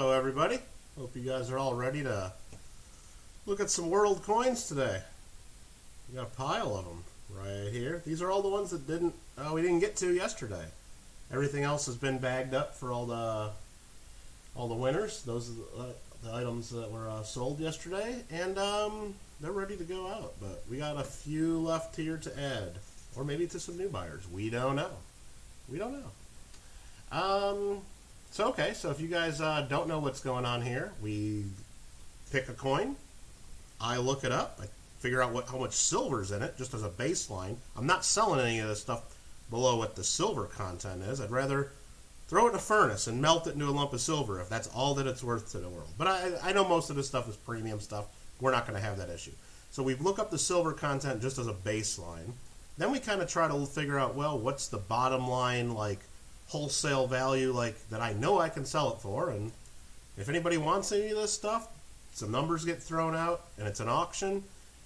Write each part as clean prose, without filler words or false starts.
Hello everybody, hope you guys are all ready to look at some world coins today. We got a pile of them right here. These are all the ones that we didn't get to yesterday. Everything else has been bagged up for all the winners. Those are the items that were sold yesterday, and they're ready to go out. But we got a few left here to add, or maybe to some new buyers. We don't know. We don't know. So if you guys don't know what's going on here, we pick a coin, I look it up, I figure out how much silver's in it, just as a baseline. I'm not selling any of this stuff below what the silver content is. I'd rather throw it in a furnace and melt it into a lump of silver if that's all that it's worth to the world. But I know most of this stuff is premium stuff. We're not going to have that issue. So we look up the silver content just as a baseline. Then we kind of try to figure out, well, what's the bottom line, like, wholesale value, like, that I know I can sell it for. And if anybody wants any of this stuff, some numbers get thrown out and it's an auction.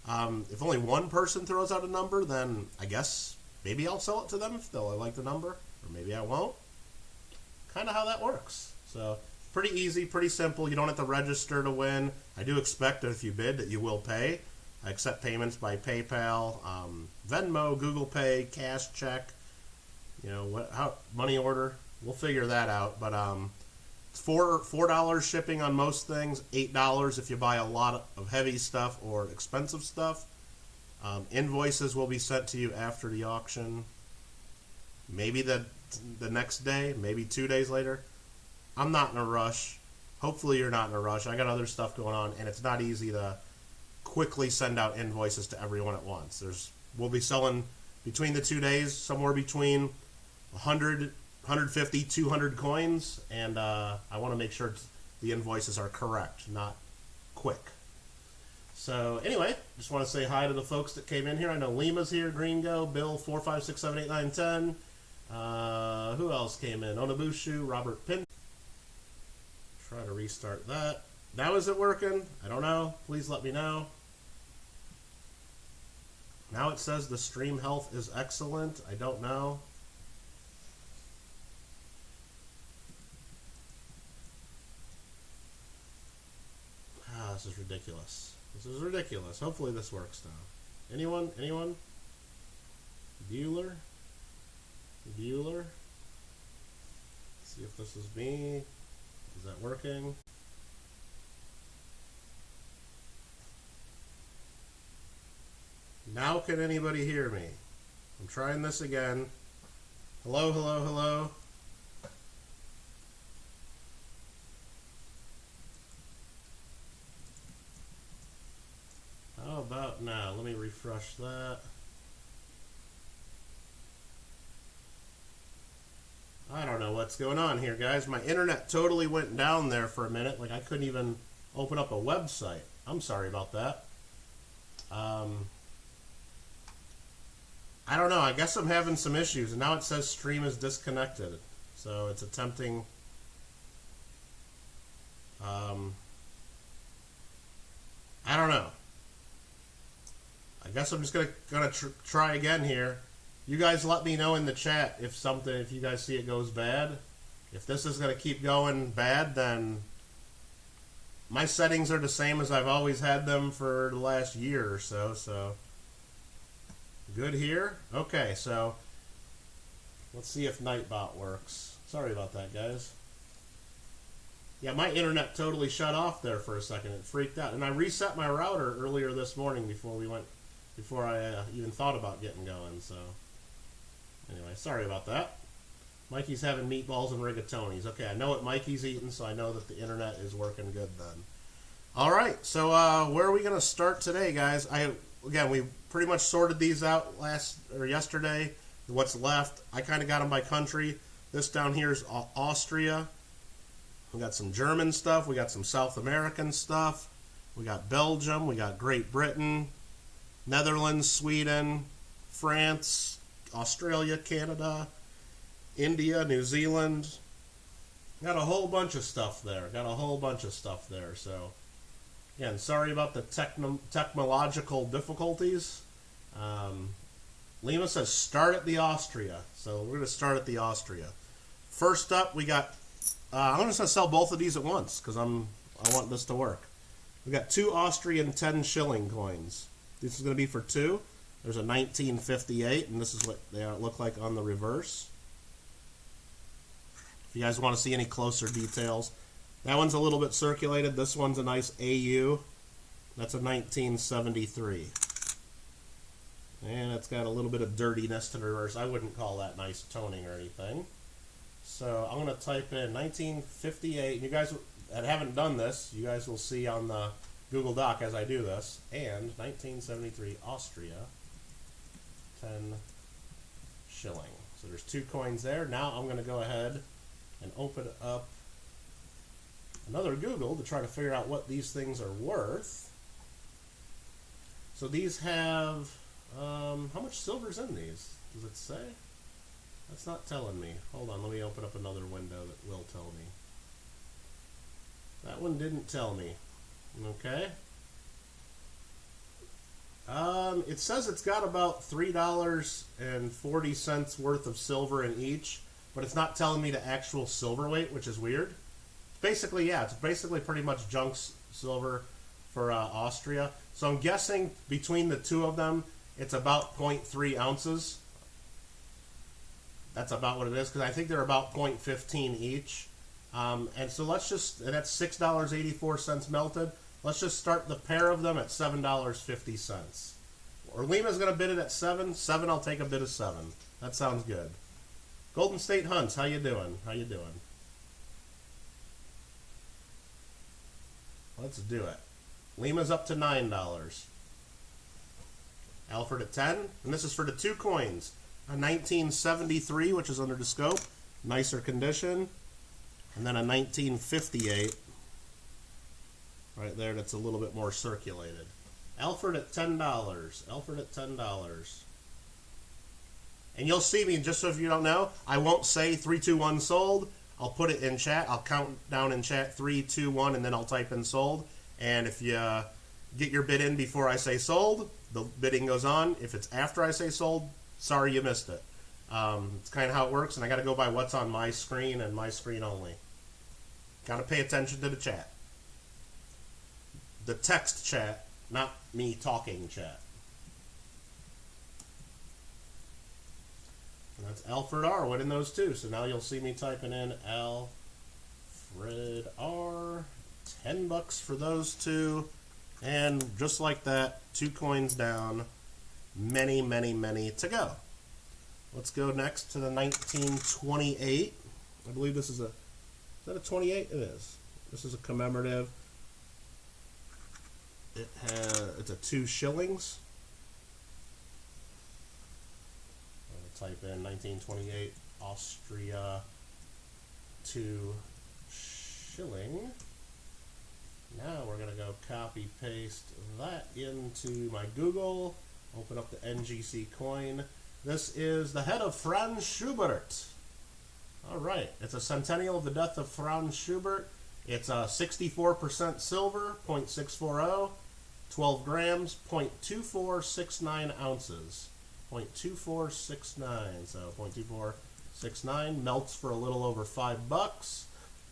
If only one person throws out a number, then I guess maybe I'll sell it to them if they'll like the number, or maybe I won't. Kind of how that works. So pretty easy, pretty simple. You don't have to register to win. I do expect that if you bid that you will pay. I accept payments by PayPal, Venmo, Google Pay, cash, check. You know, money order. We'll figure that out. But it's $4 shipping on most things, $8 if you buy a lot of heavy stuff or expensive stuff. Invoices will be sent to you after the auction. Maybe the next day, maybe 2 days later. I'm not in a rush. Hopefully you're not in a rush. I got other stuff going on, and it's not easy to quickly send out invoices to everyone at once. We'll be selling between the 2 days somewhere between 100, 150, 200 coins, and I want to make sure the invoices are correct, not quick. So anyway, just want to say hi to the folks that came in here. I know Lima's here, Gringo, Bill 4, 5, 6, 7, 8, 9, 10. Who else came in? Onabushu, Robert Pin. Try to restart that. Now is it working? I don't know. Please let me know. Now it says the stream health is excellent. I don't know. This is ridiculous. This is ridiculous. Hopefully this works now. Anyone? Anyone? Bueller? Bueller? See if this is me. Is that working? Now can anybody hear me? I'm trying this again. Hello, hello, hello. How about now? Let me refresh that. I don't know what's going on here, guys. My internet totally went down there for a minute. Like, I couldn't even open up a website. I'm sorry about that. I don't know. I guess I'm having some issues. And now it says stream is disconnected. So it's attempting... I don't know. I guess I'm just gonna try again here. You guys let me know in the chat if you guys see it goes bad. If this is gonna keep going bad, then my settings are the same as I've always had them for the last year or so. So good here. Okay, so let's see if Nightbot works. Sorry about that, guys. Yeah, my internet totally shut off there for a second. It freaked out, and I reset my router earlier this morning before I even thought about getting going. So anyway, sorry about that. Mikey's having meatballs and rigatonis. Okay, I know what Mikey's eating, so I know that the internet is working good then. All right, so where are we going to start today, guys? Again, we pretty much sorted these out yesterday. What's left, I kind of got them by country. This down here is Austria. We got some German stuff. We got some South American stuff. We got Belgium. We got Great Britain, Netherlands, Sweden, France, Australia, Canada, India, New Zealand. Got a whole bunch of stuff there. So, again, sorry about the technological difficulties. Lima says start at the Austria. So we're going to start at the Austria. First up, we got I'm just gonna sell both of these at once because I want this to work. We got 2 Austrian 10 shilling coins. This is gonna be for 2. There's a 1958, and this is what they look like on the reverse. If you guys want to see any closer details, that one's a little bit circulated. This one's a nice AU. That's a 1973. And it's got a little bit of dirtiness to the reverse. I wouldn't call that nice toning or anything. So I'm going to type in 1958. You guys that haven't done this, you guys will see on the Google Doc as I do this. And 1973 Austria 10 shilling. So there's 2 coins there. Now I'm going to go ahead and open up another Google to try to figure out what these things are worth. So these have, how much silver's in these? Does it say? That's not telling me. Hold on, let me open up another window that will tell me. That one didn't tell me. Okay. It says it's got about $3.40 worth of silver in each, but it's not telling me the actual silver weight, which is weird. Basically, yeah, it's basically pretty much junk silver for Austria. So I'm guessing between the 2 of them, it's about 0.3 ounces. That's about what it is, because I think they're about 0.15 each. And so let's just, and that's $6.84 melted. Let's just start the pair of them at $7.50. Or Lima's going to bid it at 7. 7, I'll take a bid of 7. That sounds good. Golden State Hunts, how you doing? How you doing? Let's do it. Lima's up to $9. Alfred at 10. And this is for the 2 coins. A 1973, which is under the scope. Nicer condition. And then a 1958. Right there, that's a little bit more circulated. Alfred at $10. Alfred at $10. And you'll see me, just so if you don't know, I won't say 3, 2, 1 sold. I'll put it in chat. I'll count down in chat 3, 2, 1, and then I'll type in sold. And if you get your bid in before I say sold, the bidding goes on. If it's after I say sold, sorry you missed it. It's kind of how it works, and I got to go by what's on my screen and my screen only. Got to pay attention to the chat. The text chat, not me talking chat. And that's Alfred R. winning those 2. So now you'll see me typing in Alfred R. $10 for those 2. And just like that, 2 coins down. Many, many, many to go. Let's go next to the 1928. I believe this is a... Is that a 28? It is. This is a commemorative. It's a 2 shillings. I'm going to type in 1928 Austria 2 shilling. Now we're going to go copy paste that into my Google. Open up the NGC coin. This is the head of Franz Schubert. All right, it's a centennial of the death of Franz Schubert. It's 64% silver, 0.640, 12 grams, 0.2469 ounces, 0.2469. So 0.2469 melts for a little over $5.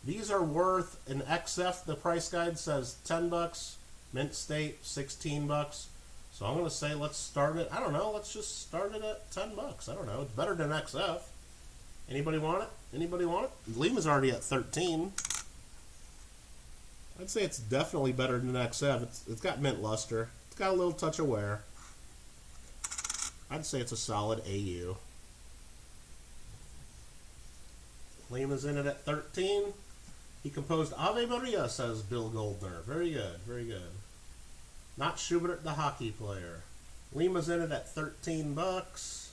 These are worth an XF. The price guide says $10. Mint State $16. So I'm going to say let's start it. I don't know. Let's just start it at $10. I don't know. It's better than XF. Anybody want it? Anybody want it? Lima's already at 13. I'd say it's definitely better than XF. It's got mint luster. It's got a little touch of wear. I'd say it's a solid AU. Lima's in it at 13. He composed Ave Maria, says Bill Goldner. Very good, very good. Not Schubert, the hockey player. Lima's in it at $13.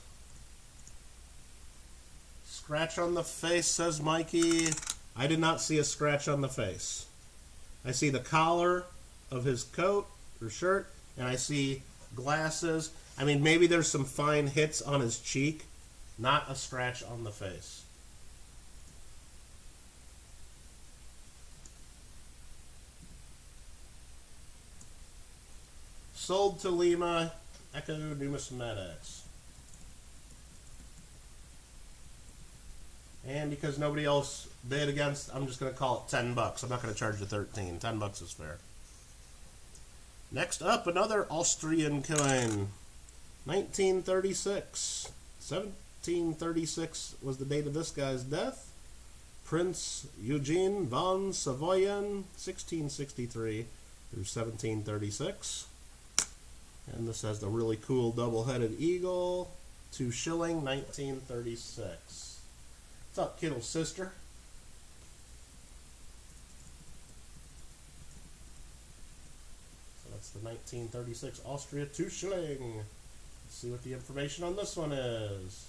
Scratch on the face, says Mikey. I did not see a scratch on the face. I see the collar of his coat or shirt, and I see glasses. I mean, maybe there's some fine hits on his cheek, not a scratch on the face. Sold to Lima, Echo Numismatics. And because nobody else bid against, I'm just going to call it $10. I'm not going to charge you 13. $10 is fair. Next up, another Austrian coin. 1936. 1736 was the date of this guy's death. Prince Eugene von Savoyen, 1663 through 1736. And this has the really cool double-headed eagle. 2 shilling, 1936. What's up, Kittle's sister? So that's the 1936 Austria 2 shilling. Let's see what the information on this one is.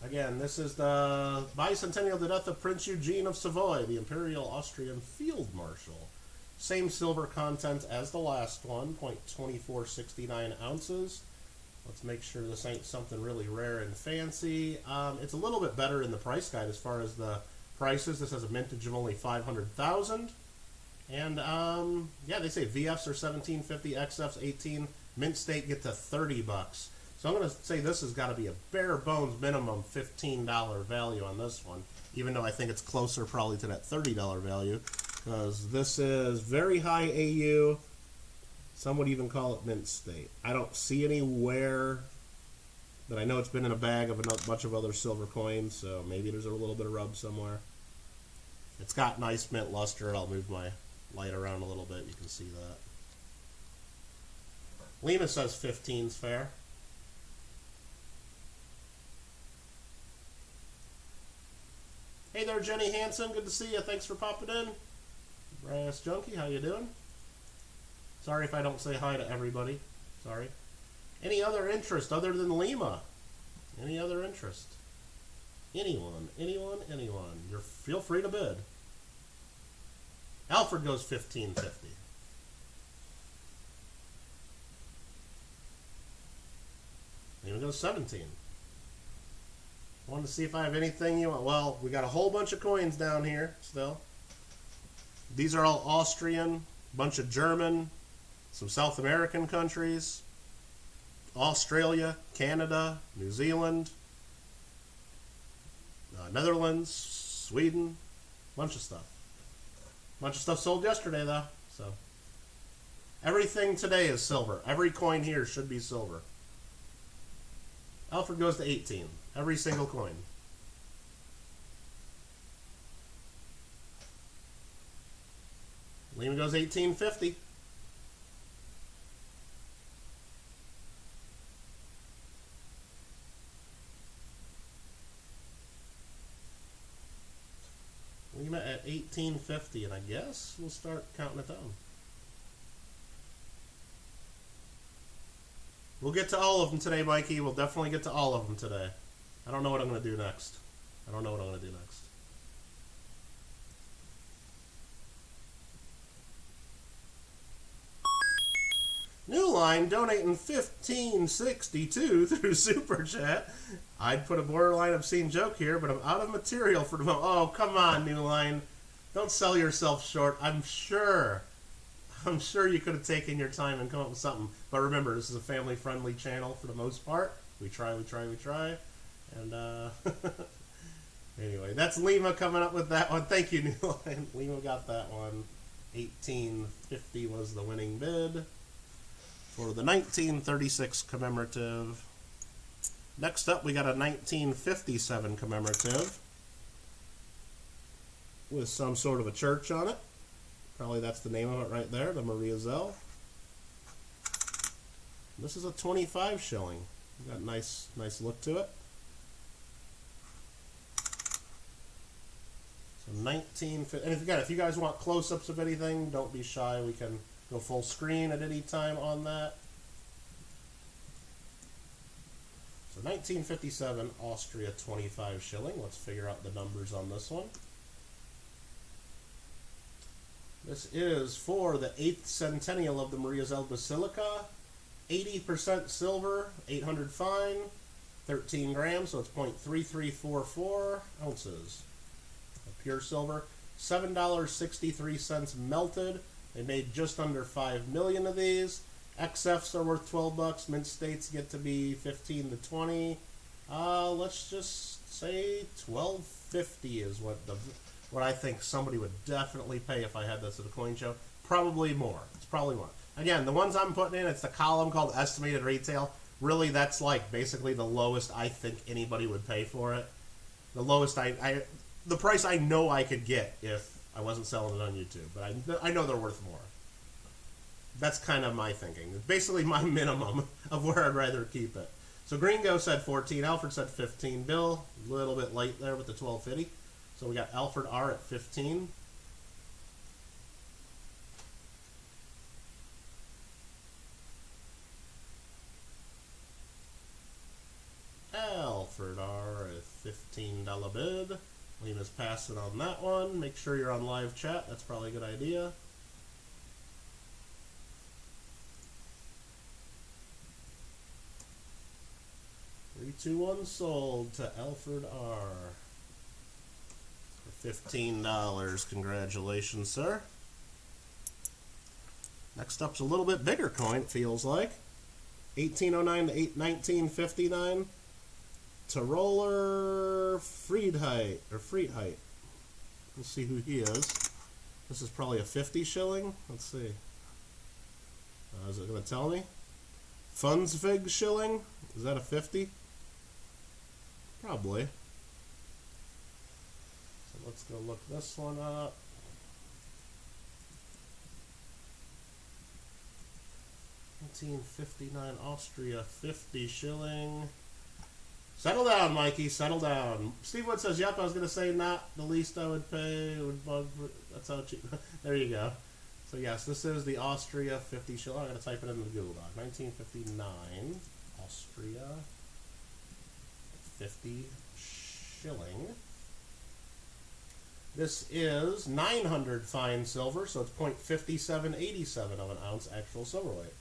Again, this is the bicentennial of the death of Prince Eugene of Savoy, the Imperial Austrian Field Marshal. Same silver content as the last one, 0.2469 ounces. Let's make sure this ain't something really rare and fancy. It's a little bit better in the price guide as far as the prices. This has a mintage of only 500,000. And yeah, they say VFs are $17.50, XFs $18, mint state get to $30. So I'm going to say this has got to be a bare bones minimum $15 value on this one, even though I think it's closer probably to that $30 value, because this is very high AU. Some would even call it mint state. I don't see anywhere, but I know it's been in a bag of a bunch of other silver coins, so maybe there's a little bit of rub somewhere. It's got nice mint luster. I'll move my light around a little bit. You can see that. Lima says 15's fair. Hey there, Jenny Hansen. Good to see you. Thanks for popping in. Brass Junkie, how you doing? Sorry if I don't say hi to everybody. Sorry. Any other interest other than Lima? Any other interest? Anyone? Feel free to bid. Alfred goes $15.50. Lima goes 17. Wanted to see if I have anything you want. Well, we got a whole bunch of coins down here still. These are all Austrian, bunch of German, some South American countries, Australia, Canada, New Zealand, Netherlands, Sweden, bunch of stuff. Bunch of stuff sold yesterday though, so everything today is silver. Every coin here should be silver. Alfred goes to 18. Every single coin. Lima goes 18.50. Lima at 18.50, and I guess we'll start counting it down. We'll get to all of them today, Mikey. We'll definitely get to all of them today. I don't know what I'm going to do next. New line donating $15.62 through Super Chat. I'd put a borderline obscene joke here, but I'm out of material for tomorrow. Oh, come on, New Line. Don't sell yourself short. I'm sure you could have taken your time and come up with something. But remember, this is a family-friendly channel for the most part. We try. And, anyway, that's Lima coming up with that one. Thank you, New Line. Lima got that one. 18.50 was the winning bid for the 1936 commemorative. Next up, we got a 1957 commemorative with some sort of a church on it. Probably that's the name of it right there, the Maria Zell. This is a 25 shilling. Got a nice look to it. So 1950. And if you guys want close-ups of anything, don't be shy. We can go full screen at any time on that. So 1957 Austria 25 shilling. Let's figure out the numbers on this one. This is for the 8th centennial of the Maria Zell Basilica. 80% silver, 800 fine, 13 grams, so it's 0.3344 ounces of pure silver. $7.63 melted. They made just under 5 million of these. XFs are worth $12. Mint states get to be 15 to 20. Let's just say $12.50 is what I think somebody would definitely pay if I had this at a coin show. Probably more. It's probably more. Again, the ones I'm putting in, it's the column called estimated retail. Really, that's like basically the lowest I think anybody would pay for it. The lowest the price I know I could get if I wasn't selling it on YouTube. But I know they're worth more. That's kind of my thinking. It's basically my minimum of where I'd rather keep it. So Gringo said 14, Alfred said 15. Bill, a little bit late there with the 12.50. So we got Alfred R at 15. Alfred R at $15 bid. Lena's passing on that one. Make sure you're on live chat. That's probably a good idea. 321 sold to Alfred R. For $15. Congratulations, sir. Next up's a little bit bigger coin, it feels like. 1809 to 1959. Tiroler Friedheit, or Friedheit. Let's see who he is. This is probably a 50 shilling. Let's see. Is it going to tell me? Fundsvig shilling? Is that a 50? Probably. So let's go look this one up. $19.59 Austria, 50 shilling. Settle down, Mikey. Settle down. Steve Wood says, "Yep, I was going to say not the least I would pay. That's how cheap." There you go. So yes, this is the Austria 50 shilling. I'm going to type it into the Google Doc. 1959 Austria 50 shilling. This is 900 fine silver, so it's 0.5787 of an ounce actual silver weight.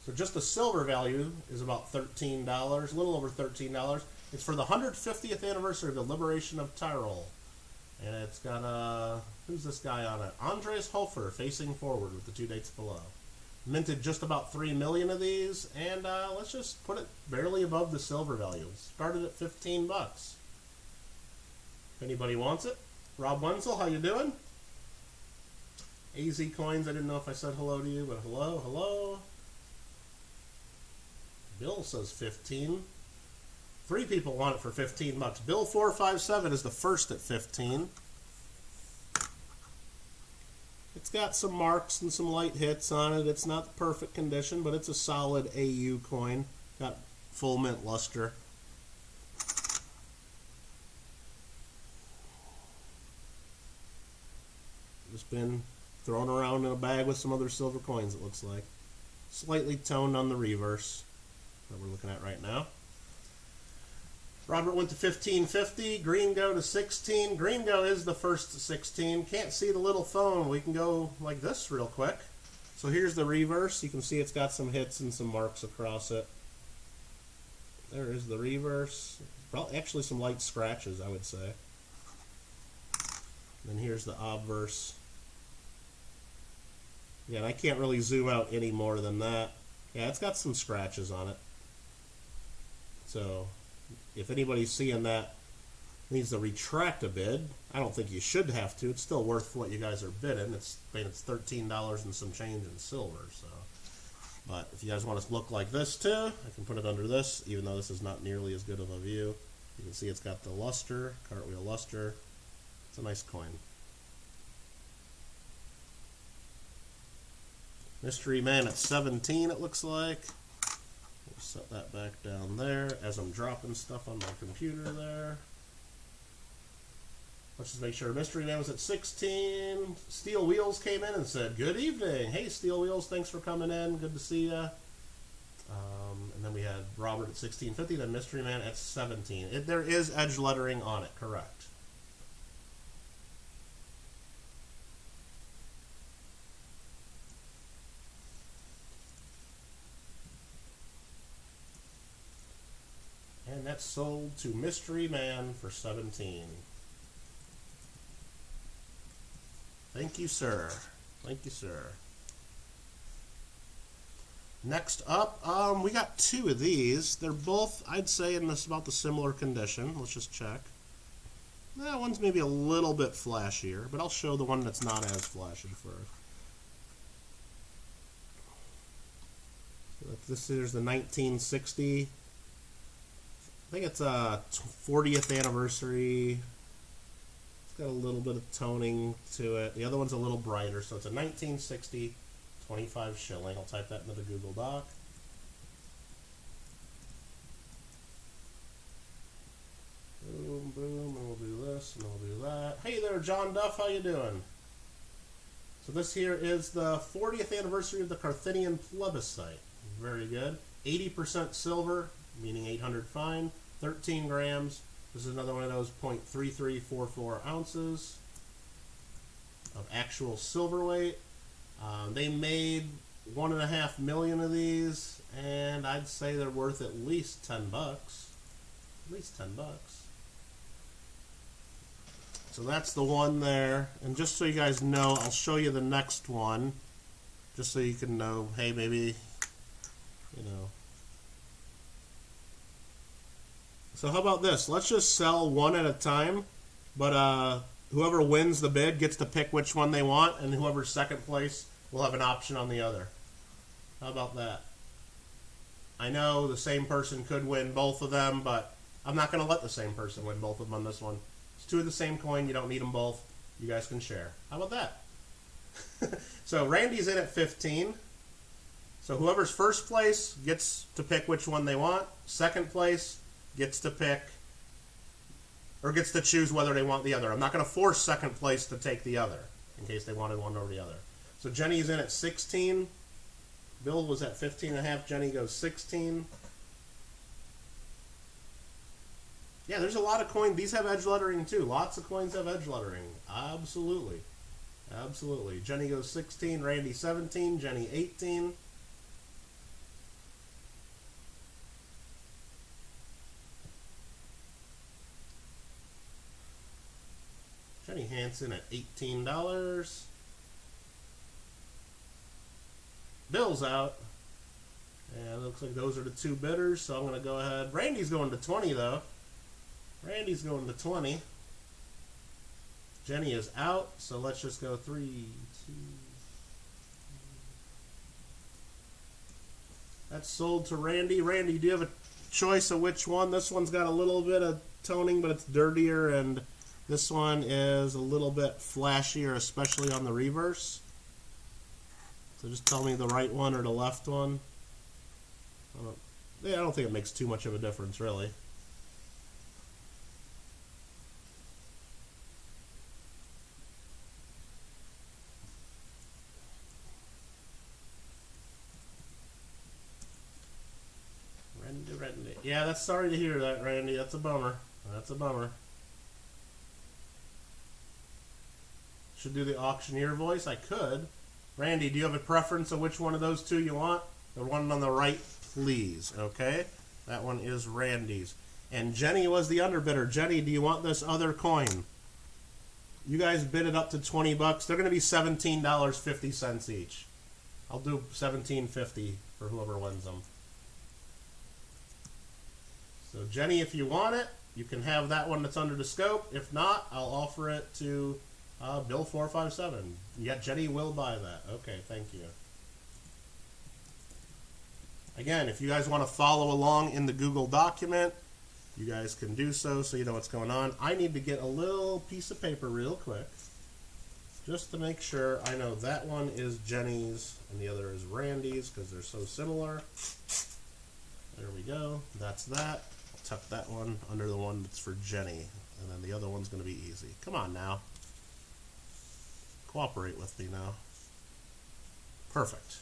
So just the silver value is about $13, a little over $13. It's for the 150th anniversary of the liberation of Tyrol. And it's got, who's this guy on it? Andres Hofer, facing forward with the 2 dates below. Minted just about 3 million of these, and let's just put it barely above the silver value. Started at $15. If anybody wants it. Rob Wenzel, how you doing? AZ Coins, I didn't know if I said hello to you, but hello, hello. Bill says 15. 3 people want it for $15. Bill 457 is the first at 15. It's got some marks and some light hits on it. It's not the perfect condition, but it's a solid AU coin. Got full mint luster. Just been thrown around in a bag with some other silver coins, it looks like. Slightly toned on the reverse that we're looking at right now. Robert went to 15.50. Gringo to 16. Gringo is the first to 16. Can't see the little phone. We can go like this real quick. So here's the reverse. You can see it's got some hits and some marks across it. There is the reverse. Actually some light scratches, I would say. Then here's the obverse. Yeah, and I can't really zoom out any more than that. Yeah, it's got some scratches on it. So if anybody's seeing that needs to retract a bid, I don't think you should have to. It's still worth what you guys are bidding. It's $13 and some change in silver. So, but if you guys want to look like this too, I can put it under this, even though this is not nearly as good of a view. You can see it's got the luster, cartwheel luster. It's a nice coin. Mystery Man at 17, it looks like. We'll set that back down there as I'm dropping stuff on my computer there. Let's just make sure Mystery Man was at 16. Steel Wheels came in and said, "Good evening." Hey, Steel Wheels, thanks for coming in. Good to see ya. And then we had Robert at 16.50, then Mystery Man at 17. There is edge lettering on it, correct. And that's sold to Mystery Man for 17. Thank you, sir. Thank you, sir. Next up, we got two of these. They're both, I'd say, in this about the similar condition. Let's just check. That one's maybe a little bit flashier, but I'll show the one that's not as flashy first. So this is the 1960. I think it's a 40th anniversary. It's got a little bit of toning to it. The other one's a little brighter, so it's a 1960 25 shilling. I'll type that into the Google Doc. Boom, boom, and we'll do this, and we'll do that. Hey there, John Duff, how you doing? So this here is the 40th anniversary of the Carthaginian plebiscite. Very good. 80% silver, meaning 800 fine, 13 grams. This is another one of those 0.3344 ounces of actual silver weight. They made 1.5 million of these, and I'd say they're worth at least 10 bucks. At least 10 bucks. So that's the one there. And just so you guys know, I'll show you the next one, just so you can know, hey, maybe, you know. So how about this? Let's just sell one at a time, but whoever wins the bid gets to pick which one they want, and whoever's second place will have an option on the other. How about that? I know the same person could win both of them, but I'm not going to let the same person win both of them on this one. It's two of the same coin. You don't need them both. You guys can share. How about that? So Randy's in at 15. So whoever's first place gets to pick which one they want. Second place gets to pick, or gets to choose whether they want the other. I'm not going to force second place to take the other, in case they wanted one over the other. So Jenny's in at 16. Bill was at 15.5. Jenny goes 16. Yeah, there's a lot of coins. These have edge lettering too. Lots of coins have edge lettering. Absolutely. Absolutely. Jenny goes 16. Randy 17. Jenny 18. Jenny Hansen at $18. Bill's out. And it looks like those are the two bidders, so I'm going to go ahead. Randy's going to 20, though. Randy's going to 20. Jenny is out, so let's just go 3, 2. That's sold to Randy. Randy, do you have a choice of which one? This one's got a little bit of toning, but it's dirtier, and this one is a little bit flashier, especially on the reverse. So just tell me the right one or the left one. I don't think it makes too much of a difference, really. Randy. Yeah, that's sorry to hear that, Randy. That's a bummer. That's a bummer. Should do the auctioneer voice. I could. Randy, do you have a preference of which one of those two you want? The one on the right, please. Okay? That one is Randy's. And Jenny was the underbidder. Jenny, do you want this other coin? You guys bid it up to 20 bucks. They're going to be $17.50 each. I'll do $17.50 for whoever wins them. So Jenny, if you want it, you can have that one that's under the scope. If not, I'll offer it to Bill 457. Yeah, Jenny will buy that. Okay, thank you. Again, if you guys want to follow along in the Google document, you guys can do so you know what's going on. I need to get a little piece of paper real quick just to make sure I know that one is Jenny's and the other is Randy's because they're so similar. There we go. That's that. I'll tuck that one under the one that's for Jenny, and then the other one's going to be easy. Come on now. Cooperate with me now. Perfect.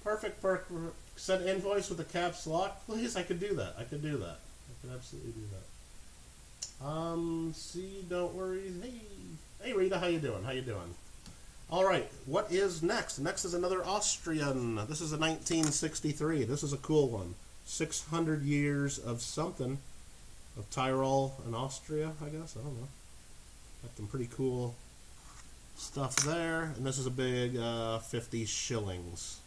Perfect. Send invoice with a caps lock, please. I could do that. I could do that. I could absolutely do that. See, don't worry. Hey, Rita, how you doing? How you doing? All right. What is next? Next is another Austrian. This is a 1963. This is a cool one. 600 years of something of Tyrol and Austria, I guess. I don't know. Got some pretty cool stuff there. And this is a big 50 shillings.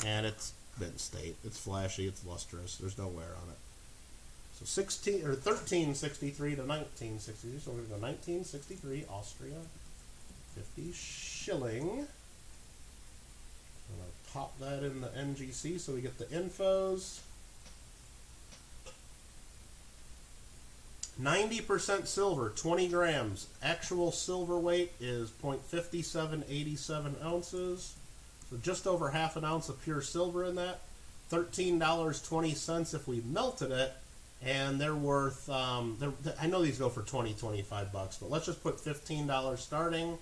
And it's mint state. It's flashy. It's lustrous. There's no wear on it. So 1363 to 1963. So we're going to go 1963 Austria. 50 shilling. I'm going to pop that in the NGC so we get the infos. 90% silver, 20 grams. Actual silver weight is 0.5787 ounces. So just over half an ounce of pure silver in that. $13.20 if we melted it. And they're worth, I know these go for $20-25, but let's just put $15 starting.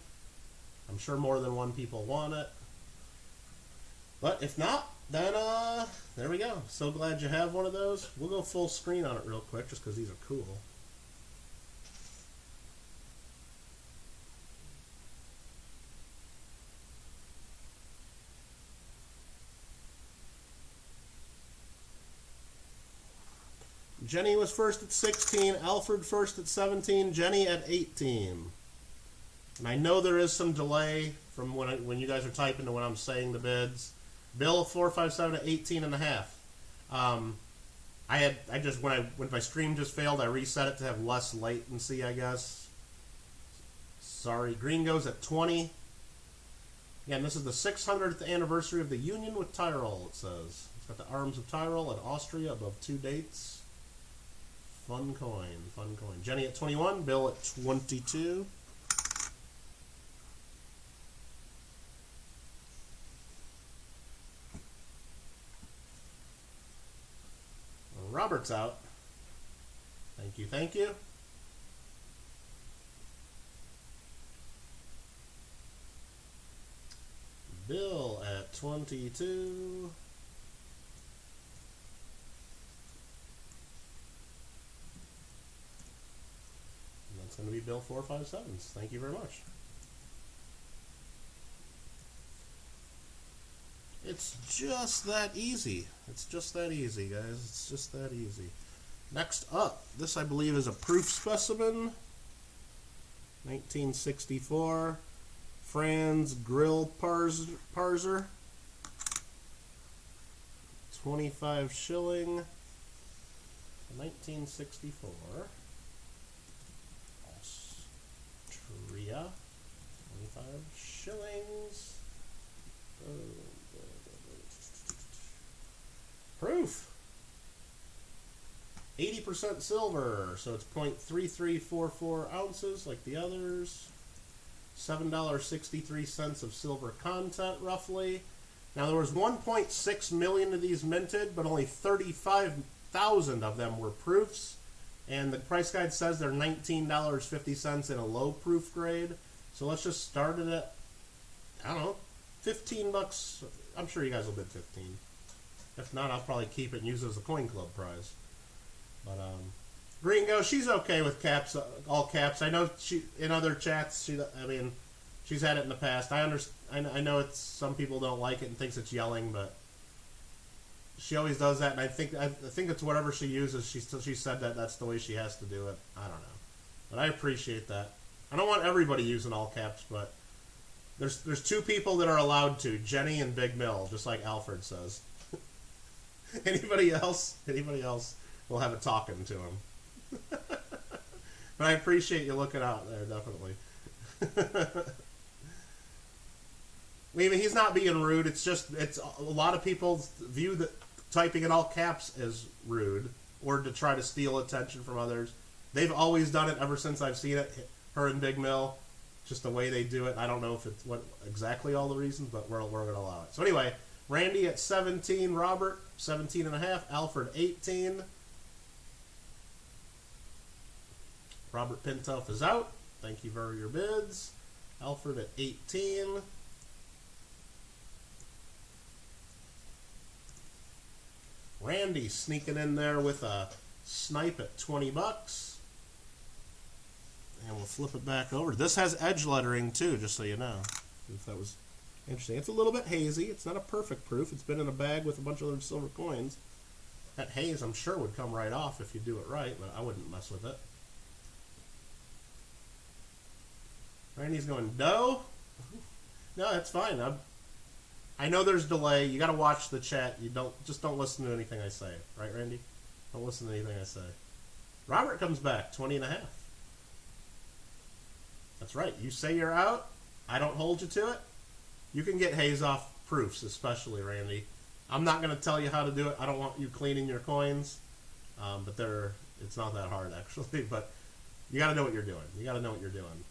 I'm sure more than one people want it. But if not, then there we go. So glad you have one of those. We'll go full screen on it real quick just because these are cool. Jenny was first at 16, Alfred first at 17, Jenny at 18. And I know there is some delay from when you guys are typing to when I'm saying the bids. Bill 457 at 18 and a half. When my stream just failed, I reset it to have less latency, I guess. Sorry. Green goes at 20. Again, this is the 600th anniversary of the union with Tyrol, it says. It's got the arms of Tyrol and Austria above 2 dates. Fun coin, fun coin. Jenny at 21, Bill at 22. Robert's out. Thank you, thank you. Bill at 22. It's going to be Bill 457s. Thank you very much. It's just that easy. It's just that easy, guys. It's just that easy. Next up, this I believe is a proof specimen. 1964. Franz Grill Parser. 25 shilling. 1964. Austria. 25 shillings. Proof. 80% silver, so it's 0.3344 ounces like the others. $7.63 of silver content, roughly. Now, there was 1.6 million of these minted, but only 35,000 of them were proofs. And the price guide says they're $19.50 in a low proof grade. So let's just start it at, I don't know, 15 bucks. I'm sure you guys will bid 15. If not, I'll probably keep it and use it as a coin club prize. But Gringo, she's okay with caps, all caps. I know she in other chats. She's had it in the past. I know it's some people don't like it and thinks it's yelling, but she always does that. And I think it's whatever she uses. She said that's the way she has to do it. I don't know, but I appreciate that. I don't want everybody using all caps, but there's two people that are allowed to: Jenny and Big Mill, just like Alfred says. Anybody else will have a talking to him. But I appreciate you looking out there, definitely. I mean, he's not being rude. It's a lot of people view that typing in all caps as rude or to try to steal attention from others. They've always done it ever since I've seen it. Her and Big Mill, just the way they do it. I don't know if it's what exactly all the reasons, but we're going to allow it. So anyway, Randy at 17, Robert 17 and a half, Alfred 18. Robert Pintoff is out. Thank you for your bids. Alfred at 18. Randy sneaking in there with a snipe at 20 bucks. And we'll flip it back over. This has edge lettering too, just so you know. If that was interesting. It's a little bit hazy. It's not a perfect proof. It's been in a bag with a bunch of other silver coins. That haze, I'm sure, would come right off if you do it right, but I wouldn't mess with it. Randy's going, no? No, that's fine. I know there's delay. You got to watch the chat. You don't listen to anything I say, right, Randy? Don't listen to anything I say. Robert comes back, 20.5. That's right. You say you're out. I don't hold you to it. You can get haze off proofs, especially, Randy. I'm not going to tell you how to do it. I don't want you cleaning your coins, but it's not that hard, actually. But you got to know what you're doing. You got to know what you're doing.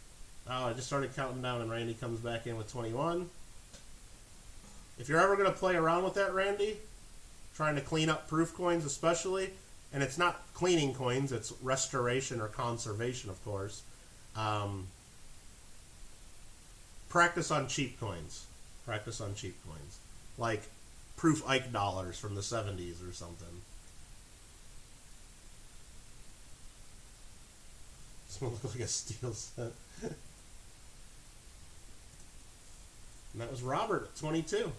Oh, I just started counting down, and Randy comes back in with 21. If you're ever going to play around with that, Randy, trying to clean up proof coins especially, and it's not cleaning coins, it's restoration or conservation, of course. Practice on cheap coins. Practice on cheap coins. Like proof Ike dollars from the 70s or something. This one looks like a steel set. And that was Robert at 22.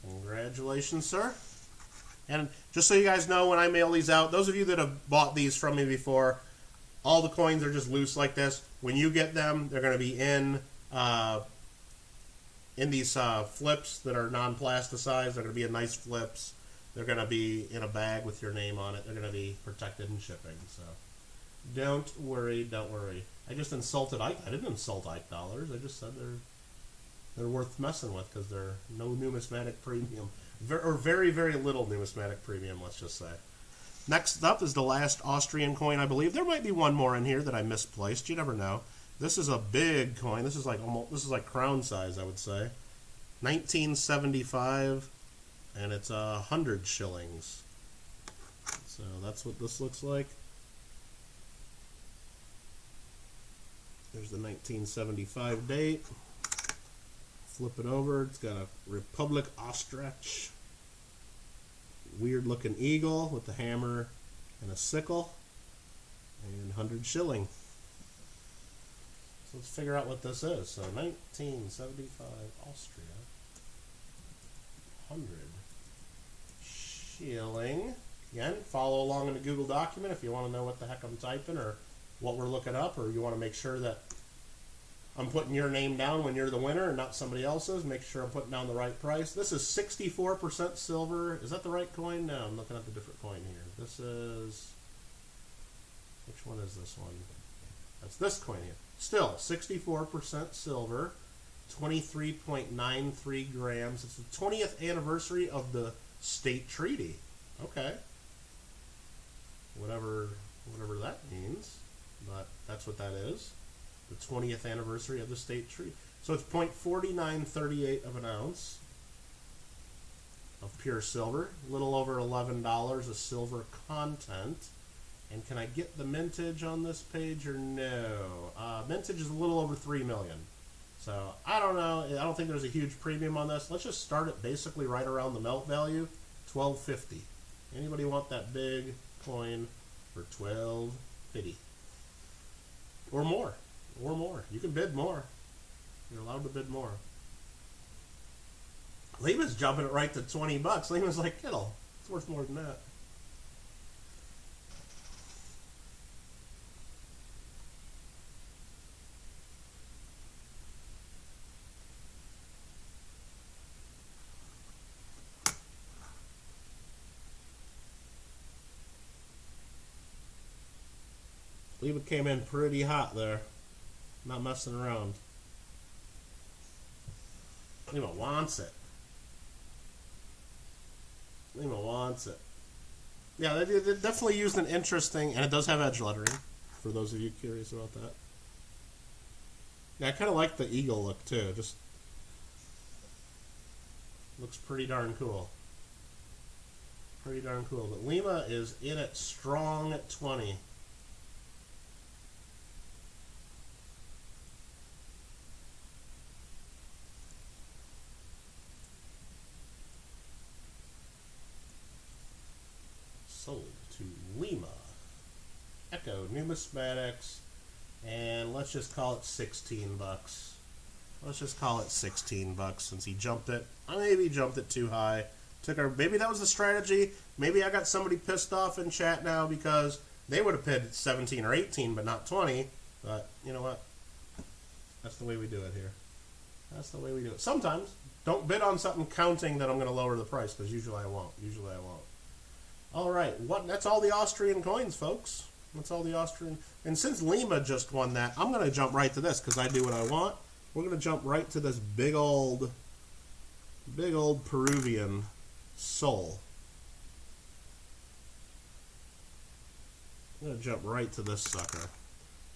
Congratulations, sir. And just so you guys know, when I mail these out, those of you that have bought these from me before, all the coins are just loose like this. When you get them, they're going to be in these flips that are non-plasticized. They're going to be in nice flips. They're going to be in a bag with your name on it. They're going to be protected in shipping. So don't worry, don't worry. I just insulted Ike. I didn't insult Ike dollars. I just said they're worth messing with because they're no numismatic premium. Or very, very little numismatic premium, let's just say. Next up is the last Austrian coin, I believe. There might be one more in here that I misplaced. You never know. This is a big coin. This is like crown size, I would say. 1975, and it's 100 shillings. So that's what this looks like. There's the 1975 date. Flip it over. It's got a Republic Ostrich. Weird looking eagle with the hammer and a sickle. And 100 shilling. So let's figure out what this is. So 1975 Austria. 100 shilling. Again, follow along in the Google document if you want to know what the heck I'm typing or what we're looking up, or you want to make sure that I'm putting your name down when you're the winner and not somebody else's. Make sure I'm putting down the right price. This is 64% silver. Is that the right coin? No, I'm looking at the different coin here. This is... Which one is this one? That's this coin here. Still, 64% silver, 23.93 grams. It's the 20th anniversary of the state treaty. Okay. Whatever that means. But that's what that is. The 20th anniversary of the state treaty. So it's 0.4938 of an ounce of pure silver. A little over $11 of silver content. And can I get the mintage on this page or no? Mintage is a little over 3 million. So I don't know. I don't think there's a huge premium on this. Let's just start it basically right around the melt value, $12.50. Anybody want that big coin for $12.50 or more? Or more. You can bid more. You're allowed to bid more. Lima's jumping it right to 20 bucks. Lima's like, Kittle, it's worth more than that. Lima came in pretty hot there. Not messing around. Lima wants it. Lima wants it. Yeah, they definitely used an interesting, and it does have edge lettering, for those of you curious about that. Yeah, I kind of like the eagle look too. Just looks pretty darn cool. Pretty darn cool. But Lima is in it strong at 20. Sold to Lima. Echo Numismatics, and let's just call it 16 bucks. Let's just call it 16 bucks since he jumped it. I maybe jumped it too high. Maybe that was the strategy. Maybe I got somebody pissed off in chat now because they would have bid 17 or 18 but not 20. But you know what? That's the way we do it here. That's the way we do it. Sometimes, don't bid on something counting that I'm going to lower the price, because usually I won't. Usually I won't. All right, that's all the Austrian coins, folks. That's all the Austrian. And since Lima just won that, I'm going to jump right to this, because I do what I want. We're going to jump right to this big old Peruvian soul. I'm going to jump right to this sucker.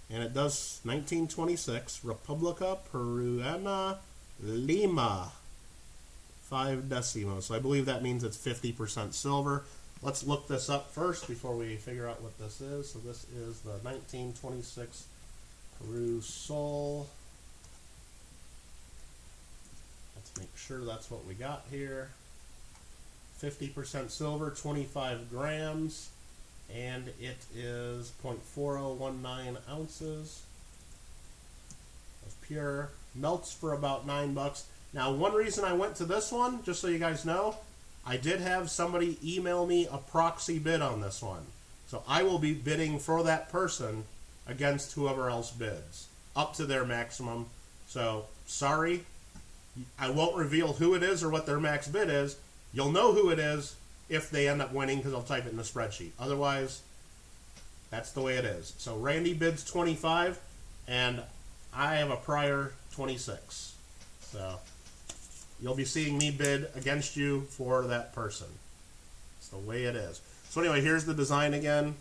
And it does 1926, República Peruana, Lima, 5 decimos. So I believe that means it's 50% silver. Let's look this up first before we figure out what this is. So this is the 1926 Peru Sol. Let's make sure that's what we got here. 50% silver, 25 grams. And it is 0.4019 ounces of pure. Melts for about $9. Now, one reason I went to this one, just so you guys know, I did have somebody email me a proxy bid on this one. So I will be bidding for that person against whoever else bids, up to their maximum. So, sorry, I won't reveal who it is or what their max bid is. You'll know who it is if they end up winning, because I'll type it in the spreadsheet. Otherwise, that's the way it is. So Randy bids 25, and I have a prior 26. So you'll be seeing me bid against you for that person. It's the way it is. So anyway, here's the design again.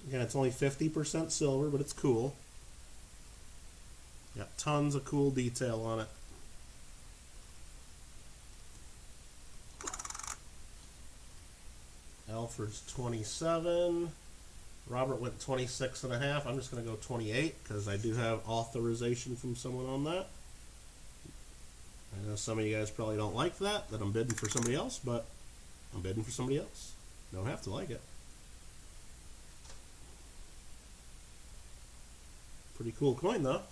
Again, it's only 50% silver, but it's cool. Got tons of cool detail on it. Alfred's 27. Robert went 26.5. I'm just going to go 28 because I do have authorization from someone on that. I know some of you guys probably don't like that I'm bidding for somebody else, but I'm bidding for somebody else. Don't have to like it. Pretty cool coin, though.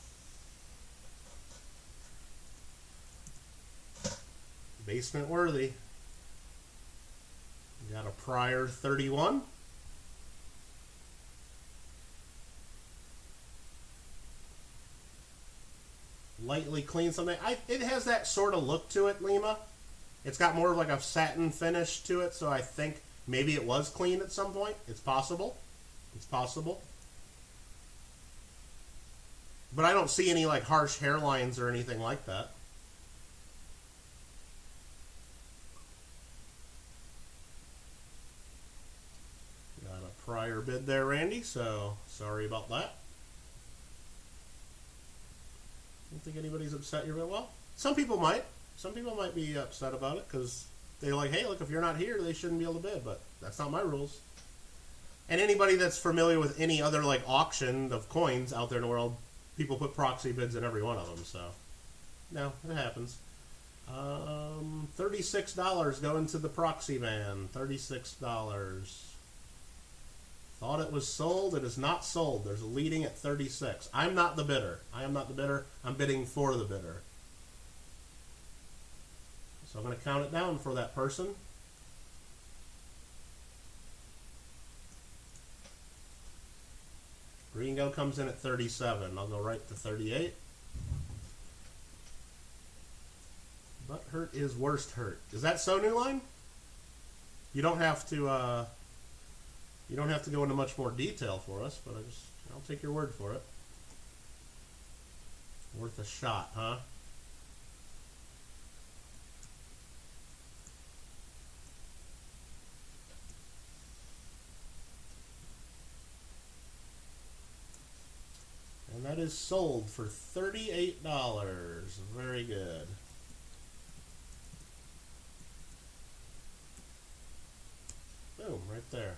Basement worthy. Got a prior 31. Lightly clean something. It has that sort of look to it, Lima. It's got more of like a satin finish to it, so I think maybe it was cleaned at some point. It's possible. It's possible. But I don't see any like harsh hairlines or anything like that. Prior bid there, Randy, so sorry about that. I don't think anybody's upset here. Well, some people might. Some people might be upset about it because they're like, hey, look, if you're not here, they shouldn't be able to bid, but that's not my rules. And anybody that's familiar with any other like auction of coins out there in the world, people put proxy bids in every one of them, so no, it happens. $36 going to the proxy van. $36. Thought it was sold. It is not sold. There's a leading at 36. I'm not the bidder. I am not the bidder. I'm bidding for the bidder. So I'm going to count it down for that person. Ringo comes in at 37. I'll go right to 38. Butt hurt is worst hurt. Is that so, New Line? You don't have to go into much more detail for us, but I'll take your word for it. Worth a shot, huh? And that is sold for $38. Very good. Boom, right there.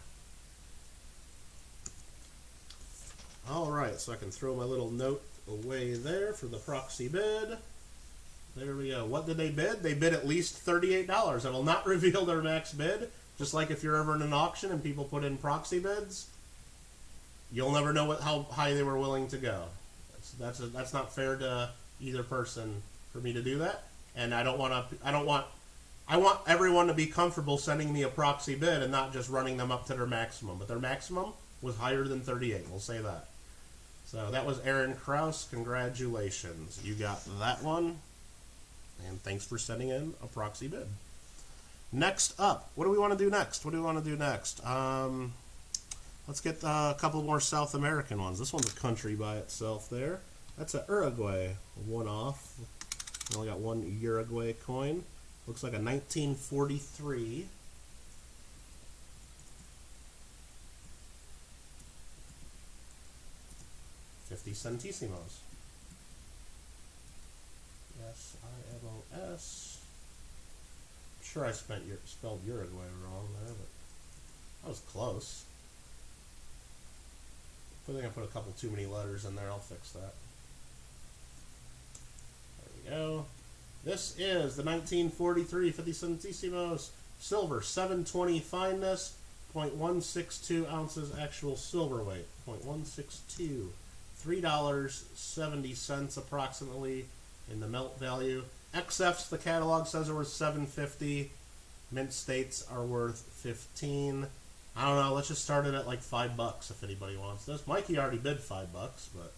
All right, so I can throw my little note away there for the proxy bid. There we go. What did they bid? They bid at least $38. I will not reveal their max bid. Just like if you're ever in an auction and people put in proxy bids, you'll never know how high they were willing to go. That's not fair to either person for me to do that. And I want everyone to be comfortable sending me a proxy bid and not just running them up to their maximum. But their maximum was higher than 38. We'll say that. So that was Aaron Kraus. Congratulations. You got that one. And thanks for sending in a proxy bid. Next up, what do we want to do next? Let's get a couple more South American ones. This one's a country by itself there. That's a Uruguay one-off. We only got one Uruguay coin. Looks like a 1943. $50 centésimos. S-I-M-O-S. I'm sure I spelled Uruguay wrong there, but that was close. I think I put a couple too many letters in there. I'll fix that. There we go. This is the 1943 50 centésimos silver, 720 fineness, 0.162 ounces actual silver weight, 0.162, $3.70 approximately in the melt value. XFs, the catalog says, are worth $7.50. Mint states are worth $15. I don't know. Let's just start it at like $5 if anybody wants this. Mikey already bid $5, but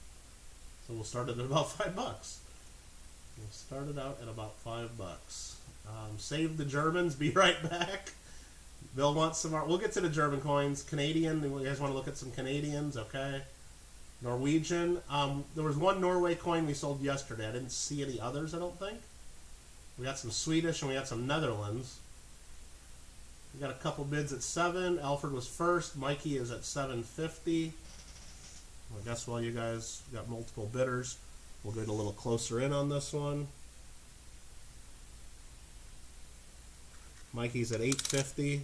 so we'll start it at about $5. We'll start it out at about $5. Save the Germans. Be right back. They'll want some more. We'll get to the German coins. Canadian. You guys want to look at some Canadians? Okay. Norwegian. There was one Norway coin we sold yesterday. I didn't see any others, I don't think. We got some Swedish and we got some Netherlands. We got a couple bids at 7. Alfred was first. Mikey is at $7.50. I guess while you guys got multiple bidders, we'll get a little closer in on this one. Mikey's at $8.50.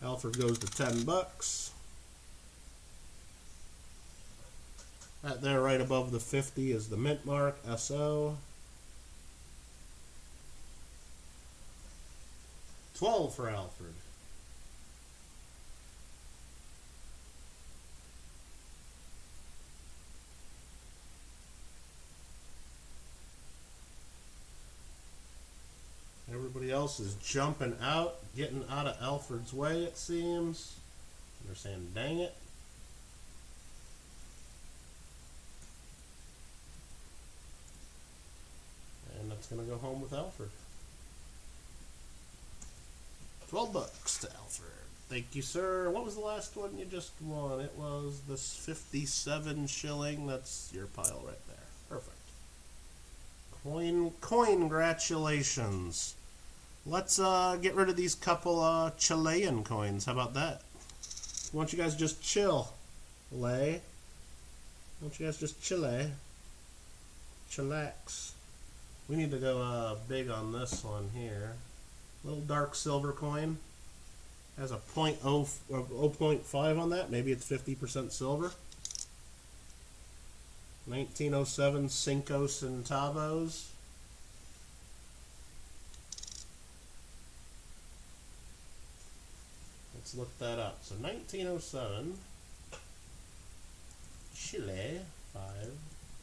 Alfred goes to $10. That there right above the 50 is the mint mark, SO. 12 for Alfred. Everybody else is jumping out, getting out of Alfred's way, it seems. They're saying, dang it. And that's going to go home with Alfred. $12 to Alfred. Thank you, sir. What was the last one you just won? It was this 57 shilling. That's your pile right there. Perfect. Congratulations. Let's get rid of these couple Chilean coins. How about that? Why don't you guys just chill? Why don't you guys just chillax? We need to go big on this one here. Little dark silver coin. Has a 0.5 on that. Maybe it's 50% silver. 1907 Cinco Centavos. Let's look that up. So 1907 Chile 5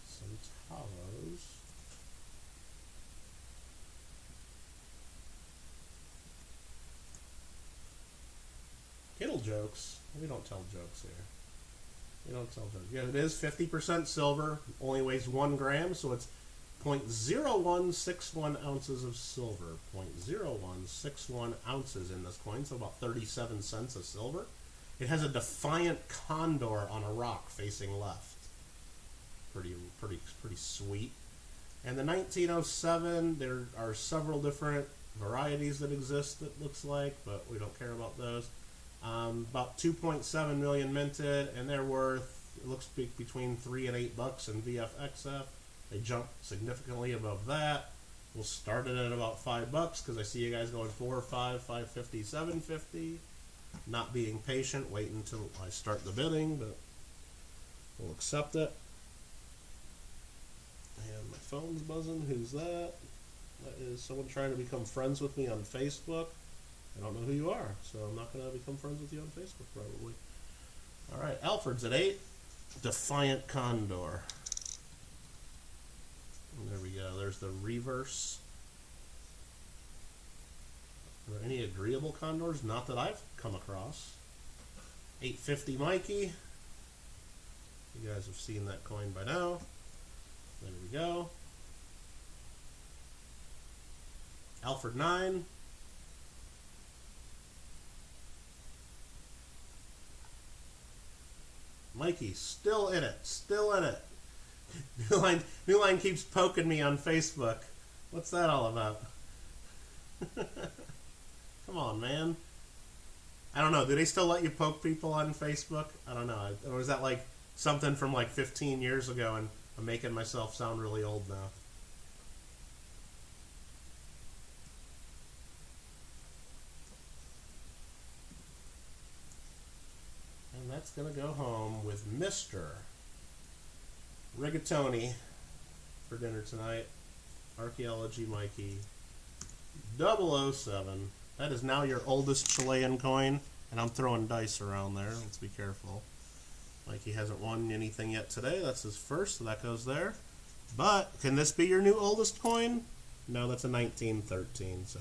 centavos. Kittle jokes. We don't tell jokes here. We don't tell jokes. Yeah, it is 50% silver. Only weighs 1 gram, so it's 0.0161 ounces of silver. 0.0161 ounces in this coin, so about 37 cents of silver. It has a defiant condor on a rock facing left. Pretty sweet. And the 1907, there are several different varieties that exist, it looks like, but we don't care about those. About 2.7 million minted, and they're worth, it looks between $3 and $8 in VFXF. They jump significantly above that. We'll start it at about $5 because I see you guys going 4, 5, 550, 750. Not being patient, wait until I start the bidding, but we'll accept it. And my phone's buzzing. Who's that? That is someone trying to become friends with me on Facebook. I don't know who you are, so I'm not going to become friends with you on Facebook probably. All right, Alfred's at 8. Defiant Condor. And there we go. There's the reverse. there any agreeable condors? Not that I've come across. 850 Mikey. You guys have seen that coin by now. There we go. Alfred 9. Mikey, still in it. Still in it. New Line keeps poking me on Facebook. What's that all about? Come on, man. I don't know. Do they still let you poke people on Facebook? I don't know. Or is that like something from like 15 years ago and I'm making myself sound really old now? And that's going to go home with Mr. Rigatoni for dinner tonight. Archaeology Mikey 007. That is now your oldest Chilean coin, and I'm throwing dice around there. Let's be careful. Mikey hasn't won anything yet today. That's his first, so that goes there. But can this be your new oldest coin? No, that's a 1913, so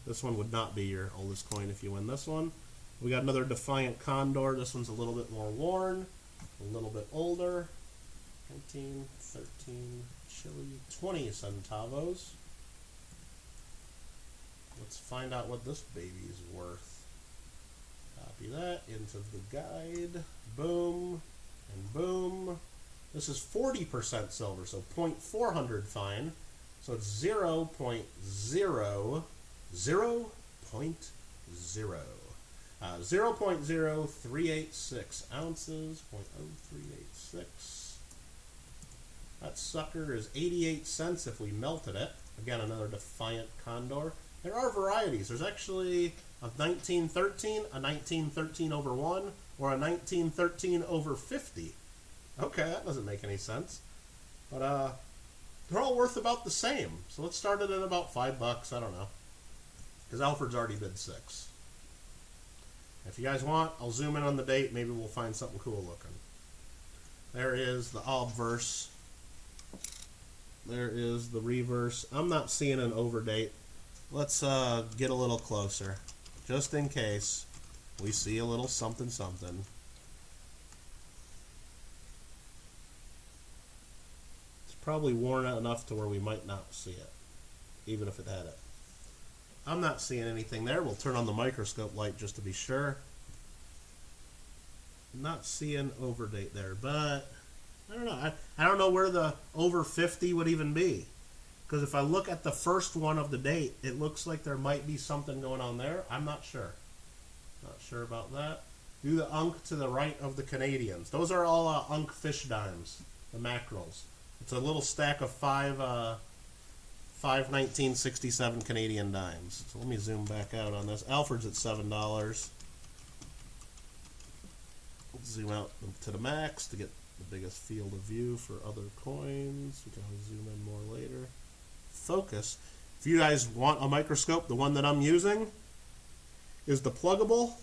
this one would not be your oldest coin if you win this one. We got another Defiant Condor. This one's a little bit more worn, a little bit older. 1913 Chile, 20 centavos. Let's find out what this baby's worth. Copy that into the guide. Boom and boom. This is 40% silver, so 0.400 fine. So it's 0.000.0. 0.0386 ounces. 0.0386. That sucker is 88 cents if we melted it. Again, another Defiant Condor. There are varieties. There's actually a 1913, a 1913 over 1, or a 1913 over 50. Okay, that doesn't make any sense. But they're all worth about the same. So let's start it at about $5. I don't know. Because Alfred's already bid 6. If you guys want, I'll zoom in on the date. Maybe we'll find something cool looking. There is the obverse. There is the reverse. I'm not seeing an overdate. Let's get a little closer, just in case we see a little something something. It's probably worn out enough to where we might not see it, even if it had it. I'm not seeing anything there. We'll turn on the microscope light just to be sure. Not seeing overdate there, but I don't know. I don't know where the over 50 would even be. Because if I look at the first one of the date, it looks like there might be something going on there. I'm not sure. Not sure about that. Do the unk to the right of the Canadians. Those are all unk fish dimes, the mackerels. It's a little stack of five 1967 Canadian dimes. So let me zoom back out on this. Alfred's at $7. Let's zoom out to the max to get the biggest field of view for other coins. We can always zoom in more later. Focus. If you guys want a microscope, the one that I'm using is the pluggable.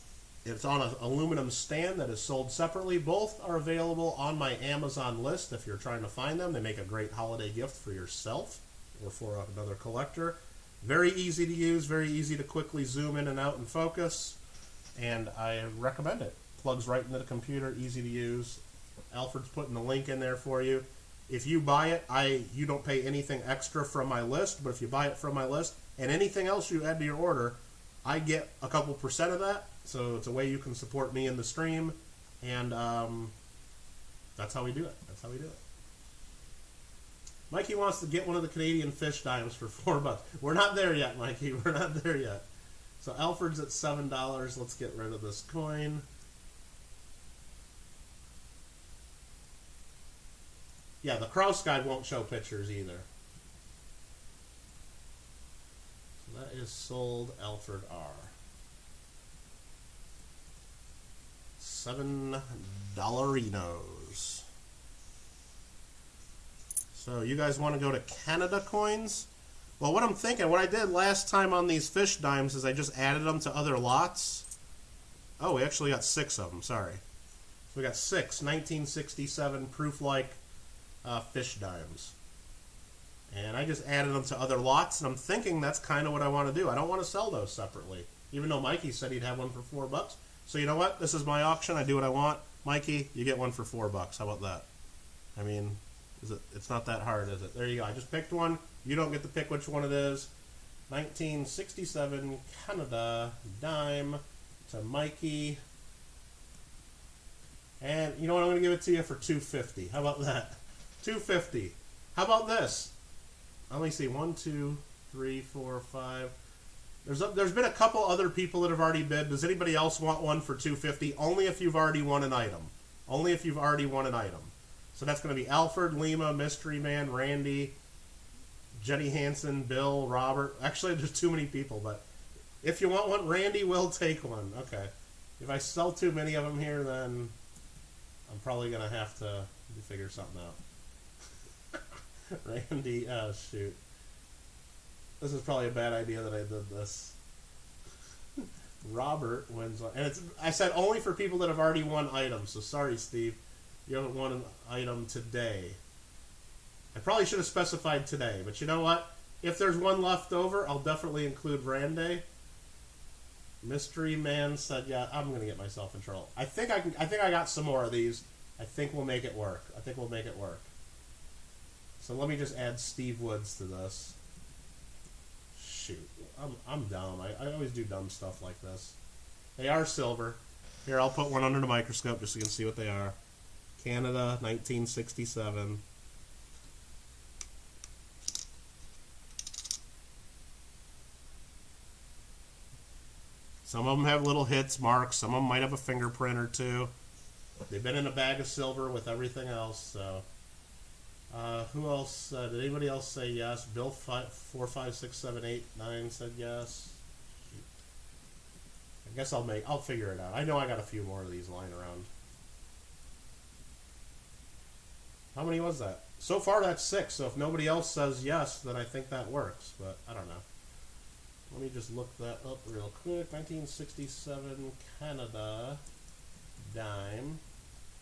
It's on an aluminum stand that is sold separately. Both are available on my Amazon list if you're trying to find them. They make a great holiday gift for yourself or for another collector. Very easy to use, very easy to quickly zoom in and out and focus, and I recommend it. Plugs right into the computer, easy to use. Alfred's putting the link in there for you. If you buy it, you don't pay anything extra from my list, but if you buy it from my list and anything else you add to your order, I get a couple % of that. So it's a way you can support me in the stream, and that's how we do it. That's how we do it. Mikey wants to get one of the Canadian fish dimes for $4. We're not there yet, Mikey. We're not there yet. So Alfred's at $7. Let's get rid of this coin. Yeah, the Kraus guide won't show pictures either. So that is sold Alfred R. $7. So you guys want to go to Canada coins? Well, what I'm thinking, what I did last time on these fish dimes is I just added them to other lots. Oh, we actually got 6 of them, sorry. So we got 6 1967 proof-like fish dimes. And I just added them to other lots, and I'm thinking that's kind of what I want to do. I don't want to sell those separately, even though Mikey said he'd have one for $4. So you know what? This is my auction. I do what I want. Mikey, you get one for $4. How about that? I mean, it's not that hard, is it? There you go. I just picked one. You don't get to pick which one it is. 1967 Canada dime to Mikey. And you know what? I'm going to give it to you for $2.50. How about that? $2.50. How about this? Let me see. 1, 2, 3, 4, 5. There's been a couple other people that have already bid. Does anybody else want one for $2.50? Only if you've already won an item. Only if you've already won an item. So that's going to be Alfred, Lima, Mystery Man, Randy, Jenny Hansen, Bill, Robert. Actually, there's too many people, but if you want one, Randy will take one. Okay. If I sell too many of them here, then I'm probably going to have to figure something out. Randy, oh shoot. This is probably a bad idea that I did this. Robert wins one. And I said only for people that have already won items, so sorry, Steve. You haven't won an item today. I probably should have specified today, but you know what? If there's one left over, I'll definitely include Randy. Mystery Man said, yeah, I'm going to get myself in trouble. I think I got some more of these. I think we'll make it work. I think we'll make it work. So let me just add Steve Woods to this. Shoot, I'm dumb. I always do dumb stuff like this. They are silver. Here, I'll put one under the microscope just so you can see what they are. Canada, 1967. Some of them have little hits, marks. Some of them might have a fingerprint or two. They've been in a bag of silver with everything else, so... who else? Did anybody else say yes? Bill 4, 5, 6, 7, 8, 9 said yes. I guess I'll figure it out. I know I got a few more of these lying around. How many was that? So far that's 6. So if nobody else says yes, then I think that works. But I don't know. Let me just look that up real quick. 1967 Canada dime.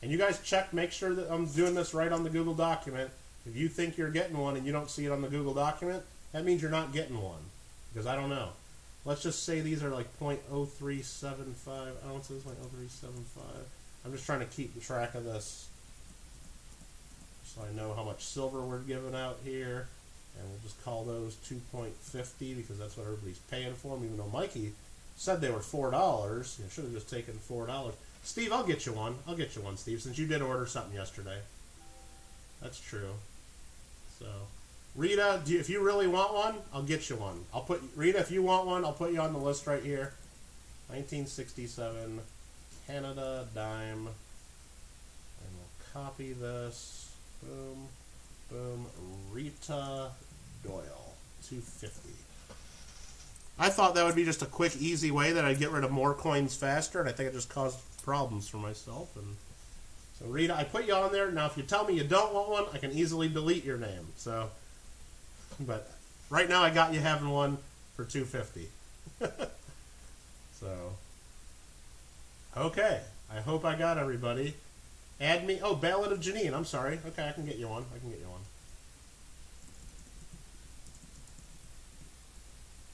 And you guys check, make sure that I'm doing this right on the Google document. If you think you're getting one and you don't see it on the Google document, that means you're not getting one. Because I don't know. Let's just say these are like .0375. I don't say this like .0375. I'm just trying to keep track of this. So I know how much silver we're giving out here. And we'll just call those 2.50 because that's what everybody's paying for them. Even though Mikey said they were $4. You should have just taken $4. Steve, I'll get you one. I'll get you one, Steve, since you did order something yesterday. That's true. So, Rita, if you really want one, I'll get you one. Rita, if you want one, I'll put you on the list right here. 1967 Canada dime. And we'll copy this. Boom. Boom. Rita Doyle. $2.50. I thought that would be just a quick, easy way that I'd get rid of more coins faster, and I think it just caused problems for myself. And so, Rita, I put you on there. Now, if you tell me you don't want one, I can easily delete your name. So, but right now I got you having one for $2.50. So, okay. I hope I got everybody. Add me. Oh, Ballad of Janine. I'm sorry. Okay, I can get you one. I can get you one.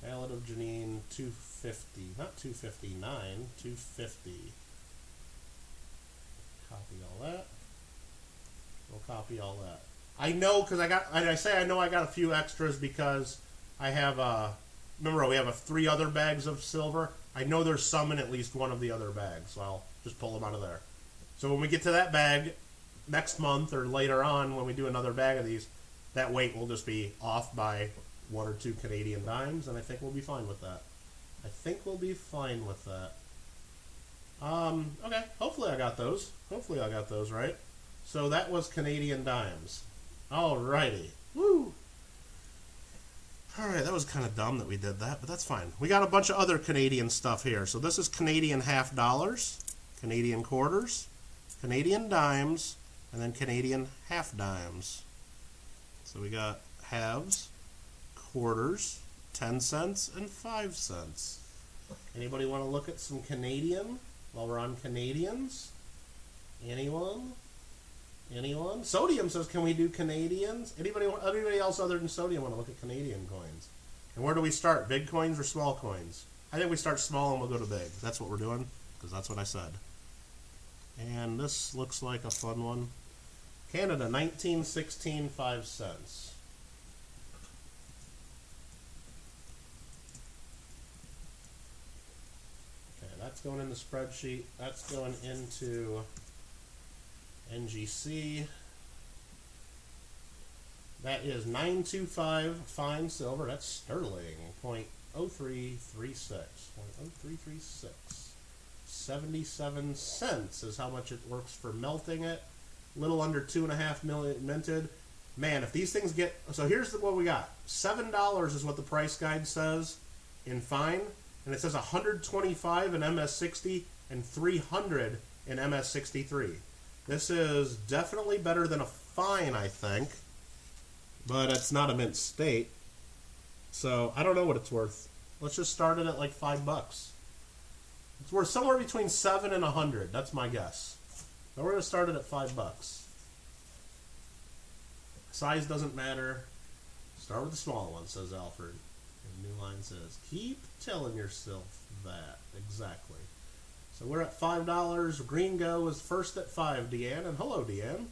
Ballad of Janine, $2.50. Not $2.59. $2.50. Copy all that. We'll copy all that. I know because I know I got a few extras because I have remember we have 3 other bags of silver. I know there's some in at least one of the other bags, so I'll just pull them out of there. So when we get to that bag next month or later on when we do another bag of these, that weight will just be off by 1 or 2 Canadian dimes, and I think we'll be fine with that. I think we'll be fine with that. Okay, hopefully I got those. Hopefully I got those right. So that was Canadian dimes. Alrighty. Woo! Alright, that was kind of dumb that we did that, but that's fine. We got a bunch of other Canadian stuff here. So this is Canadian half dollars, Canadian quarters, Canadian dimes, and then Canadian half dimes. So we got halves, quarters, 10 cents, and 5 cents. Anybody want to look at some Canadian while we're on Canadians? Anyone? Anyone? Sodium says, can we do Canadians? Anybody else other than Sodium want to look at Canadian coins? And where do we start? Big coins or small coins? I think we start small and we'll go to big. That's what we're doing, because that's what I said. And this looks like a fun one. Canada, 1916, 5 cents. Okay, that's going in the spreadsheet. That's going into NGC. That is 925 fine silver. That's sterling. 0.0336. 0.0336. 77 cents is how much it works for melting it. Little under 2.5 million minted. Man, if these things get... So here's what we got. $7 is what the price guide says in fine. And it says 125 in MS60 and 300 in MS63. This is definitely better than a fine, I think. But it's not a mint state. So I don't know what it's worth. Let's just start it at like $5. It's worth somewhere between 7 and 100. That's my guess. So we're going to start it at $5. Size doesn't matter. Start with the small one, says Alfred. And the new line says, keep telling yourself that. Exactly. So we're at $5. Gringo is first at 5, Deanne. And hello, Deanne.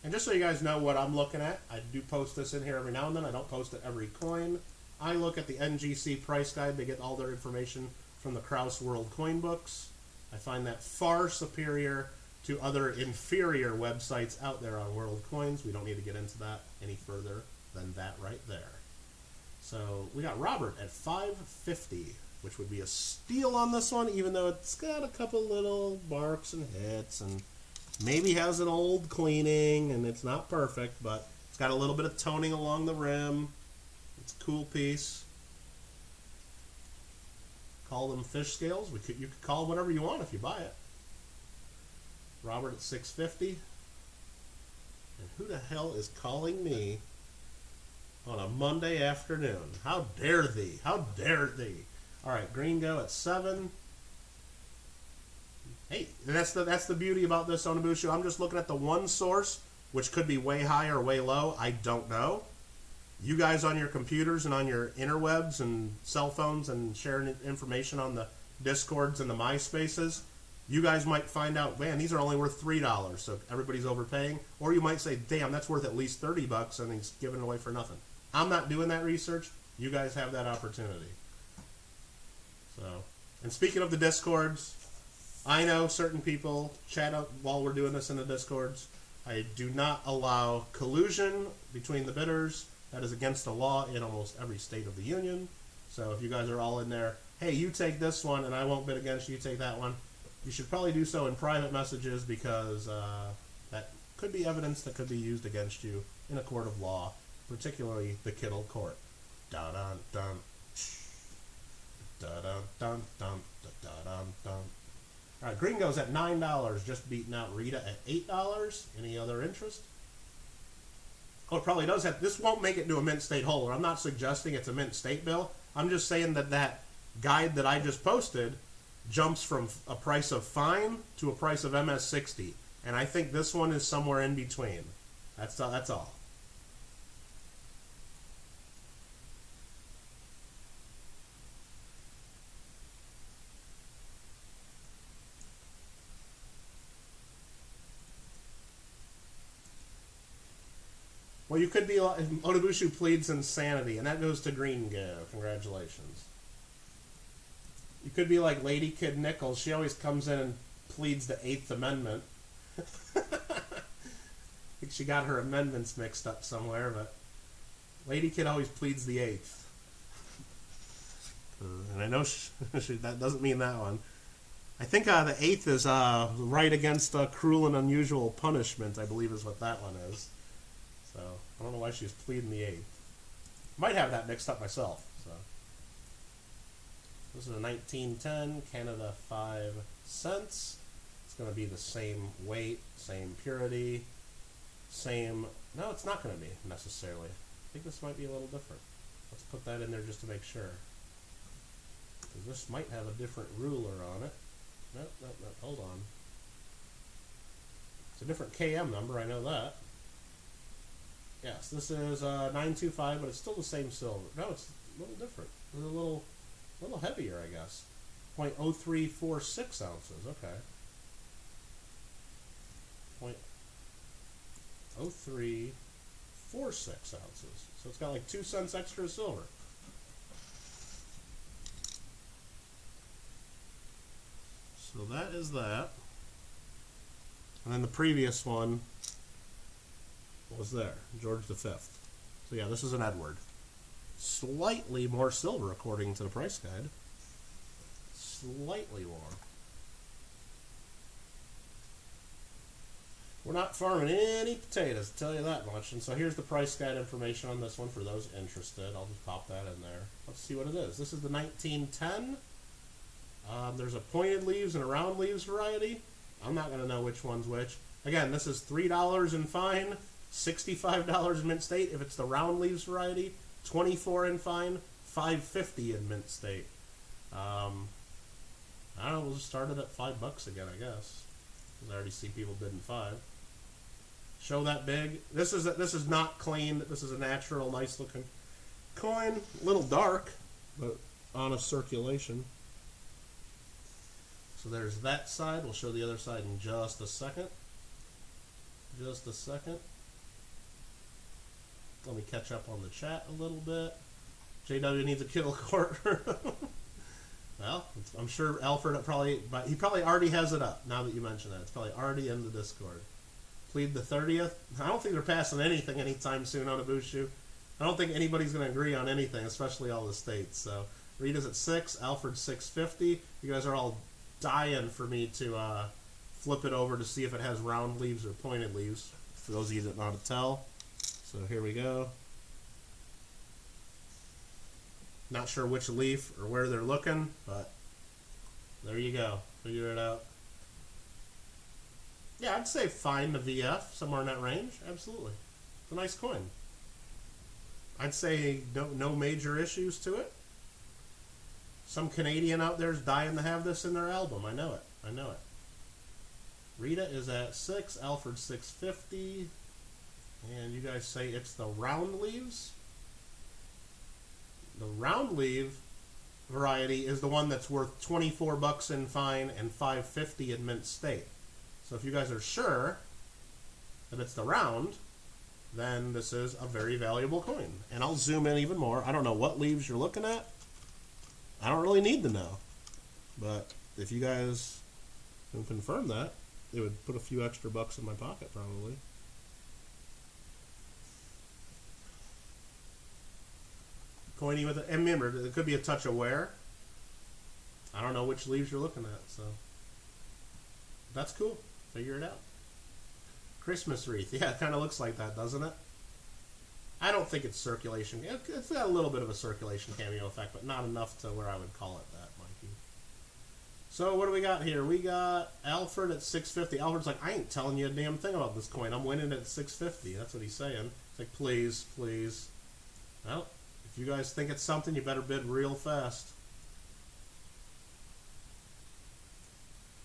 And just so you guys know what I'm looking at, I do post this in here every now and then. I don't post it every coin. I look at the NGC price guide. They get all their information from the Kraus World Coin Books. I find that far superior to other inferior websites out there on world coins. We don't need to get into that any further than that right there. So we got Robert at 550, which would be a steal on this one, even though it's got a couple little marks and hits and maybe has an old cleaning and it's not perfect, but it's got a little bit of toning along the rim. It's a cool piece. Call them fish scales. You could call them whatever you want if you buy it. Robert at 650. And who the hell is calling me on a Monday afternoon? How dare thee? How dare thee? All right, Gringo at 7. Hey, that's the beauty about this Onabushu. I'm just looking at the one source, which could be way high or way low. I don't know. You guys on your computers and on your interwebs and cell phones and sharing information on the Discords and the MySpaces, you guys might find out, man, these are only worth $3, so everybody's overpaying. Or you might say, damn, that's worth at least $30 and he's giving it away for nothing. I'm not doing that research. You guys have that opportunity. So, and speaking of the Discords, I know certain people chat up while we're doing this in the Discords. I do not allow collusion between the bidders. That is against the law in almost every state of the union. So if you guys are all in there, hey, you take this one and I won't bid against you, take that one. You should probably do so in private messages because that could be evidence that could be used against you in a court of law, particularly the Kittle court. Da-dun-dun. Da-dun-dun-dun. Da-dun-dun. All right, Gringo's at $9, just beating out Rita at $8. Any other interest? Oh, it probably does have. This won't make it to a mint state holder. I'm not suggesting it's a mint state bill. I'm just saying that that guide that I just posted jumps from a price of fine to a price of MS60. And I think this one is somewhere in between. That's all. Well, you could be like, Onabushu pleads insanity, and that goes to Gringo. Congratulations. You could be like Lady Kid Nichols. She always comes in and pleads the 8th Amendment. I think she got her amendments mixed up somewhere, but Lady Kid always pleads the 8th. And I know that doesn't mean that one. I think the 8th is right against cruel and unusual punishment, I believe is what that one is. So, I don't know why she's pleading the 8th. Might have that mixed up myself. So, this is a 1910, Canada 5 cents. It's going to be the same weight, same purity, same... No, it's not going to be, necessarily. I think this might be a little different. Let's put that in there just to make sure. Because this might have a different ruler on it. Nope, hold on. It's a different KM number, I know that. Yes, this is 925, but it's still the same silver. No, it's a little different. It's a little heavier, I guess. 0.0346 ounces. Okay. 0.0346 ounces. So it's got like 2 cents extra of silver. So that is that. And then the previous one was there, George V. So yeah, this is an Edward. Slightly more silver according to the price guide. Slightly more. We're not farming any potatoes, I'll tell you that much. And so here's the price guide information on this one for those interested. I'll just pop that in there. Let's see what it is. This is the 1910. There's a pointed leaves and a round leaves variety. I'm not going to know which one's which. Again, this is $3 in fine, $65 in Mint State. If it's the round leaves variety, $24 in fine, $5.50 in Mint State. I don't know, we'll just start it at $5 again, I guess. I already see people bidding 5. Show that big. This is not clean. This is a natural, nice looking coin. A little dark, but honest circulation. So there's that side. We'll show the other side in just a second. Just a second. Let me catch up on the chat a little bit. JW needs a Kittle court. Well, I'm sure Alfred he probably already has it up now that you mention that. It's probably already in the Discord. Plead the 30th. I don't think they're passing anything anytime soon on a Bushu. I don't think anybody's going to agree on anything, especially all the states. So Rita's at 6, Alfred's 650. You guys are all dying for me to flip it over to see if it has round leaves or pointed leaves, for those of you that know how to tell. So here we go. Not sure which leaf or where they're looking, but there you go. Figure it out. Yeah, I'd say fine the VF, somewhere in that range. Absolutely. It's a nice coin. I'd say no major issues to it. Some Canadian out there is dying to have this in their album. I know it. I know it. Rita is at 6, Alfred 650. And you guys say it's the round leaves? The round leaf variety is the one that's worth $24 in fine and $5.50 in Mint State. So if you guys are sure that it's the round, then this is a very valuable coin. And I'll zoom in even more. I don't know what leaves you're looking at. I don't really need to know. But if you guys can confirm that, it would put a few extra bucks in my pocket probably. Coiny with it. And remember, it could be a touch of wear. I don't know which leaves you're looking at, so that's cool. Figure it out. Christmas wreath. Yeah, it kind of looks like that, doesn't it? I don't think it's circulation. It's got a little bit of a circulation cameo effect, but not enough to where I would call it that, Mikey. So what do we got here? We got Alfred at 650. Alfred's like, I ain't telling you a damn thing about this coin. I'm winning at 650. That's what he's saying. It's like, please, please. Well, if you guys think it's something, you better bid real fast.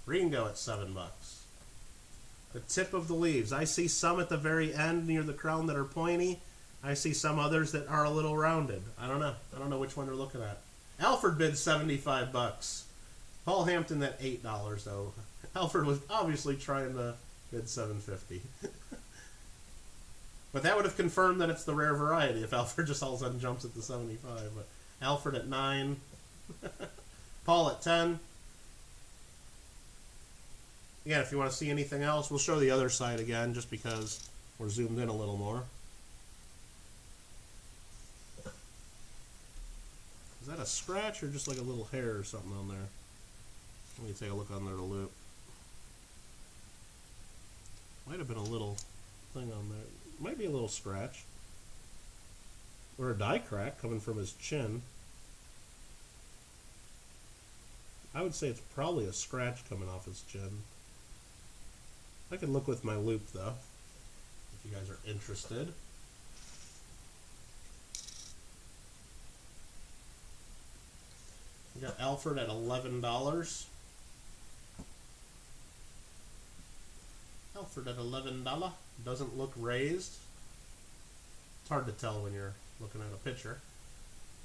Ringo at $7. The tip of the leaves. I see some at the very end near the crown that are pointy. I see some others that are a little rounded. I don't know. I don't know which one they're looking at. Alfred bid $75. Paul Hampton at $8 though. Alfred was obviously trying to bid $7.50. But that would have confirmed that it's the rare variety if Alfred just all of a sudden jumps at the 75. But Alfred at 9. Paul at 10. Again, if you want to see anything else, we'll show the other side again just because we're zoomed in a little more. Is that a scratch or just like a little hair or something on there? Let me take a look under the loop. Might have been a little thing on there. Might be a little scratch. Or a die crack coming from his chin. I would say it's probably a scratch coming off his chin. I can look with my loop though, if you guys are interested. We got Alfred at $11. Alfred at $11. Doesn't look raised. It's hard to tell when you're looking at a picture.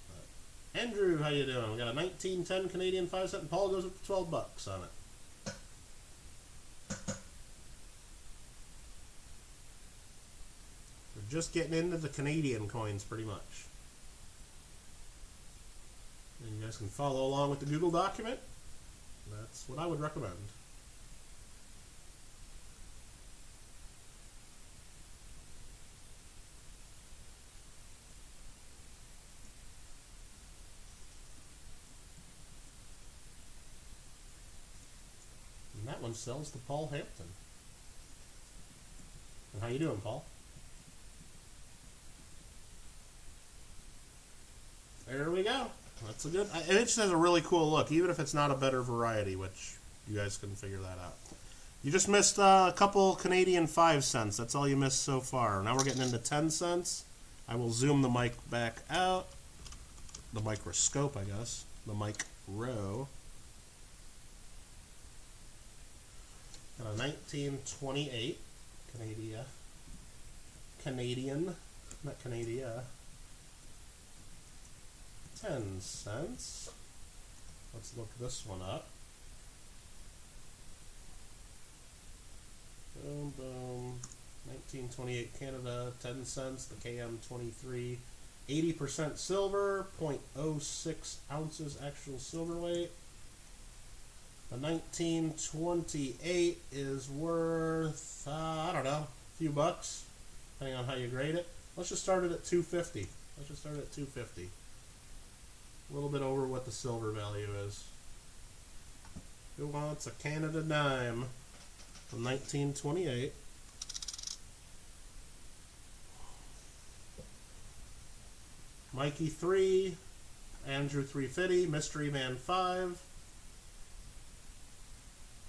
But Andrew, how you doing? We got a 1910 Canadian 5 cent, and Paul goes up to 12 bucks on it. We're just getting into the Canadian coins pretty much. And you guys can follow along with the Google document. That's what I would recommend. And that one sells to Paul Hampton. And how you doing, Paul? There we go. That's a good, and it just has a really cool look, even if it's not a better variety, which you guys can figure that out. You just missed a couple Canadian 5 cents. That's all you missed so far. Now we're getting into 10 cents. I will zoom the mic back out. The microscope, I guess. The mic row. Got a 1928 Canadian, not Canada. 10 cents. Let's look this one up. Boom, boom. 1928 Canada, 10 cents. The KM23, 80% silver, 0.06 ounces actual silver weight. The 1928 is worth, I don't know, a few bucks, depending on how you grade it. Let's just start it at $2.50. Let's just start it at $2.50. A little bit over what the silver value is. Who wants a Canada dime from 1928? Mikey 3, Andrew 350, Mystery Man 5.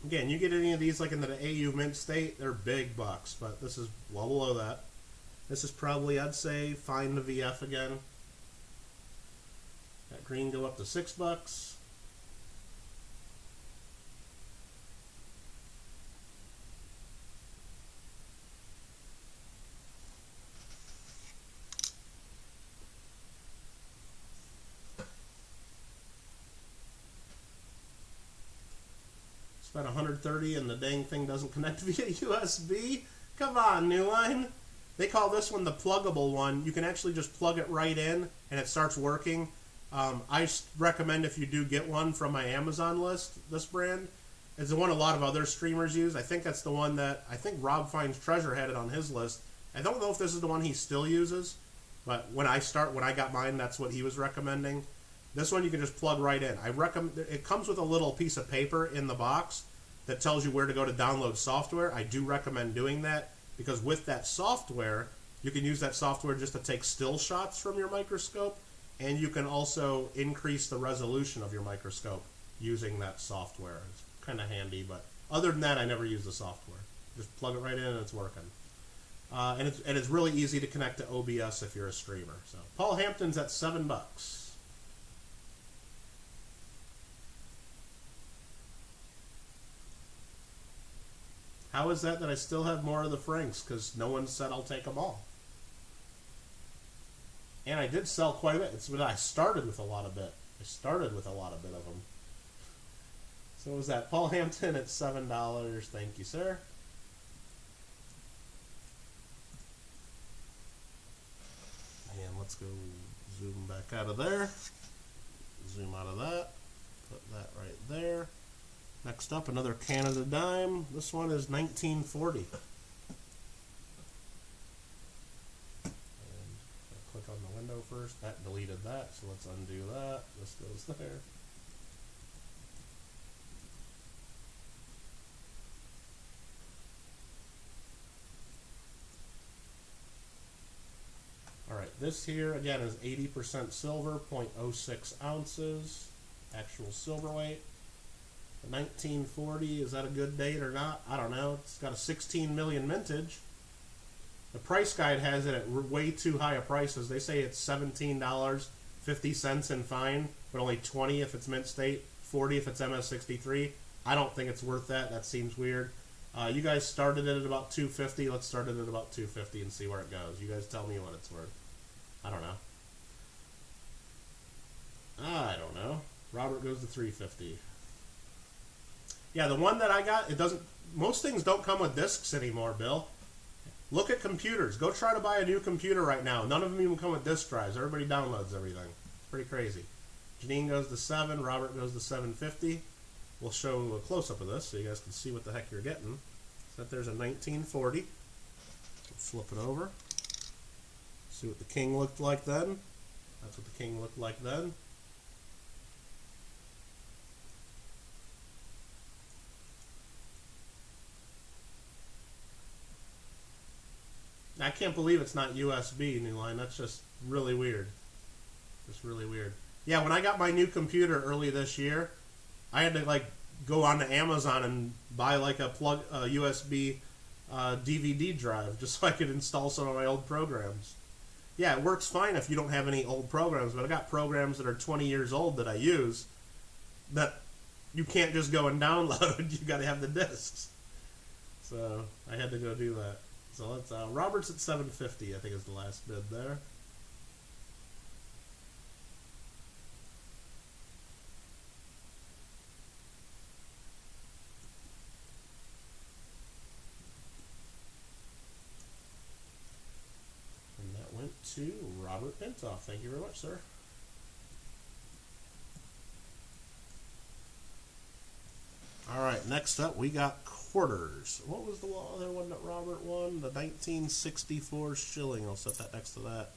Again, you get any of these like in the AU mint state, they're big bucks, but this is well below that. This is probably, I'd say, find the VF again. That green go up to $6. Spent $130 and the dang thing doesn't connect via USB. Come on, New Line. They call this one the pluggable one. You can actually just plug it right in and it starts working. I recommend if you do get one from my Amazon list, this brand. It's the one a lot of other streamers use. I think that's the one that, I think Rob Finds Treasure had it on his list. I don't know if this is the one he still uses, but when I got mine, that's what he was recommending. This one you can just plug right in. I recommend, it comes with a little piece of paper in the box that tells you where to go to download software. I do recommend doing that because with that software, you can use that software just to take still shots from your microscope. And you can also increase the resolution of your microscope using that software. It's kind of handy, but other than that, I never use the software. Just plug it right in and it's working. And it's really easy to connect to OBS if you're a streamer. So Paul Hampton's at $7. How is that I still have more of the Franks? Because no one said I'll take them all. And I did sell quite a bit. It's when I started with a lot of bit. I started with a lot of bit of them. So what was that? Paul Hampton at $7. Thank you, sir. And let's go zoom back out of there. Zoom out of that. Put that right there. Next up, another Canada dime. This one is 1940. Click on the window first. That deleted that, so let's undo that. This goes there. Alright, this here again is 80% silver, 0.06 ounces, actual silver weight. The 1940, is that a good date or not? I don't know. It's got a 16 million mintage. The price guide has it at way too high a prices. They say it's $17.50 in fine, but only $20 if it's mint state, $40 if it's MS63. I don't think it's worth that. That seems weird. You guys started it at about 250. Let's start it at about 250 and see where it goes. You guys tell me what it's worth. I don't know. I don't know. Robert goes to 350. Yeah, the one that I got, it doesn't. Most things don't come with discs anymore, Bill. Look at computers. Go try to buy a new computer right now. None of them even come with disk drives. Everybody downloads everything. It's pretty crazy. Janine goes to 7. Robert goes to 750. We'll show a close-up of this so you guys can see what the heck you're getting. So that there's a 1940. Flip it over. See what the king looked like then. That's what the king looked like then. I can't believe it's not USB, New Line. That's just really weird. Just really weird. Yeah, when I got my new computer early this year, I had to like go onto Amazon and buy like a USB DVD drive just so I could install some of my old programs. Yeah, it works fine if you don't have any old programs, but I got programs that are 20 years old that I use that you can't just go and download. You got to have the discs. So I had to go do that. So let's Robert's at 750, I think is the last bid there. And that went to Robert Pintoff. Thank you very much, sir. All right, next up we got quarters. What was the other one that Robert won? The 1964 shilling. I'll set that next to that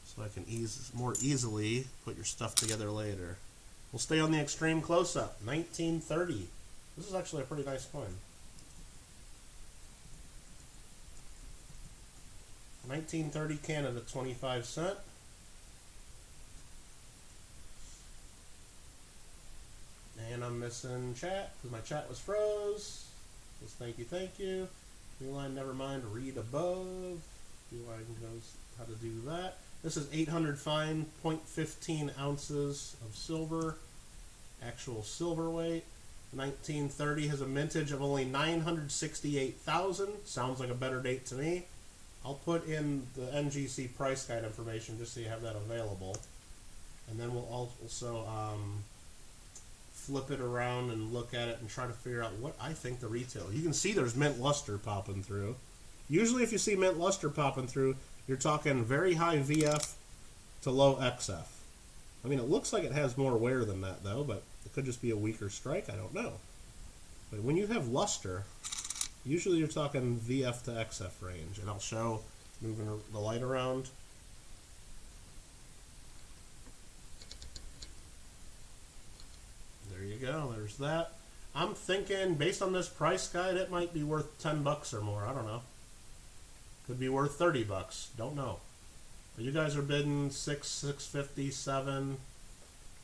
so I can more easily put your stuff together later. We'll stay on the extreme close-up. 1930. This is actually a pretty nice coin. 1930 Canada, 25 cent. And I'm missing chat because my chat was froze. Just thank you. New line, never mind. Read above. New line knows how to do that. This is 800 fine, 0.15 ounces of silver. Actual silver weight. 1930 has a mintage of only 968,000. Sounds like a better date to me. I'll put in the NGC price guide information just so you have that available. And then we'll also flip it around and look at it and try to figure out what I think the retail. You can see there's mint luster popping through. Usually if you see mint luster popping through, you're talking very high VF to low XF. I mean, it looks like it has more wear than that though, but it could just be a weaker strike. I don't know. But when you have luster, usually you're talking VF to XF range. And I'll show, moving the light around. There you go, there's that. I'm thinking, based on this price guide, it might be worth 10 bucks or more. I don't know. Could be worth 30 bucks. Don't know. But you guys are bidding 650, 7.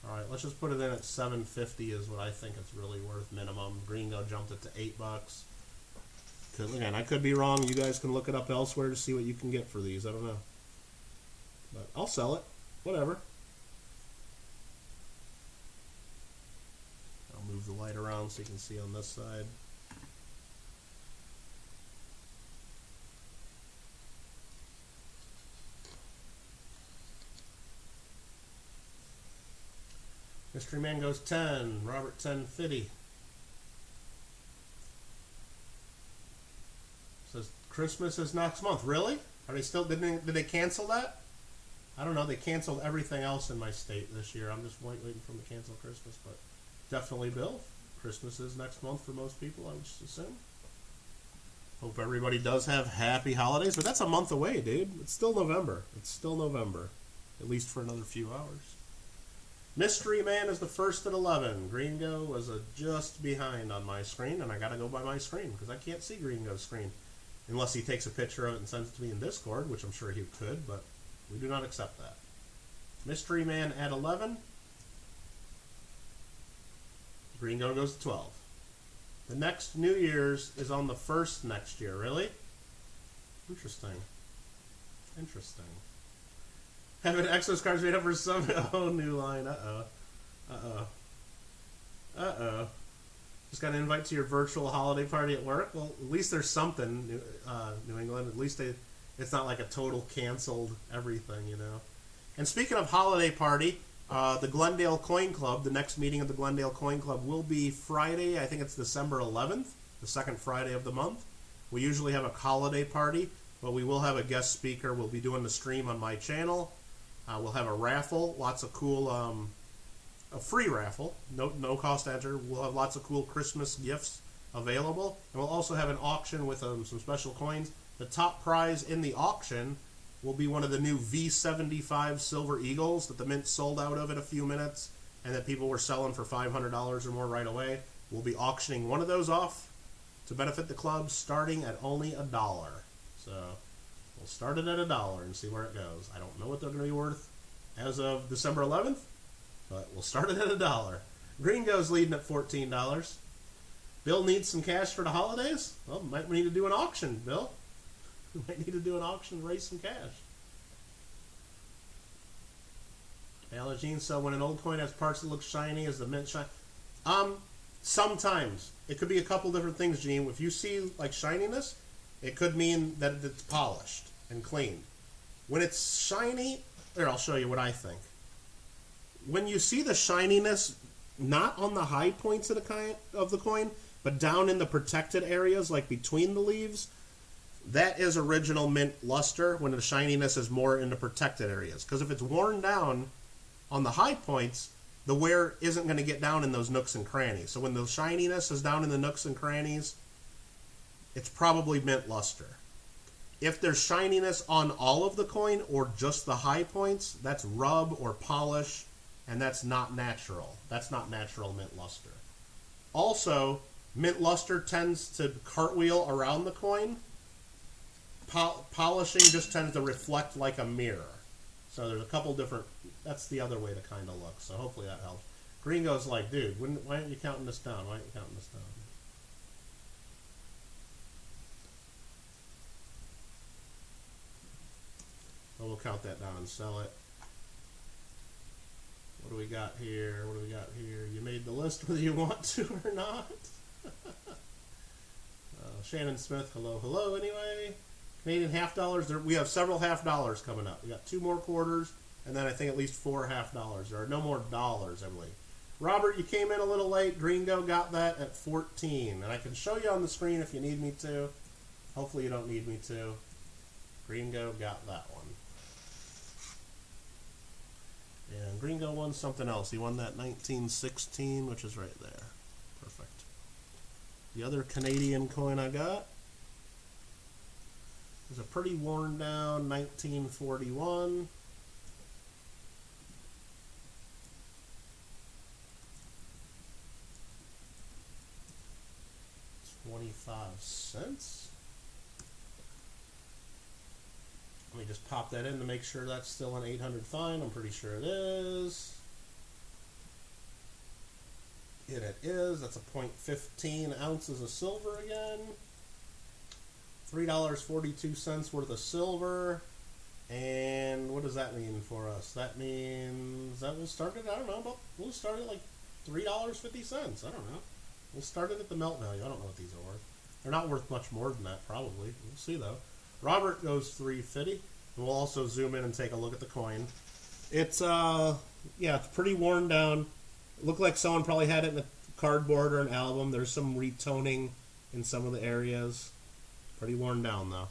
All right, let's just put it in at 750 is what I think it's really worth minimum. Gringo jumped it to 8 bucks. Again, I could be wrong. You guys can look it up elsewhere to see what you can get for these. I don't know. But I'll sell it. Whatever. I'll move the light around so you can see on this side. Mystery Man goes 10. Robert 1050. Says Christmas is next month. Really? Are they still? Did they cancel that? I don't know. They canceled everything else in my state this year. I'm just waiting for them to cancel Christmas, but definitely, Bill. Christmas is next month for most people, I would assume. Hope everybody does have happy holidays, but that's a month away, dude. It's still November. It's still November, at least for another few hours. Mystery Man is the first at 11. Gringo was just behind on my screen, and I gotta go by my screen because I can't see Gringo's screen. Unless he takes a picture of it and sends it to me in Discord, which I'm sure he could, but we do not accept that. Mystery Man at 11. Gringo goes to 12. The next New Year's is on the 1st next year. Really? Interesting. Interesting. Having Exos cards made up for some... Oh, New Line. Uh-oh. Uh-oh. Uh-oh. Just got an invite to your virtual holiday party at work. Well, at least there's something, New England. At least it's not like a total canceled everything, you know. And speaking of holiday party, the Glendale Coin Club, the next meeting of the Glendale Coin Club will be Friday. I think it's December 11th, the second Friday of the month. We usually have a holiday party, but we will have a guest speaker. We'll be doing the stream on my channel. We'll have a raffle, lots of cool, a free raffle, no cost enter. We'll have lots of cool Christmas gifts available, and we'll also have an auction with some special coins. The top prize in the auction will be one of the new V75 Silver Eagles that the Mint sold out of in a few minutes, and that people were selling for $500 or more right away. We'll be auctioning one of those off to benefit the club, starting at only $1. So we'll start it at $1 and see where it goes. I don't know what they're going to be worth as of December 11th, but we'll start it at $1. Gringo's leading at $14. Bill needs some cash for the holidays? Well, might need to do an auction, Bill. We might need to do an auction to raise some cash. Allergene, so when an old coin has parts that look shiny, is the mint shiny? Sometimes. It could be a couple different things, Gene. If you see like shininess, it could mean that it's polished and clean. When it's shiny, here, I'll show you what I think. When you see the shininess, not on the high points of the coin, but down in the protected areas, like between the leaves, that is original mint luster, when the shininess is more in the protected areas. Because if it's worn down on the high points, the wear isn't going to get down in those nooks and crannies. So when the shininess is down in the nooks and crannies, it's probably mint luster. If there's shininess on all of the coin or just the high points, that's rub or polish, and that's not natural. That's not natural mint luster. Also, mint luster tends to cartwheel around the coin. Polishing just tends to reflect like a mirror. So there's a couple different, that's the other way to kind of look. So hopefully that helps. Gringo's like, dude, why aren't you counting this down? Why aren't you counting this down? Well, we'll count that down and sell it. What do we got here? What do we got here? You made the list whether you want to or not. Shannon Smith, hello, hello anyway. Canadian half dollars. We have several half dollars coming up. We got 2 more quarters, and then I think at least 4 half dollars. There are no more dollars, Emily. Robert, you came in a little late. Gringo got that at 14, and I can show you on the screen if you need me to. Hopefully you don't need me to. Gringo got that one. And Gringo won something else. He won that 1916, which is right there. Perfect. The other Canadian coin I got is a pretty worn down 1941. It's 25 cents. Let me just pop that in to make sure that's still an 800 fine. I'm pretty sure it is. And it is. That's a 0.15 ounces of silver again. $3.42 worth of silver. And what does that mean for us? That means that we'll start it, I don't know, but we'll start it like $3.50. I don't know. We'll start it at the melt value. I don't know what these are worth. They're not worth much more than that, probably. We'll see, though. Robert goes $3.50. And we'll also zoom in and take a look at the coin. It's, yeah, it's pretty worn down. It looked like someone probably had it in a cardboard or an album. There's some retoning in some of the areas. Pretty worn down, though.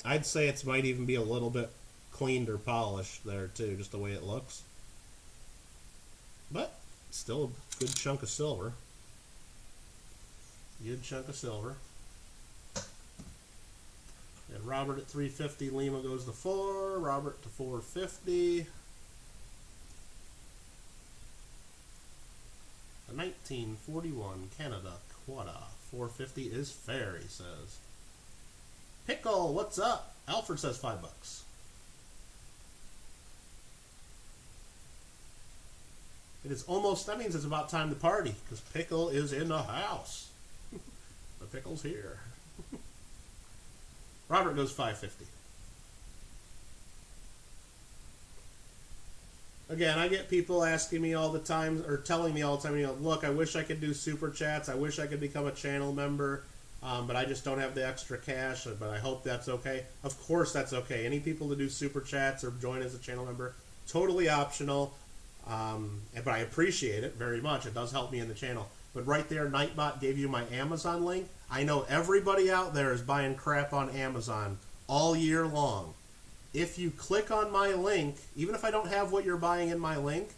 I'd say it might even be a little bit cleaned or polished there, too, just the way it looks. But, still a good chunk of silver. Good chunk of silver. And Robert at $3.50. Lima goes to 4. Robert to $4.50. A 1941 Canada Quada. $4.50 is fair, he says. Pickle, what's up? Alfred says $5. It is almost, that means it's about time to party, because Pickle is in the house. The Pickle's here. Robert goes $5.50. Again, I get people asking me all the time, or telling me all the time, look, I wish I could do super chats. I wish I could become a channel member, but I just don't have the extra cash. But I hope that's okay. Of course, that's okay. Any people to do super chats or join as a channel member, totally optional. But I appreciate it very much. It does help me in the channel. But right there, Nightbot gave you my Amazon link. I know everybody out there is buying crap on Amazon all year long. If you click on my link, even if I don't have what you're buying in my link,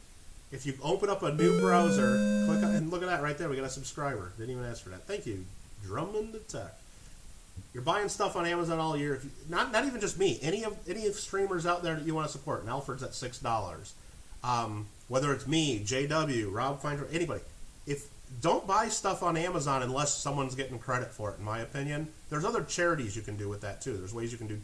if you open up a new browser, click on, and look at that right there, we got a subscriber. Didn't even ask for that. Thank you, Drummond Tech. You're buying stuff on Amazon all year. If you, not even just me. Any of streamers out there that you want to support. And Alfred's at $6. Whether it's me, JW, Rob Finder, anybody. Don't buy stuff on Amazon unless someone's getting credit for it, in my opinion. There's other charities you can do with that too. There's ways you can do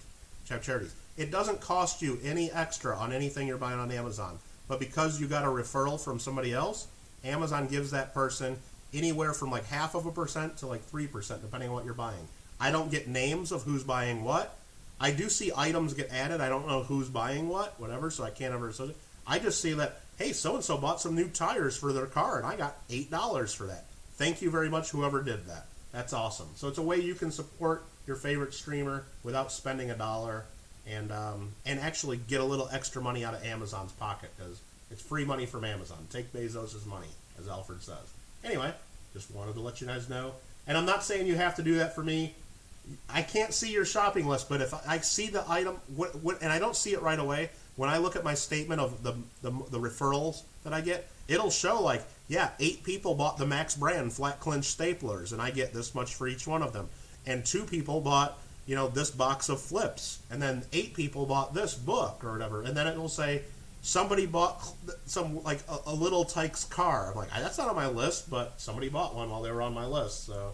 charities. It doesn't cost you any extra on anything you're buying on Amazon. But because you got a referral from somebody else, Amazon gives that person anywhere from like 0.5% to like 3%, depending on what you're buying. I don't get names of who's buying what. I do see items get added. I don't know who's buying what, whatever, so I can't ever associate. I just see that, hey, so-and-so bought some new tires for their car, and I got $8 for that. Thank you very much, whoever did that. That's awesome. So it's a way you can support your favorite streamer without spending $1 and actually get a little extra money out of Amazon's pocket, because it's free money from Amazon. Take Bezos' money, as Alfred says. Anyway, just wanted to let you guys know. And I'm not saying you have to do that for me. I can't see your shopping list, but if I see the item, and I don't see it right away, when I look at my statement of the referrals that I get, it'll show like, yeah, 8 people bought the Max brand flat clinch staplers, and I get this much for each one of them. And 2 people bought, this box of flips, and then 8 people bought this book or whatever. And then it will say somebody bought some like a little Tykes car. I'm like, that's not on my list, but somebody bought one while they were on my list. So,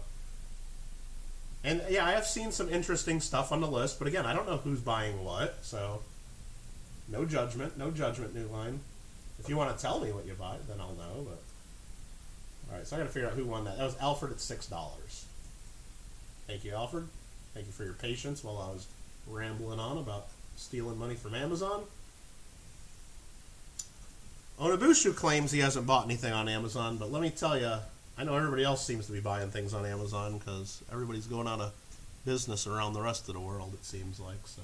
and yeah, I have seen some interesting stuff on the list, but again, I don't know who's buying what, so no judgment, New Line. If you want to tell me what you buy, then I'll know. But all right, so I got to figure out who won that. That was Alfred at $6. Thank you, Alfred. Thank you for your patience while I was rambling on about stealing money from Amazon. Onabushu claims he hasn't bought anything on Amazon, but let me tell you, I know everybody else seems to be buying things on Amazon because everybody's going out of business around the rest of the world, it seems like. So,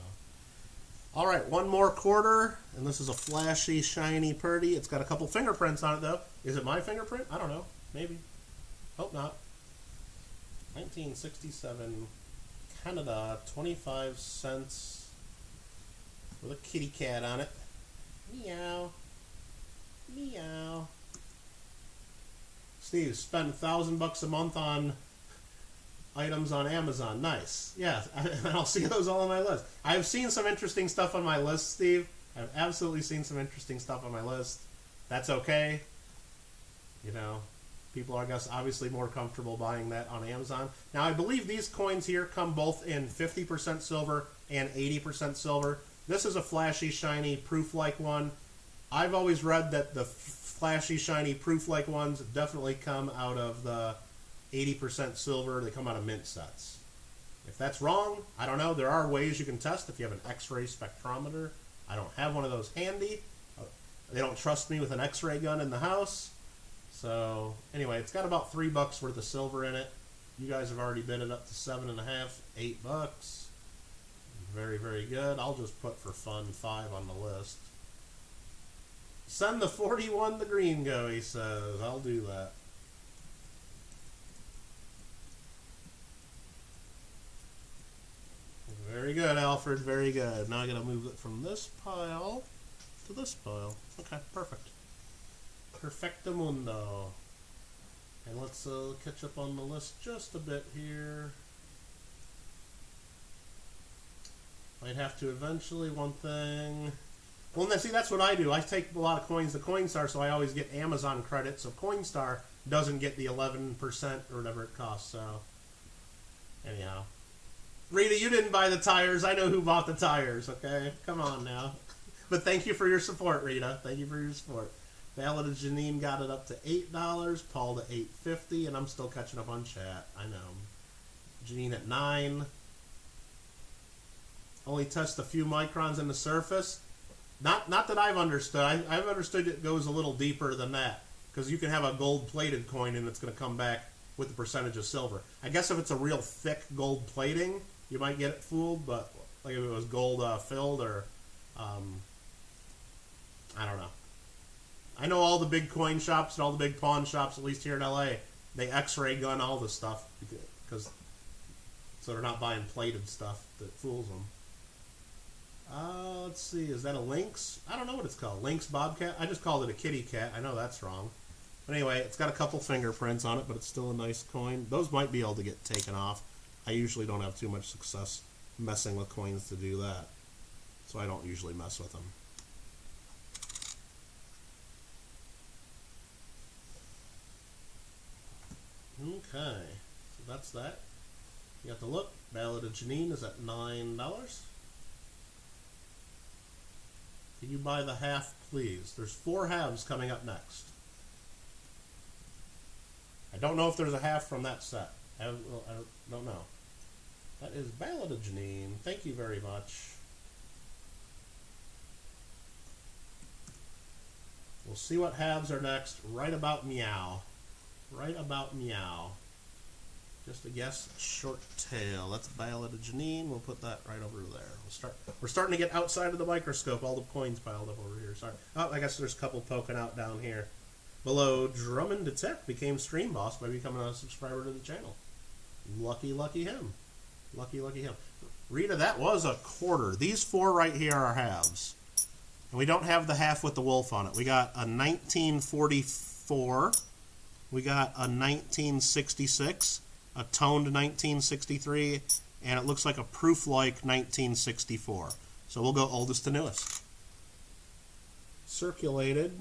all right, one more quarter, and this is a flashy, shiny, pretty. It's got a couple fingerprints on it, though. Is it my fingerprint? I don't know. Maybe. Hope not. 1967 Canada, 25 cents with a kitty cat on it. Meow. Meow. Steve, spend $1,000 a month on items on Amazon. Nice. Yeah, I'll see those all on my list. I've seen some interesting stuff on my list, Steve. I've absolutely seen some interesting stuff on my list. That's okay. People are, I guess, obviously more comfortable buying that on Amazon. Now, I believe these coins here come both in 50% silver and 80% silver. This is a flashy, shiny, proof-like one. I've always read that the flashy, shiny, proof-like ones definitely come out of the 80% silver. They come out of mint sets. If that's wrong, I don't know. There are ways you can test if you have an X-ray spectrometer. I don't have one of those handy. They don't trust me with an X-ray gun in the house. So, anyway, it's got about $3 worth of silver in it. You guys have already bid it up to $7.5, $8. Very, very good. I'll just put for fun 5 on the list. Send the 41 the green go, he says. I'll do that. Very good, Alfred. Very good. Now I gotta move it from this pile to this pile. Okay, perfect. Perfectamundo. And let's catch up on the list just a bit here. Might have to eventually, one thing. Well, see, that's what I do. I take a lot of coins to Coinstar, so I always get Amazon credit, so Coinstar doesn't get the 11% or whatever it costs, so anyhow. Rita, you didn't buy the tires. I know who bought the tires, okay? Come on now. But thank you for your support, Rita. Thank you for your support. Ballad of Janine got it up to $8, Paul to $8.50, and I'm still catching up on chat. I know. Janine at $9. Only touched a few microns in the surface. Not that I've understood. I've understood it goes a little deeper than that, because you can have a gold-plated coin and it's going to come back with the percentage of silver. I guess if it's a real thick gold plating, you might get it fooled, but like if it was gold filled or, I don't know. I know all the big coin shops and all the big pawn shops, at least here in LA, they X-ray gun all this stuff because so they're not buying plated stuff that fools them. Let's see, is that a lynx? I don't know what it's called. Lynx bobcat? I just called it a kitty cat. I know that's wrong. But anyway, it's got a couple fingerprints on it, but it's still a nice coin. Those might be able to get taken off. I usually don't have too much success messing with coins to do that, so I don't usually mess with them. Okay, so that's that. You have to look. Ballad of Janine is at $9. Can you buy the half, please? There's 4 halves coming up next. I don't know if there's a half from that set. I don't know. That is Ballad of Janine. Thank you very much. We'll see what halves are next. Right about meow. Right about meow. Just a guess, short tail. That's Ballad of Janine. We'll put that right over there. We're starting to get outside of the microscope. All the coins piled up over here. Sorry. Oh, I guess there's a couple poking out down here. Below, Drummond Detect became stream boss by becoming a subscriber to the channel. Lucky, lucky him. Lucky, lucky him. Rita, that was a quarter. These 4 right here are halves. And we don't have the half with the wolf on it. We got a 1944. We got a 1966. A toned 1963, and it looks like a proof-like 1964. So we'll go oldest to newest. Circulated.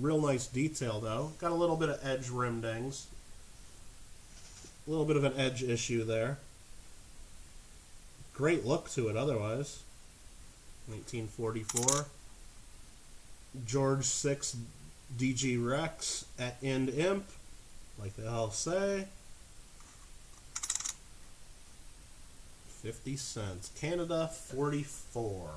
Real nice detail, though. Got a little bit of edge rim dings. A little bit of an edge issue there. Great look to it otherwise. 1944. George 6 DG Rex at End Imp, like they all say. 50 cents. Canada 44.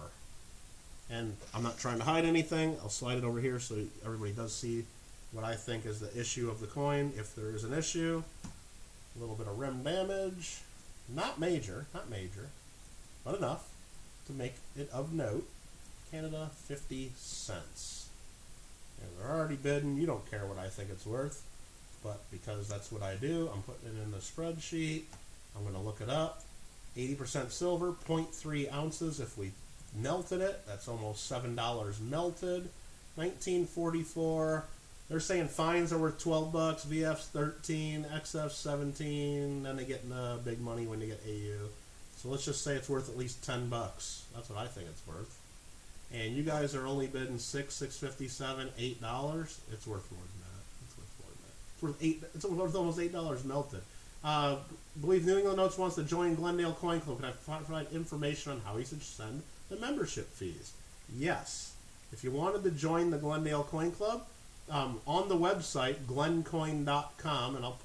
And I'm not trying to hide anything. I'll slide it over here so everybody does see what I think is the issue of the coin, if there is an issue. A little bit of rim damage. Not major, but enough to make it of note. Canada 50 cents. And they're already bidding. You don't care what I think it's worth, but because that's what I do, I'm putting it in the spreadsheet. I'm going to look it up. 80% silver, 0.3 ounces. If we melted it, that's almost $7 melted. 1944. They're saying fines are worth $12, VF's 13, XF's 17. Then they get into big money when you get AU. So let's just say it's worth at least $10. That's what I think it's worth. And you guys are only bidding $6, $6.57, $8. It's worth more than that. It's worth more than that. It's worth It's worth almost $8 melted. Believe New England Notes wants to join Glendale Coin Club. Can I provide information on how you should send the membership fees? Yes. If you wanted to join the Glendale Coin Club, on the website, glencoin.com, and I'll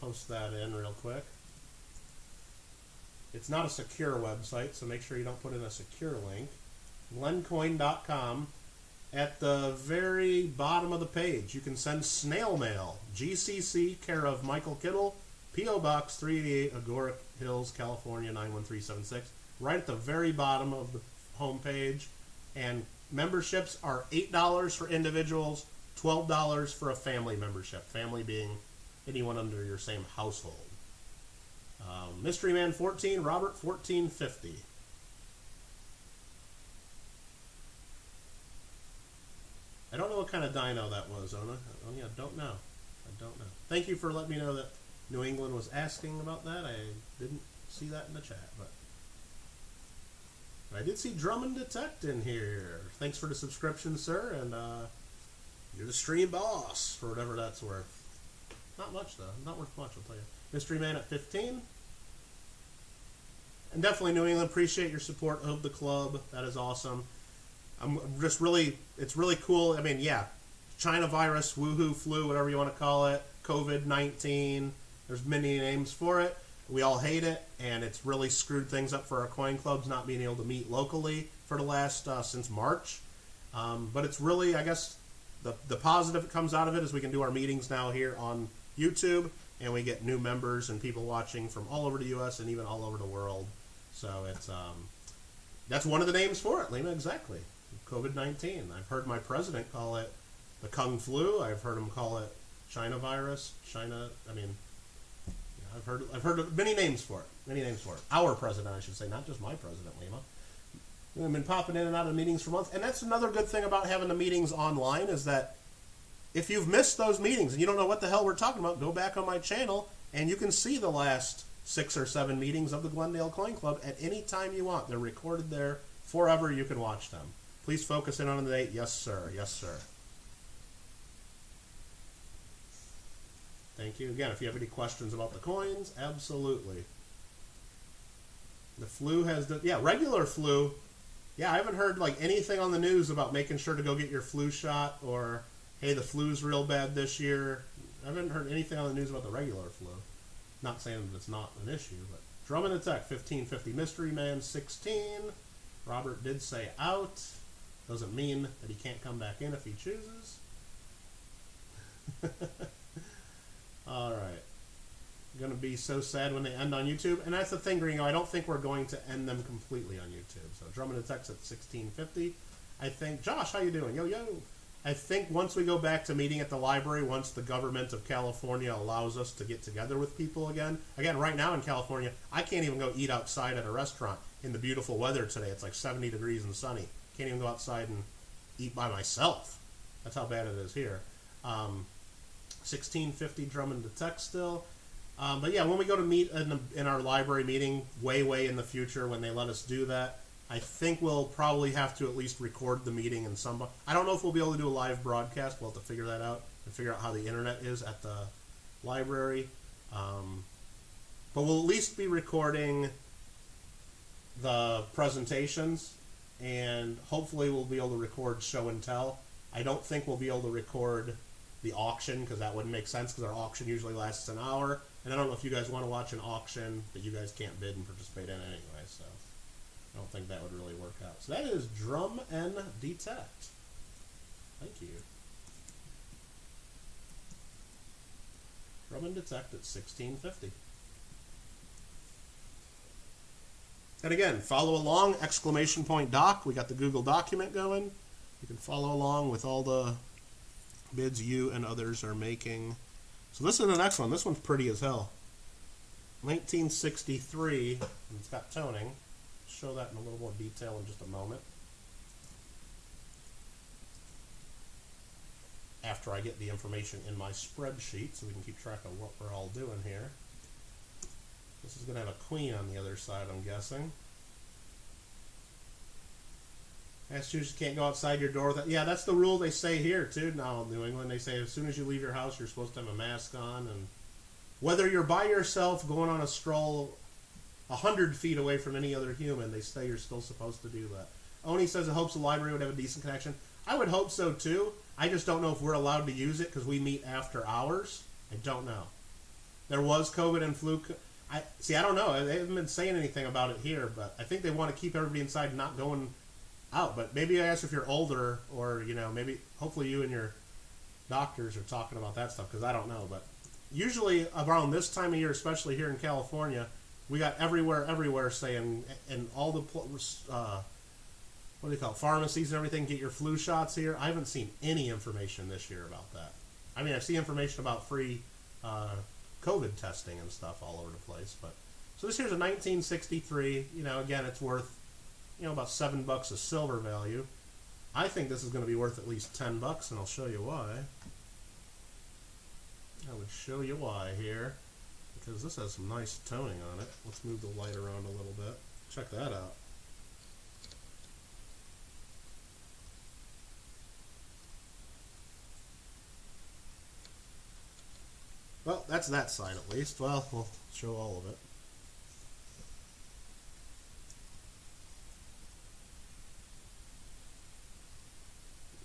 post that in real quick. It's not a secure website, so make sure you don't put in a secure link. Glencoin.com. At the very bottom of the page, you can send snail mail. GCC, care of Michael Kittle, P.O. Box 388, Agoura Hills, California, 91376. Right at the very bottom of the home page. And memberships are $8 for individuals, $12 for a family membership. Family being anyone under your same household. Mystery Man 14, Robert 1450. I don't know what kind of dino that was, Ona. Oh, yeah, don't know. I don't know. Thank you for letting me know that New England was asking about that. I didn't see that in the chat, but I did see Drummond Detect in here. Thanks for the subscription, sir, and you're the stream boss for whatever that's worth. Not much, though. Not worth much, I'll tell you. Mystery Man at 15. And definitely, New England, appreciate your support of the club. That is awesome. I'm just really, it's really cool. I mean, yeah, China virus, woohoo flu, whatever you want to call it, COVID-19. There's many names for it. We all hate it, and it's really screwed things up for our coin clubs not being able to meet locally for the last, since March. But it's really, I guess, the positive that comes out of it is we can do our meetings now here on YouTube, and we get new members and people watching from all over the U.S. and even all over the world. So it's that's one of the names for it, Lima, exactly. COVID-19. I've heard my president call it the Kung Flu. I've heard him call it China virus. I've heard many names for it. Many names for it. Our president, I should say, not just my president, Lima. We've been popping in and out of meetings for months, and that's another good thing about having the meetings online is that if you've missed those meetings and you don't know what the hell we're talking about, go back on my channel and you can see the last 6 or 7 meetings of the Glendale Coin Club at any time you want. They're recorded there forever. You can watch them. Please focus in on the date. Yes, sir. Yes, sir. Thank you. Again, if you have any questions about the coins, absolutely. The flu has regular flu. Yeah, I haven't heard like anything on the news about making sure to go get your flu shot or, hey, the flu's real bad this year. I haven't heard anything on the news about the regular flu. Not saying that it's not an issue, but Drummond Attack 1550 Mystery Man 16. Robert did say out. Doesn't mean that he can't come back in if he chooses. All right. Going to be so sad when they end on YouTube. And that's the thing, Gringo. I don't think we're going to end them completely on YouTube. So Drummond Attacks at 1650. I think, Josh, how you doing? Yo, yo. I think once we go back to meeting at the library, once the government of California allows us to get together with people again. Again, right now in California, I can't even go eat outside at a restaurant in the beautiful weather today. It's like 70 degrees and sunny. Can't even go outside and eat by myself. That's how bad it is here. 1650 Drummond Detect still. But yeah, when we go to meet in our library meeting way in the future, when they let us do that, I think we'll probably have to at least record the meeting in some. I don't know if we'll be able to do a live broadcast. We'll have to figure that out and figure out how the internet is at the library. But we'll at least be recording the presentations, and hopefully we'll be able to record show and tell. I don't think we'll be able to record the auction because that wouldn't make sense because our auction usually lasts an hour. And I don't know if you guys want to watch an auction that you guys can't bid and participate in anyway, so I don't think that would really work out. So that is Drum and Detect. Thank you. Drum and Detect at 1650. And again, follow along, exclamation point doc. We got the Google document going. You can follow along with all the bids you and others are making. So this is the next one. This one's pretty as hell. 1963, and it's got toning. I'll show that in a little more detail in just a moment. After I get the information in my spreadsheet so we can keep track of what we're all doing here. This is going to have a queen on the other side, I'm guessing. Massachusetts can't go outside your door. Yeah, that's the rule they say here, too, now in New England. They say as soon as you leave your house, you're supposed to have a mask on. And whether you're by yourself going on a stroll 100 feet away from any other human, they say you're still supposed to do that. Oni says it hopes the library would have a decent connection. I would hope so, too. I just don't know if we're allowed to use it because we meet after hours. I don't know. There was COVID and flu. I don't know. They haven't been saying anything about it here, but I think they want to keep everybody inside and not going out. But maybe I ask if you're older or, maybe hopefully you and your doctors are talking about that stuff because I don't know. But usually around this time of year, especially here in California, we got everywhere saying, and all the, what do you call it, pharmacies and everything, get your flu shots here. I haven't seen any information this year about that. I mean, I've seen information about free COVID testing and stuff all over the place. But so this here's a 1963. Again, it's worth about $7 of silver value. I think this is going to be worth at least $10, and I'll show you why. I would show you why here, because this has some nice toning on it. Let's move the light around a little bit. Check that out. Well, that's that side at least. Well, we'll show all of it.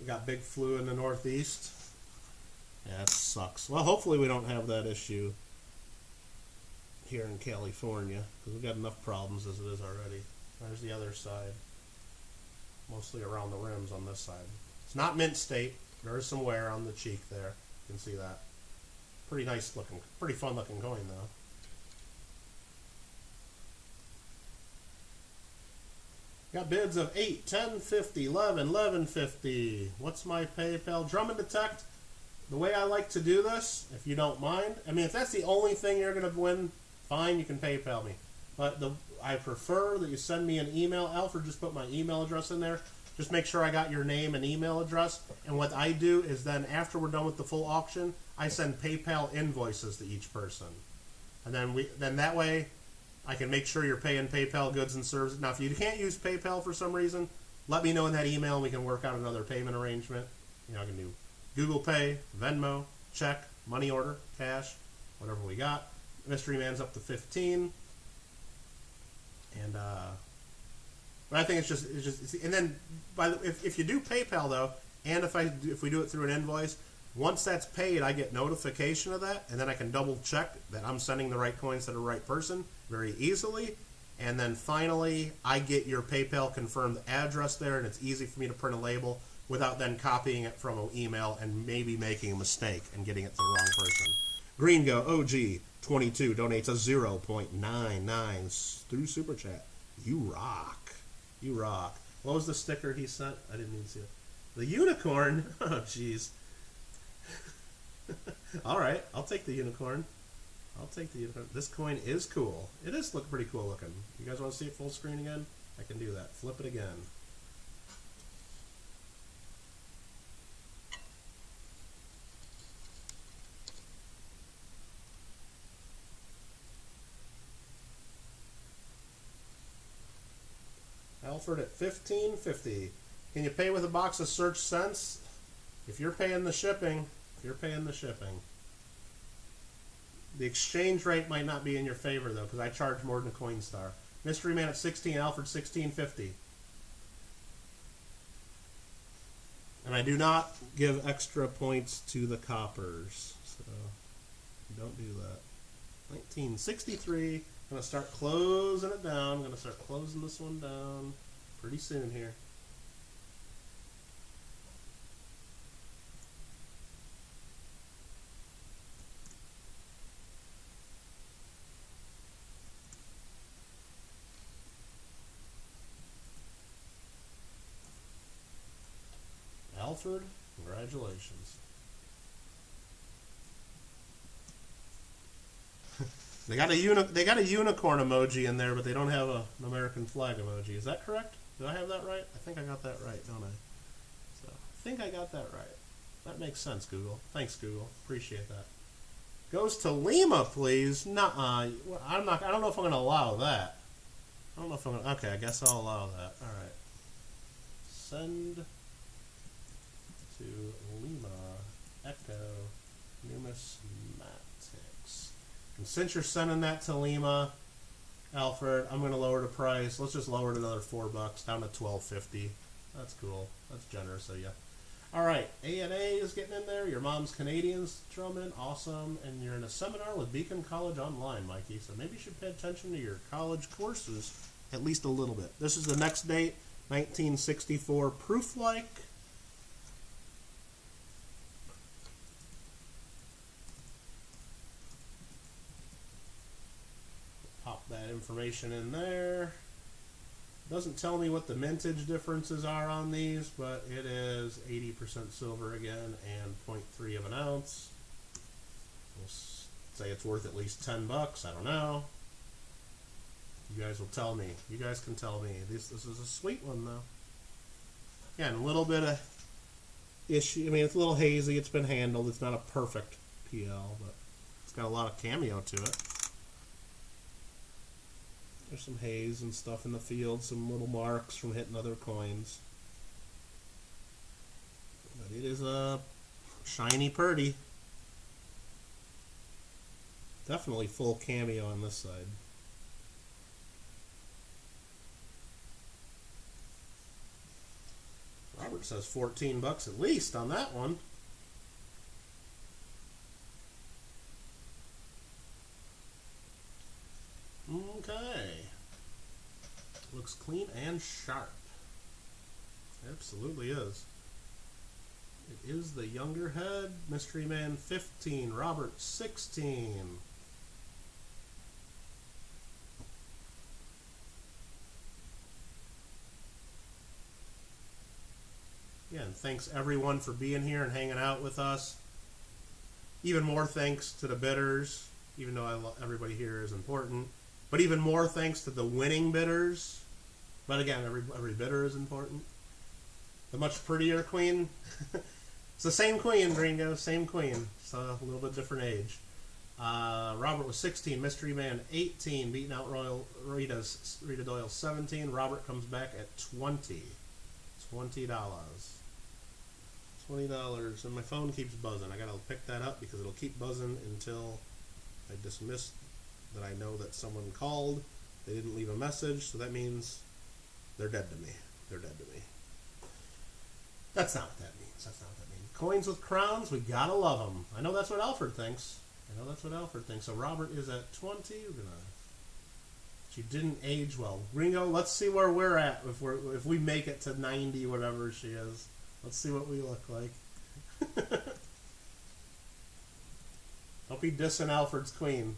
We got big flu in the Northeast. Yeah, that sucks. Well, hopefully we don't have that issue here in California because we've got enough problems as it is already. There's the other side. mostly around the rims on this side. It's not mint state. There is some wear on the cheek there. You can see that. Pretty nice looking, pretty fun looking coin though. Got bids of 8, 10, 50, 11, 11, 50. What's my PayPal? Drum and detect. The way I like to do this, if you don't mind, I mean, if that's the only thing you're going to win, fine, you can PayPal me. But I prefer that you send me an email. Alfred just put my email address in there. Just make sure I got your name and email address. And what I do is then after we're done with the full auction, I send PayPal invoices to each person. And then that way I can make sure you're paying PayPal goods and services. Now, if you can't use PayPal for some reason, let me know in that email and we can work out another payment arrangement. You know, I can do Google Pay, Venmo, check, money order, cash, whatever we got. Mystery Man's up to 15. And but I think it's just and then if you do PayPal though, and if we do it through an invoice, once that's paid, I get notification of that, and then I can double check that I'm sending the right coins to the right person very easily. And then finally, I get your PayPal confirmed address there, and it's easy for me to print a label without then copying it from an email and maybe making a mistake and getting it to the wrong person. Green Go OG 22 donates a 0.99 through Super Chat. You rock. You rock. What was the sticker he sent? I didn't even see it. The unicorn? Oh, jeez. All right, I'll take the unicorn. I'll take the unicorn. This coin is cool. It is pretty cool looking. You guys want to see it full screen again? I can do that. Flip it again. Alfred at $15.50. Can you pay with a box of Search Sense? If you're paying the shipping, the exchange rate might not be in your favor though, because I charge more than Coinstar. Mystery Man at 16, Alfred $16.50. And I do not give extra points to the coppers, so don't do that. 1963. I'm gonna start closing it down. I'm gonna start closing this one down pretty soon here. Alfred, congratulations. They got a unicorn emoji in there, but they don't have an American flag emoji. Is that correct? Do I have that right? I think I got that right, don't I? So I think I got that right. That makes sense, Google. Thanks, Google. Appreciate that. Goes to Lima, please. Nuh-uh. I don't know if I'm gonna allow that. I don't know if I'm gonna. Okay, I guess I'll allow that. All right. Send to Lima Echo Numismatics. And since you're sending that to Lima, Alfred, I'm going to lower the price. Let's just lower it another $4 down to $12.50. That's cool. That's generous of you. All right, A&A is getting in there. Your mom's Canadian's drumming. Awesome. And you're in a seminar with Beacon College Online, Mikey. So maybe you should pay attention to your college courses at least a little bit. This is the next date, 1964 proof-like. Pop that information in there. Doesn't tell me what the mintage differences are on these, but it is 80% silver again and 0.3 of an ounce. We'll say it's worth at least $10. I don't know. You guys will tell me. You guys can tell me. This is a sweet one though. Again, a little bit of issue. I mean, it's a little hazy. It's been handled. It's not a perfect PL, but it's got a lot of cameo to it. There's some haze and stuff in the field, some little marks from hitting other coins. But it is a shiny purdy. Definitely full cameo on this side. Robert says $14 at least on that one. Okay. Looks clean and sharp. Absolutely is. It is the younger head. Mystery Man 15. Robert 16. Yeah, and thanks everyone for being here and hanging out with us. Even more thanks to the bidders, even though everybody here is important. But even more thanks to the winning bidders. But again, every bidder is important. The much prettier queen. It's the same queen, Gringo, same queen. It's a little bit different age. Robert was 16, Mystery Man 18, beating out Rita Doyle 17. Robert comes back at 20. $20. $20, and my phone keeps buzzing. I gotta pick that up because it'll keep buzzing until I dismiss that I know that someone called. They didn't leave a message, so that means they're dead to me. They're dead to me. That's not what that means. That's not what that means. Coins with crowns, we gotta love them. I know that's what Alfred thinks. So Robert is at 20. She didn't age well. Ringo, let's see where we're at if we make it to 90, whatever she is. Let's see what we look like. Don't be dissing Alfred's queen.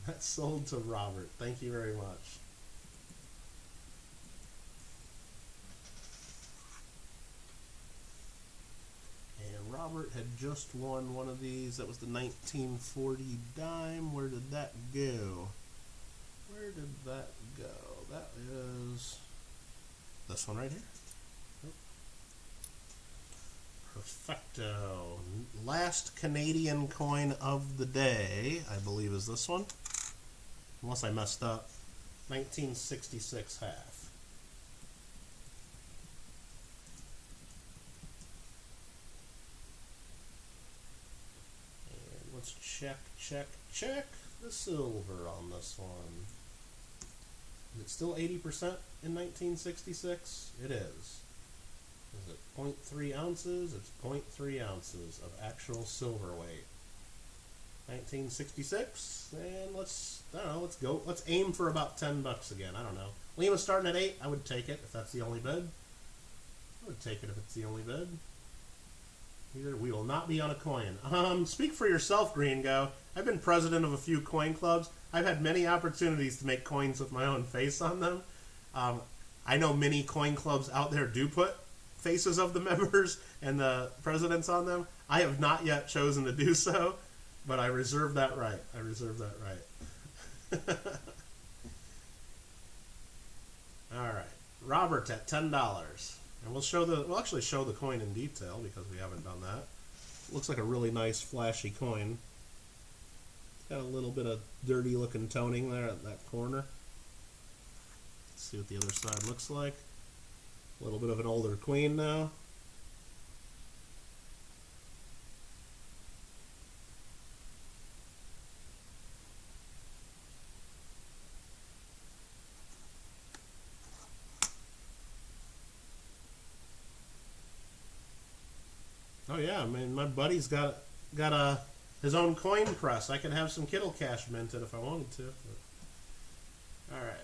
That's sold to Robert. Thank you very much. And Robert had just won one of these. That was the 1940 dime. Where did that go? Where did that go? That is this one right here. Perfecto. Last Canadian coin of the day, I believe, is this one. Unless I messed up. 1966 half. And let's check the silver on this one. Is it still 80% in 1966? It is. Is it 0.3 ounces? It's 0.3 ounces of actual silver weight. 1966, and let's go. Let's aim for about $10 again. I don't know. Lima's starting at 8. I would take it if that's the only bid. I would take it if it's the only bid. Either we will not be on a coin. Speak for yourself, Gringo. I've been president of a few coin clubs. I've had many opportunities to make coins with my own face on them. I know many coin clubs out there do put faces of the members and the presidents on them. I have not yet chosen to do so, but I reserve that right. All right, Robert at $10, and we'll actually show the coin in detail because we haven't done that. Looks like a really nice flashy coin. It's got a little bit of dirty looking toning there at that corner. Let's see what the other side looks like. A little bit of an older queen now. Oh yeah, I mean my buddy's got his own coin press. I could have some Kittle cash minted if I wanted to. All right.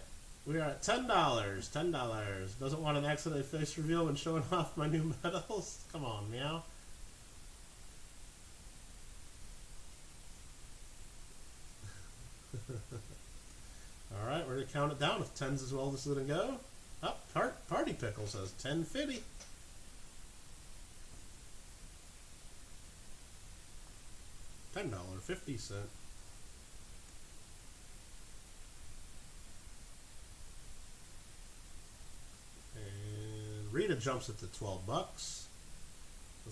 We are at $10. $10. Doesn't want an accident face reveal when showing off my new medals? Come on, meow. Alright, we're going to count it down. If 10's as well as it's going to go. Oh, Party Pickle says 10.50. $10.50. Rita jumps it to $12 because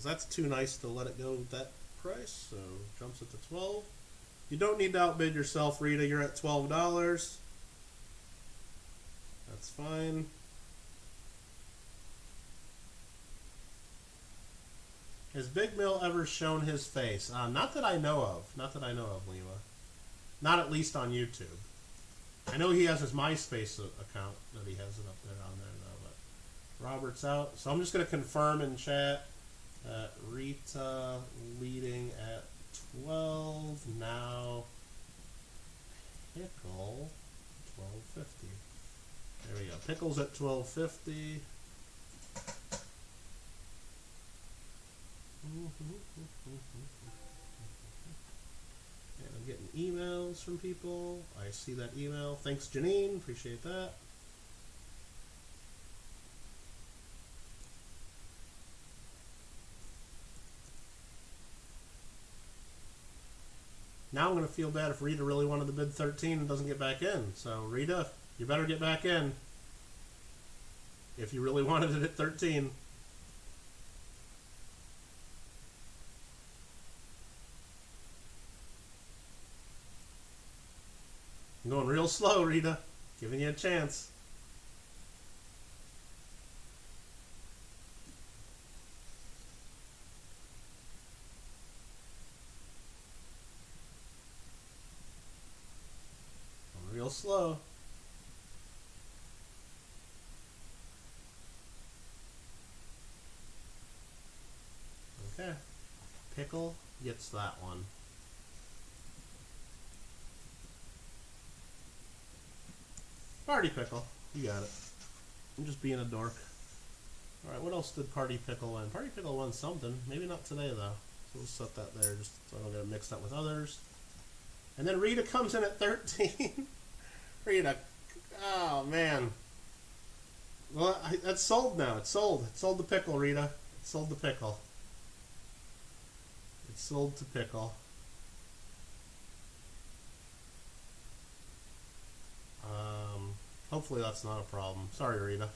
that's too nice to let it go at that price, so jumps it to 12. You don't need to outbid yourself, Rita. You're at $12. That's fine. Has Big Mill ever shown his face? Not that I know of. Not that I know of, Lima. Not at least on YouTube. I know he has his MySpace account that he has it up there on there though. But Robert's out, so I'm just going to confirm in chat. Rita leading at 12 now. Pickle $12.50. There we go. Pickle's at $12.50. And I'm getting emails from people. I see that email. Thanks, Janine. Appreciate that. Now I'm going to feel bad if Rita really wanted to bid 13 and doesn't get back in. So, Rita, you better get back in if you really wanted it at 13. I'm going real slow, Rita. Giving you a chance. I'm real slow. Okay. Pickle gets that one. Party Pickle. You got it. I'm just being a dork. Alright, what else did Party Pickle win? Party Pickle won something. Maybe not today, though. So we'll set that there just so I don't get it mixed up with others. And then Rita comes in at 13. Rita. Oh, man. Well, that's sold now. It's sold. It sold the pickle, Rita. It sold the pickle. It's sold to pickle. Hopefully that's not a problem. Sorry, Rita.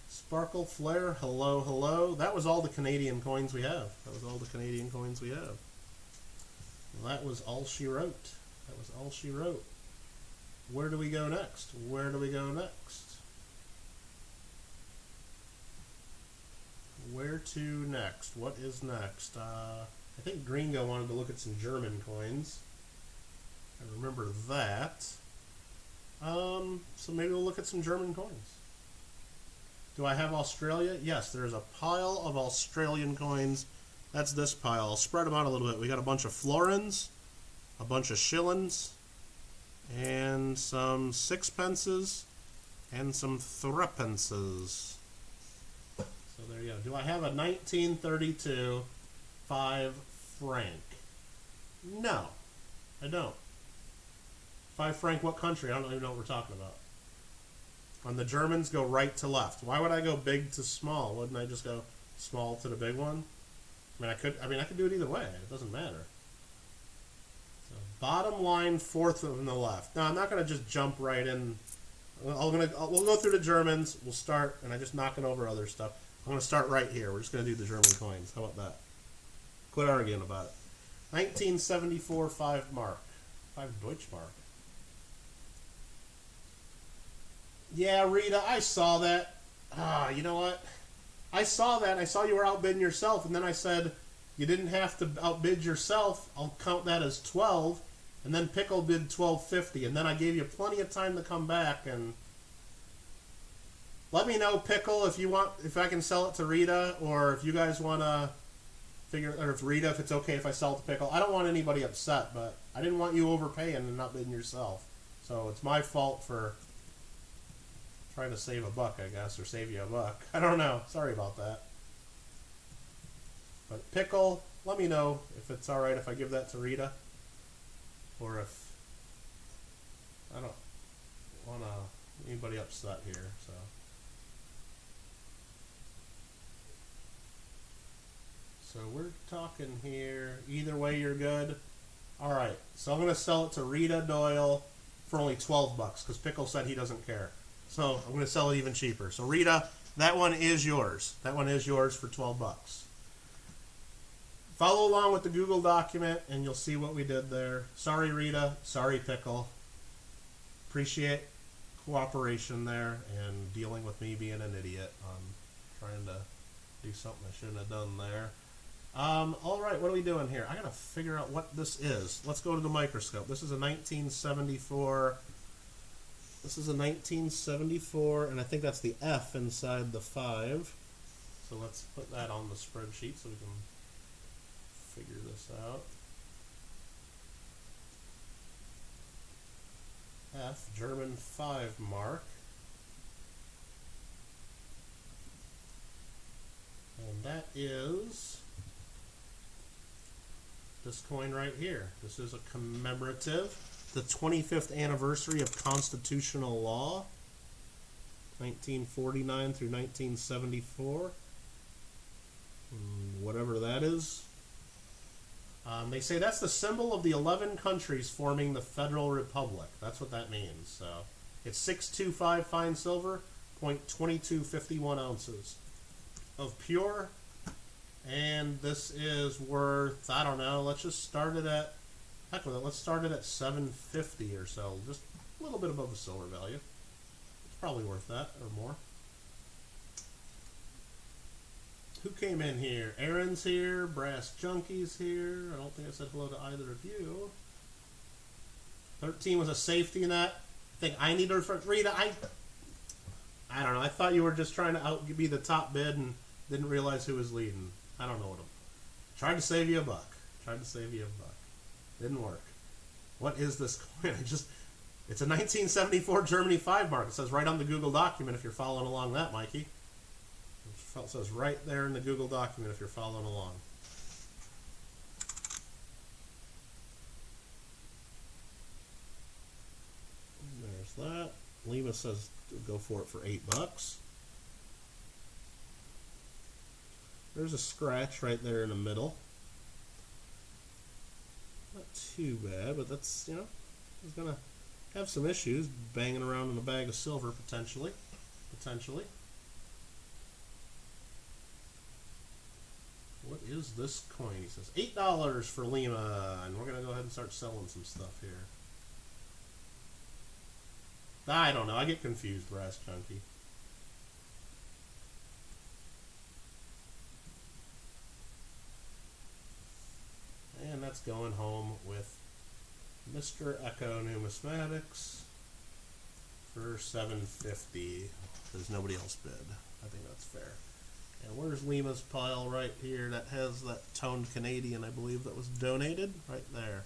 Sparkle Flare, hello, hello. That was all the Canadian coins we have. That was all the Canadian coins we have. That was all she wrote. That was all she wrote. Where do we go next? Where do we go next? Where to next? What is next? I think Gringo wanted to look at some German coins. I remember that. So maybe we'll look at some German coins. Do I have Australia? Yes, there's a pile of Australian coins. That's this pile. I'll spread them out a little bit. We got a bunch of florins, a bunch of shillings, and some sixpences, and some threepences. So there you go. Do I have a 1932 5 franc? No, I don't. 5 franc, what country? I don't even know what we're talking about. When the Germans go right to left. Why would I go big to small? Wouldn't I just go small to the big one? I could do it either way. It doesn't matter. So bottom line, fourth from the left. Now I'm not going to just jump right in. We'll go through the Germans. We'll start, and I'm just knocking over other stuff. I'm going to start right here. We're just going to do the German coins. How about that? Quit arguing about it. 1974 5 mark. 5 Deutschmark. Yeah, Rita, I saw that. You know what? I saw that. I saw you were outbidding yourself, and then I said you didn't have to outbid yourself. I'll count that as 12, and then Pickle bid 12.50, and then I gave you plenty of time to come back. And let me know, Pickle, if I can sell it to Rita, or if you guys want to figure, or if Rita, if it's okay if I sell it to Pickle. I don't want anybody upset, but I didn't want you overpaying and not bidding yourself. So it's my fault for trying to save a buck, I guess, or save you a buck. I don't know. Sorry about that. But Pickle, let me know if it's alright if I give that to Rita. Or if I don't want anybody upset here, so. So we're talking here. Either way, you're good. Alright, so I'm going to sell it to Rita Doyle for only 12 bucks, because Pickle said he doesn't care. So I'm going to sell it even cheaper. So Rita, that one is yours. That one is yours for 12 bucks. Follow along with the Google document and you'll see what we did there. Sorry, Rita. Sorry, Pickle. Appreciate cooperation there and dealing with me being an idiot on trying to do something I shouldn't have done there. All right, what are we doing here? I got to figure out what this is. Let's go to the microscope. This is a 1974... This is a 1974, and I think that's the F inside the 5. So let's put that on the spreadsheet so we can figure this out. F, German 5 mark. And that is this coin right here. This is a commemorative, the 25th anniversary of constitutional law, 1949 through 1974, whatever that is. They say that's the symbol of the 11 countries forming the Federal Republic. That's what that means. So it's 625 fine silver, 0.2251 ounces of pure. And this is worth, I don't know, let's just start it at, heck with it, let's start it at $7.50 or so. Just a little bit above the silver value. It's probably worth that or more. Who came in here? Aaron's here. Brass Junkie's here. I don't think I said hello to either of you. 13 was a safety net. I think I need to refer. Rita, I don't know. I thought you were just trying to be the top bid and didn't realize who was leading. I don't know what I'm. Tried to save you a buck. Didn't work. What is this coin? It's a 1974 Germany 5 mark. It says right on the Google document if you're following along that, Mikey. It says right there in the Google document if you're following along. There's that. Lima says go for it for $8. There's a scratch right there in the middle. Not too bad, but that's, you know, he's going to have some issues banging around in a bag of silver potentially. What is this coin? He says $8 for Lima, and we're going to go ahead and start selling some stuff here. I don't know. I get confused, Brass Junkie. And that's going home with Mr. Echo Numismatics for $7.50. There's nobody else bid. I think that's fair. And where's Lima's pile right here? That has that toned Canadian, I believe, that was donated right there.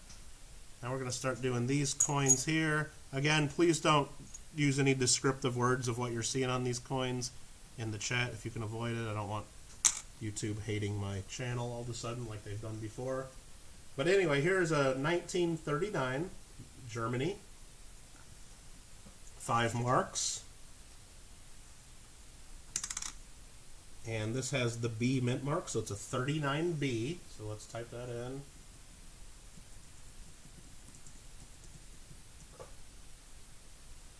Now we're going to start doing these coins here. Again, please don't use any descriptive words of what you're seeing on these coins in the chat if you can avoid it. I don't want YouTube hating my channel all of a sudden like they've done before. But anyway, here's a 1939 Germany 5 marks. And this has the B mint mark, so it's a 39B. So let's type that in.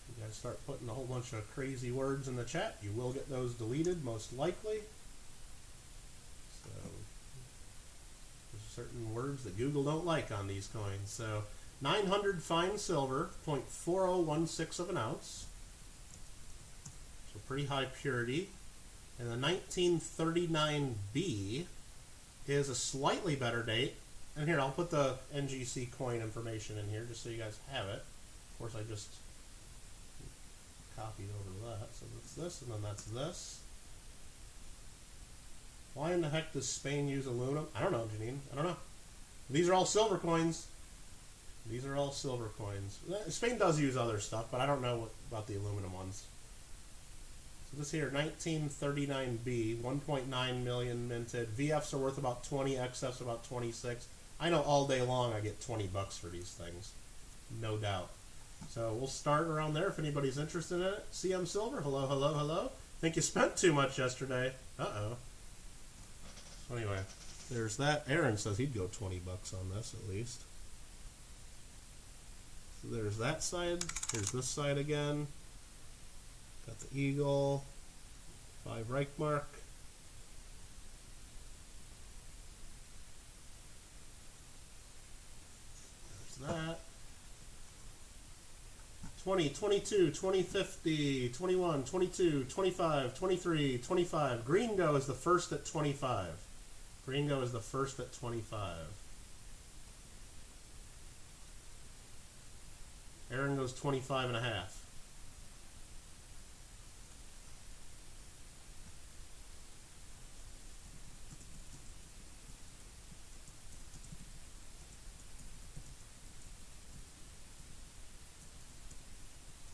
You guys start putting a whole bunch of crazy words in the chat. You will get those deleted, most likely. So there's certain words that Google don't like on these coins. So 900 fine silver, 0.4016 of an ounce. So pretty high purity. And the 1939B is a slightly better date. And here, I'll put the NGC coin information in here just so you guys have it. Of course, I just copied over that. So that's this, and then that's this. Why in the heck does Spain use aluminum? I don't know, Janine. I don't know. These are all silver coins. Spain does use other stuff, but I don't know about the aluminum ones. So this here, 1939B, 1.9 million minted. VFs are worth about 20, XFs about 26. I know all day long I get $20 for these things, no doubt. So we'll start around there if anybody's interested in it. CM Silver, hello, hello, hello. Think you spent too much yesterday. Uh-oh. So anyway, there's that. Aaron says he'd go $20 on this at least. So there's that side. Here's this side again. Got the eagle, 5 Reichmark. There's that. 20, 22, 20, 50, 21, 22, 25, 23, 25. Gringo is the first at 25. Gringo is the first at 25. Aaron goes 25 and a half.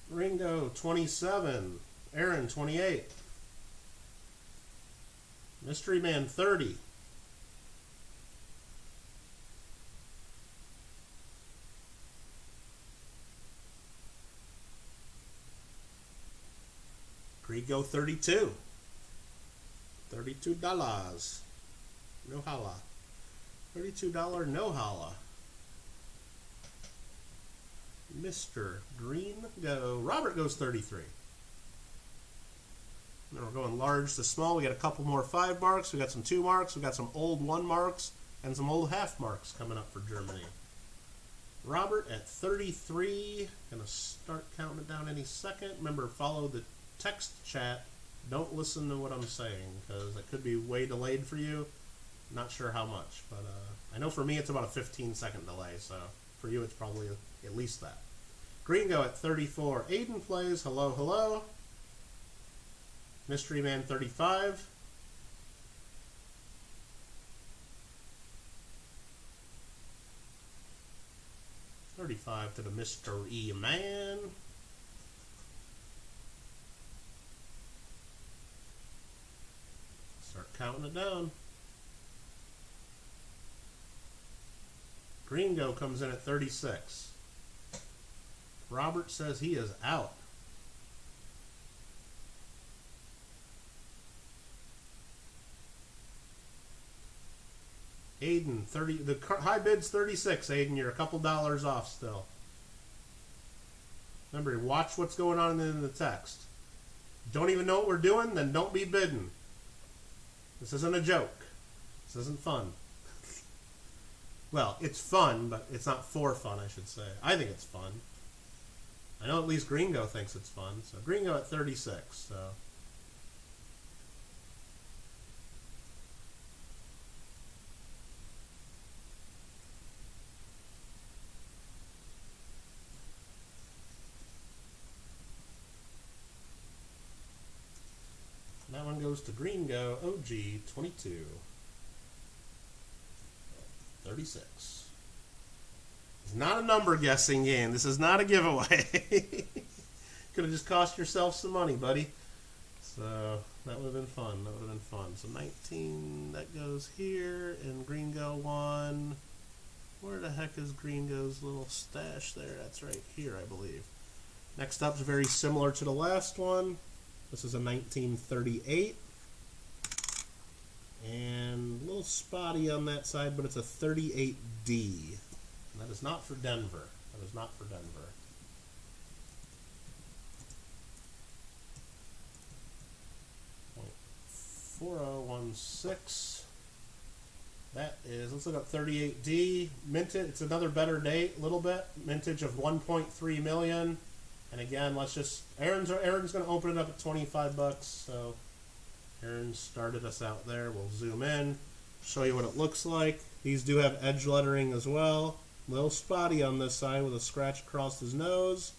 Ringo 27, Aaron 28. Mystery Man 30. Grigo 32. $32. No holla. $32 no holla. Mr. Green Go. Robert goes 33. Then we're going large to small. We got a couple more 5 marks. We got some 2 marks. We got some old 1 marks and some old half marks coming up for Germany. Robert at 33. Gonna start counting it down any second. Remember, follow the text chat. Don't listen to what I'm saying because it could be way delayed for you. Not sure how much, but I know for me it's about a 15-second delay, so for you it's probably at least that. Gringo at 34. Aiden plays. Hello, hello. Mystery Man 35. $35 to the Mystery Man. Start counting it down. Gringo comes in at 36. Robert says he is out. Aiden, 30. The high bid's 36. Aiden, you're a couple dollars off still. Remember, watch what's going on in the text. Don't even know what we're doing? Then don't be bidding. This isn't a joke. This isn't fun. Well, it's fun, but it's not for fun, I should say. I think it's fun. I know at least Gringo thinks it's fun. So Gringo at 36. So. That one goes to Gringo OG 22. 36. It's not a number guessing game. This is not a giveaway. Could have just cost yourself some money, buddy. So that would have been fun. That would have been fun. So 19, that goes here, and Gringo 1. Where the heck is Gringo's little stash there? That's right here, I believe. Next up is very similar to the last one. This is a 1938. And a little spotty on that side, but it's a 38D. And that is not for Denver. That is not for Denver. .4016. That is, let's look up 38D. Minted, it's another better date, a little bit. Mintage of 1.3 million. And again, let's just, Aaron's going to open it up at 25 bucks. So Aaron started us out there. We'll zoom in, show you what it looks like. These do have edge lettering as well. A little spotty on this side with a scratch across his nose.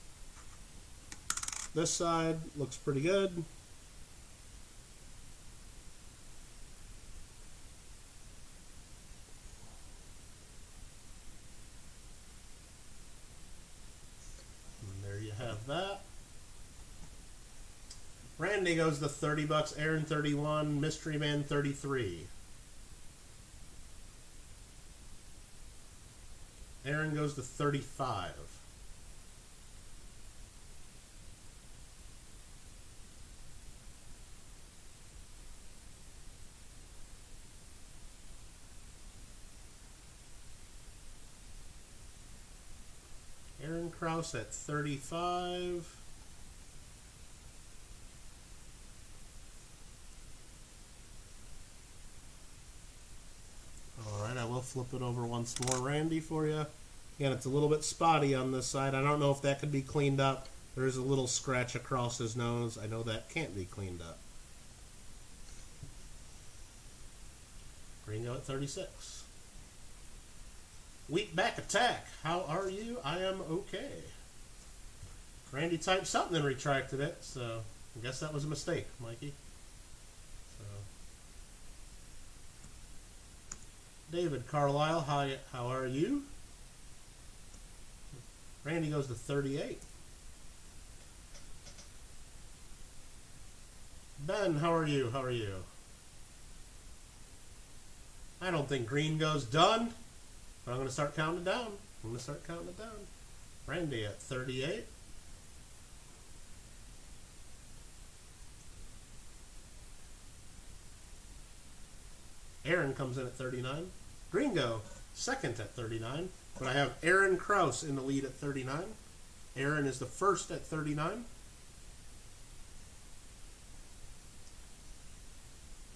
This side looks pretty good. And there you have that. Randy goes to 30 bucks, Aaron 31, Mystery Man 33. Aaron goes to 35. Aaron Krause at 35. Alright, I will flip it over once more, Randy, for you. Again, it's a little bit spotty on this side. I don't know if that could be cleaned up. There's a little scratch across his nose. I know that can't be cleaned up. Gringo at 36. Wheat back attack. How are you? I am okay. Randy typed something and retracted it, so I guess that was a mistake, Mikey. So, David Carlisle, how are you? Randy goes to 38. Ben, how are you? How are you? I don't think green goes done, but I'm going to start counting it down. Randy at 38. Aaron comes in at 39. Green go second at 39, but I have Aaron Kraus in the lead at 39. Aaron is the first at 39.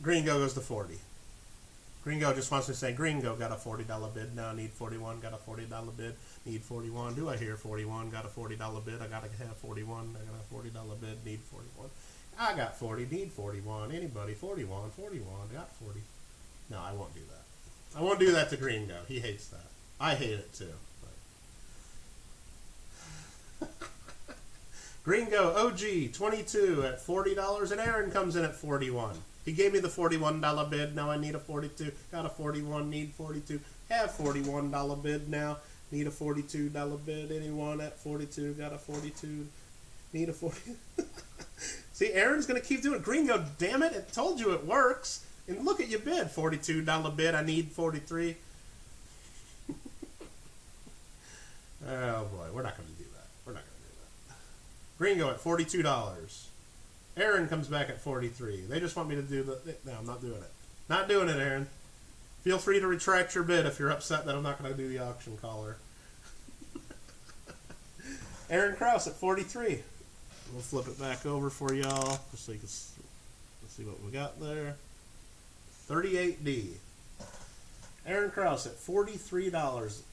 Gringo goes to 40. Gringo just wants to say, Gringo got a $40 bid. Now need 41. Got a $40 bid. Need 41. Do I hear 41? Got a $40 bid. I got to have 41. I got a $40 bid. Need 41. I got 40. Need 41. Anybody? 41. 41. Got 40. No, I won't do that. I won't do that to Gringo. He hates that. I hate it too. But. Gringo OG 22 at $40, and Aaron comes in at 41. He gave me the $41 bid. Now I need a 42. Got a 41. Need 42. Have $41 bid now. Need a $42 bid. Anyone at 42? Got a 42. Need a 40. See, Aaron's gonna keep doing it. Gringo, damn it! It told you it works. And look at your bid. $42 bid. I need 43. Oh boy, we're not gonna do that. Gringo at $42. Aaron comes back at 43. They just want me to do the... No, I'm not doing it. Not doing it, Aaron. Feel free to retract your bid if you're upset that I'm not going to do the auction caller. Aaron Kraus at 43. We'll flip it back over for y'all just so you can let's see what we got there. 38D. Aaron Kraus at $43.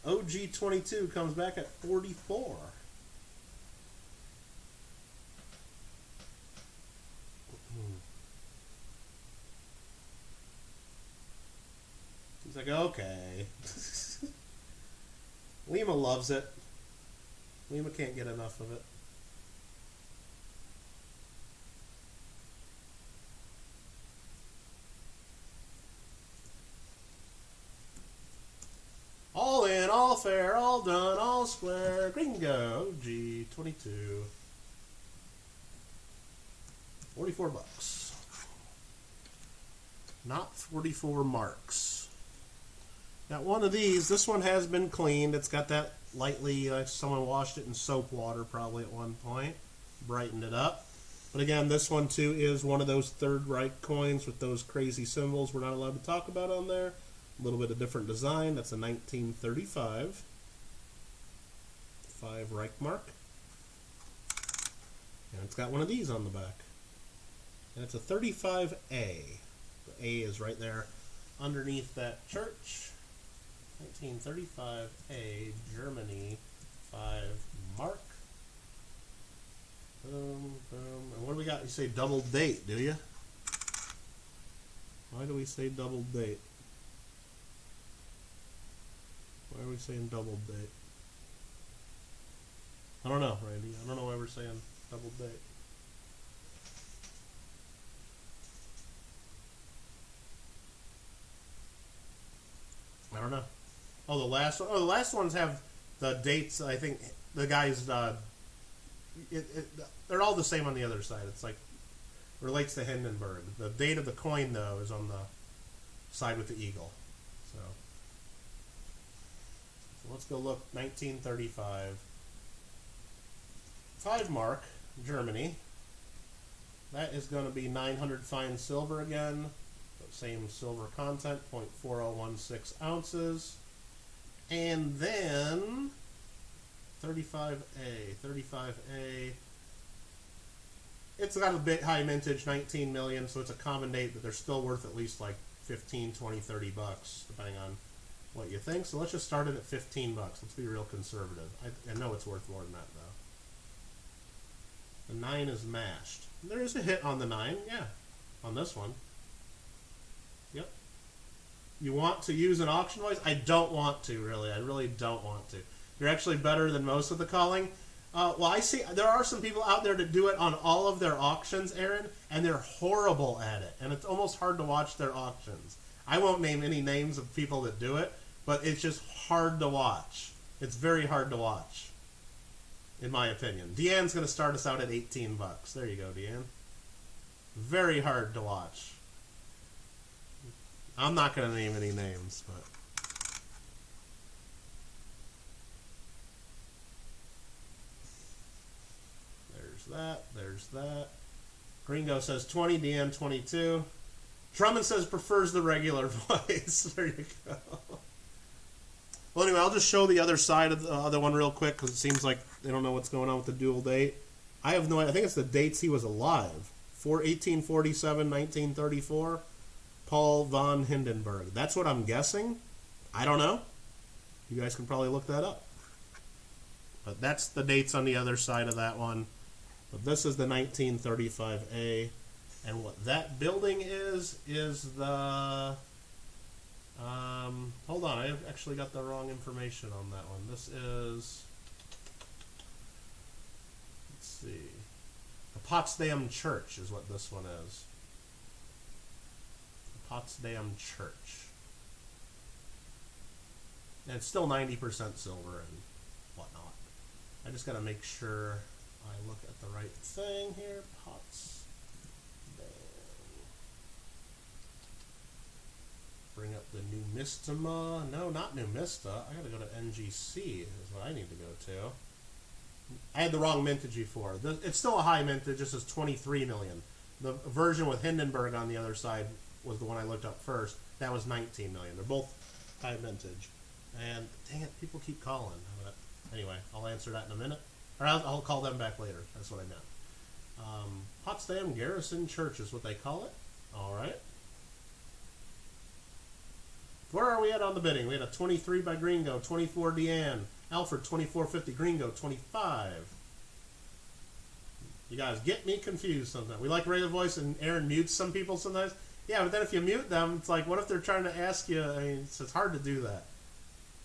OG22 comes back at 44. He's like, okay. Lima loves it. Lima can't get enough of it. All in, all fair, all done, all square. Gringo, G22. 44 bucks. Not 44 marks. Got one of these. This one has been cleaned. It's got that lightly, like someone washed it in soap water probably at one point. Brightened it up. But again, this one too is one of those Third Reich coins with those crazy symbols we're not allowed to talk about on there. A little bit of different design. That's a 1935. 5 Reich mark. And it's got one of these on the back. And it's a 35A. The A is right there underneath that church. 1935A, Germany, 5 mark. Boom, boom. And what do we got? You say double date, do you? Why do we say double date? Why are we saying double date? I don't know, Randy. I don't know why we're saying double date. I don't know. Oh, the last one. Oh, the last ones have the dates. I think the guys. They're all the same on the other side. It's like relates to Hindenburg. The date of the coin though is on the side with the eagle. So let's go look. 1935. 5 mark, Germany. That is going to be 900 fine silver again. Same silver content, 0.4016 ounces. And then 35A. It's got a bit high mintage, 19 million, so it's a common date, but they're still worth at least like 15, 20, 30 bucks, depending on what you think. So let's just start it at 15 bucks. Let's be real conservative. I know it's worth more than that, though. The 9 is mashed. There is a hit on the 9, yeah, on this one. Yep. You want to use an auction voice? I don't want to, really. I really don't want to. You're actually better than most of the calling. Well, I see there are some people out there that do it on all of their auctions, Aaron, and they're horrible at it. And it's almost hard to watch their auctions. I won't name any names of people that do it, but it's just hard to watch. It's very hard to watch, in my opinion. Deanne's going to start us out at 18 bucks. There you go, Deanne. Very hard to watch. I'm not going to name any names, but there's that. There's that. Gringo says 20, Deanne 22. Drummond says prefers the regular voice. There you go. Well, anyway, I'll just show the other side of the other one real quick because it seems like they don't know what's going on with the dual date. I have no idea. I think it's the dates he was alive. 1847, 1934. Paul von Hindenburg. That's what I'm guessing. I don't know. You guys can probably look that up. But that's the dates on the other side of that one. But this is the 1935A. And what that building is the... hold on, I actually got the wrong information on that one. This is... Let's see. The Potsdam Church is what this one is. The Potsdam Church. And it's still 90% silver and whatnot. I just got to make sure I look at the right thing here. Potsdam. Bring up the Numistama. No, not Numista. I gotta go to NGC is what I need to go to. I had the wrong mintage before. It's still a high mintage. This is 23 million. The version with Hindenburg on the other side was the one I looked up first. That was 19 million. They're both high mintage. And dang it, people keep calling. But anyway, I'll answer that in a minute. Or I'll call them back later. That's what I meant. Potsdam Garrison Church is what they call it. All right. Where are we at on the bidding? We had a 23 by Gringo, 24 Deanne, Alfred 2450, Gringo 25. You guys get me confused sometimes. We like regular voice and Aaron mutes some people sometimes. Yeah, but then if you mute them, it's like, what if they're trying to ask you? I mean, it's hard to do that.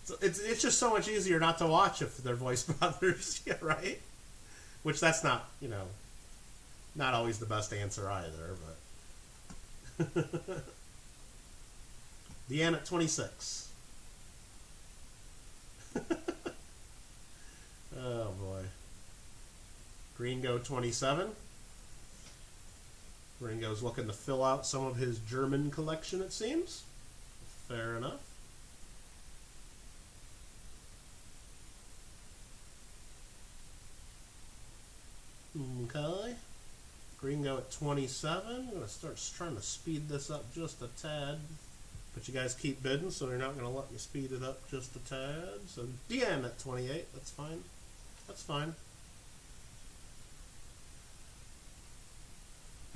So it's just so much easier not to watch if their voice bothers you, right? Which that's not, not always the best answer either, but... Deanne at 26. Oh boy. Gringo 27. Gringo's looking to fill out some of his German collection, it seems. Fair enough. Okay. Gringo at 27. I'm going to start trying to speed this up just a tad. But you guys keep bidding, so they're not going to let me speed it up just a tad. So Deanne at 28, that's fine. That's fine.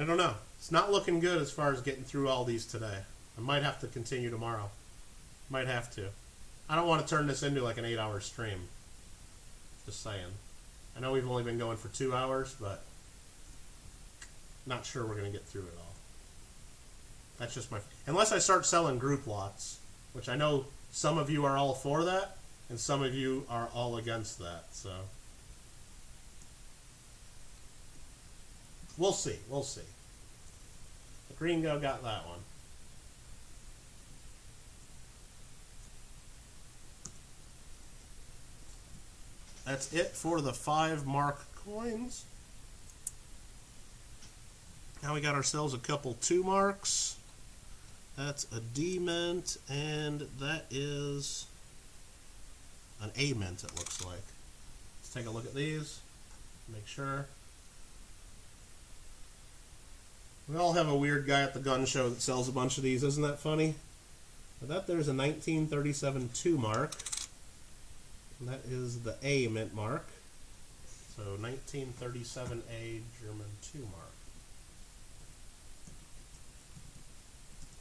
I don't know. It's not looking good as far as getting through all these today. I might have to continue tomorrow. Might have to. I don't want to turn this into like an 8-hour stream. Just saying. I know we've only been going for 2 hours, but not sure we're going to get through it all. That's just my... Unless I start selling group lots, which I know some of you are all for that, and some of you are all against that, so... We'll see. We'll see. The Gringo got that one. That's it for the 5 mark coins. Now we got ourselves a couple 2 marks. That's a D mint, and that is an A mint, it looks like. Let's take a look at these, make sure. We all have a weird guy at the gun show that sells a bunch of these. Isn't that funny? But that there's a 1937 2 mark. And that is the A mint mark. So 1937A German 2 mark.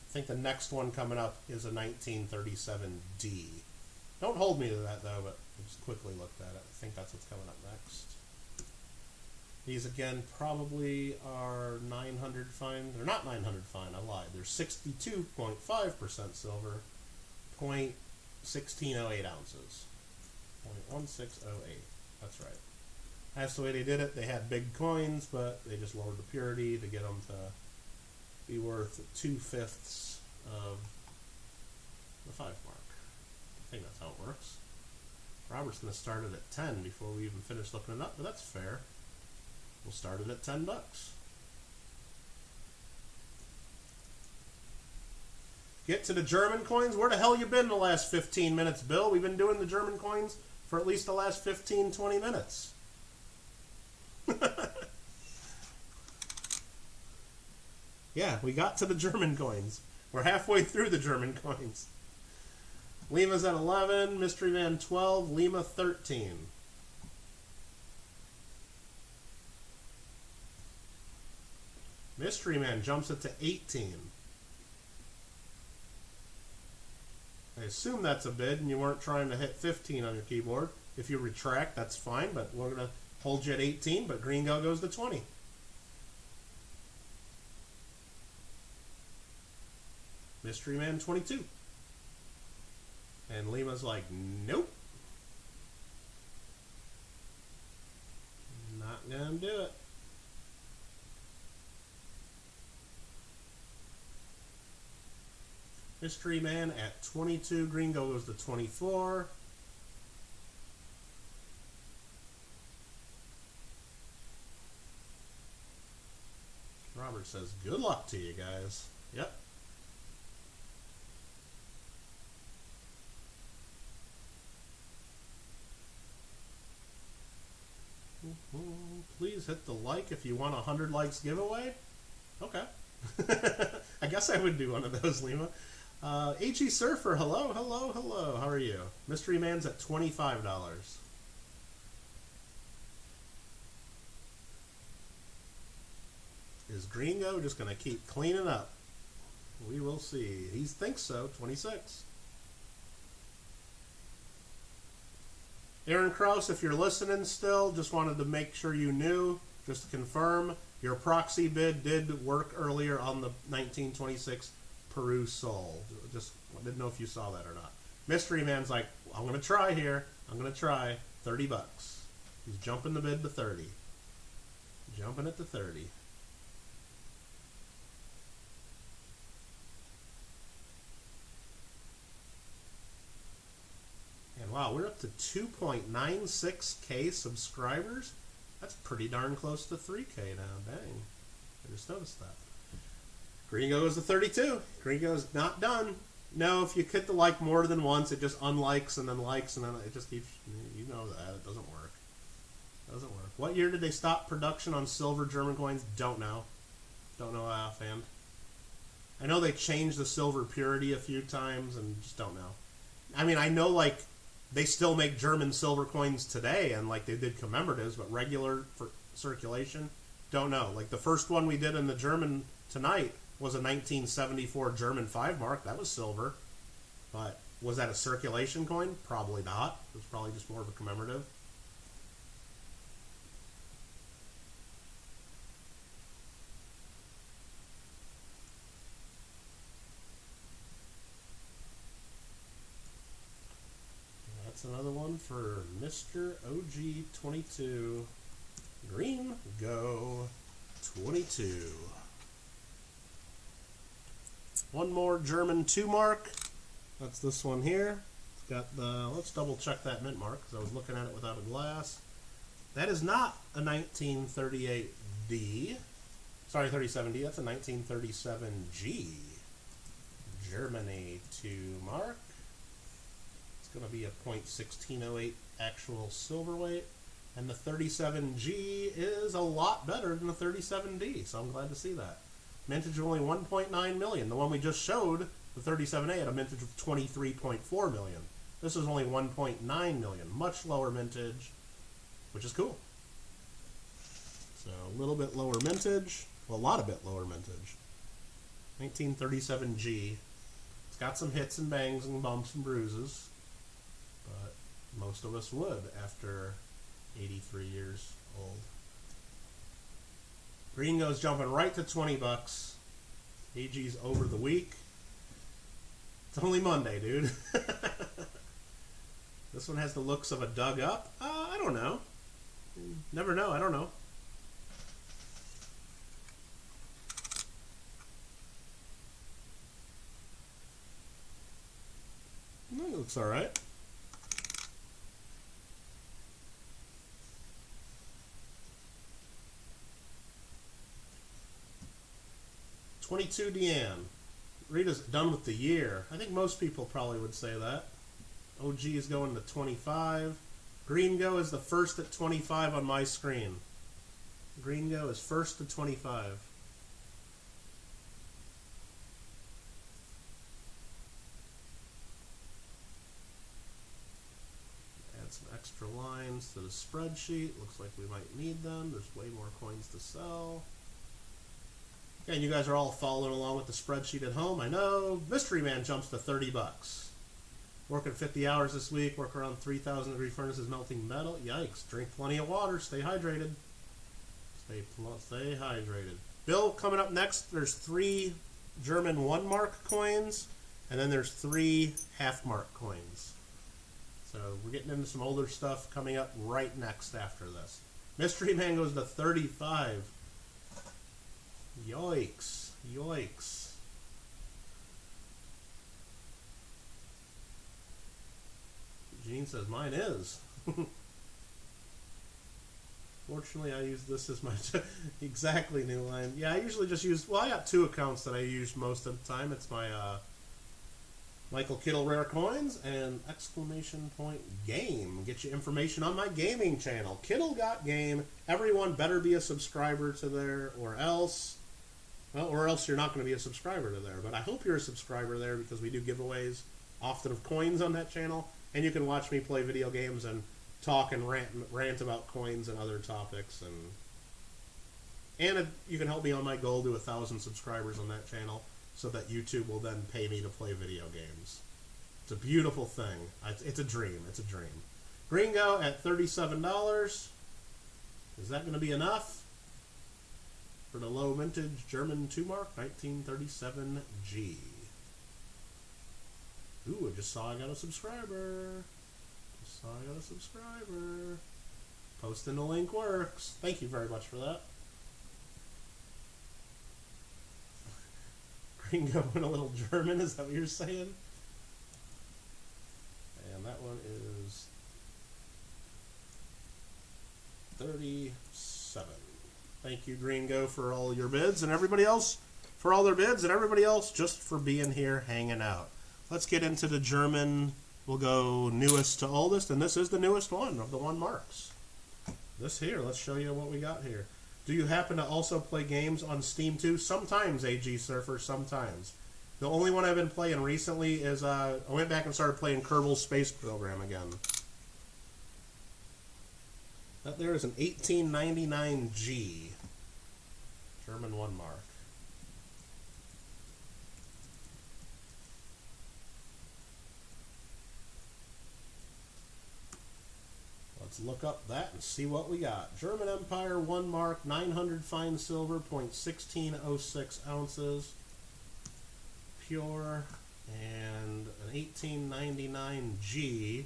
I think the next one coming up is a 1937D. Don't hold me to that though, but I just quickly looked at it. I think that's what's coming up next. These again probably are 900 fine. They're not 900 fine, I lied. They're 62.5% silver, 0.1608 ounces. 0.1608. That's right. That's the way they did it. They had big coins, but they just lowered the purity to get them to be worth 2/5 of the 5 mark. I think that's how it works. Robert's going to start it at 10 before we even finish looking it up, but that's fair. We'll start it at $10. get to the German coins. Where the hell you been the last 15 minutes, Bill? We've been doing the German coins for at least the last 15, 20 minutes. Yeah, we got to the German coins. We're halfway through the German coins. Lima's at 11, Mystery Man 12, Lima 13. Mystery Man jumps it to 18. I assume that's a bid and you weren't trying to hit 15 on your keyboard. If you retract, that's fine, but we're going to hold you at 18, but Gringo goes to 20. Mystery Man 22. And Lima's like, nope. Not going to do it. Mystery Man at 22. Gringo goes to 24. Robert says, good luck to you guys. Yep. Please hit the like if you want a 100 likes giveaway. Okay. I guess I would do one of those, Lima. HE Surfer, hello, hello, hello. How are you? Mystery Man's at $25. Is Gringo just going to keep cleaning up? We will see. He thinks so. 26. Aaron Krause, if you're listening still, just wanted to make sure you knew, just to confirm, your proxy bid did work earlier on the 1926 Peru Soul. Just didn't know if you saw that or not. Mystery Man's like, I'm going to try here. I'm going to try. $30. He's jumping the bid to 30. Jumping it to 30. And wow, we're up to 2.96K subscribers. That's pretty darn close to 3K now. Dang. I just noticed that. Gringo goes to 32. Gringo's not done. No, if you hit the like more than once, it just unlikes and then likes and then it just keeps, you know that. It doesn't work. It doesn't work. What year did they stop production on silver German coins? Don't know. Don't know offhand. I know they changed the silver purity a few times and just don't know. I mean, I know like they still make German silver coins today and like they did commemoratives, but regular for circulation, don't know. Like the first one we did in the German tonight was a 1974 German 5 mark. That was silver. But was that a circulation coin? Probably not. It was probably just more of a commemorative. That's another one for Mr. OG22. Green Go 22. One more German 2 mark. That's this one here. It's got the, let's double check that mint mark because I was looking at it without a glass. That is not a 1938D. Sorry, 37D. That's a 1937G. Germany 2 mark. It's going to be a .1608 actual silver weight. And the 37G is a lot better than the 37D, so I'm glad to see that. Mintage of only 1.9 million. The one we just showed, the 37A, had a mintage of 23.4 million. This is only 1.9 million. Much lower mintage, which is cool. So a little bit lower mintage. Well, a lot of bit lower mintage. 1937G. It's got some hits and bangs and bumps and bruises. But most of us would after 83 years old. Gringo's jumping right to 20 bucks. AG's over the week. It's only Monday, dude. This one has the looks of a dug up. I don't know. Never know. I don't know. It looks all right. $22 Deanne. Rita's done with the year. I think most people probably would say that. OG is going to 25. Green Go is the first at 25 on my screen. Green Go is first to 25. Add some extra lines to the spreadsheet. Looks like we might need them. There's way more coins to sell. Okay, and you guys are all following along with the spreadsheet at home. I know. Mystery Man jumps to 30 bucks. Working 50 hours this week, work around 3,000 degree furnaces melting metal. Yikes. Drink plenty of water. Stay hydrated. Stay hydrated. Bill, coming up next, there's 3 German 1 mark coins, and then there's 3 half mark coins. So we're getting into some older stuff coming up right next after this. Mystery Man goes to 35. Yikes. Yikes. Gene says mine is. Fortunately, I use this as my exactly new line. Yeah, I usually just use, well, I got 2 accounts that I use most of the time. It's my Michael Kittle Rare Coins and exclamation point game. Get you information on my gaming channel. Kittle Got Game. Everyone better be a subscriber to there or else, well, or else you're not going to be a subscriber to there. But I hope you're a subscriber there because we do giveaways often of coins on that channel. And you can watch me play video games and talk and rant about coins and other topics. And you can help me on my goal to 1,000 subscribers on that channel so that YouTube will then pay me to play video games. It's a beautiful thing. It's a dream. It's a dream. Gringo at $37. Is that going to be enough for the low vintage German 2 mark 1937G? Ooh, I just saw I got a subscriber. Posting the link works. Thank you very much for that. Gringo in a little German, is that what you're saying? And that one is 37. Thank you, Gringo, for all your bids and everybody else for all their bids and everybody else just for being here hanging out. Let's get into the German. We'll go newest to oldest, and this is the newest one of the 1 marks. This here, let's show you what we got here. Do you happen to also play games on Steam too? Sometimes, AG Surfer, sometimes. The only one I've been playing recently is, I went back and started playing Kerbal Space Program again. That there is an 1899G. German 1 mark. Let's look up that and see what we got. German Empire 1 mark, 900 fine silver, 0.1606 ounces, pure, and an 1899G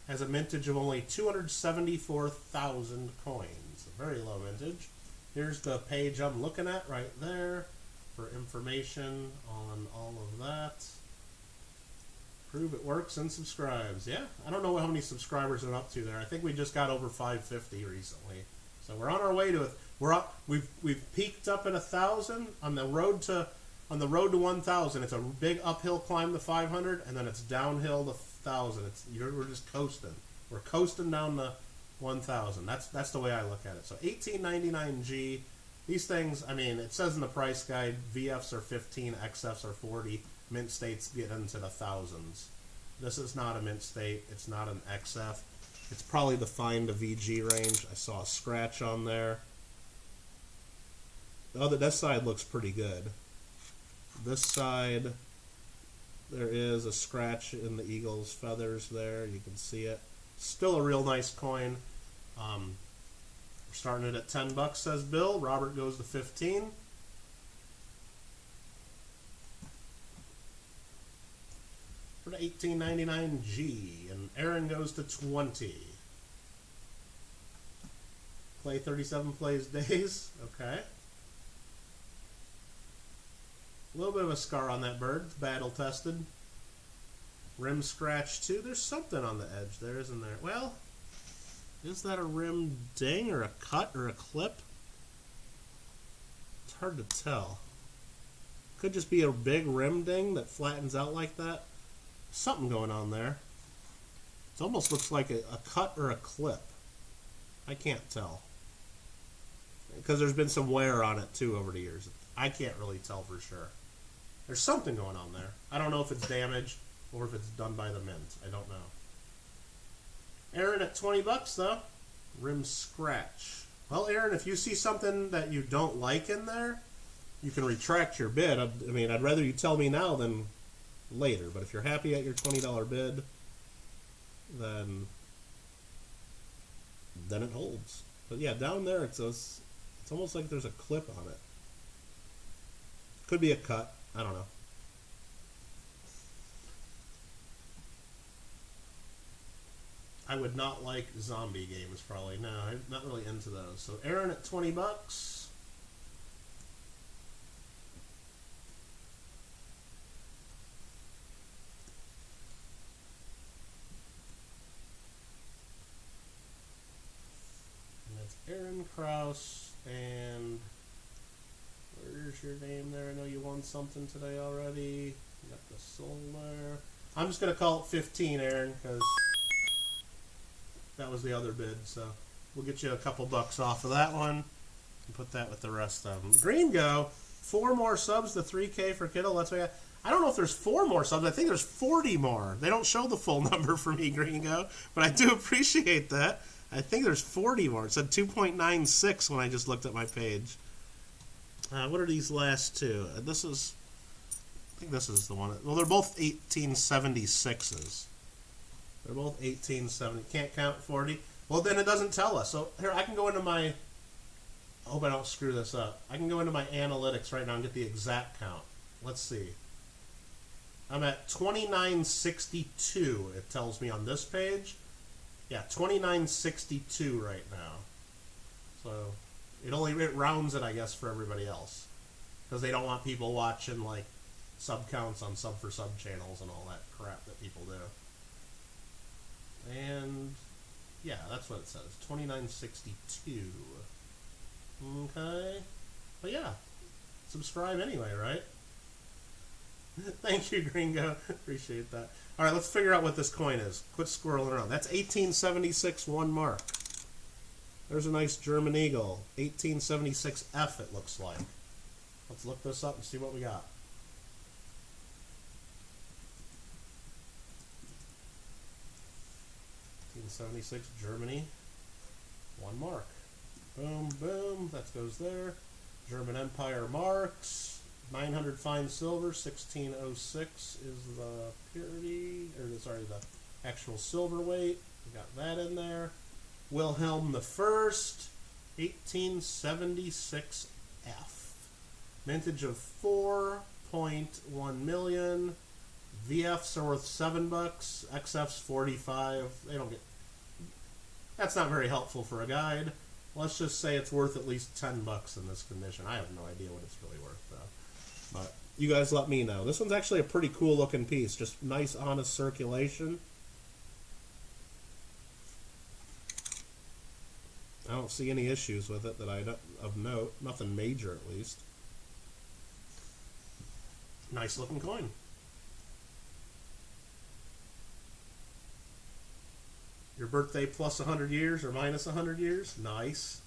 has a mintage of only 274,000 coins. A very low mintage. Here's the page I'm looking at right there for information on all of that. Prove it works and subscribes. Yeah, I don't know how many subscribers are up to there. I think we just got over 550 recently, so we're on our way to it. We're up. We've peaked up at 1,000 on the road to 1,000. It's a big uphill climb to 500, and then it's downhill to 1,000. We're just coasting. We're coasting down to 1,000. That's the way I look at it. So 1899G. These things, I mean, it says in the price guide, VFs are 15, XFs are 40. Mint states get into the thousands. This is not a mint state. It's not an XF. It's probably the fine to VG range. I saw a scratch on there. This side looks pretty good. This side, there is a scratch in the eagle's feathers there. You can see it. Still a real nice coin. We're starting it at 10 bucks, says Bill. Robert goes to 15. For the 1899G, and Aaron goes to 20. Play 37 plays days. Okay. A little bit of a scar on that bird. It's battle tested. Rim scratch too. There's something on the edge there, isn't there? Well, is that a rim ding or a cut or a clip? It's hard to tell. Could just be a big rim ding that flattens out like that. Something going on there. It almost looks like a cut or a clip. I can't tell. Because there's been some wear on it too over the years. I can't really tell for sure. There's something going on there. I don't know if it's damaged or if it's done by the mint. I don't know. Aaron at 20 bucks though. Rim scratch. Well, Aaron, if you see something that you don't like in there, you can retract your bid. I mean, I'd rather you tell me now than later. But if you're happy at your $20 bid, then it holds. But yeah, down there it's almost like there's a clip on it. Could be a cut. I don't know. I would not like zombie games probably. No, I'm not really into those. So Aaron at 20 bucks. And that's Aaron Kraus. And where's your name there? I know you won something today already. You got the soul there. I'm just going to call it 15, Aaron, because that was the other bid, so we'll get you a couple bucks off of that one and put that with the rest of them. Green Go, 4 more subs to 3K for Kittle. That's why I don't know if there's 4 more subs. I think there's 40 more. They don't show the full number for me, Green Go, but I do appreciate that. I think there's 40 more. It said 2.96 when I just looked at my page. What are these last two? I think this is the one. Well, they're both 1876s. They're both 1870. Can't count 40. Well, then it doesn't tell us. So here, I can go into my... I hope I don't screw this up. I can go into my analytics right now and get the exact count. Let's see. I'm at 2962, it tells me on this page. Yeah, 2962 right now. So it rounds it, I guess, for everybody else. Because they don't want people watching, like, sub counts on sub for sub channels and all that crap that people do. And yeah, that's what it says. 2962. Okay. But yeah, subscribe anyway, right? Thank you, Gringo. Appreciate that. All right, let's figure out what this coin is. Quit squirreling around. That's 1876 1 mark. There's a nice German Eagle. 1876F, it looks like. Let's look this up and see what we got. 1876 Germany, 1 mark. Boom, boom, that goes there. German Empire marks, 900 fine silver, 1606 is the purity, or sorry, the actual silver weight. We got that in there. Wilhelm the First, 1876F. Mintage of 4.1 million. VFs are worth $7, XFs 45. They don't get. That's not very helpful for a guide. Let's just say it's worth at least $10 in this condition. I have no idea what it's really worth though. But you guys let me know. This one's actually a pretty cool looking piece. Just nice, honest circulation. I don't see any issues with it that of note. Nothing major, at least. Nice looking coin. Your birthday plus 100 years or minus 100 years? Nice.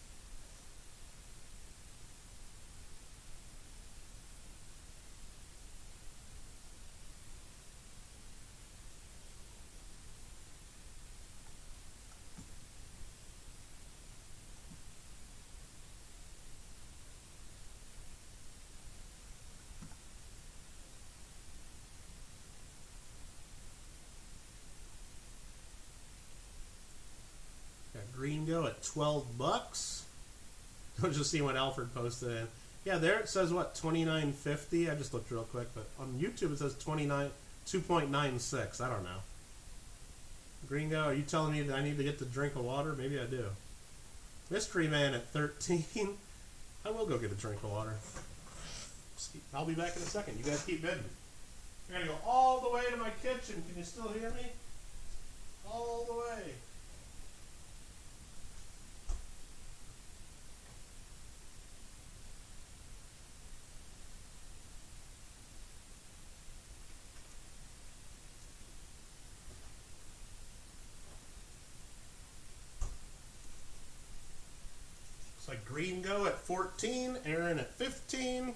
Green Go at $12. I'm just seeing what Alfred posted in. Yeah, there it says what, 29.50. I just looked real quick, but on YouTube it says 2.96. I don't know. Green Go, are you telling me that I need to get the drink of water? Maybe I do. Mystery Man at 13. I will go get a drink of water. I'll be back in a second. You guys keep bidding. I gotta go all the way to my kitchen. Can you still hear me? All the way. Gringo at 14, Aaron at 15.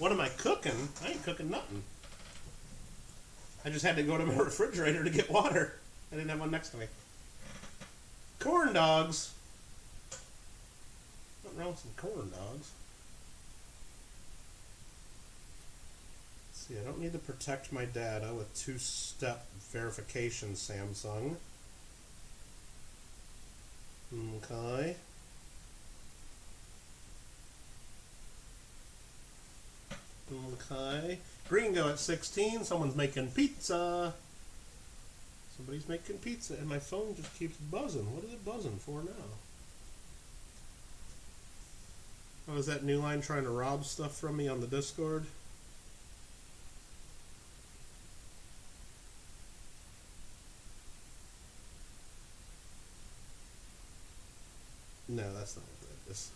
What am I cooking? I ain't cooking nothing. I just had to go to my refrigerator to get water. I didn't have one next to me. Corn dogs. Nothing wrong with some corn dogs. Let's see, I don't need to protect my data with two-step verification, Samsung. Okay. Okay. Gringo at 16. Someone's making pizza. Somebody's making pizza, and my phone just keeps buzzing. What is it buzzing for now? Oh, is that New Line trying to rob stuff from me on the Discord? No, that's not what that is.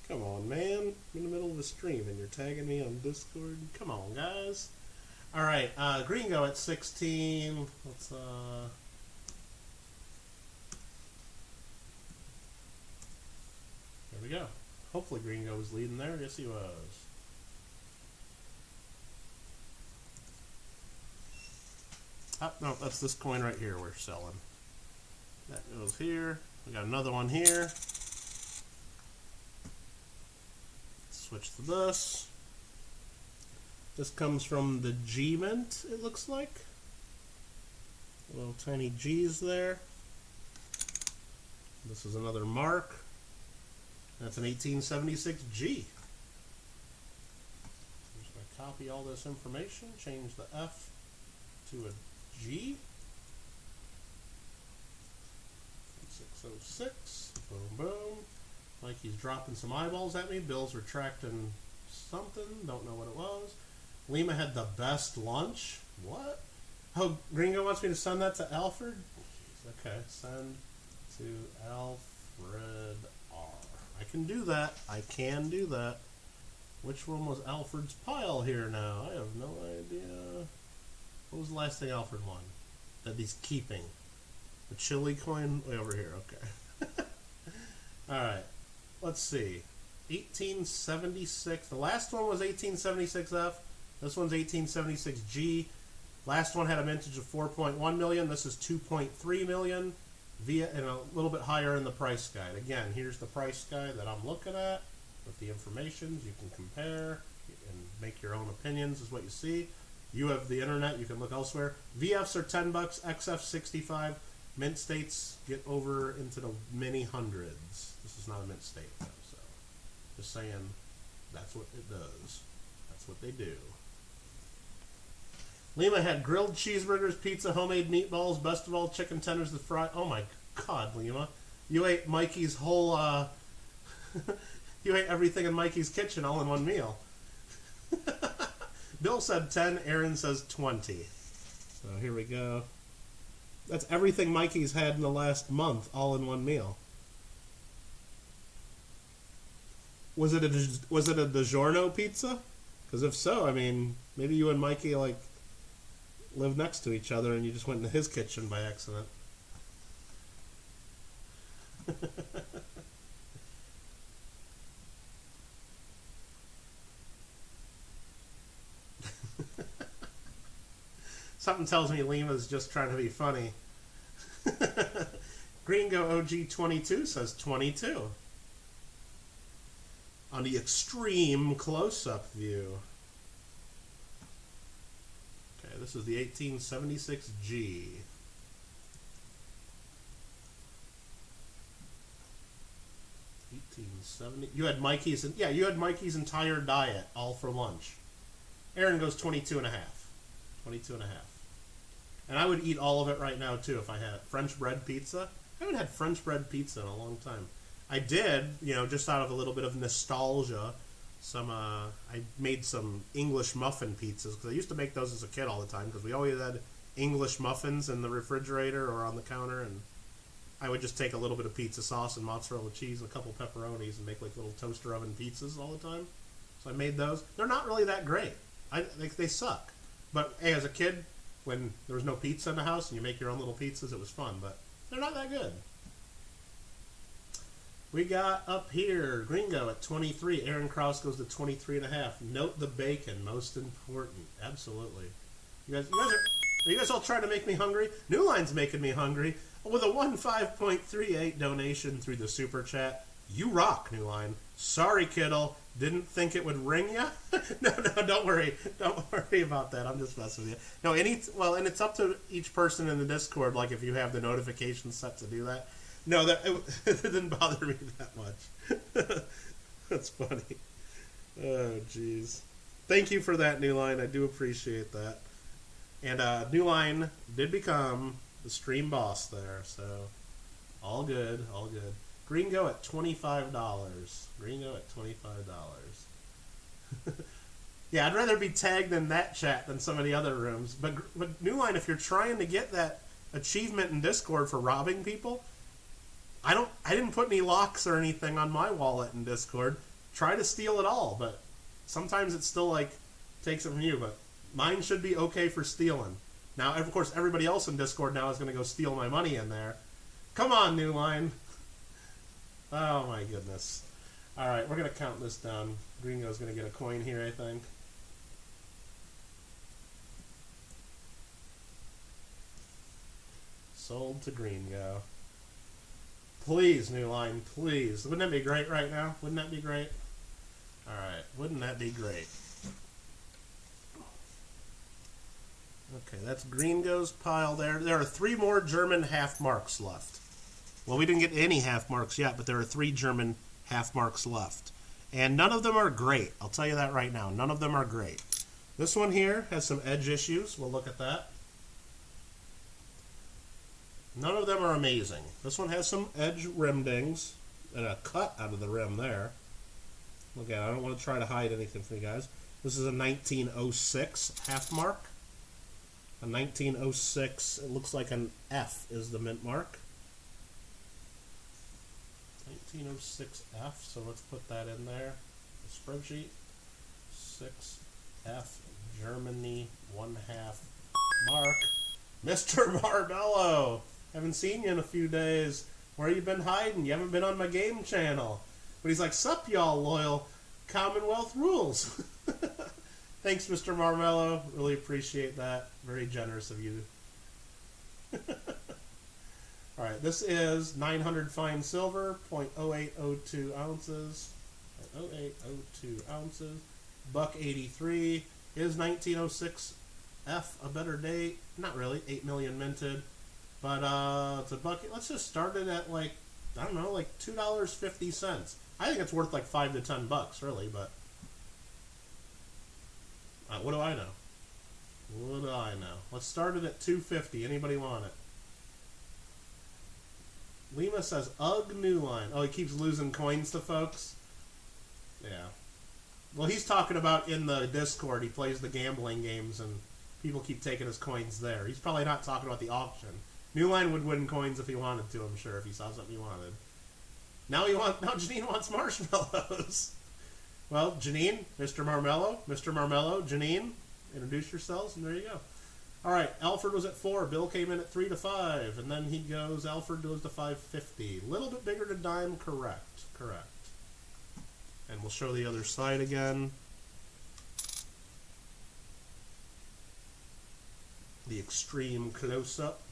Come on, man. I'm in the middle of a stream and you're tagging me on Discord. Come on, guys. Alright, Gringo at 16. Let's, there we go. Hopefully Gringo was leading there. Yes, he was. Oh, no, that's this coin right here we're selling. That goes here. We got another one here. Switch to this. This comes from the G Mint, it looks like. Little tiny G's there. This is another mark. That's an 1876 G. I'm just going to copy all this information, change the F to a G. 606. Boom, boom. Mikey's dropping some eyeballs at me. Bill's retracting something. Don't know what it was. Lima had the best lunch. What? Oh, Gringo wants me to send that to Alfred? Jeez, okay, send to Alfred R. I can do that. I can do that. Which one was Alfred's pile here now? I have no idea. What was the last thing Alfred won that he's keeping? The chili coin? Way over here, okay. Alright. Let's see. 1876. The last one was 1876F. This one's 1876G. Last one had a mintage of 4.1 million. This is 2.3 million. And a little bit higher in the price guide. Again, here's the price guide that I'm looking at with the information. You can compare and make your own opinions is what you see. You have the internet. You can look elsewhere. VFs are $10. XF 65. Mint states get over into the many hundreds. This is not a mint state, though, so just saying that's what it does. That's what they do. Lima had grilled cheeseburgers, pizza, homemade meatballs, best of all, chicken tenders, the fried. Oh my God, Lima. You ate Mikey's whole, you ate everything in Mikey's kitchen all in one meal. Bill said 10, Aaron says 20. So here we go. That's everything Mikey's had in the last month, all in one meal. Was it a DiGiorno pizza? Because if so, I mean, maybe you and Mikey like live next to each other, and you just went into his kitchen by accident. Something tells me Lima's just trying to be funny. Gringo OG 22 says 22. On the extreme close-up view. Okay, this is the 1876G. You had Mikey's, yeah, you had Mikey's entire diet all for lunch. Aaron goes 22 and a half. 22 and a half. And I would eat all of it right now, too, if I had French bread pizza. I haven't had French bread pizza in a long time. I did, you know, just out of a little bit of nostalgia. I made some English muffin pizzas, because I used to make those as a kid all the time, because we always had English muffins in the refrigerator or on the counter, and I would just take a little bit of pizza sauce and mozzarella cheese and a couple pepperonis and make like little toaster oven pizzas all the time. So I made those. They're not really that great. They suck. But hey, as a kid, when there was no pizza in the house and you make your own little pizzas, it was fun. But they're not that good. We got up here Gringo at 23. Aaron Krause goes to 23.5. Note the bacon, most important. Absolutely. Are you guys all trying to make me hungry? New Line's making me hungry with a 15.38 donation through the super chat. You rock, New Line. Sorry, Kittle. Didn't think it would ring ya? No, don't worry. Don't worry about that. I'm just messing with you. No, and it's up to each person in the Discord, like if you have the notifications set to do that. No, it didn't bother me that much. That's funny. Oh, jeez. Thank you for that, New Line. I do appreciate that. And New Line did become the stream boss there, so all good, all good. Gringo at $25. Gringo at $25. Yeah, I'd rather be tagged in that chat than some of the other rooms. But New Line, if you're trying to get that achievement in Discord for robbing people, I didn't put any locks or anything on my wallet in Discord. Try to steal it all, but sometimes it still like takes it from you. But mine should be okay for stealing. Now, of course, everybody else in Discord now is going to go steal my money in there. Come on, New Line. Oh my goodness. All right, we're going to count this down. Gringo's going to get a coin here, I think. Sold to Gringo. Please, New Line, please. Wouldn't that be great right now? Wouldn't that be great? All right, wouldn't that be great? Okay, that's Gringo's pile there. There are 3 more German half marks left. Well, we didn't get any half marks yet, but there are 3 German half marks left. And none of them are great. I'll tell you that right now. None of them are great. This one here has some edge issues. We'll look at that. None of them are amazing. This one has some edge rim dings and a cut out of the rim there. Look at it. I don't want to try to hide anything from you guys. This is a 1906 half mark. A 1906, it looks like an F is the mint mark. 1906F, so let's put that in there. The spreadsheet. 6F, Germany, 1/2 mark. Mr. Marbello! Haven't seen you in a few days. Where you been hiding? You haven't been on my game channel. But he's like, sup y'all loyal Commonwealth rules. Thanks, Mr. Marmello. Really appreciate that. Very generous of you. Alright, this is 900 fine silver, 0.0802 ounces. 0.0802 ounces. $1.83. Is 1906 F a better date? Not really. 8 million minted. But it's a bucket. Let's just start it at like, I don't know, like $2.50. I think it's worth like $5 to $10, really, but what do I know? What do I know? Let's start it at $2.50. Anybody want it? Lima says, ugh, New Line. Oh, he keeps losing coins to folks? Yeah. Well, he's talking about in the Discord. He plays the gambling games, and people keep taking his coins there. He's probably not talking about the auction. New Line would win coins if he wanted to, I'm sure, if he saw something he wanted. Now Janine wants marshmallows. Well, Janine, Mr. Marmello, Janine, introduce yourselves, and there you go. All right, Alfred was at 4. Bill came in at 3 to 5, and then he goes. Alfred goes to 550. A little bit bigger to dime, correct. And we'll show the other side again. The extreme close-up.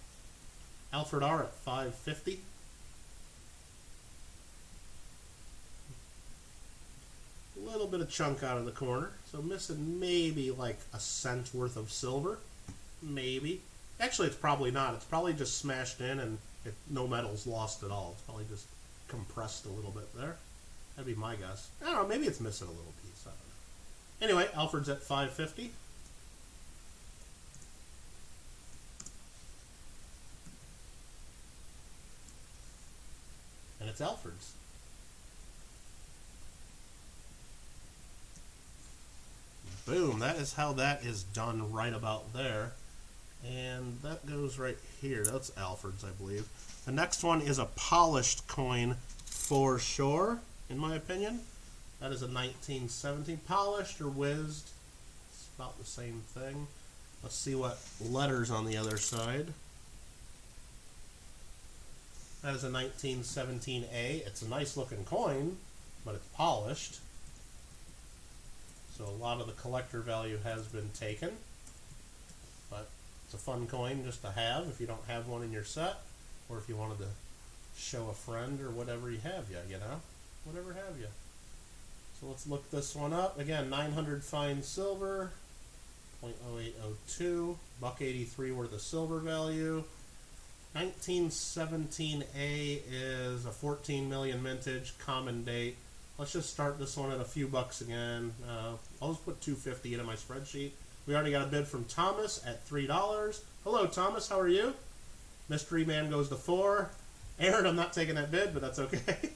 Alfred R at 550. A little bit of chunk out of the corner, so missing maybe like a cent worth of silver. Maybe. Actually, it's probably not. It's probably just smashed in and no metal's lost at all. It's probably just compressed a little bit there. That'd be my guess. I don't know. Maybe it's missing a little piece. I don't know. Anyway, Alfred's at 550. And it's Alfred's. Boom. That is how that is done right about there. And that goes right here. That's Alfred's, I believe. The next one is a polished coin for sure, in my opinion. That is a 1917. Polished or whizzed. It's about the same thing. Let's see what letters on the other side. That is a 1917A. It's a nice looking coin, but it's polished. So a lot of the collector value has been taken. But it's a fun coin just to have if you don't have one in your set, or if you wanted to show a friend or whatever you have you know? Whatever have you. So let's look this one up. Again, 900 fine silver, 0.0802, $1.83 worth of silver value. 1917A is a 14 million mintage, common date. Let's just start this one at a few bucks again. I'll just put $2.50 into my spreadsheet. We already got a bid from Thomas at $3. Hello, Thomas. How are you? Mystery Man goes to $4. Aaron, I'm not taking that bid, but that's okay.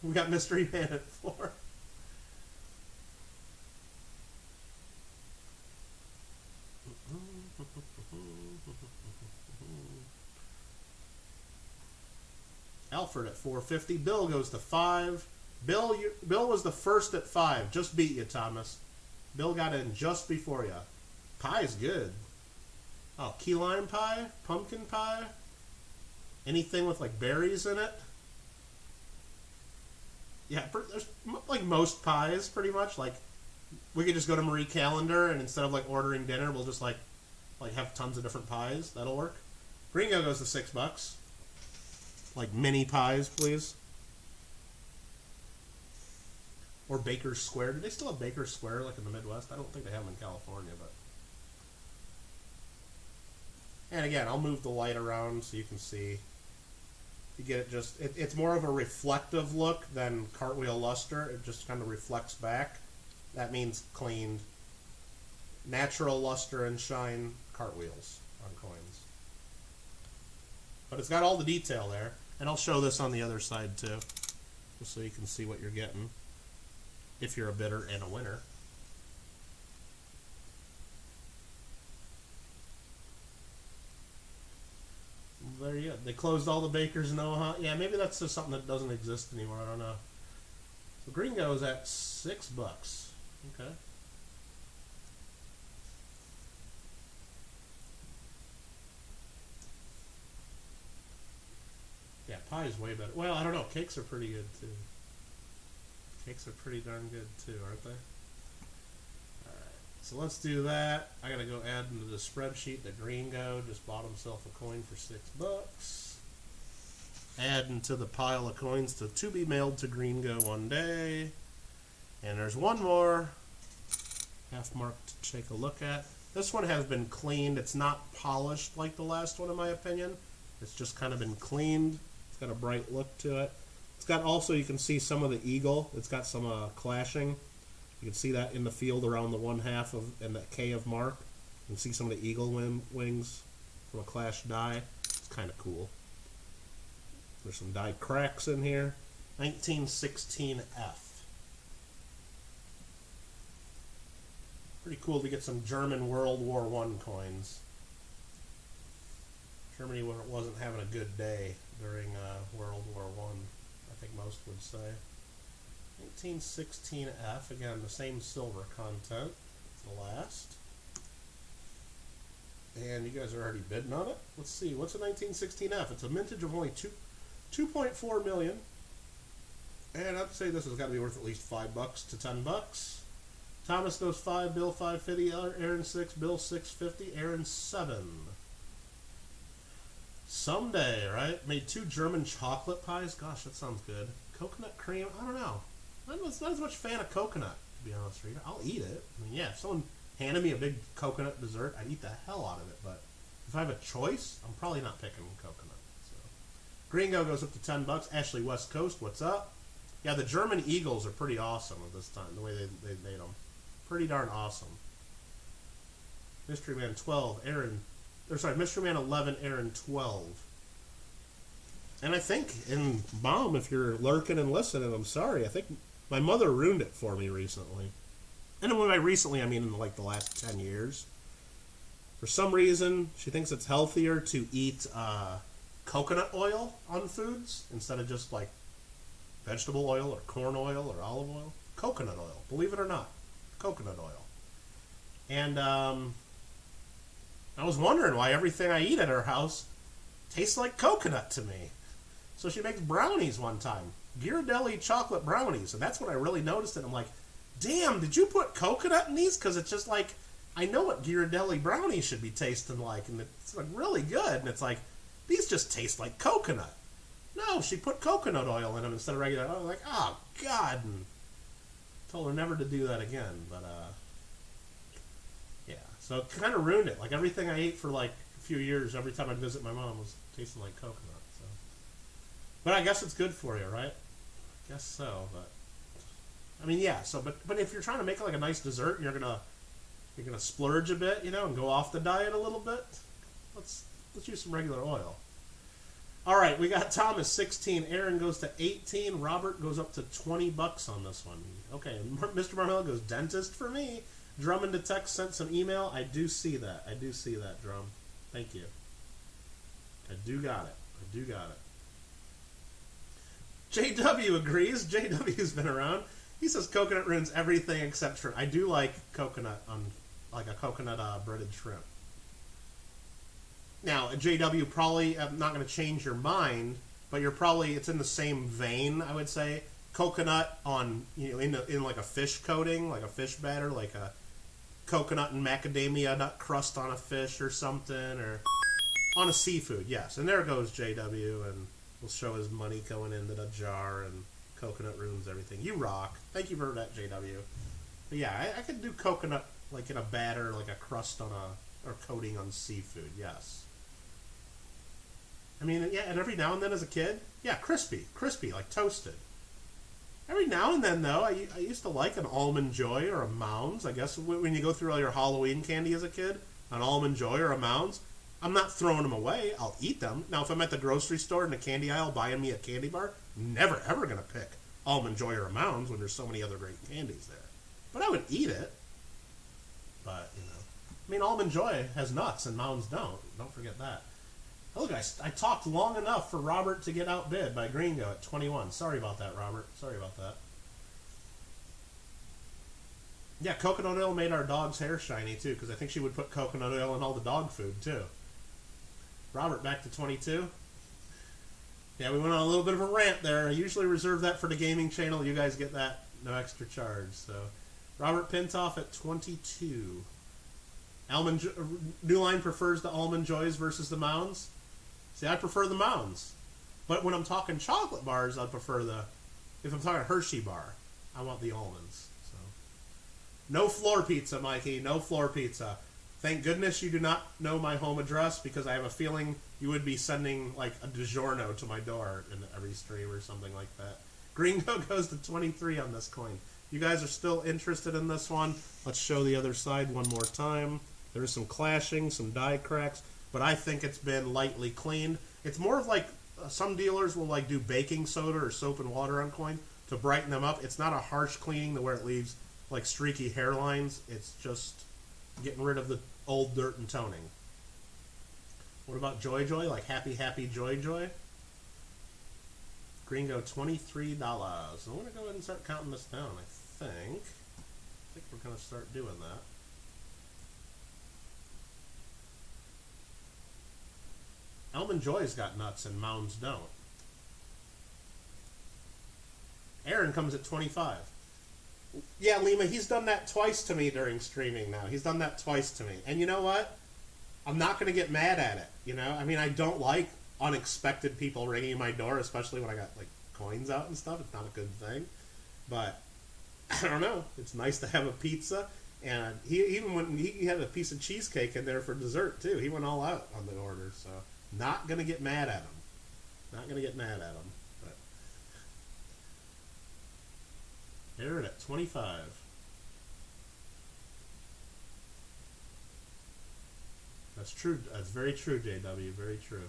We got Mystery Man at $4. Alfred at $4.50. Bill goes to $5. Bill was the first at $5. Just beat you, Thomas. Bill got in just before you. Pie's good. Oh, key lime pie, pumpkin pie, anything with like berries in it. Yeah, there's like most pies, pretty much. Like we could just go to Marie Calendar and instead of like ordering dinner, we'll just like have tons of different pies. That'll work. Gringo goes to $6. Like mini pies, please. Or Baker's Square. Do they still have Baker's Square like in the Midwest? I don't think they have them in California, but. And again, I'll move the light around so you can see. You get it just, it's more of a reflective look than cartwheel luster. It just kind of reflects back. That means cleaned. Natural luster and shine cartwheels on coins. But it's got all the detail there. And I'll show this on the other side too, just so you can see what you're getting if you're a bidder and a winner. There you go. They closed all the bakers in Omaha. Yeah, maybe that's just something that doesn't exist anymore. I don't know. So Gringo is at $6. Okay. Yeah, pie is way better. Well, I don't know. Cakes are pretty good too. Cakes are pretty darn good too, aren't they? Alright, so let's do that. I gotta go add into the spreadsheet that Gringo just bought himself a coin for $6. Add into the pile of coins to be mailed to Gringo one day. And there's one more half mark to take a look at. This one has been cleaned. It's not polished like the last one in my opinion. It's just kind of been cleaned. It's got a bright look to it. It's got also, you can see some of the eagle. It's got some clashing. You can see that in the field around the 1/2 of and the K of mark. You can see some of the eagle wings from a clash die. It's kind of cool. There's some die cracks in here. 1916F. Pretty cool to get some German World War I coins. Germany wasn't having a good day during World War I, I think most would say. 1916F, again, the same silver content as the last. And you guys are already bidding on it. Let's see, what's a 1916F? It's a mintage of only 2.4 million. And I'd say this has got to be worth at least $5 to $10. Thomas goes 5, Bill 5.50, Aaron 6, Bill 6.50, Aaron 7. Someday, right? Made 2 German chocolate pies. Gosh, that sounds good. Coconut cream. I don't know. I'm not as much a fan of coconut, to be honest with you. I'll eat it. I mean, yeah, if someone handed me a big coconut dessert, I'd eat the hell out of it. But if I have a choice, I'm probably not picking coconut. So, Gringo goes up to $10. Ashley West Coast, what's up? Yeah, the German Eagles are pretty awesome at this time, the way they made them. Pretty darn awesome. Mystery Man 12, Mystery Man 11, Aaron 12. And I think, and Mom, if you're lurking and listening, I'm sorry. I think my mother ruined it for me recently. And by recently, I mean in like the last 10 years. For some reason, she thinks it's healthier to eat coconut oil on foods instead of just like vegetable oil or corn oil or olive oil. Coconut oil, believe it or not. Coconut oil. And I was wondering why everything I eat at our house tastes like coconut to me. So she makes brownies one time. Ghirardelli chocolate brownies. And that's when I really noticed it. I'm like, damn, did you put coconut in these? Because it's just like, I know what Ghirardelli brownies should be tasting like. And it's like really good. And it's like, these just taste like coconut. No, she put coconut oil in them instead of regular oil. I'm like, oh, God. And told her never to do that again. But, yeah. So it kind of ruined it. Like everything I ate for like a few years, every time I'd visit my mom was tasting like coconut. So, but I guess it's good for you, right? I guess so, but I mean, yeah. So, but if you're trying to make like a nice dessert, and you're gonna splurge a bit, you know, and go off the diet a little bit. Let's use some regular oil. All right, we got Thomas 16, Aaron goes to 18, Robert goes up to $20 on this one. Okay, Mr. Marmella goes dentist for me. Drummond to text sent some email. I do see that. I do see that, Drum. Thank you. I do got it. JW agrees. JW's been around. He says coconut ruins everything except shrimp. I do like coconut on like a coconut breaded shrimp. Now, JW probably I'm not going to change your mind, but it's in the same vein, I would say. Coconut on in like a fish coating, like a fish batter, like a coconut and macadamia nut crust on a fish or something, or on a seafood. Yes, and there goes JW, and we'll show his money going into the jar, and coconut ruins everything. You rock. Thank you for that, JW. But yeah, I could do coconut like in a batter, like a crust on or coating on seafood. Yes. I mean, yeah, and every now and then as a kid, yeah, crispy, like toasted. Every now and then, though, I used to like an Almond Joy or a Mounds. I guess when you go through all your Halloween candy as a kid, an Almond Joy or a Mounds, I'm not throwing them away. I'll eat them. Now, if I'm at the grocery store in the candy aisle buying me a candy bar, never, ever going to pick Almond Joy or a Mounds when there's so many other great candies there. But I would eat it. But, I mean, Almond Joy has nuts and Mounds don't. Don't forget that. Look, I talked long enough for Robert to get outbid by Gringo at 21. Sorry about that, Robert. Sorry about that. Yeah, coconut oil made our dog's hair shiny, too, because I think she would put coconut oil in all the dog food, too. Robert, back to 22. Yeah, we went on a little bit of a rant there. I usually reserve that for the gaming channel. You guys get that, no extra charge. So, Robert Pintoff at 22. New Line prefers the Almond Joys versus the Mounds. See, I prefer the Mounds. But when I'm talking chocolate bars, I'd prefer if I'm talking Hershey bar, I want the almonds. So, no floor pizza, Mikey. No floor pizza. Thank goodness you do not know my home address, because I have a feeling you would be sending like a DiGiorno to my door in every stream or something like that. Gringo goes to 23 on this coin. You guys are still interested in this one? Let's show the other side one more time. There's some clashing, some die cracks, but I think it's been lightly cleaned. It's more of like some dealers will like do baking soda or soap and water on coin to brighten them up. It's not a harsh cleaning to where it leaves like streaky hairlines. It's just getting rid of the old dirt and toning. What about Joy Joy? Like Happy Happy Joy Joy? Gringo, $23. So I'm going to go ahead and start counting this down, I think. I think we're going to start doing that. Almond Joy's got nuts and Mounds don't. Aaron comes at 25. Yeah, Lima, he's done that twice to me during streaming now. He's done that twice to me. And you know what? I'm not going to get mad at it, you know? I mean, I don't like unexpected people ringing my door, especially when I got, like, coins out and stuff. It's not a good thing. But, I don't know. It's nice to have a pizza. And even when he had a piece of cheesecake in there for dessert, too. He went all out on the order, so... Not going to get mad at him. Not going to get mad at him. But Aaron at 25. That's true. That's very true, JW. Very true.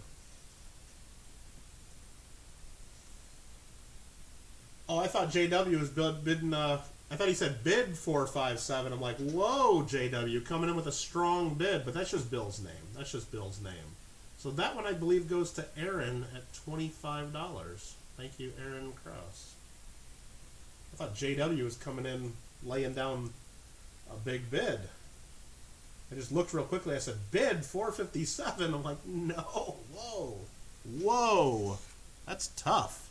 Oh, I thought JW was bidding... I thought he said bid 457. I'm like, whoa, JW, coming in with a strong bid. But that's just Bill's name. That's just Bill's name. So that one, I believe, goes to Aaron at $25. Thank you, Aaron Krause. I thought JW was coming in, laying down a big bid. I just looked real quickly. I said, bid $457. I'm like, no, whoa, whoa. That's tough.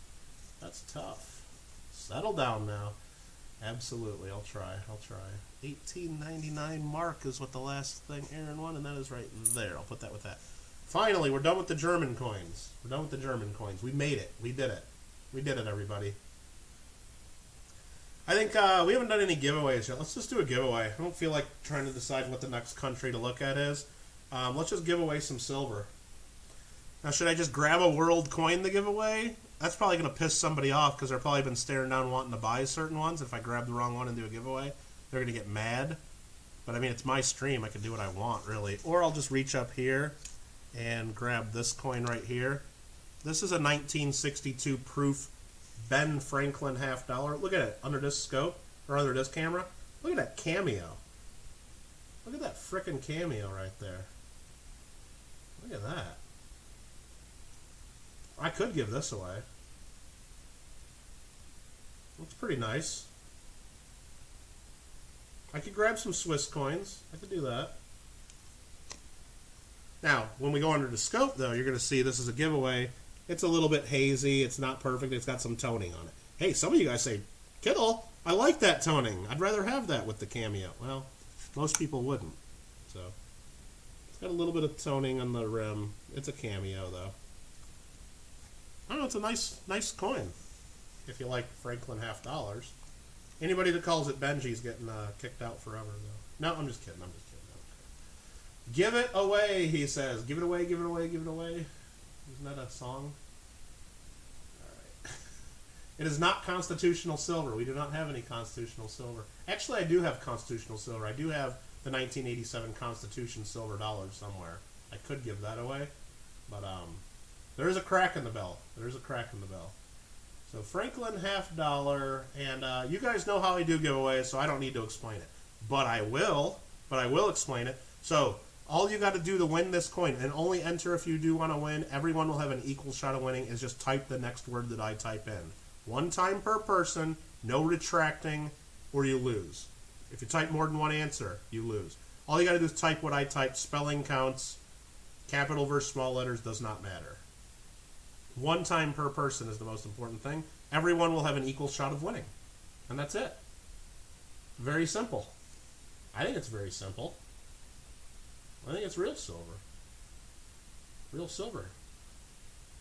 That's tough. Settle down now. Absolutely, I'll try. 1899 mark is what the last thing Aaron won, and that is right there. I'll put that with that. Finally, we're done with the German coins. We made it. We did it, everybody. I think we haven't done any giveaways yet. Let's just do a giveaway. I don't feel like trying to decide what the next country to look at is. Let's just give away some silver. Now, should I just grab a world coin to give away? That's probably going to piss somebody off because they've probably been staring down wanting to buy certain ones. If I grab the wrong one and do a giveaway, they're going to get mad. But, I mean, it's my stream. I can do what I want, really. Or I'll just reach up here and grab this coin right here. This is a 1962 proof Ben Franklin $50. Look at it under this scope, or under this camera. Look at that cameo. Look at that frickin' cameo right there. Look at that. I could give this away. Looks pretty nice. I could grab some Swiss coins. I could do that. Now, when we go under the scope, though, you're going to see this is a giveaway. It's a little bit hazy. It's not perfect. It's got some toning on it. Hey, some of you guys say, Kittle, I like that toning. I'd rather have that with the cameo. Well, most people wouldn't. So, it's got a little bit of toning on the rim. It's a cameo, though. I don't know. It's a nice coin. If you like Franklin $50. Anybody that calls it Benji's getting kicked out forever, though. No, I'm just kidding. Give it away, he says. Give it away, give it away, give it away. Isn't that a song? All right. It is not constitutional silver. We do not have any constitutional silver. Actually, I do have constitutional silver. I do have the 1987 Constitution silver dollar somewhere. I could give that away. But there is a crack in the bell. So Franklin $50, and you guys know how I do giveaways, so I don't need to explain it. But I will explain it. So all you got to do to win this coin, and only enter if you do want to win, everyone will have an equal shot of winning, is just type the next word that I type in. One time per person, no retracting, or you lose. If you type more than one answer, you lose. All you got to do is type what I type. Spelling counts. Capital versus small letters does not matter. One time per person is the most important thing. Everyone will have an equal shot of winning. And that's it. Very simple. I think it's very simple. I think it's real silver. Real silver.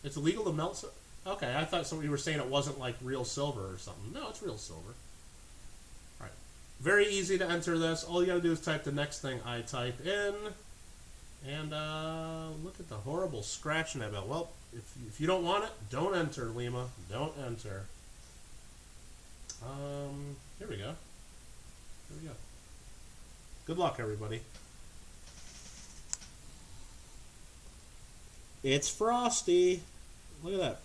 It's illegal to melt silver. Okay, I thought somebody were saying it wasn't like real silver or something. No, it's real silver. All right. Very easy to enter this. All you got to do is type the next thing I type in. And look at the horrible scratch in that bell. Well, if you don't want it, don't enter, Lima. Don't enter. Here we go. Good luck, everybody. It's Frosty. Look at that.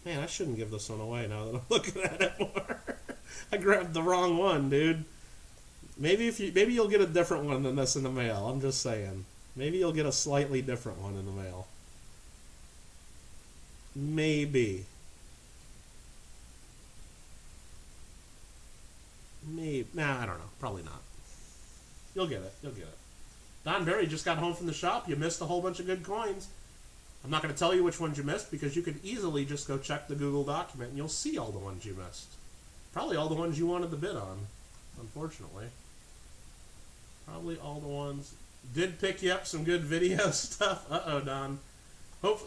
Man, I shouldn't give this one away now that I'm looking at it more. I grabbed the wrong one, dude. Maybe you'll get a different one than this in the mail. I'm just saying. Maybe you'll get a slightly different one in the mail. Maybe. Nah, I don't know. Probably not. You'll get it. Don Berry just got home from the shop. You missed a whole bunch of good coins. I'm not going to tell you which ones you missed because you could easily just go check the Google document and you'll see all the ones you missed. Probably all the ones you wanted to bid on, unfortunately. Probably all the ones. Did pick you up some good video stuff. Uh-oh, Don.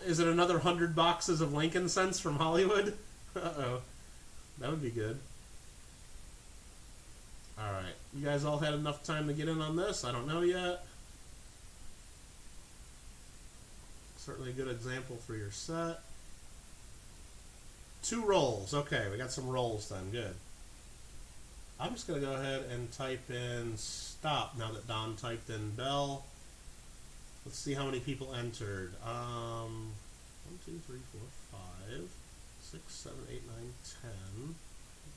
Is it another 100 boxes of Lincoln cents from Hollywood? Uh-oh. That would be good. Alright. You guys all had enough time to get in on this? I don't know yet. Certainly a good example for your set. 2 rolls. Okay, we got some rolls then. Good. I'm just going to go ahead and type in stop now that Don typed in bell. Let's see how many people entered. 1, 2, 3, 4, 5, 6, 7, 8, 9, 10.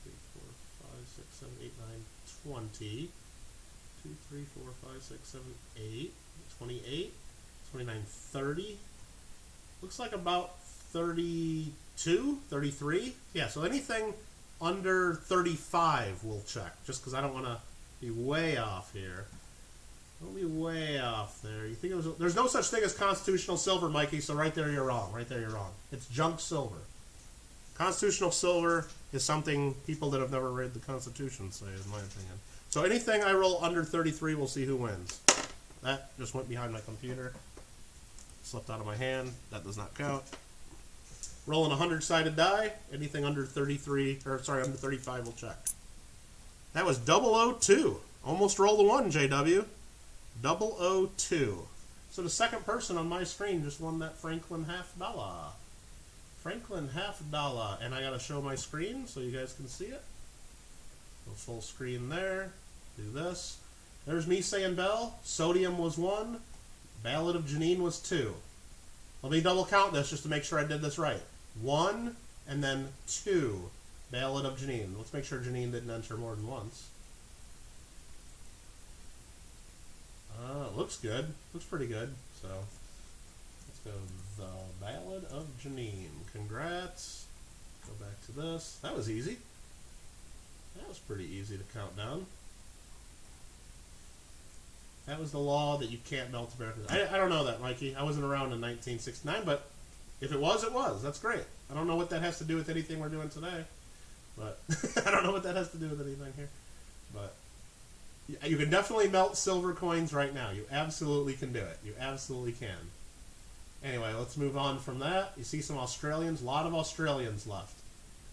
2, 3, 4, 5, 6, 7, 8, 9, 20. 2, 3, 4, 5, 6, 7, 8. 28, 29, 30. Looks like about 32, 33. Yeah, so anything under 35 we'll check, just because I don't want to be way off here. Don't be way off there. You think there's no such thing as constitutional silver, Mikey, so right there you're wrong. It's junk silver. Constitutional silver is something people that have never read the Constitution say, in my opinion. So anything I roll under 33, we'll see who wins. That just went behind my computer. Slipped out of my hand. That does not count. Rolling a 100-sided die. Anything under 33, or sorry, under 35 will check. That was 002. Almost rolled a 1, JW. 002. So the second person on my screen just won that Franklin $50. Franklin $50. And I got to show my screen so you guys can see it. Go full screen there. Do this. There's me saying Bell. Sodium was 1. Ballad of Janine was 2. Let me double count this just to make sure I did this right. 1 and then 2. Ballad of Janine. Let's make sure Janine didn't enter more than once. It looks good. Looks pretty good. So let's go the Ballad of Janine. Congrats. Go back to this. That was easy. That was pretty easy to count down. That was the law that you can't melt Americans. I don't know that, Mikey. I wasn't around in 1969, but if it was, it was. That's great. I don't know what that has to do with anything we're doing today. But I don't know what that has to do with anything here. But you can definitely melt silver coins right now. You absolutely can do it. You absolutely can. Anyway, let's move on from that. You see some Australians. A lot of Australians left.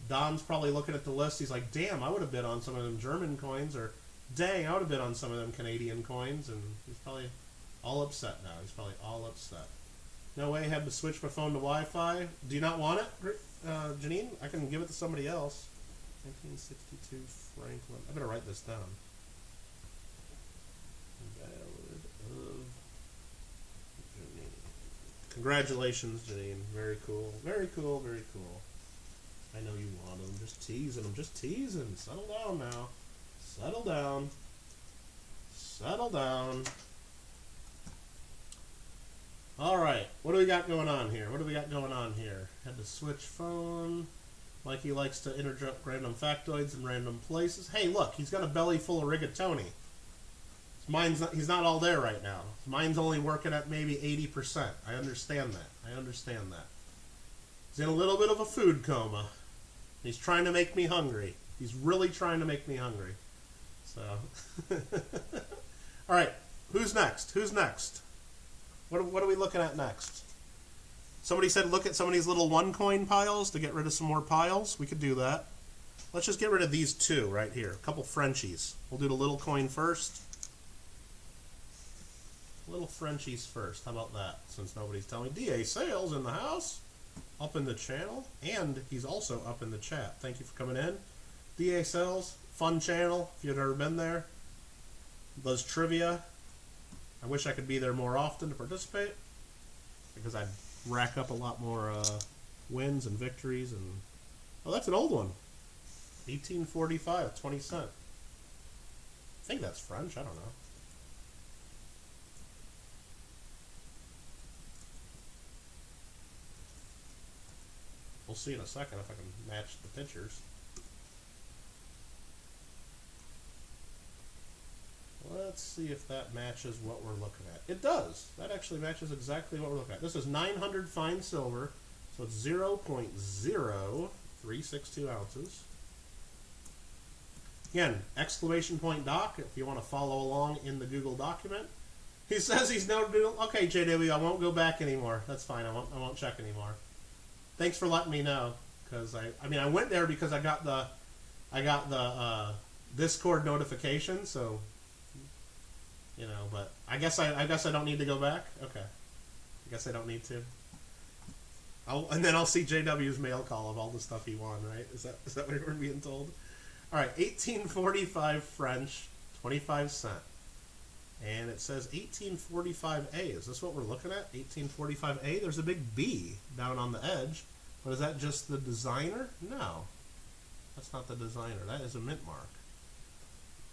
Don's probably looking at the list. He's like, damn, I would have bid on some of them German coins, or dang, I would have bid on some of them Canadian coins, and he's probably all upset now. He's probably all upset. No way, had to switch my phone to Wi-Fi. Do you not want it, Janine? I can give it to somebody else. 1962 Franklin. I better write this down. Ballad of Janine. Congratulations, Janine. Very cool. Very cool, very cool. I know you want them. Just teasing them. Just teasing. Settle down now. Settle down. Settle down. Alright, what do we got going on here? What do we got going on here? Had to switch phone. Mikey likes to interrupt random factoids in random places. Hey, look, he's got a belly full of rigatoni. He's not all there right now. Mine's only working at maybe 80%. I understand that. I understand that. He's in a little bit of a food coma. He's trying to make me hungry. He's really trying to make me hungry. So, all right, who's next? Who's next? What are we looking at next? Somebody said look at some of these little 1-coin piles to get rid of some more piles. We could do that. Let's just get rid of these 2 right here. A couple Frenchies. We'll do the little coin first. Little Frenchies first. How about that? Since nobody's telling me. DA Sales in the house. Up in the channel. And he's also up in the chat. Thank you for coming in. DA Sales. Fun channel. If you've never been there. Does trivia. I wish I could be there more often to participate. Because I'd rack up a lot more wins and victories. And oh, that's an old one. 1845. 20 cents. I think that's French. I don't know. We'll see in a second if I can match the pictures. Let's see if that matches what we're looking at. It does. That actually matches exactly what we're looking at. This is 900 fine silver, so it's 0.0362 ounces. Again, exclamation point doc if you want to follow along in the Google document. He says he's no doing. Okay, JW, I won't go back anymore. That's fine. I won't check anymore. Thanks for letting me know, because I mean I went there because I got the Discord notification, so you know. But I guess I don't need to go back. Okay, I guess I don't need to. And then I'll see JW's mail call of all the stuff he won. Right? Is that what we're being told? All right, 1845 French, 25 cents. And it says 1845A. Is this what we're looking at? 1845A? There's a big B down on the edge. But is that just the designer? No. That's not the designer. That is a mint mark.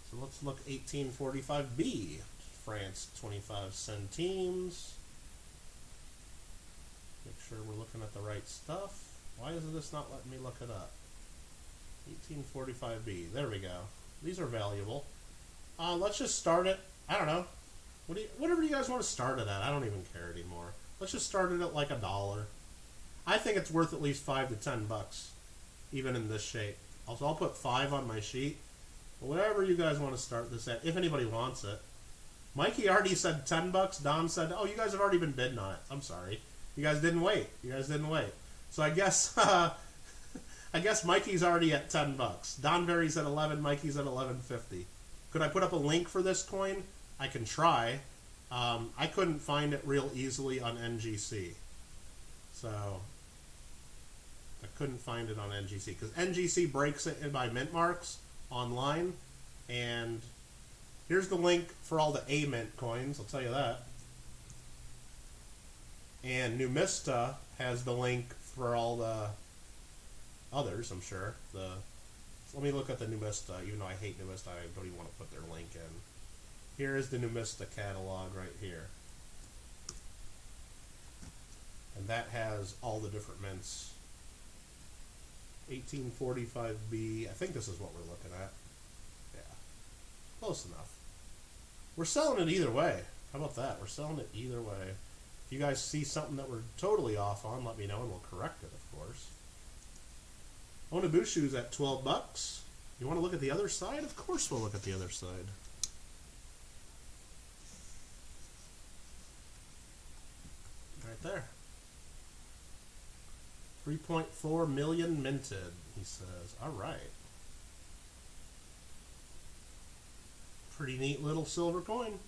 So let's look 1845B. France, 25 centimes. Make sure we're looking at the right stuff. Why is this not letting me look it up? 1845B. There we go. These are valuable. Let's just start it. I don't know. Whatever you guys want to start it at. I don't even care anymore. Let's just start it at like $1. I think it's worth at least $5 to $10. even in this shape. Also, I'll put 5 on my sheet. But whatever you guys want to start this at, if anybody wants it. Mikey already said $10. Don said, oh, you guys have already been bidding on it. I'm sorry. You guys didn't wait. You guys didn't wait. So I guess I guess Mikey's already at $10. Don Berry's at 11. Mikey's at 11.50. Could I put up a link for this coin? I can try. I couldn't find it real easily on NGC. So I couldn't find it on NGC because NGC breaks it in by mint marks online. And here's the link for all the A mint coins, I'll tell you that. And Numista has the link for all the others, I'm sure. Let me look at the Numista, even though I hate Numista, I don't even want to put their link in. Here is the Numista catalog right here. And that has all the different mints. 1845B, I think this is what we're looking at. Yeah, close enough. We're selling it either way. How about that? We're selling it either way. If you guys see something that we're totally off on, let me know and we'll correct it, of course. Onabushu's at $12. You want to look at the other side? Of course we'll look at the other side. Right there. 3.4 million minted, he says. All right. Pretty neat little silver coin.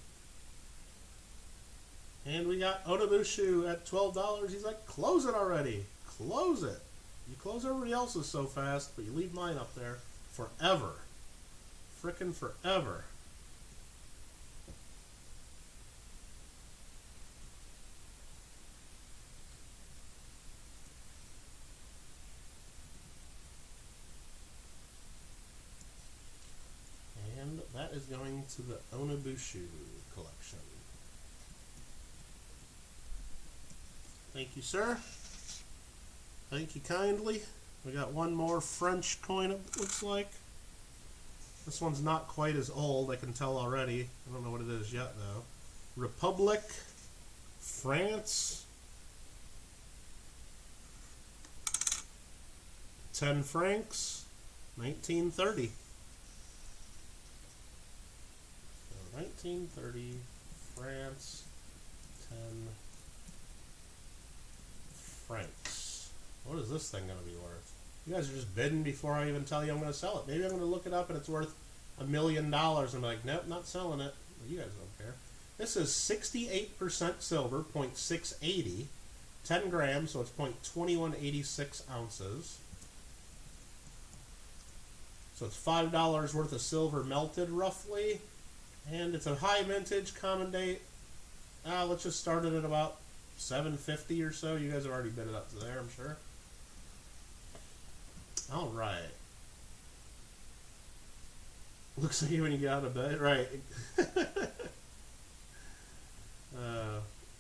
And we got Onabushu at $12. He's like, close it already. Close it. You close everybody else's so fast, but you leave mine up there forever. Frickin' forever. And that is going to the Onabushu collection. Thank you, sir. Thank you kindly. We got one more French coin, it looks like. This one's not quite as old, I can tell already. I don't know what it is yet, though. Republic, France. 10 francs, 1930. So 1930, France, 10 francs. What is this thing going to be worth? You guys are just bidding before I even tell you I'm going to sell it. Maybe I'm going to look it up and it's worth $1 million. I'm like, nope, not selling it. Well, you guys don't care. This is 68% silver, 0.680, 10 grams, so it's 0.2186 ounces. So it's $5 worth of silver melted, roughly. And it's a high vintage, common date. Let's just start it at about $7.50 or so. You guys have already bid it up to there, I'm sure. All right. Looks like you when you get out of bed, right?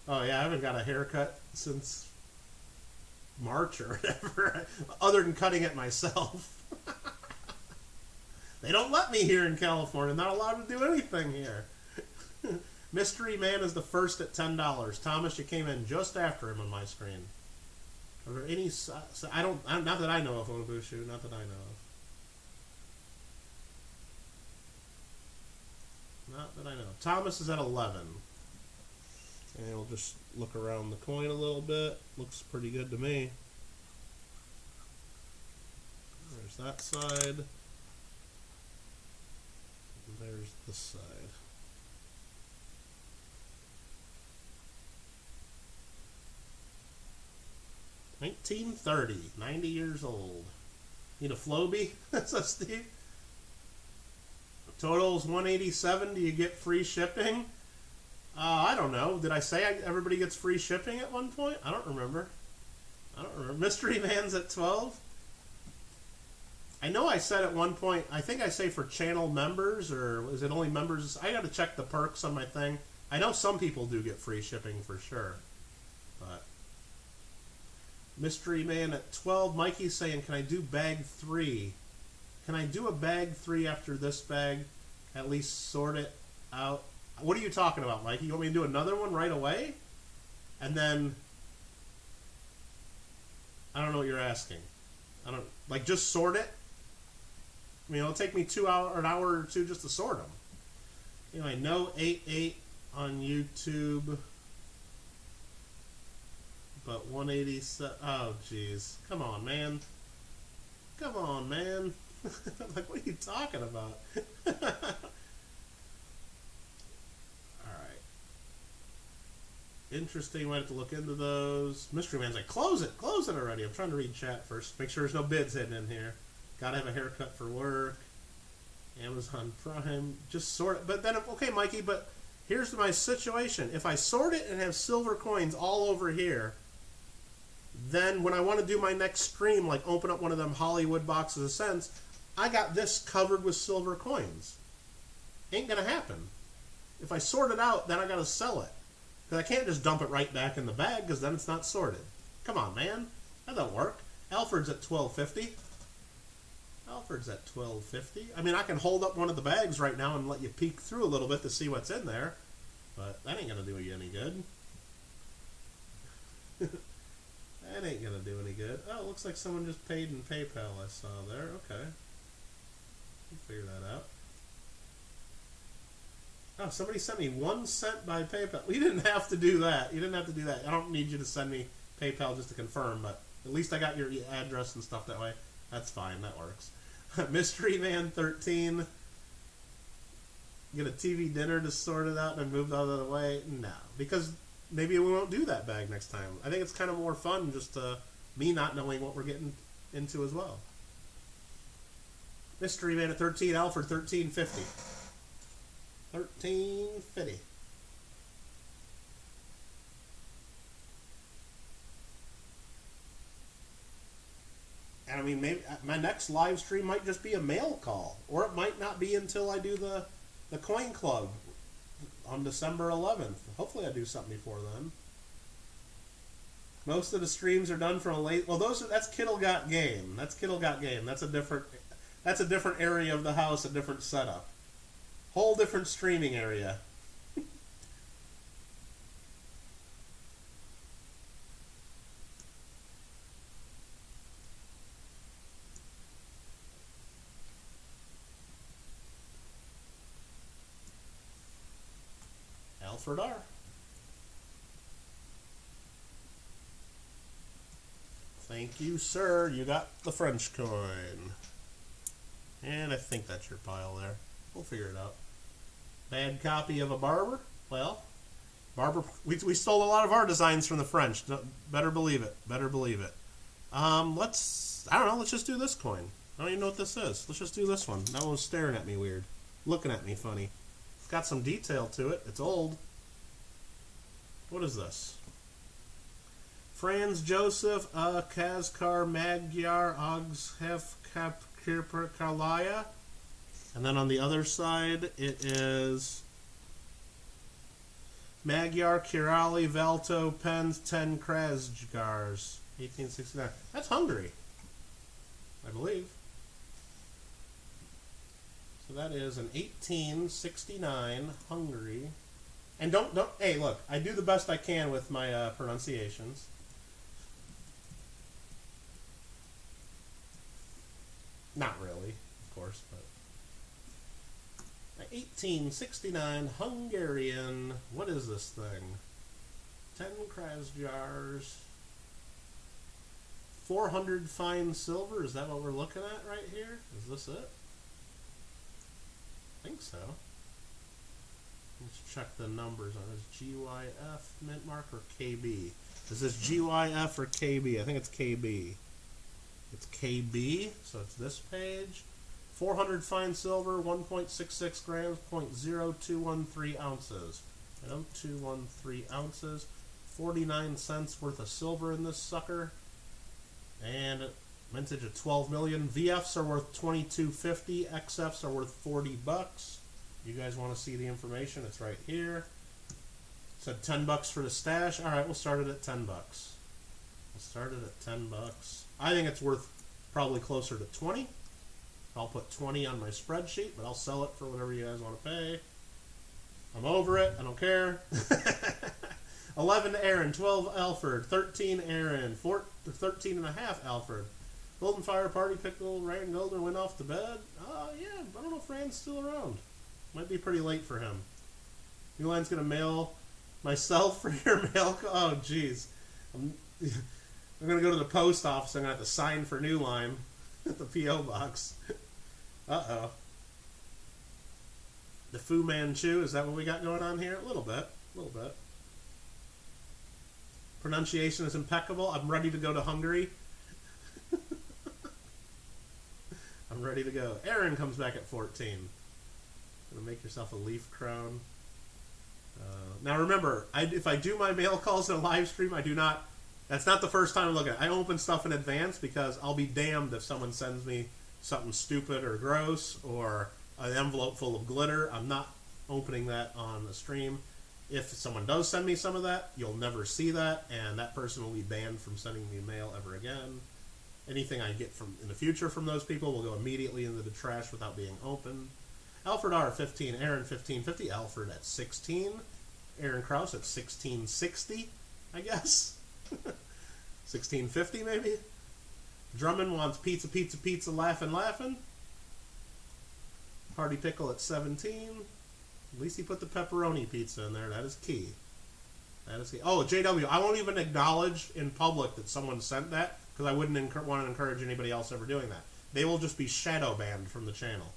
Oh yeah, I haven't got a haircut since March or whatever, other than cutting it myself. They don't let me here in California. I'm not allowed to do anything here. Mystery Man is the first at $10. Thomas, you came in just after him on my screen. Are there any? Not that I know of, Onabushu. Not that I know of. Not that I know of. Thomas is at 11. And we'll just look around the coin a little bit. Looks pretty good to me. There's that side. And there's this side. $1930, 90 years old. Need a Floby? Says Steve. Total's $187. Do you get free shipping? I don't know. Did I say everybody gets free shipping at one point? I don't remember. Mystery Man's at 12. I know I said at one point, I think I say for channel members, or is it only members? I got to check the perks on my thing. I know some people do get free shipping for sure. But Mystery Man at 12. Mikey's saying, can I do bag 3? Can I do a bag 3 after this bag? At least sort it out. What are you talking about, Mikey? You want me to do another one right away? And then I don't know what you're asking. I don't like just sort it. I mean, it'll take me an hour or two just to sort them. Anyway, no 8.8 on YouTube, but 187. Oh, jeez, come on, man. Come on, man. Like, what are you talking about? Interesting. Might have to look into those. Mystery Man's like, close it already. I'm trying to read chat first. Make sure there's no bids hidden in here. Gotta have a haircut for work. Amazon Prime. Just sort it. But then, okay, Mikey, but here's my situation. If I sort it and have silver coins all over here, then when I want to do my next stream, like open up one of them Hollywood boxes of cents, I got this covered with silver coins. Ain't gonna happen. If I sort it out, then I gotta sell it. Because I can't just dump it right back in the bag, because then it's not sorted. Come on, man. That don't work. Alfred's at $12.50. Alfred's at $12.50. I mean, I can hold up one of the bags right now and let you peek through a little bit to see what's in there. But that ain't going to do you any good. That ain't going to do any good. Oh, it looks like someone just paid in PayPal I saw there. Okay. We'll figure that out. Oh, somebody sent me 1 cent by PayPal. You didn't have to do that. You didn't have to do that. I don't need you to send me PayPal just to confirm, but at least I got your address and stuff that way. That's fine. That works. Mystery Man 13. Get a TV dinner to sort it out and move out of the way? No. Because maybe we won't do that bag next time. I think it's kind of more fun just me not knowing what we're getting into as well. Mystery Man at 13. Alfred 13.50. 13.50. And I mean, maybe my next live stream might just be a mail call, or it might not be until I do the coin club on December 11th. Hopefully, I do something before then. Most of the streams are done from a late. Well, that's Kittle Got Game. That's Kittle Got Game. That's a different area of the house, a different setup. Whole different streaming area. Alfred R. Thank you, sir. You got the French coin. And I think that's your pile there. We'll figure it out. Bad copy of a barber? Well, we stole a lot of our designs from the French. Better believe it. Better believe it. I don't know, let's just do this coin. I don't even know what this is. Let's just do this one. That one's staring at me weird. Looking at me funny. It's got some detail to it. It's old. What is this? Franz Joseph, Kazkar Magyar, Ogshef Kirperkalaya. And then on the other side, it is Magyar Kirali Velto Pens 10 Krasjgars, 1869. That's Hungary, I believe. So that is an 1869 Hungary. And don't, hey, look, I do the best I can with my pronunciations. Not really, of course, but 1869 Hungarian. What is this thing? 10 Krasjgars. 400 fine silver. Is that what we're looking at right here? Is this it? I think so. Let's check the numbers on this. GYF mint mark or KB? Is this GYF or KB? I think it's KB. It's KB, so it's this page. 400 fine silver, 1.66 grams, 0.0213 ounces. 0.0213 ounces. 49 cents worth of silver in this sucker. And mintage of 12 million. VFs are worth $22.50. XFs are worth 40 bucks. You guys want to see the information? It's right here. It said 10 bucks for the stash. All right, we'll start it at 10 bucks. We'll start it at 10 bucks. I think it's worth probably closer to 20. I'll put 20 on my spreadsheet, but I'll sell it for whatever you guys want to pay. I'm over it. I don't care. 11 Aaron, 12 Alfred, 13 Aaron, 13 and a half Alfred. Golden Fire Party Pickle, Rand Goldner went off to bed. Yeah, I don't know if Rand's still around. Might be pretty late for him. New Line's gonna mail myself for your mail. Oh, jeez. I'm gonna go to the post office. I'm gonna have to sign for New Line at the P.O. box. Uh-oh. The Fu Manchu, is that what we got going on here? A little bit. A little bit. Pronunciation is impeccable. I'm ready to go to Hungary. I'm ready to go. Aaron comes back at 14. Gonna make yourself a leaf crown. Now remember, if I do my mail calls in a live stream, I do not... That's not the first time I'm looking at it. I open stuff in advance because I'll be damned if someone sends me something stupid or gross or an envelope full of glitter. I'm not opening that on the stream. If someone does send me some of that, you'll never see that, and that person will be banned from sending me mail ever again. Anything I get from in the future from those people will go immediately into the trash without being opened. Alfred R. 15, Aaron 1550, Alfred at 16, Aaron Krause at 1660, I guess. 1650 maybe. Drummond wants pizza, pizza, pizza, laughing. Party Pickle at 17. At least he put the pepperoni pizza in there. That is key. That is key. Oh, JW, I won't even acknowledge in public that someone sent that because I wouldn't want to encourage anybody else ever doing that. They will just be shadow banned from the channel.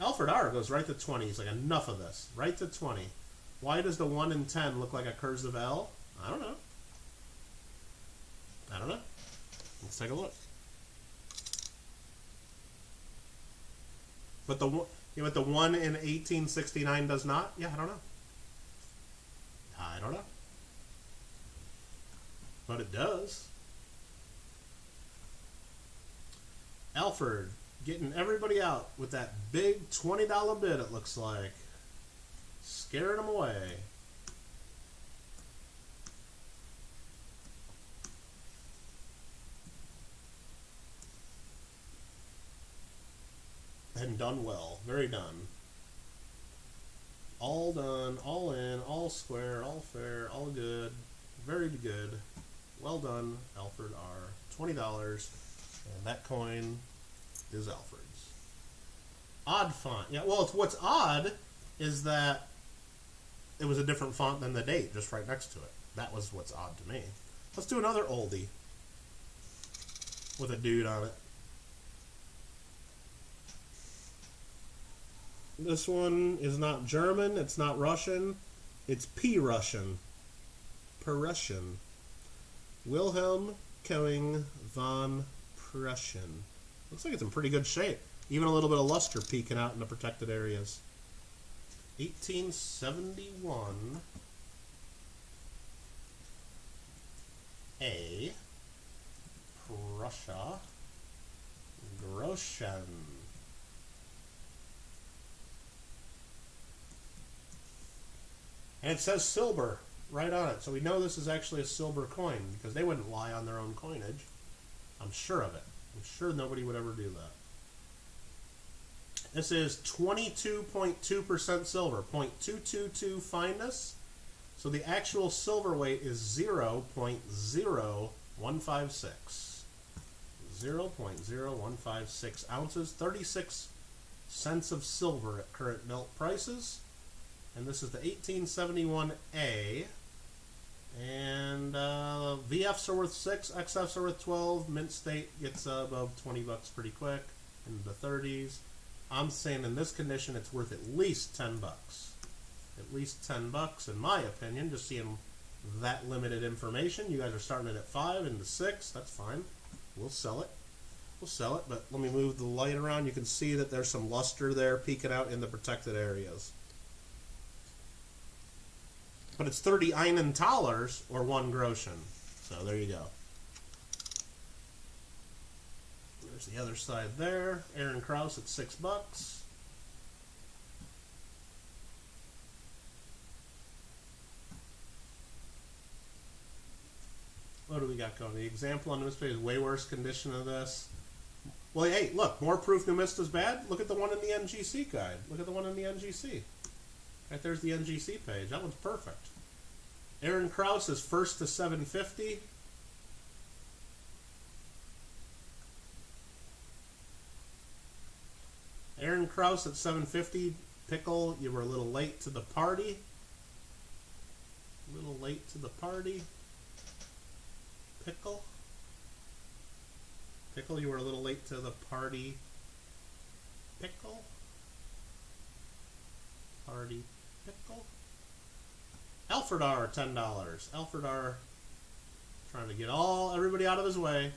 Alfred R. goes right to 20. He's like, enough of this. Right to 20. Why does the 1 in 10 look like a cursive L? I don't know. I don't know. Let's take a look. But the 1 in 1869 does not? Yeah, I don't know. I don't know. But it does. Alfred getting everybody out with that big $20 bid, it looks like. Scaring them away. And done well. Very done. All done, all in, all square, all fair, all good. Very good. Well done, Alfred R. $20. And that coin is Alfred's. Odd font. Yeah, well, what's odd is that it was a different font than the date, just right next to it. That was what's odd to me. Let's do another oldie with a dude on it. This one is not German, it's not Russian, it's P-Russian. Prussian. Wilhelm Koenig von Prussian. Looks like it's in pretty good shape. Even a little bit of luster peeking out in the protected areas. 1871. A. Prussia. Groschen. And it says silver right on it. So we know this is actually a silver coin because they wouldn't lie on their own coinage. I'm sure of it. I'm sure nobody would ever do that. This is 22.2% silver, 0.222 fineness. So the actual silver weight is 0.0156. 0.0156 ounces, 36 cents of silver at current melt prices. And this is the 1871A. And VFs are worth 6, XFs are worth 12. Mint State gets above 20 bucks pretty quick in the 30s. I'm saying in this condition it's worth at least 10 bucks. At least 10 bucks in my opinion, just seeing that limited information. You guys are starting it at 5 into 6. That's fine. We'll sell it. We'll sell it, but let me move the light around. You can see that there's some luster there peeking out in the protected areas. But it's 30 Einenthalers or 1 Groschen. So there you go. There's the other side there. Aaron Krause at 6 bucks. What do we got going? The example on this page is way worse condition of this. Well, hey, look, more proof Numista's bad. Look at the one in the NGC guide. Look at the one in the NGC. Right there's the NGC page. That one's perfect. Aaron Krause is first to 750. Aaron Krause at 750. Pickle, you were a little late to the party. A little late to the party. Pickle. Pickle, you were a little late to the party. Pickle. Party. Pickle. Alfred R, $10. Alfred R, trying to get everybody out of his way.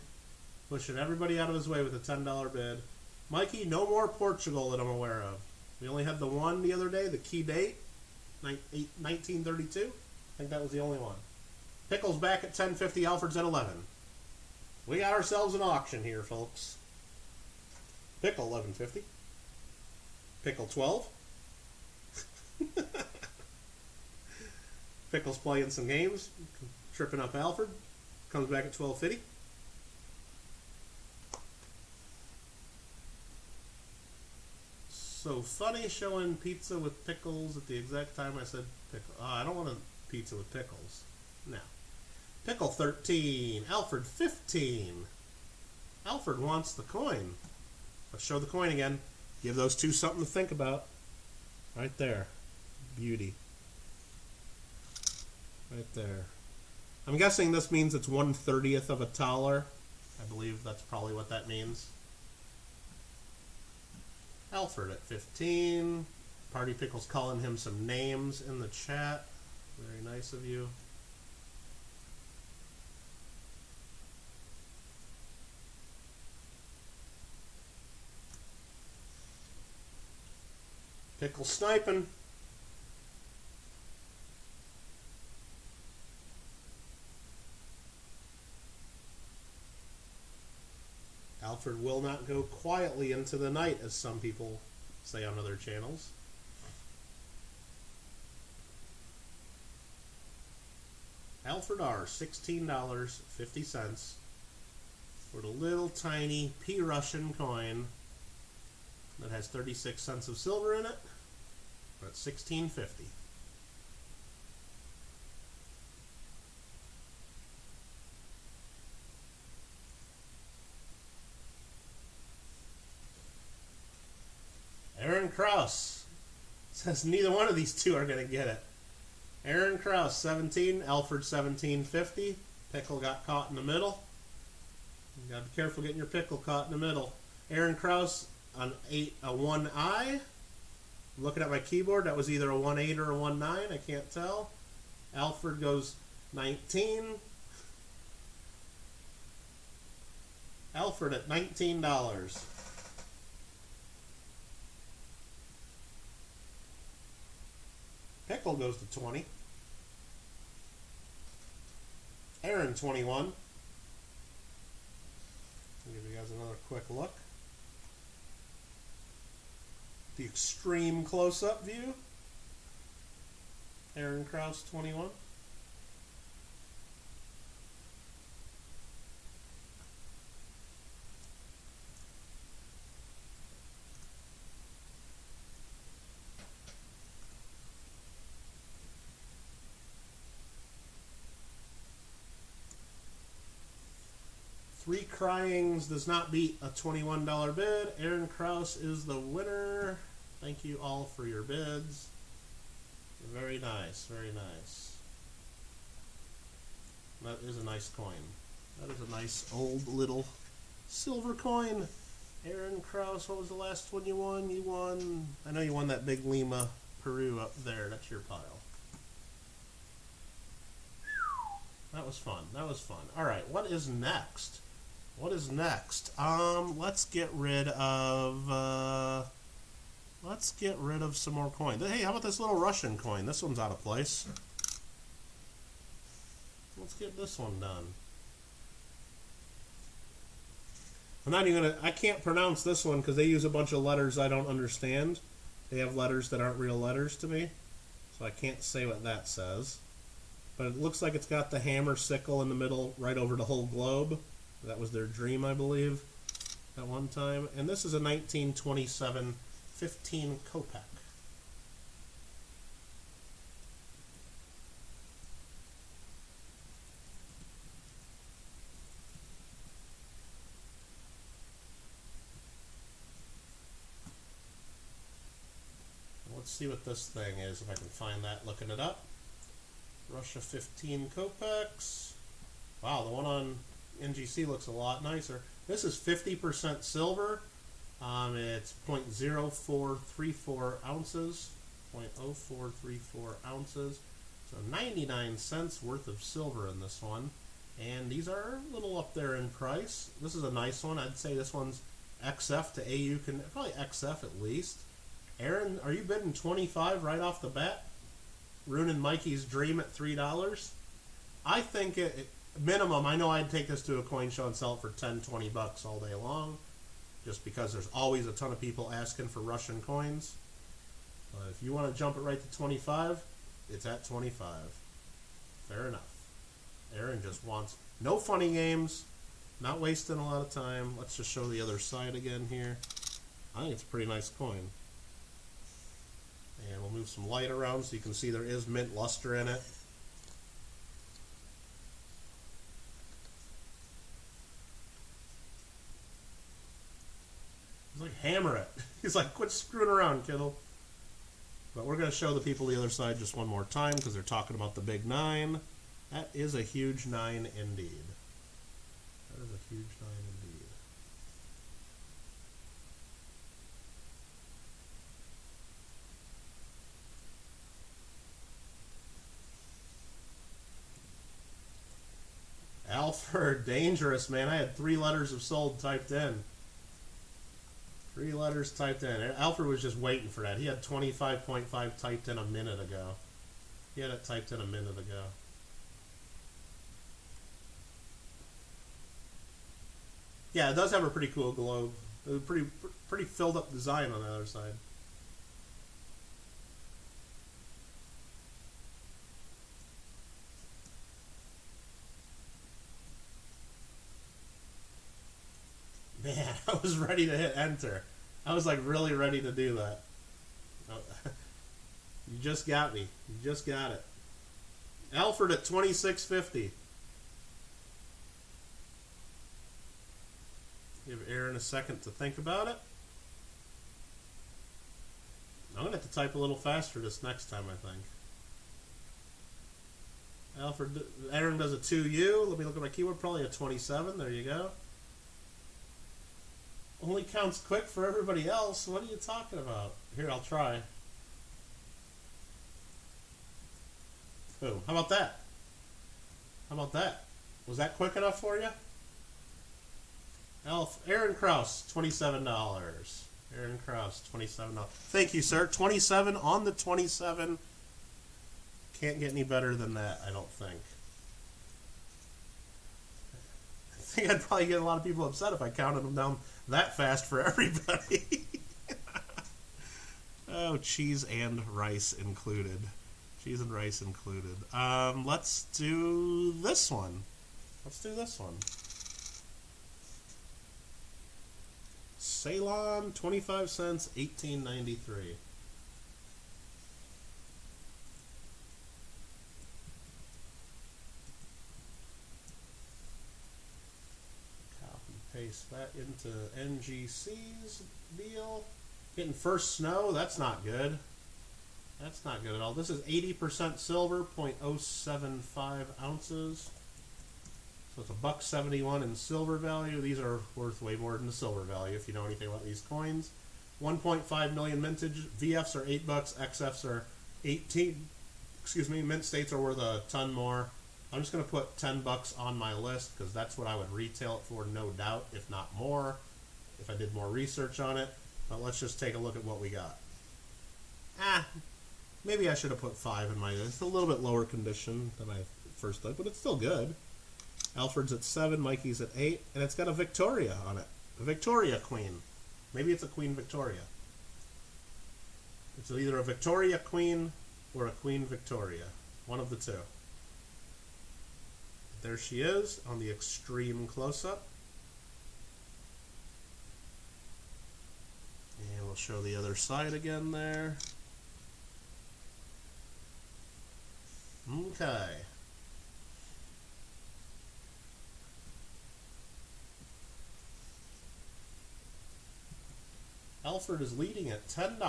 Pushing everybody out of his way with a $10 bid. Mikey, no more Portugal that I'm aware of. We only had the one the other day, the key date, 1932. I think that was the only one. Pickle's back at 10.50, Alfred's at 11. We got ourselves an auction here, folks. Pickle, 11.50. Pickle, 12. Pickle's playing some games, tripping up Alfred. Comes back at 12.50. So funny showing pizza with pickles at the exact time I said pickle. Oh, I don't want a pizza with pickles. No. Pickle 13. Alfred 15. Alfred wants the coin. Let's show the coin again. Give those two something to think about. Right there. Beauty. Right there. I'm guessing this means it's 1/30th of a $1. I believe that's probably what that means. Alfred at 15. Party Pickle's calling him some names in the chat. Very nice of you. Pickle sniping. Alfred will not go quietly into the night, as some people say on other channels. Alfred R, $16.50 for the little tiny P Russian coin that has 36 cents of silver in it. We're at $16.50. Aaron Krause says neither one of these two are going to get it. Aaron Krause, 17. Alfred, 17.50. Pickle got caught in the middle. You got to be careful getting your pickle caught in the middle. Aaron Krause on a 1I. I'm looking at my keyboard. That was either a 1.8 or a 1.9. I can't tell. Alfred goes 19. Alfred at $19. Pickle goes to 20. Aaron, 21. I'll give you guys another quick look. The extreme close-up view. Aaron Krause, 21. Three Cryings does not beat a $21 bid. Aaron Krause is the winner. Thank you all for your bids. Very nice, very nice. That is a nice coin. That is a nice old little silver coin. Aaron Krause, what was the last one you won? You won, I know you won that big Lima Peru up there. That's your pile. That was fun. That was fun. All right, what is next? What is next? Let's get rid of some more coin. Hey, how about this little Russian coin? This one's out of place. Let's get this one done. I'm not even gonna. I can't pronounce this one because they use a bunch of letters I don't understand. They have letters that aren't real letters to me, so I can't say what that says. But it looks like it's got the hammer sickle in the middle, right over the whole globe. That was their dream, I believe, at one time. And this is a 1927 15 Kopeck. let's see what this thing is, if I can find that looking it up. Russia 15 Kopecks. Wow, the one on NGC looks a lot nicer. This is 50% silver. It's 0.0434 ounces. 0.0434 ounces. So 99 cents worth of silver in this one. And these are a little up there in price. This is a nice one. I'd say this one's XF to AU, probably XF at least. Aaron, are you bidding 25 right off the bat? Ruining Mikey's dream at $3. I think minimum, I know I'd take this to a coin show and sell it for 10, 20 bucks all day long, just because there's always a ton of people asking for Russian coins. But if you want to jump it right to 25, it's at 25. Fair enough. Aaron just wants no funny games, not wasting a lot of time. Let's just show the other side again here. I think it's a pretty nice coin. And we'll move some light around so you can see there is mint luster in it. He's like, hammer it. He's like, quit screwing around, Kittle. But we're going to show the people the other side just one more time because they're talking about the big 9. That is a huge 9 indeed. That is a huge 9 indeed. Alfred, dangerous, man. I had 3 letters of sold typed in. 3 letters typed in. Alfred was just waiting for that. He had 25.5 typed in a minute ago. He had it typed in a minute ago. Yeah, it does have a pretty cool globe. A pretty filled up design on the other side. Man, I was ready to hit enter. I was like really ready to do that. You just got me. You just got it. Alfred at 26.50. Give Aaron a second to think about it. I'm going to have to type a little faster this next time, I think. Aaron does a 2U. Let me look at my keyword. Probably a 27. There you go. Only counts quick for everybody else. What are you talking about? Here, I'll try. Oh, how about that? How about that? Was that quick enough for you? Aaron Kraus, $27. Aaron Kraus, $27. Thank you, sir. 27 on the 27. Can't get any better than that, I don't think. I think I'd probably get a lot of people upset if I counted them down that fast for everybody. Oh, cheese and rice included. Cheese and rice included. Let's do this one. Let's do this one. Ceylon, 25 cents, 18.93. Copy paste that into NGC's deal. Getting first snow, that's not good. That's not good at all. This is 80% silver, 0.075 ounces. So it's $1.71 in silver value. These are worth way more than the silver value if you know anything about these coins. 1.5 million mintage. VFs are $8, XFs are 18. Excuse me, mint states are worth a ton more. I'm just going to put 10 bucks on my list because that's what I would retail it for, no doubt, if not more, if I did more research on it. But let's just take a look at what we got. Maybe I should have put 5 in my list. It's a little bit lower condition than I first thought, but it's still good. Alfred's at 7, Mikey's at 8, and it's got a Victoria on it. A Victoria Queen. Maybe it's a Queen Victoria. It's either a Victoria Queen or a Queen Victoria. One of the two. There she is on the extreme close-up. And we'll show the other side again there. Okay. Alfred is leading at $10.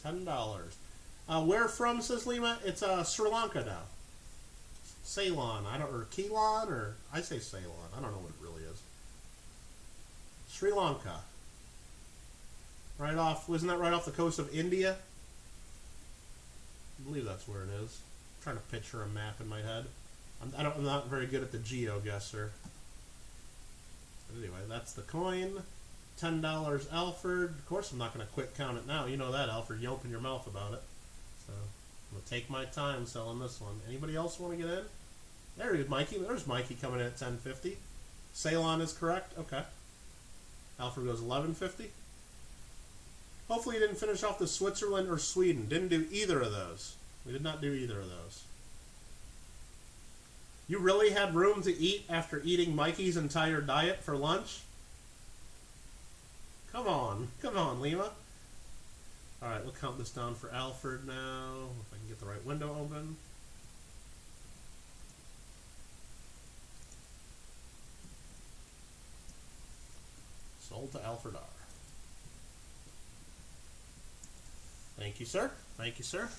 $10. Where from, says Lima? It's Sri Lanka now. Ceylon, or Keelan, or I say Ceylon. I don't know what it really is. Sri Lanka. Right off, wasn't that right off the coast of India? I believe that's where it is. I'm trying to picture a map in my head. I'm not very good at the GeoGuessr. But anyway, that's the coin. $10, Alfred. Of course, I'm not going to quick count it now. You know that, Alfred. You open your mouth about it. So I'm going to take my time selling this one. Anybody else want to get in? There he is, Mikey. There's Mikey coming in at $10.50. Ceylon is correct. Okay. Alfred goes $11.50. Hopefully you didn't finish off the Switzerland or Sweden. Didn't do either of those. We did not do either of those. You really had room to eat after eating Mikey's entire diet for lunch? Come on, Lima. All right, we'll count this down for Alfred now. If I can get the right window open. Sold to Alfred R. Thank you, sir. Thank you, sir.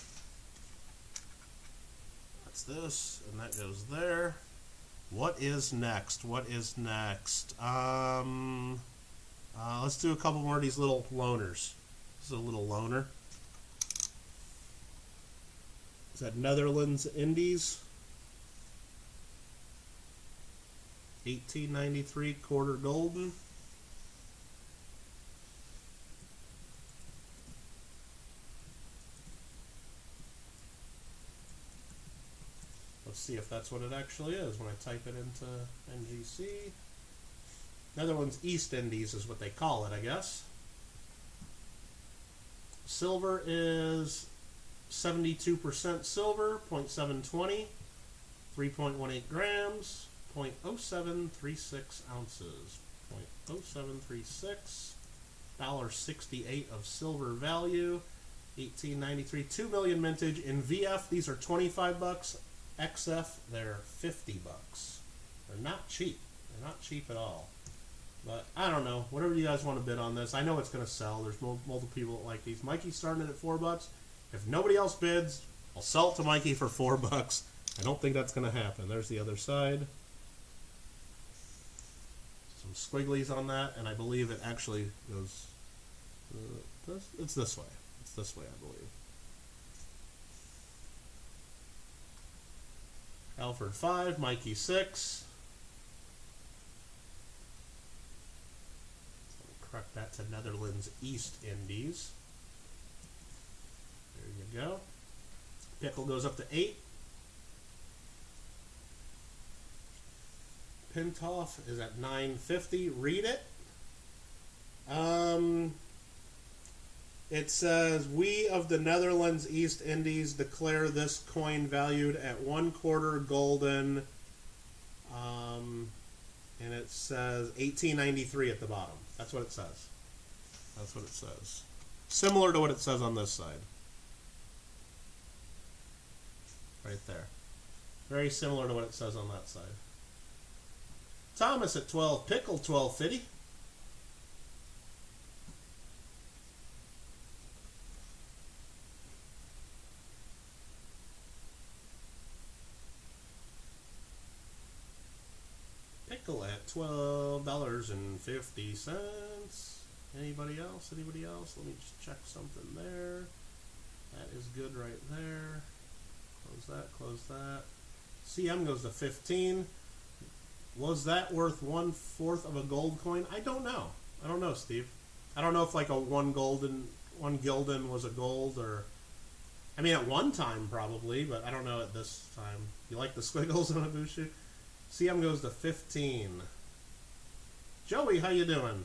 That's this, and that goes there. What is next? What is next? Let's do a couple more of these little loaners. This is a little loaner. Is that Netherlands Indies? 1893 quarter golden. Let's see if that's what it actually is when I type it into NGC. Netherlands East Indies is what they call it, I guess. Silver is 72% silver, 0.720, 3.18 grams, 0.0736 ounces, 0.0736, $1.68 of silver value, 1893, 2 million mintage. In VF, these are 25 bucks. XF, they're 50 bucks. They're not cheap. They're not cheap at all. But I don't know. Whatever you guys want to bid on this, I know it's going to sell. There's multiple people that like these. Mikey's starting it at 4 bucks. If nobody else bids, I'll sell it to Mikey for 4 bucks. I don't think that's going to happen. There's the other side. Some squigglies on that, and I believe it actually goes. It's this way. It's this way, I believe. Alfred 5, Mikey 6. Correct that to Netherlands East Indies. There you go. Pickle goes up to 8. Pintoff is at $9.50. Read it. It says, we of the Netherlands East Indies declare this coin valued at 1/4 golden. And it says 1893 at the bottom. That's what it says. That's what it says. Similar to what it says on this side. Right there. Very similar to what it says on that side. Thomas at 12. Pickle $12.50. Pickle at $12.50. Anybody else? Anybody else? Let me just check something there. That is good right there. Close that, close that. CM goes to 15. Was that worth 1/4 of a gold coin? I don't know. I don't know, Steve. I don't know if like a one gulden was a gold, or I mean at one time probably, but I don't know at this time. You like the squiggles on a Bushu? CM goes to 15. Joey, how you doing?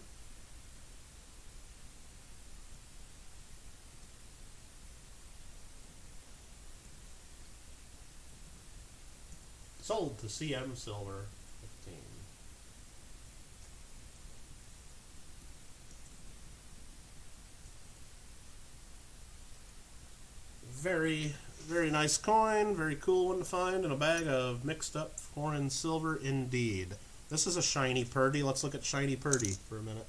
Sold to CM Silver, 15. Very, very nice coin. Very cool one to find in a bag of mixed up foreign silver indeed. This is a shiny Purdy. Let's look at shiny Purdy for a minute.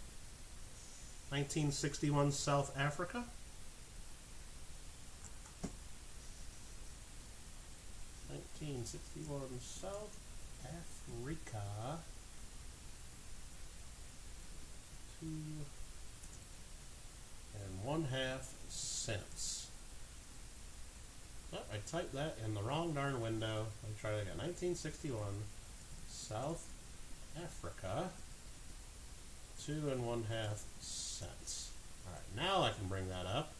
1961 South Africa. 1961 South Africa. 2.5 cents. Oh, I typed that in the wrong darn window. Let me try that again. 1961 South Africa. 2.5 cents. Alright, now I can bring that up.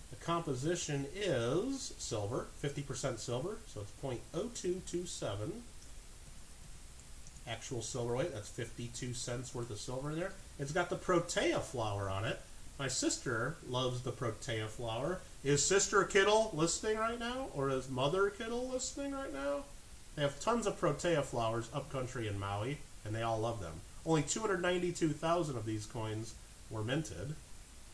The composition is silver, 50% silver, so it's 0.0227. Actual silver weight, that's 52 cents worth of silver in there. It's got the protea flower on it. My sister loves the protea flower. Is Sister Kittle listening right now? Or is Mother Kittle listening right now? They have tons of protea flowers up country in Maui, and they all love them. Only 292,000 of these coins were minted,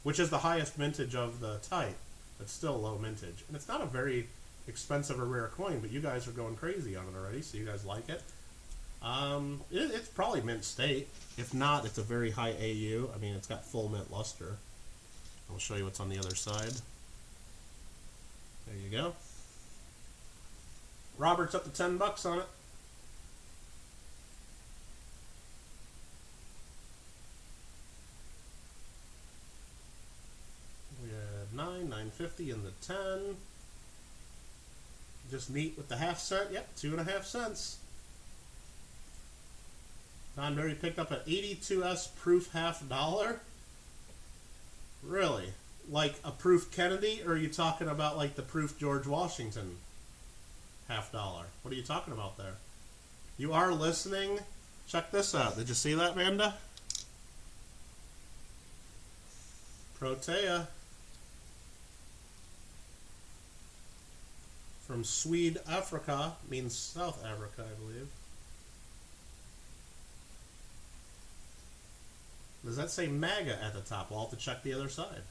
which is the highest mintage of the type, but still low mintage. And it's not a very expensive or rare coin, but you guys are going crazy on it already, so you guys like it. It's probably mint state. If not, it's a very high AU. I mean, it's got full mint luster. I'll show you what's on the other side. There you go. Robert's up to 10 bucks on it. We have 9.50 in the 10. Just neat with the half cent. Yep, 2.5 cents. Don Berry picked up an 82S proof $half. Really? Like a proof Kennedy, or are you talking about like the proof George Washington $half? What are you talking about there? You are listening? Check this out. Did you see that, Vanda? Protea. From Swede, Africa. Means South Africa, I believe. Does that say MAGA at the top? We'll have to check the other side.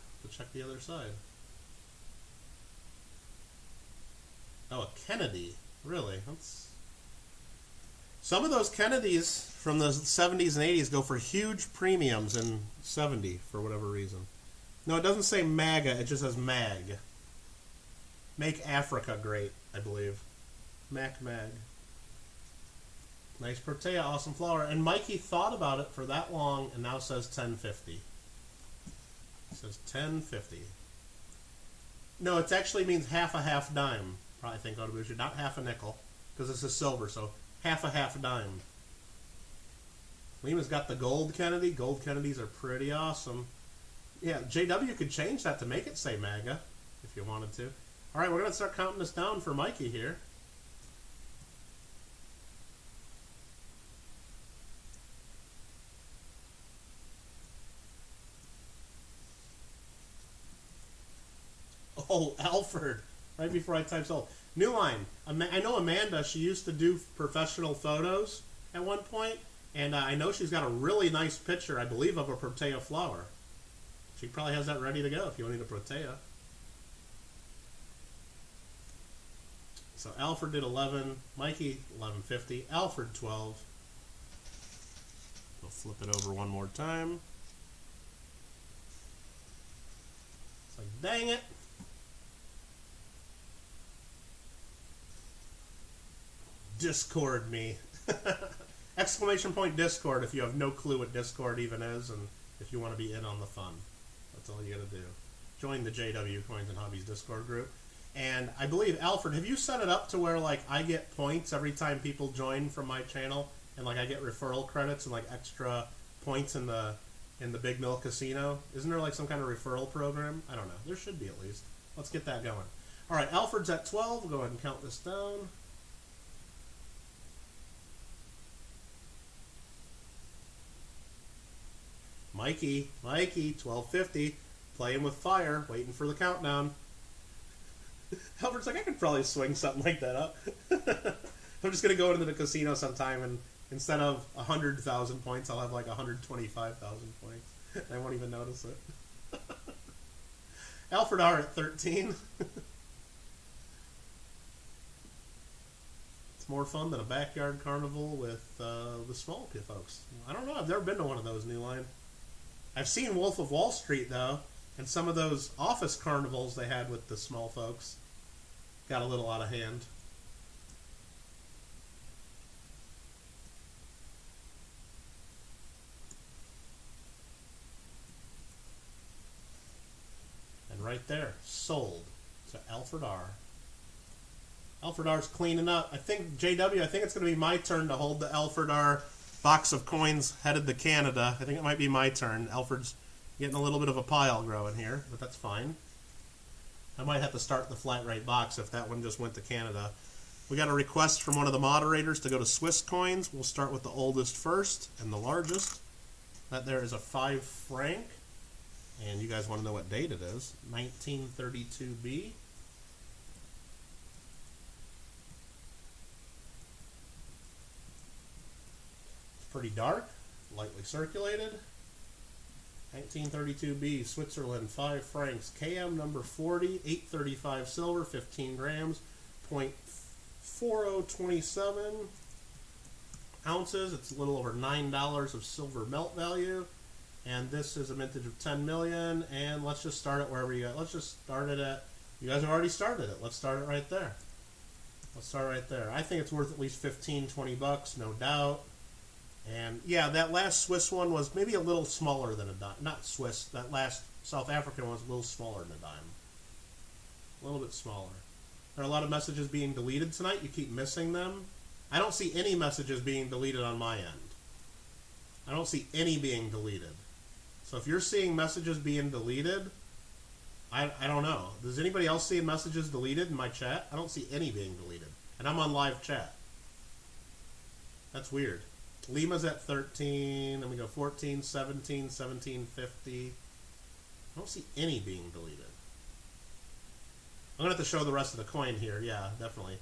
Oh, a Kennedy. Really? That's... Some of those Kennedys from the 70s and 80s go for huge premiums in 70 for whatever reason. No, it doesn't say MAGA. It just says MAG. Make Africa Great, I believe. Mag. Nice protea, awesome flower. And Mikey thought about it for that long and now says 10.50. It says 10.50. No, it actually means half dime. Probably think Otobushi, not half a nickel, because this is silver, so half dime. Lima's got the gold Kennedy. Gold Kennedys are pretty awesome. Yeah, JW could change that to make it say MAGA if you wanted to. All right, we're going to start counting this down for Mikey here. Oh, Alfred. Right before I type sold. New line. I know Amanda, she used to do professional photos at one point, and I know she's got a really nice picture, I believe, of a protea flower. She probably has that ready to go if you need a protea. So Alfred did 11, Mikey 11.50, Alfred 12. We'll flip it over one more time. It's like, dang it. Discord me. Exclamation point Discord if you have no clue what Discord even is and if you want to be in on the fun. That's all you gotta do. Join the JW Coins and Hobbies Discord group. And I believe, Alfred, have you set it up to where like I get points every time people join from my channel, and like I get referral credits and like extra points in the Big Mill Casino? Isn't there like some kind of referral program? I don't know. There should be at least. Let's get that going. All right, Alfred's at 12. We'll go ahead and count this down. Mikey, 12.50, playing with fire, waiting for the countdown. Albert's like, I could probably swing something like that up. I'm just going to go into the casino sometime, and instead of 100,000 points, I'll have like 125,000 points. I won't even notice it. Alfred R at 13. It's more fun than a backyard carnival with the small folks. I don't know, I've never been to one of those, New Line. I've seen Wolf of Wall Street, though, and some of those office carnivals they had with the small folks got a little out of hand. right there. Sold to Alfred R. Alfred R's cleaning up. I think, JW, I think it's going to be my turn to hold the Alfred R box of coins headed to Canada. I think it might be my turn. Alfred's getting a little bit of a pile growing here, but that's fine. I might have to start the flat rate box if that one just went to Canada. We got a request from one of the moderators to go to Swiss coins. We'll start with the oldest first and the largest. That there is a 5 franc. And you guys want to know what date it is. 1932B. It's pretty dark, lightly circulated. 1932B, Switzerland, 5 francs. KM number 40, 835 silver, 15 grams, 0.4027 ounces. It's a little over $9 of silver melt value. And this is a mintage of 10 million. And let's just start it wherever you got. Let's just start it at, you guys have already started it. Let's start it right there. Let's start right there. I think it's worth at least 15, 20 bucks, no doubt. And yeah, that last Swiss one was maybe a little smaller than a dime. Not Swiss, that last South African one was a little smaller than a dime. A little bit smaller. There are a lot of messages being deleted tonight. You keep missing them. I don't see any messages being deleted on my end. I don't see any being deleted. So if you're seeing messages being deleted, I don't know. Does anybody else see messages deleted in my chat? I don't see any being deleted. And I'm on live chat. That's weird. Lima's at 13. Then we go 14, 17, 17, 50. I don't see any being deleted. I'm going to have to show the rest of the coin here. Yeah, definitely.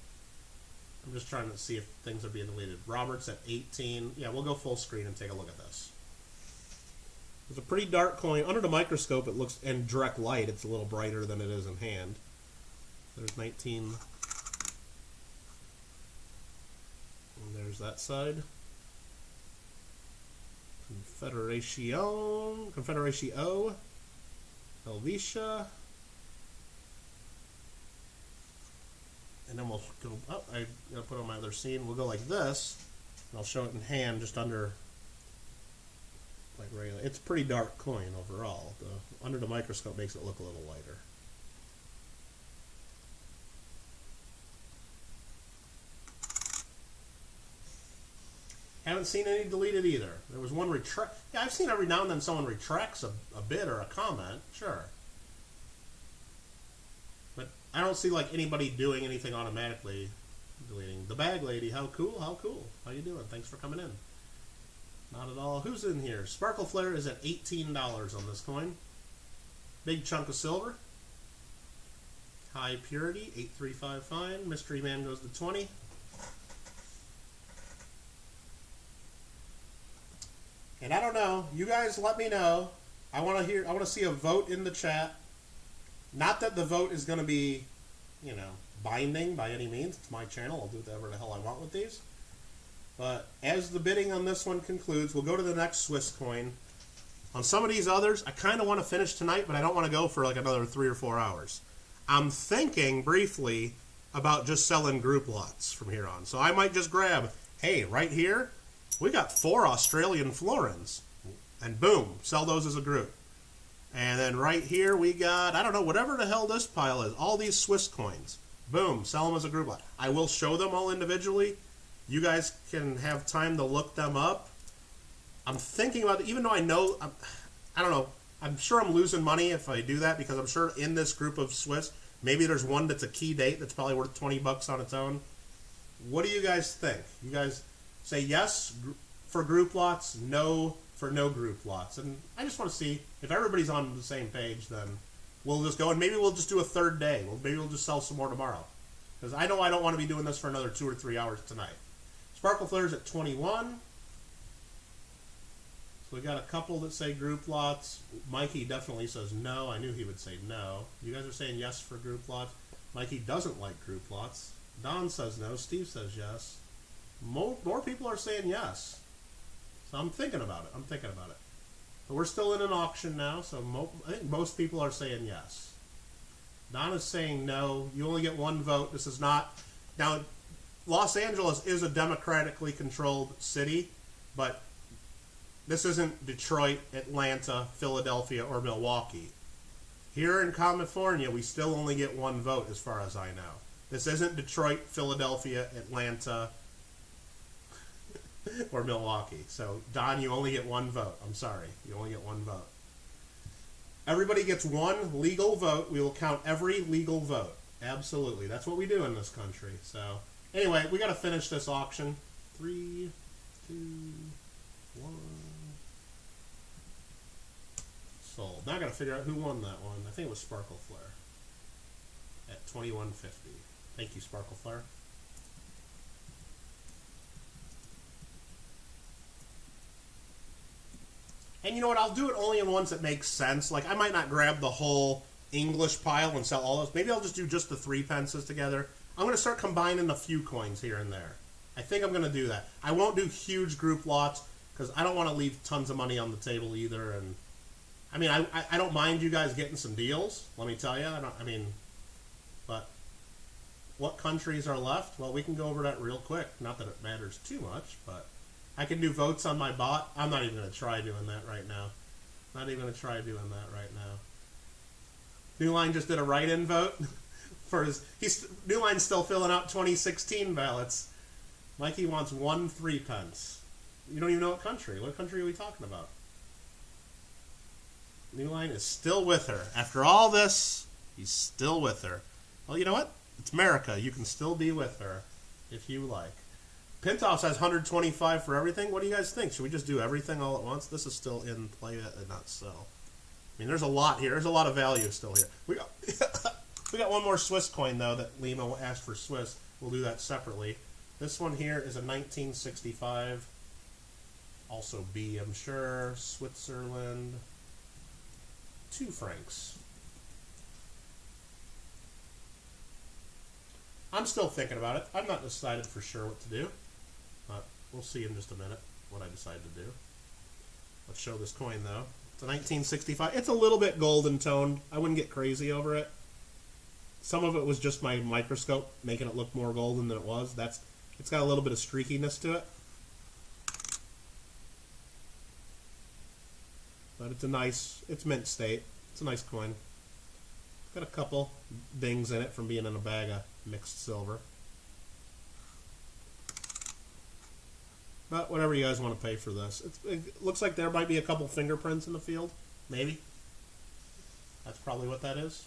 I'm just trying to see if things are being deleted. Robert's at 18. Yeah, we'll go full screen and take a look at this. It's a pretty dark coin. Under the microscope, it looks, in direct light, it's a little brighter than it is in hand. There's 19. And there's that side. Confederatio, Helvetia. And then we'll go, oh, I gotta put on my other scene. We'll go like this, and I'll show it in hand just under, like regular. It's a pretty dark coin overall. Under the microscope makes it look a little lighter. Haven't seen any deleted either. There was one retract. Yeah, I've seen every now and then someone retracts a bid or a comment. Sure. But I don't see like anybody doing anything automatically deleting. The bag lady, how cool, how cool. How you doing? Thanks for coming in. Not at all. Who's in here? Sparkle Flare is at $18 on this coin. Big chunk of silver. High purity, 835 fine. Mystery Man goes to 20. And I don't know. You guys let me know. I want to see a vote in the chat. Not that the vote is going to be, you know, binding by any means. It's my channel. I'll do whatever the hell I want with these. But as the bidding on this one concludes, we'll go to the next Swiss coin. On some of these others, I kind of want to finish tonight, but I don't want to go for like another 3 or 4 hours. I'm thinking briefly about just selling group lots from here on. So I might just grab, hey, right here, we got 4 Australian florins. And boom, sell those as a group. And then right here we got, I don't know, whatever the hell this pile is. All these Swiss coins. Boom, sell them as a group lot. I will show them all individually. You guys can have time to look them up. I'm thinking about it, even though I know, I don't know, I'm sure I'm losing money if I do that, because I'm sure in this group of Swiss, maybe there's one that's a key date that's probably worth 20 bucks on its own. What do you guys think? You guys say yes for group lots, no for no group lots. And I just want to see if everybody's on the same page, then we'll just go, and maybe we'll just do a third day. Maybe we'll just sell some more tomorrow. Because I know I don't want to be doing this for another 2 or 3 hours tonight. Sparkle Flare's at 21. So we got a couple that say group lots. Mikey definitely says no. I knew he would say no. You guys are saying yes for group lots. Mikey doesn't like group lots. Don says no. Steve says yes. More people are saying yes. So I'm thinking about it. But we're still in an auction now, so I think most people are saying yes. Don is saying no. You only get one vote. This is not... Now, Los Angeles is a democratically controlled city, but this isn't Detroit, Atlanta, Philadelphia, or Milwaukee. Here in California, we still only get one vote as far as I know. This isn't Detroit, Philadelphia, Atlanta, or Milwaukee. So, Don, you only get one vote. I'm sorry. You only get one vote. Everybody gets one legal vote. We will count every legal vote. Absolutely. That's what we do in this country. So, anyway, we got to finish this auction. 3, 2, 1. Sold. Now I got to figure out who won that one. I think it was Sparkle Flare at $21.50. Thank you, Sparkle Flare. And you know what? I'll do it only in ones that make sense. Like, I might not grab the whole English pile and sell all those. Maybe I'll just do just the 3 pences together. I'm going to start combining a few coins here and there. I think I'm going to do that. I won't do huge group lots because I don't want to leave tons of money on the table either. And I mean, I don't mind you guys getting some deals. Let me tell you. But what countries are left? Well, we can go over that real quick. Not that it matters too much, but I can do votes on my bot. I'm not even going to try doing that right now. Not even going to try doing that right now. New Line just did a write-in vote for his. New Line's still filling out 2016 ballots. Mikey wants 1 3-pence. You don't even know what country. What country are we talking about? New Line is still with her. After all this, he's still with her. Well, you know what? It's America. You can still be with her if you like. Pintos has 125 for everything. What do you guys think? Should we just do everything all at once? This is still in play and not sell. I mean, there's a lot here. There's a lot of value still here. We got one more Swiss coin, though, that Lima asked for Swiss. We'll do that separately. This one here is a 1965. Also B, I'm sure. Switzerland. 2 francs. I'm still thinking about it. I'm not decided for sure what to do. But we'll see in just a minute what I decide to do. Let's show this coin, though. It's a 1965. It's a little bit golden toned. I wouldn't get crazy over it. Some of it was just my microscope making it look more golden than it was. It's got a little bit of streakiness to it. But it's mint state. It's a nice coin. Got a couple dings in it from being in a bag of mixed silver. But whatever you guys want to pay for this. It looks like there might be a couple fingerprints in the field. Maybe. That's probably what that is.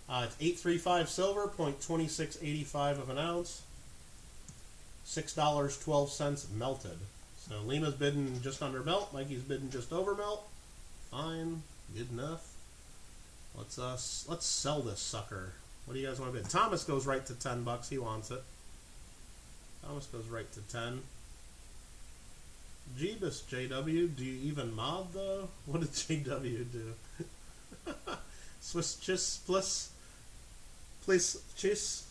It's 835 silver, 0.2685 of an ounce. $6.12 melted. So Lima's bidding just under melt. Mikey's bidding just over melt. Fine. Good enough. Let's sell this sucker. What do you guys want to bid? Thomas goes right to $10. He wants it. Thomas goes right to 10. Jeebus, JW. Do you even mod though? What did JW do? Swiss chiss bliss. Please chiss.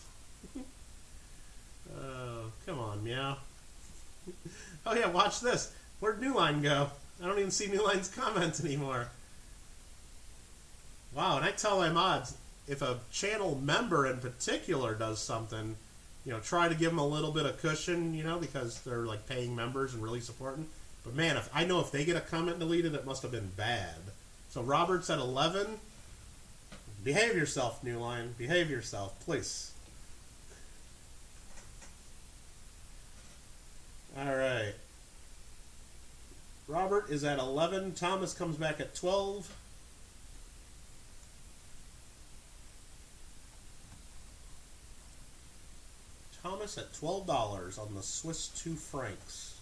Oh, come on, meow. Oh yeah, watch this. Where'd New Line go? I don't even see New Line's comments anymore. Wow, and I tell my mods, if a channel member in particular does something, try to give them a little bit of cushion, because they're like paying members and really supporting. But man, if they get a comment deleted, it must have been bad. So Robert's at 11. Behave yourself, New Line. Behave yourself, please. All right. Robert is at 11. Thomas comes back at 12. Thomas at $12 on the Swiss 2 francs.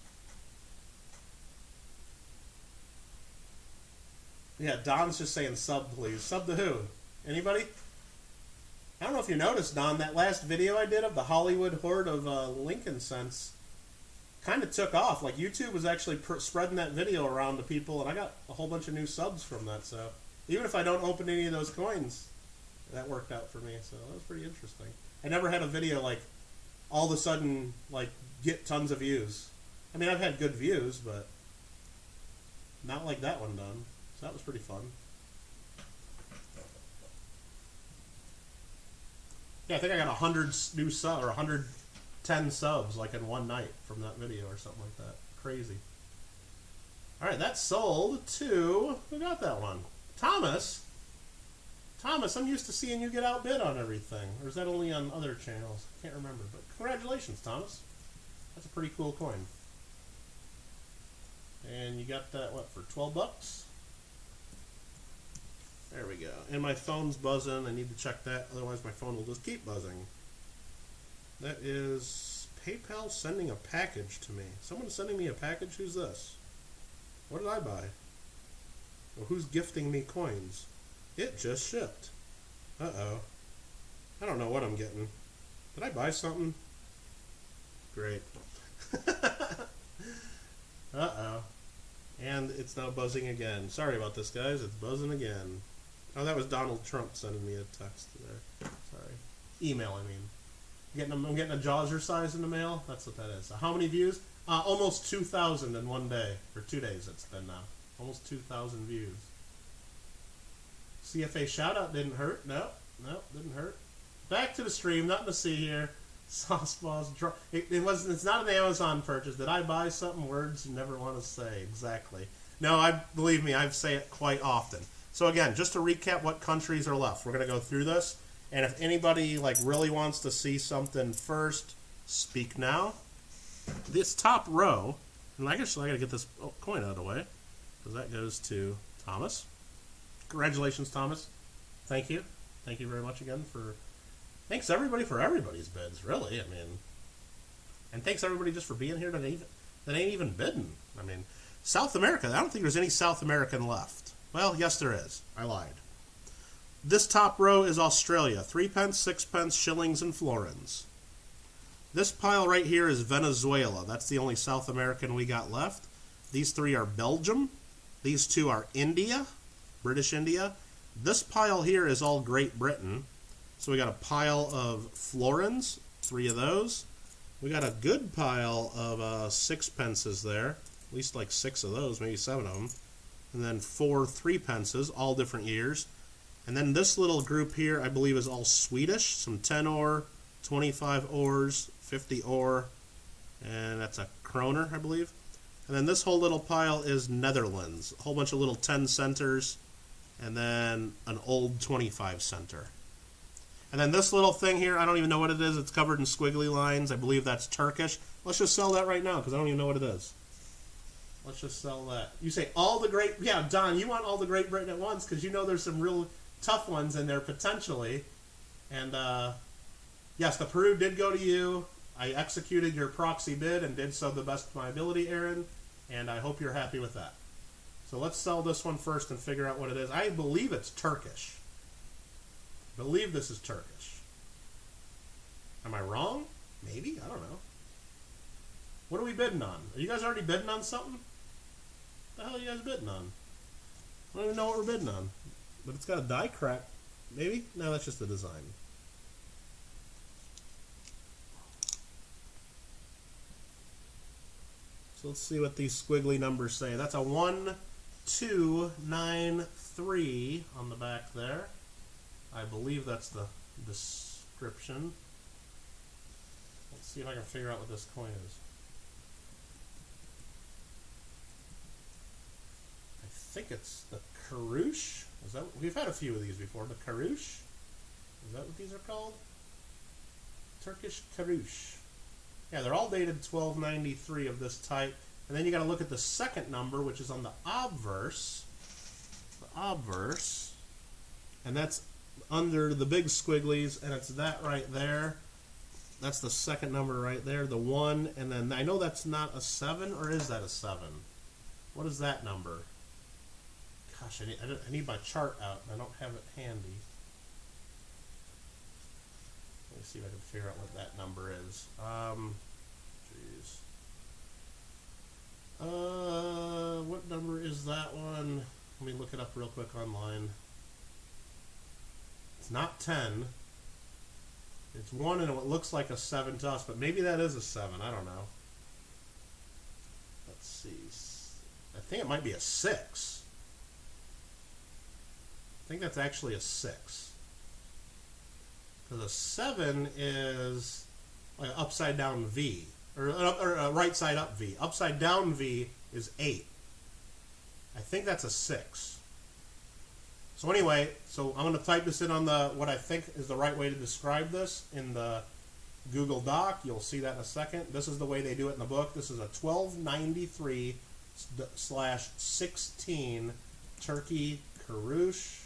Yeah, Don's just saying sub, please. Sub to who? Anybody? I don't know if you noticed, Don, that last video I did of the Hollywood horde of Lincoln cents kind of took off. Like, YouTube was actually spreading that video around to people, and I got a whole bunch of new subs from that. So even if I don't open any of those coins, that worked out for me. So that was pretty interesting. I never had a video like all of a sudden get tons of views. I mean, I've had good views, but not like that one done. So that was pretty fun. Yeah, I think I got 100 new subs or 110 subs in one night from that video or something like that. Crazy. All right, that sold to, who got that one? Thomas. Thomas, I'm used to seeing you get outbid on everything. Or is that only on other channels? I can't remember. But congratulations, Thomas. That's a pretty cool coin. And you got that, what, for 12 bucks? There we go. And my phone's buzzing. I need to check that. Otherwise, my phone will just keep buzzing. That is PayPal sending a package to me. Someone's sending me a package? Who's this? What did I buy? Well, who's gifting me coins? It just shipped. Uh-oh. I don't know what I'm getting. Did I buy something? Great. Uh-oh. And it's now buzzing again. Sorry about this, guys. It's buzzing again. Oh, that was Donald Trump sending me a text there. Sorry. Email, I mean. I'm getting a Jawser size in the mail. That's what that is. How many views? Almost 2,000 in one day. Or 2 days it's been now. Almost 2,000 views. CFA shoutout didn't hurt. No, didn't hurt. Back to the stream. Nothing to see here. Sauceballs. It's not an Amazon purchase. Did I buy something? Words you never want to say. Exactly. No, believe me, I say it quite often. So again, just to recap what countries are left. We're going to go through this. And if anybody really wants to see something first, speak now. This top row, and I guess I got to get this coin out of the way, because that goes to Thomas. Congratulations, Thomas. Thank you. Thank you very much again for... Thanks everybody for everybody's bids, really. I mean, and thanks everybody just for being here that ain't even bidding. I mean, South America, I don't think there's any South American left. Well, yes there is. I lied. This top row is Australia. 3 pence, 6 pence, shillings, and florins. This pile right here is Venezuela. That's the only South American we got left. These three are Belgium. These two are India, British India. This pile here is all Great Britain. So we got a pile of florins, 3 of those. We got a good pile of 6 pences there, at least like 6 of those, maybe 7 of them. And then 4 3 pences, all different years. And then this little group here, I believe, is all Swedish. Some 10 ore, 25 ores, 50 ore, and that's a kroner, I believe. And then this whole little pile is Netherlands. A whole bunch of little 10 centers, and then an old 25 center. And then this little thing here, I don't even know what it is. It's covered in squiggly lines. I believe that's Turkish. Let's just sell that right now, because I don't even know what it is. Let's just sell that. You say all the Great... Yeah, Don, you want all the Great Britain at once, because you know there's some real tough ones in there, potentially. And, yes, the Peru did go to you. I executed your proxy bid and did so the best of my ability, Aaron. And I hope you're happy with that. So let's sell this one first and figure out what it is. I believe it's Turkish. I believe this is Turkish. Am I wrong? Maybe? I don't know. What are we bidding on? Are you guys already bidding on something? What the hell are you guys bidding on? I don't even know what we're bidding on. But it's got a die crack. Maybe? No, that's just the design. So let's see what these squiggly numbers say. That's a 1293 on the back there. I believe that's the description. Let's see if I can figure out what this coin is. I think it's the Karouche. Is that, we've had a few of these before. The Karouche? Is that what these are called? Turkish Karouche. Yeah, they're all dated 1293 of this type. And then you got to look at the second number, which is on the obverse. The obverse. And that's under the big squigglies, and it's that right there. That's the second number right there, the 1. And then I know that's not a 7, or is that a 7? What is that number? Gosh, I need my chart out, and I don't have it handy. Let me see if I can figure out what that number is. What number is that one? Let me look it up real quick online. It's not 10. It's 1, and it looks like a 7 to us, but maybe that is a 7. I don't know. Let's see. I think it might be a 6. I think that's actually a 6. Because a 7 is like an upside down V. Or a right side up V. Upside down V is 8. I think that's a 6. So anyway, so I'm going to type this in on the what I think is the right way to describe this in the Google Doc. You'll see that in a second. This is the way they do it in the book. This is a 1293/16 turkey Karouche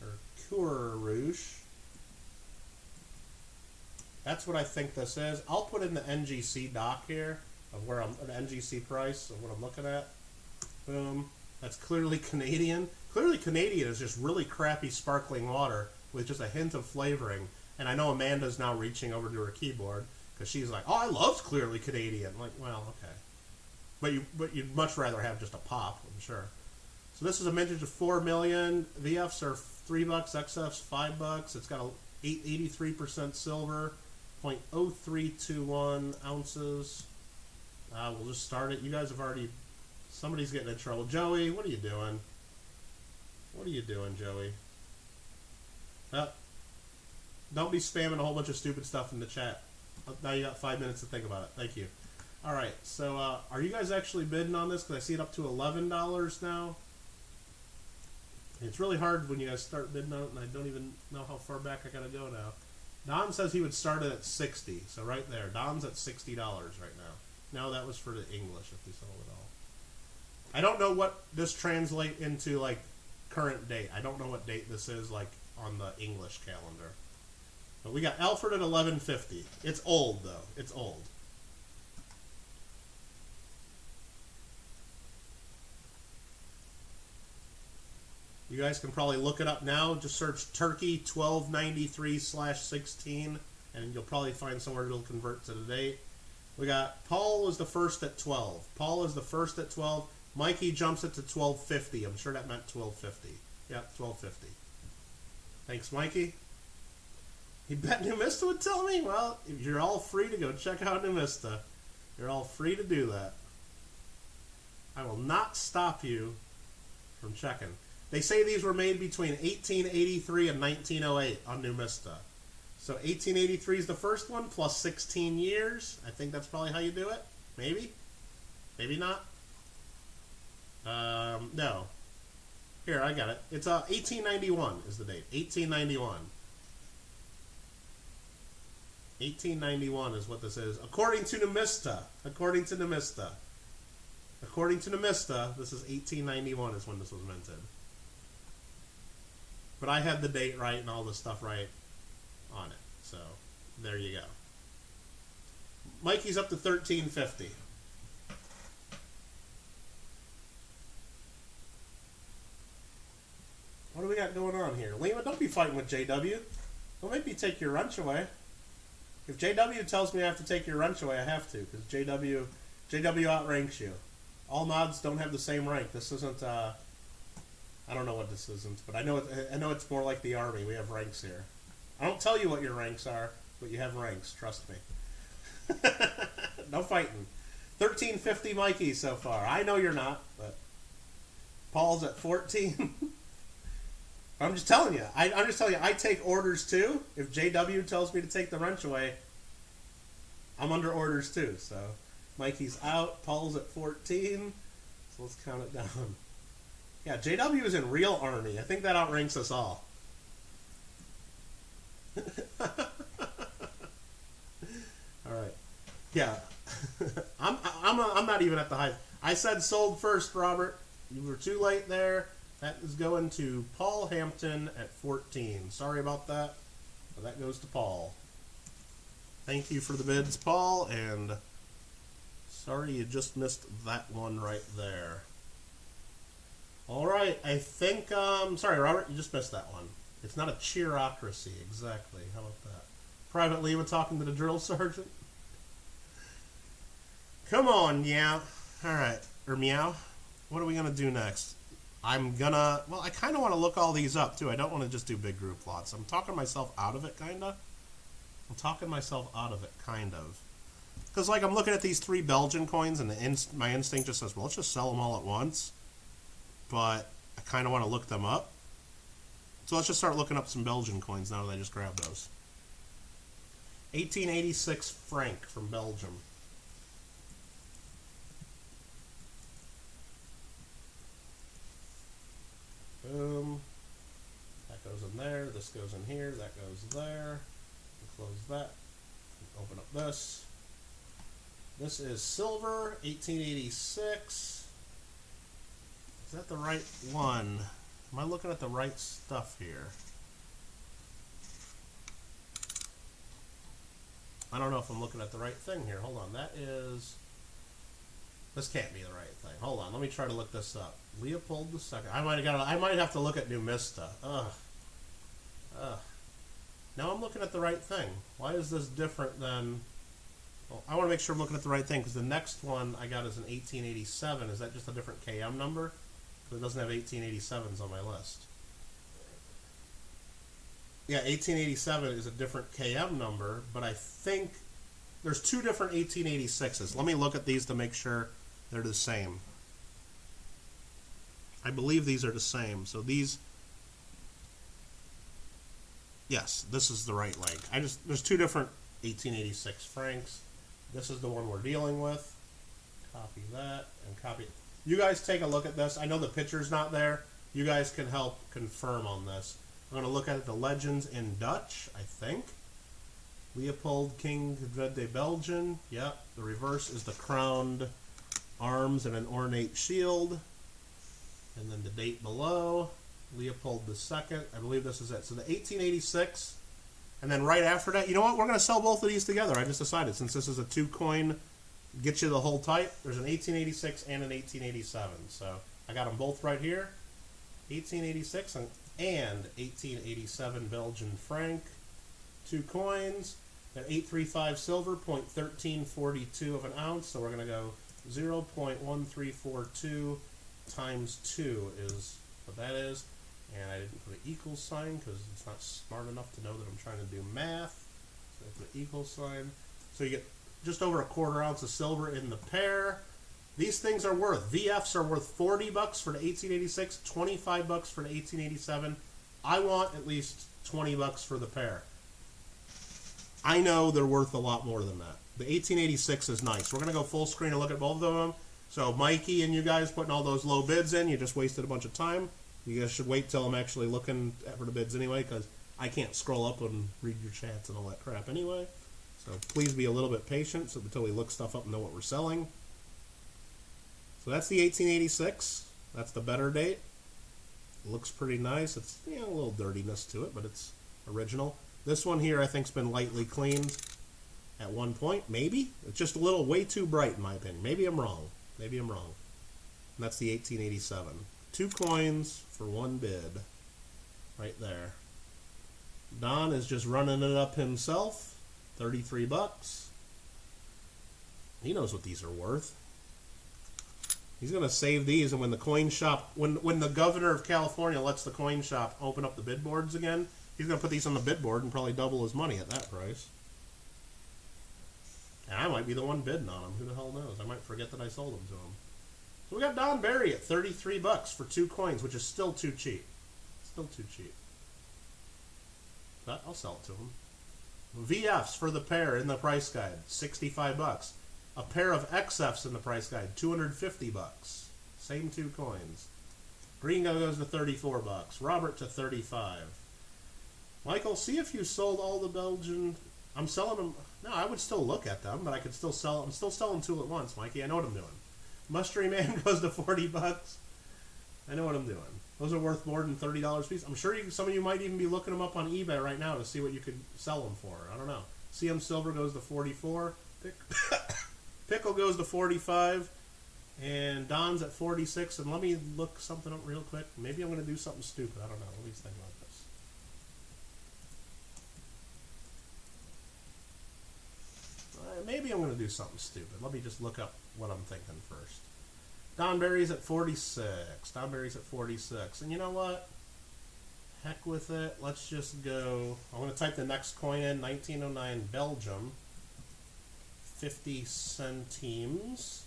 or Kurouche. That's what I think this is. I'll put in the NGC doc here of where I'm the NGC price of what I'm looking at. Boom. That's clearly Canadian. Clearly Canadian is just really crappy sparkling water with just a hint of flavoring. And I know Amanda's now reaching over to her keyboard because she's like, "Oh, I love clearly Canadian." I'm like, well, okay. But you'd much rather have just a pop, I'm sure. So this is a mintage of 4 million. VFs are $3, XFs $5. It's got a 83% silver, 0.0321 ounces. We'll just start it. You guys have already. Somebody's getting in trouble. Joey, what are you doing? What are you doing, Joey? Don't be spamming a whole bunch of stupid stuff in the chat. Now you got 5 minutes to think about it. Thank you. All right, so are you guys actually bidding on this? Because I see it up to $11 now. It's really hard when you guys start bidding on it, and I don't even know how far back I gotta go now. Don says he would start it at 60, so right there. Don's at $60 right now. No, that was for the English, if you sold it all. I don't know what this translates into, like, current date. I don't know what date this is, like, on the English calendar. But we got Alfred at $11.50. It's old, though. It's old. You guys can probably look it up now. Just search Turkey 1293/16, and you'll probably find somewhere it'll convert to the date. We got Paul was the first at 12. Paul is the first at 12. Mikey jumps it to 12.50. I'm sure that meant 12.50. Yeah, 12.50. Thanks, Mikey. He bet Numista would tell me? Well, you're all free to go check out Numista. You're all free to do that. I will not stop you from checking. They say these were made between 1883 and 1908 on Numista. So 1883 is the first one, plus 16 years. I think that's probably how you do it. Maybe. Maybe not. No. Here, I got it. It's 1891 is the date. 1891. 1891 is what this is. According to Numista. According to Numista. According to Numista, this is 1891 is when this was minted. But I had the date right and all the stuff right on it. So, there you go. Mikey's up to 13.50. What do we got going on here? Lima, don't be fighting with JW. Don't make me take your wrench away. If JW tells me I have to take your wrench away, I have to, because JW outranks you. All mods don't have the same rank. This isn't, I don't know what this isn't, but I know it's more like the army. We have ranks here. I don't tell you what your ranks are, but you have ranks. Trust me. No fighting. 13.50 Mikey so far. I know you're not, but Paul's at 14. I'm just telling you. I'm just telling you. I take orders too. If JW tells me to take the wrench away, I'm under orders too. So Mikey's out. Paul's at 14. So let's count it down. Yeah, JW is in real army. I think that outranks us all. All right. Yeah. I'm not even at the high. I said sold first, Robert. You were too late there. That is going to Paul Hampton at 14. Sorry about that, but that goes to Paul. Thank you for the bids, Paul, and sorry you just missed that one right there. All right, I think, sorry, Robert, you just missed that one. It's not a cheerocracy, exactly. How about that? Private Lima talking to the drill sergeant. Come on, Meow. All right, or Meow. What are we going to do next? I'm gonna, well, I kind of want to look all these up, too. I don't want to just do big group lots. I'm talking myself out of it, kind of. Because, like, I'm looking at these 3 Belgian coins, and my instinct just says, well, let's just sell them all at once. But I kind of want to look them up. So let's just start looking up some Belgian coins now that I just grabbed those. 1886 franc from Belgium. Boom. goes in here, that goes there. Close that. Open up this. This is silver, 1886. Is that the right one? Am I looking at the right stuff here? I don't know if I'm looking at the right thing here. Hold on. This can't be the right thing. Hold on. Let me try to look this up. Leopold II. I might have to look at Numista. Ugh. Now I'm looking at the right thing. Why is this different than... Well, I want to make sure I'm looking at the right thing, because the next one I got is an 1887. Is that just a different KM number? Because it doesn't have 1887s on my list. Yeah, 1887 is a different KM number, but I think there's two different 1886s. Let me look at these to make sure they're the same. I believe these are the same. So these... Yes, this is the right leg. There's two different 1886 francs. This is the one we're dealing with. Copy that and copy it. You guys take a look at this. I know the picture's not there. You guys can help confirm on this. I'm going to look at the legends in Dutch, I think. Leopold, King de Belgium. Yep. The reverse is the crowned arms and an ornate shield. And then the date below. Leopold II. I believe this is it. So the 1886, and then right after that, you know what? We're going to sell both of these together. I just decided, since this is a 2-coin, get you the whole type. There's an 1886 and an 1887. So I got them both right here. 1886 and 1887 Belgian franc. 2 coins. They're 835 silver, 0.1342 of an ounce. So we're going to go 0.1342 times 2 is what that is. And I didn't put an equal sign because it's not smart enough to know that I'm trying to do math. So I put an equal sign. So you get just over a 1/4 ounce of silver in the pair. These things are worth, VFs are worth $40 for the 1886, $25 for the 1887. I want at least $20 for the pair. I know they're worth a lot more than that. The 1886 is nice. We're going to go full screen and look at both of them. So Mikey and you guys putting all those low bids in, you just wasted a bunch of time. You guys should wait till I'm actually looking for the bids anyway, because I can't scroll up and read your chats and all that crap anyway. So please be a little bit patient until we look stuff up and know what we're selling. So that's the 1886. That's the better date. It looks pretty nice. It's a little dirtiness to it, but it's original. This one here I think's been lightly cleaned at one point. Maybe. It's just a little way too bright in my opinion. Maybe I'm wrong. Maybe I'm wrong. And that's the 1887. 2 coins for 1 bid. Right there. Don is just running it up himself. $33. He knows what these are worth. He's going to save these, and when the coin shop, when the governor of California lets the coin shop open up the bid boards again, he's going to put these on the bid board and probably double his money at that price. And I might be the one bidding on them. Who the hell knows? I might forget that I sold them to him. So we got Don Barry at $33 for 2 coins, which is still too cheap. Still too cheap. But I'll sell it to him. VFs for the pair in the price guide, $65. A pair of XFs in the price guide, $250. Same 2 coins. Gringo goes to $34. Robert to $35. Michael, see if you sold all the Belgian. I'm selling them. No, I would still look at them, but I could still sell. I'm still selling 2 at once, Mikey. I know what I'm doing. Mystery Man goes to $40. I know what I'm doing. Those are worth more than $30 a piece. I'm sure some of you might even be looking them up on eBay right now to see what you could sell them for. I don't know. CM Silver goes to $44. Pickle goes to $45. And Don's at $46. And let me look something up real quick. Maybe I'm going to do something stupid. I don't know. Let me think about this. Maybe I'm going to do something stupid. Let me just look up what I'm thinking first. Don Barry's at 46. Don Barry's at 46. And you know what? Heck with it. Let's just go. I'm going to type the next coin in. 1909 Belgium. 50 centimes.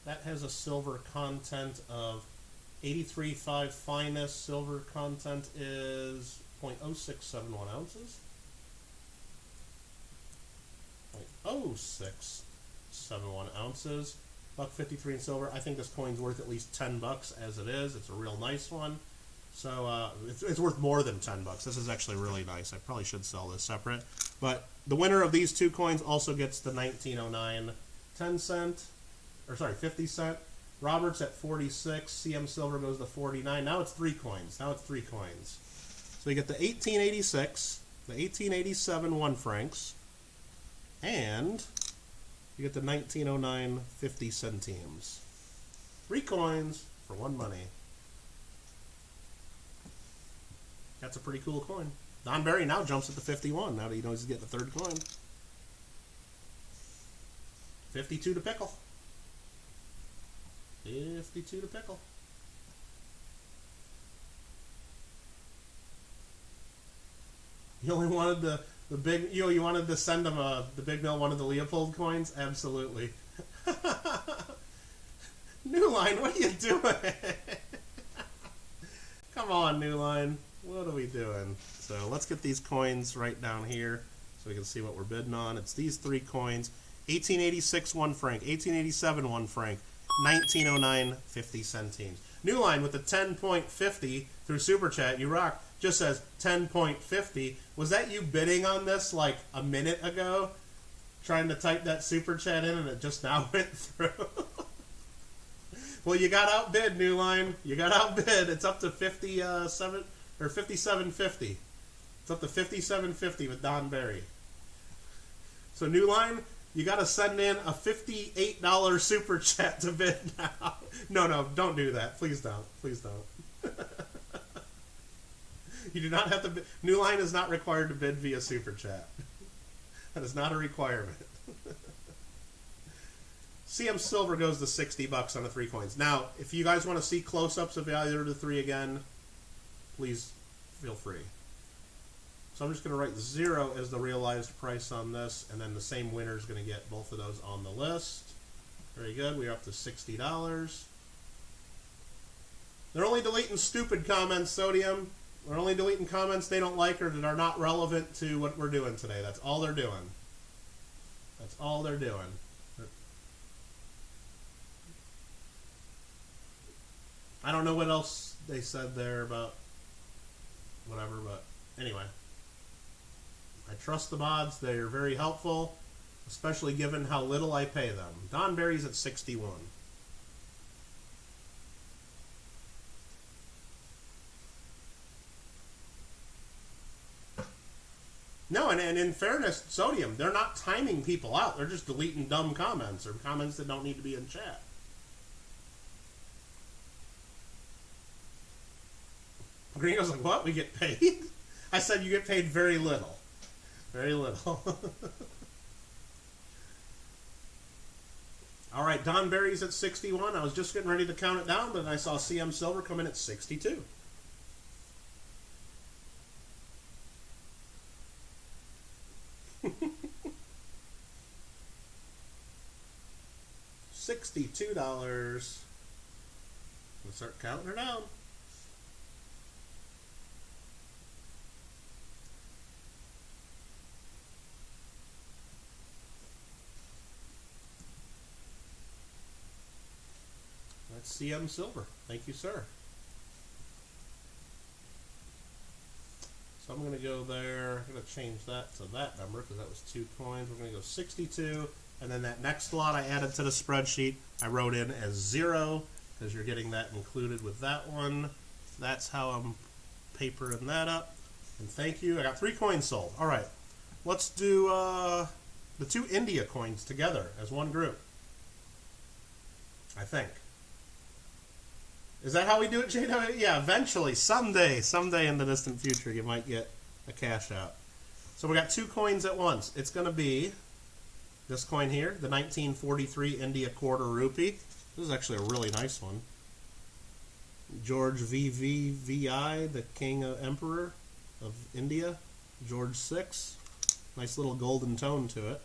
That has a silver content of 83.5 finest. Silver content is 0.0671 ounces. 0.0671 ounces. $1.53 in silver. I think this coin's worth at least $10 as it is. It's a real nice one. So it's worth more than $10. This is actually really nice. I probably should sell this separate. But the winner of these two coins also gets the 1909 10-cent, or sorry, 50-cent. Roberts at 46. CM Silver goes to 49. Now it's 3 coins. Now it's 3 coins. So you get the 1886, the 1887 1 francs, and you get the 1909 50 centimes. 3 coins for 1 money. That's a pretty cool coin. Don Barry now jumps at the 51 now that he knows he's getting the 3rd coin. 52 to pickle. 52 to pickle. You only wanted the big, you wanted to send him the big mill wanted the Leopold coins? Absolutely. New Line, what are you doing? Come on, New Line. What are we doing? So let's get these coins right down here so we can see what we're bidding on. It's these 3 coins. 1886 1 franc, 1887 1 franc, 1909 50 centimes. New Line with the 10.50 through Super Chat. You rock. Just says 10.50. Was that you bidding on this like a minute ago? Trying to type that Super Chat in and it just now went through? Well, you got outbid, New Line. You got outbid. It's up to 57 or 57.50. It's up to 57.50 with Don Barry. So New Line, you got to send in a $58 Super Chat to bid now. No, don't do that. Please don't. Please don't. You do not have to bid. New Line is not required to bid via Super Chat. That is not a requirement. CM Silver goes to $60 on the 3 coins. Now, if you guys want to see close-ups of either of the 3 again, please feel free. So I'm just going to write 0 as the realized price on this, and then the same winner is going to get both of those on the list. Very good. We're up to $60. They're only deleting stupid comments, Sodium. They're only deleting comments they don't like or that are not relevant to what we're doing today. That's all they're doing. That's all they're doing. I don't know what else they said there about whatever, but anyway. I trust the mods. They are very helpful, especially given how little I pay them. Don Barry's at 61. No, and in fairness, Sodium, they're not timing people out. They're just deleting dumb comments or comments that don't need to be in chat. Gringo's like, what? We get paid? I said you get paid very little. Very little. All right, Don Barry's at 61. I was just getting ready to count it down, but I saw CM Silver come in at 62. $62. Let's start counting her down. That's CM Silver. Thank you, sir. So I'm going to go there. I'm going to change that to that number because that was 2 coins. We're going to go 62. And then that next lot I added to the spreadsheet, I wrote in as 0 because you're getting that included with that one. That's how I'm papering that up. And thank you. I got 3 coins sold. All right. Let's do the 2 India coins together as one group. I think. Is that how we do it, JW? Yeah, eventually, someday in the distant future, you might get a cash out. So we got 2 coins at once. It's going to be this coin here, the 1943 India quarter rupee. This is actually a really nice one. George VVVI, the King Emperor of India, George VI. Nice little golden tone to it.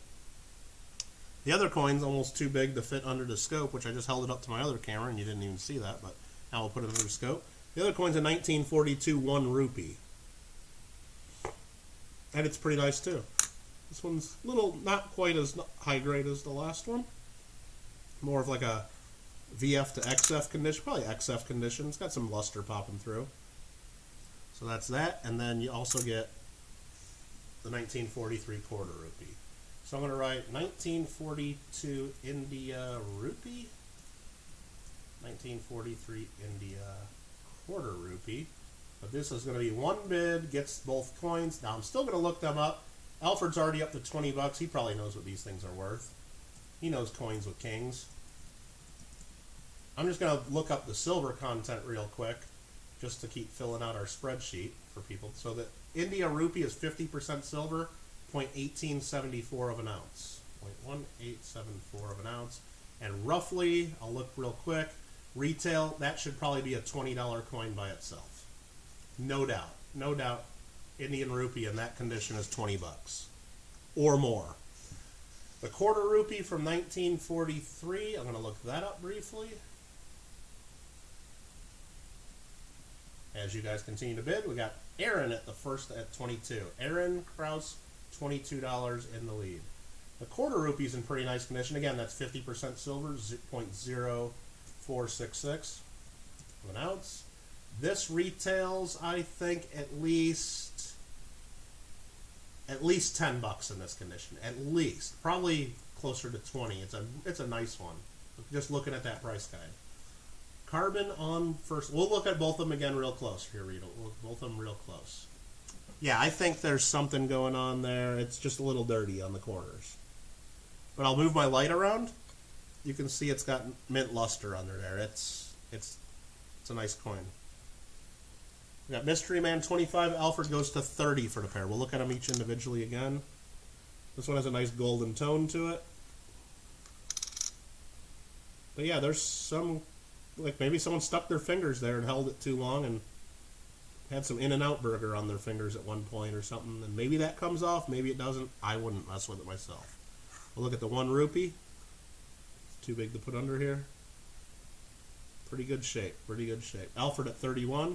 The other coin's almost too big to fit under the scope, which I just held it up to my other camera and you didn't even see that, but now we'll put it under the scope. The other coin's a 1942 1 rupee. And it's pretty nice too. This one's a little, not quite as high grade as the last one. More of like a VF to XF condition, probably XF condition. It's got some luster popping through. So that's that, and then you also get the 1943 quarter rupee. So I'm going to write 1942 India rupee, 1943 India quarter rupee. But this is going to be one bid, gets both coins. Now I'm still going to look them up. Alfred's already up to 20 bucks. He probably knows what these things are worth. He knows coins with kings. I'm just going to look up the silver content real quick, just to keep filling out our spreadsheet for people. So the India rupee is 50% silver, 0.1874 of an ounce. 0.1874 of an ounce. And roughly, I'll look real quick, retail, that should probably be a $20 coin by itself. No doubt. No doubt. Indian rupee in that condition is 20 bucks or more. The quarter rupee from 1943, I'm going to look that up briefly. As you guys continue to bid, we got Aaron at the first at 22. Aaron Kraus, $22 in the lead. The quarter rupee is in pretty nice condition. Again, that's 50% silver, 0.0466 of an ounce. This retails, I think, at least 10 bucks in this condition. At least, probably closer to 20. It's a nice one. Just looking at that price guide. Carbon on first. We'll look at both of them again real close here, Rita. We'll look both of them real close. Yeah, I think there's something going on there. It's just a little dirty on the corners. But I'll move my light around. You can see it's got mint luster under there. It's a nice coin. We got Mystery Man 25. Alfred goes to 30 for the pair. We'll look at them each individually again. This one has a nice golden tone to it. But yeah, there's some, like maybe someone stuck their fingers there and held it too long and had some In-N-Out burger on their fingers at one point or something. And maybe that comes off, maybe it doesn't. I wouldn't mess with it myself. We'll look at the 1 rupee. It's too big to put under here. Pretty good shape, pretty good shape. Alfred at 31.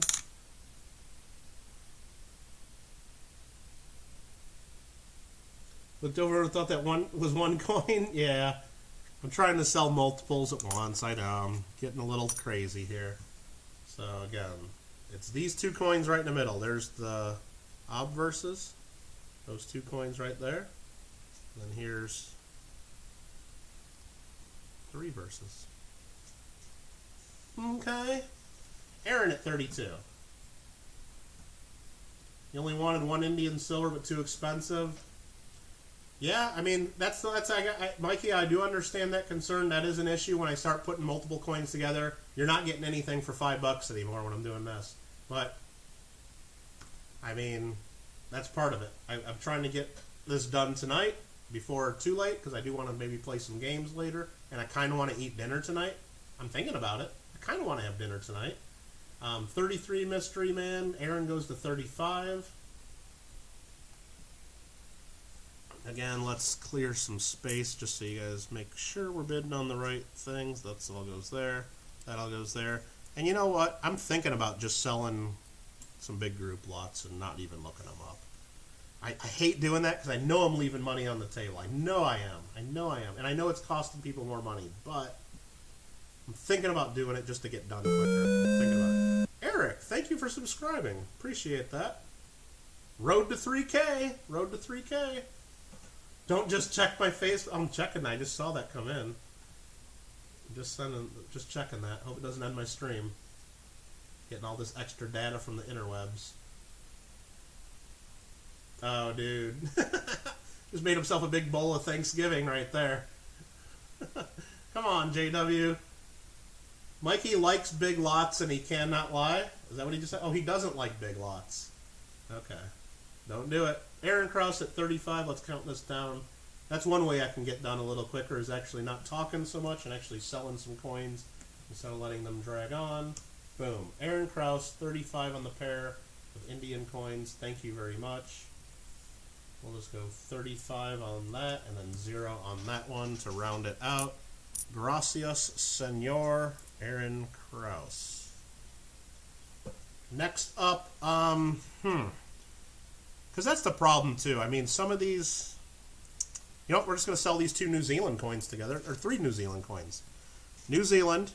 Looked over and thought that one was one coin. Yeah, I'm trying to sell multiples at once. I know, I'm getting a little crazy here. So again, it's these 2 coins right in the middle. There's the obverses, those 2 coins right there. And then here's the reverses. Okay. Aaron at 32. You only wanted 1 Indian silver, but too expensive. Yeah, I mean, Mikey, I do understand that concern. That is an issue when I start putting multiple coins together. You're not getting anything for $5 anymore when I'm doing this. But, I mean, that's part of it. I'm trying to get this done tonight before too late, because I do want to maybe play some games later, and I kind of want to eat dinner tonight. I'm thinking about it. I kind of want to have dinner tonight. 33 Mystery Man. Aaron goes to 35. Again, let's clear some space just so you guys make sure we're bidding on the right things. That all goes there. That all goes there. And you know what? I'm thinking about just selling some big group lots and not even looking them up. I hate doing that because I know I'm leaving money on the table. I know I am. I know I am. And I know it's costing people more money, but I'm thinking about doing it just to get done quicker. I'm thinking about it. Eric, thank you for subscribing. Appreciate that. Road to 3K. Road to 3K. Don't just check my face. I'm checking that. I just saw that come in. Just checking that. Hope it doesn't end my stream. Getting all this extra data from the interwebs. Oh, dude. Just made himself a big bowl of Thanksgiving right there. Come on, JW. Mikey likes big lots and he cannot lie. Is that what he just said? Oh, he doesn't like big lots. Okay. Don't do it. Aaron Kraus at 35. Let's count this down. That's one way I can get done a little quicker, is actually not talking so much and actually selling some coins instead of letting them drag on. Boom. Aaron Kraus, 35 on the pair of Indian coins. Thank you very much. We'll just go 35 on that and then 0 on that one to round it out. Gracias, Senor Aaron Kraus. Next up, because that's the problem too. I mean, some of these, you know what, we're just going to sell these 2 New Zealand coins together, or 3 New Zealand coins. New Zealand,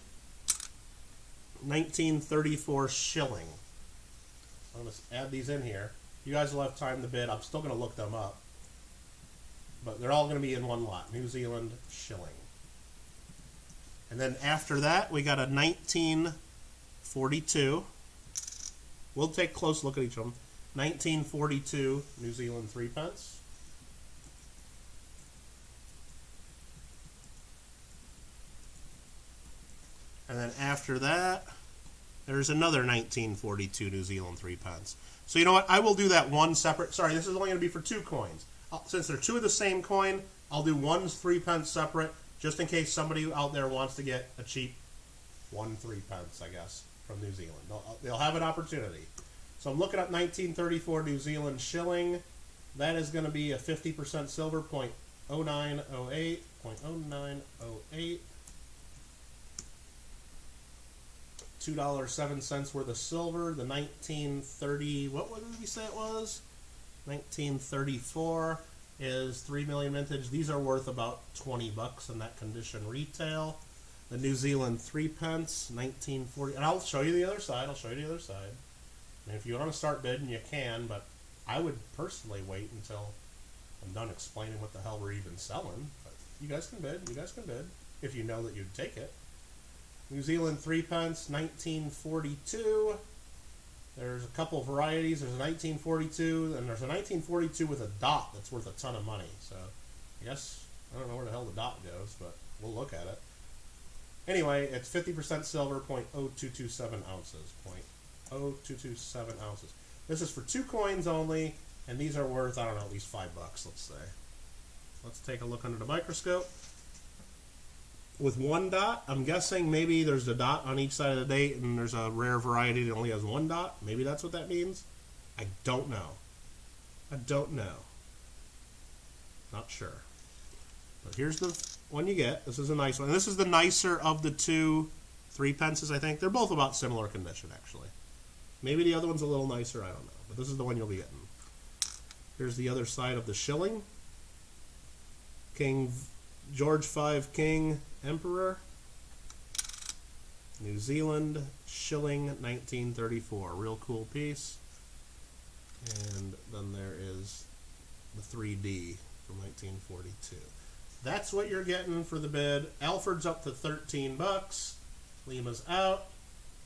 1934 shilling. I'm going to add these in here. You guys will have time to bid. I'm still going to look them up. But they're all going to be in one lot. New Zealand shilling. And then after that, we got a 1942. We'll take a close look at each of them. 1942 New Zealand 3p. And then after that, there's another 1942 New Zealand 3p. So you know what? I will do that one separate. Sorry, this is only going to be for 2 coins. Since they're 2 of the same coin, I'll do 1 3p separate, just in case somebody out there wants to get a cheap 1 3p, I guess, from New Zealand. They'll have an opportunity. So I'm looking up 1934 New Zealand shilling. That is going to be a 50% silver, 0.0908, 0.0908. $2.07 worth of silver. The 1930, what did we say it was? 1934 is 3 million vintage. These are worth about 20 bucks in that condition retail. The New Zealand 3p, 1940, and I'll show you the other side. And if you want to start bidding, you can, but I would personally wait until I'm done explaining what the hell we're even selling. But you guys can bid. If you know that you'd take it. New Zealand 3p, 1942. There's a couple of varieties. There's a 1942, and there's a 1942 with a dot that's worth a ton of money. So I guess, I don't know where the hell the dot goes, but we'll look at it. Anyway, it's 50% silver, 0.0227 ounces. 0.0227 ounces. This is for 2 coins only, and these are worth, I don't know, at least $5, let's say. Let's take a look under the microscope. With 1 dot, I'm guessing maybe there's a dot on each side of the date, and there's a rare variety that only has 1 dot. Maybe that's what that means. I don't know. Not sure. But here's the one you get. This is a nice one. And this is the nicer of the 2 3p, I think. They're both about similar condition, actually. Maybe the other one's a little nicer, I don't know. But this is the one you'll be getting. Here's the other side of the shilling. King George V King Emperor. New Zealand shilling 1934. Real cool piece. And then there is the 3D from 1942. That's what you're getting for the bid. Alfred's up to 13 bucks. Lima's out.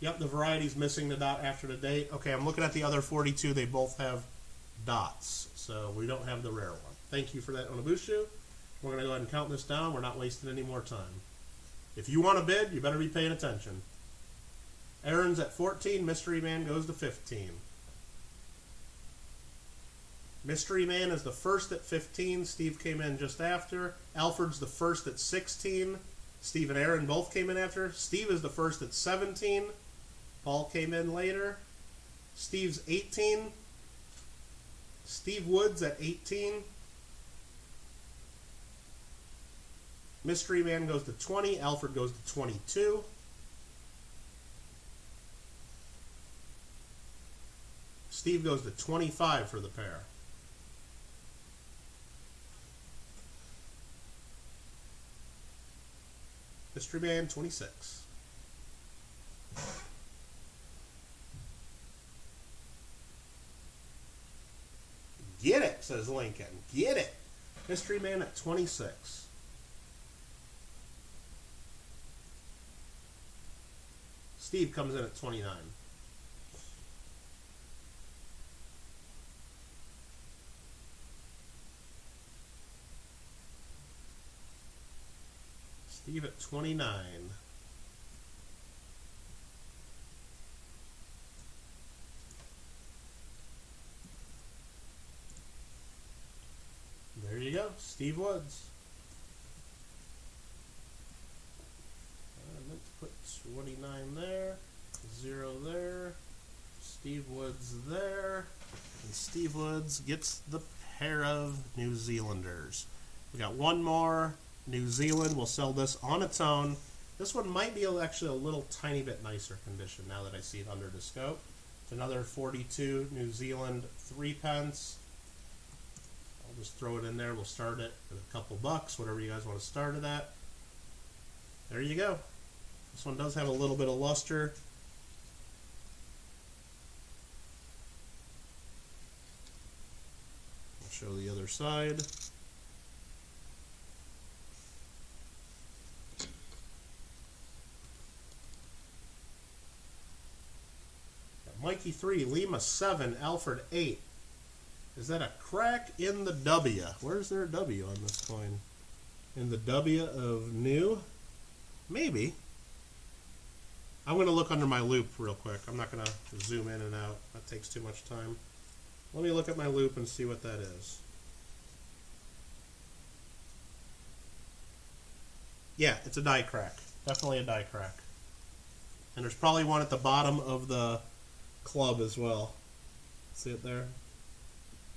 Yep, the variety's missing the dot after the date. Okay, I'm looking at the other 42. They both have dots, so we don't have the rare one. Thank you for that, Onabushu. We're going to go ahead and count this down. We're not wasting any more time. If you want to bid, you better be paying attention. Aaron's at 14. Mystery Man goes to 15. Mystery Man is the first at 15. Steve came in just after. Alfred's the first at 16. Steve and Aaron both came in after. Steve is the first at 17. Paul came in later. Steve's 18. Steve Woods at 18. Mystery Man goes to 20. Alfred goes to 22. Steve goes to 25 for the pair. Mystery Man, 26. Get it, says Lincoln. Get it. Mystery Man at 26. Steve comes in at 29. Steve at 29. There you go, Steve Woods. I meant to put 29 there, 0 there, Steve Woods there, and Steve Woods gets the pair of New Zealanders. We got one more. New Zealand will sell this on its own. This one might be actually a little tiny bit nicer condition now that I see it under the scope. It's another 42 New Zealand 3p. I'll just throw it in there. We'll start it at a couple bucks, whatever you guys want to start it at. There you go. This one does have a little bit of luster. show the other side. Mikey 3, Lima 7, Alfred 8. Is that a crack in the W? Where's there a W on this coin? In the W of new? Maybe. I'm going to look under my loop real quick. I'm not going to zoom in and out. That takes too much time. Let me look at my loop and see what that is. Yeah, it's a die crack. Definitely a die crack. And there's probably one at the bottom of the club as well. See it there?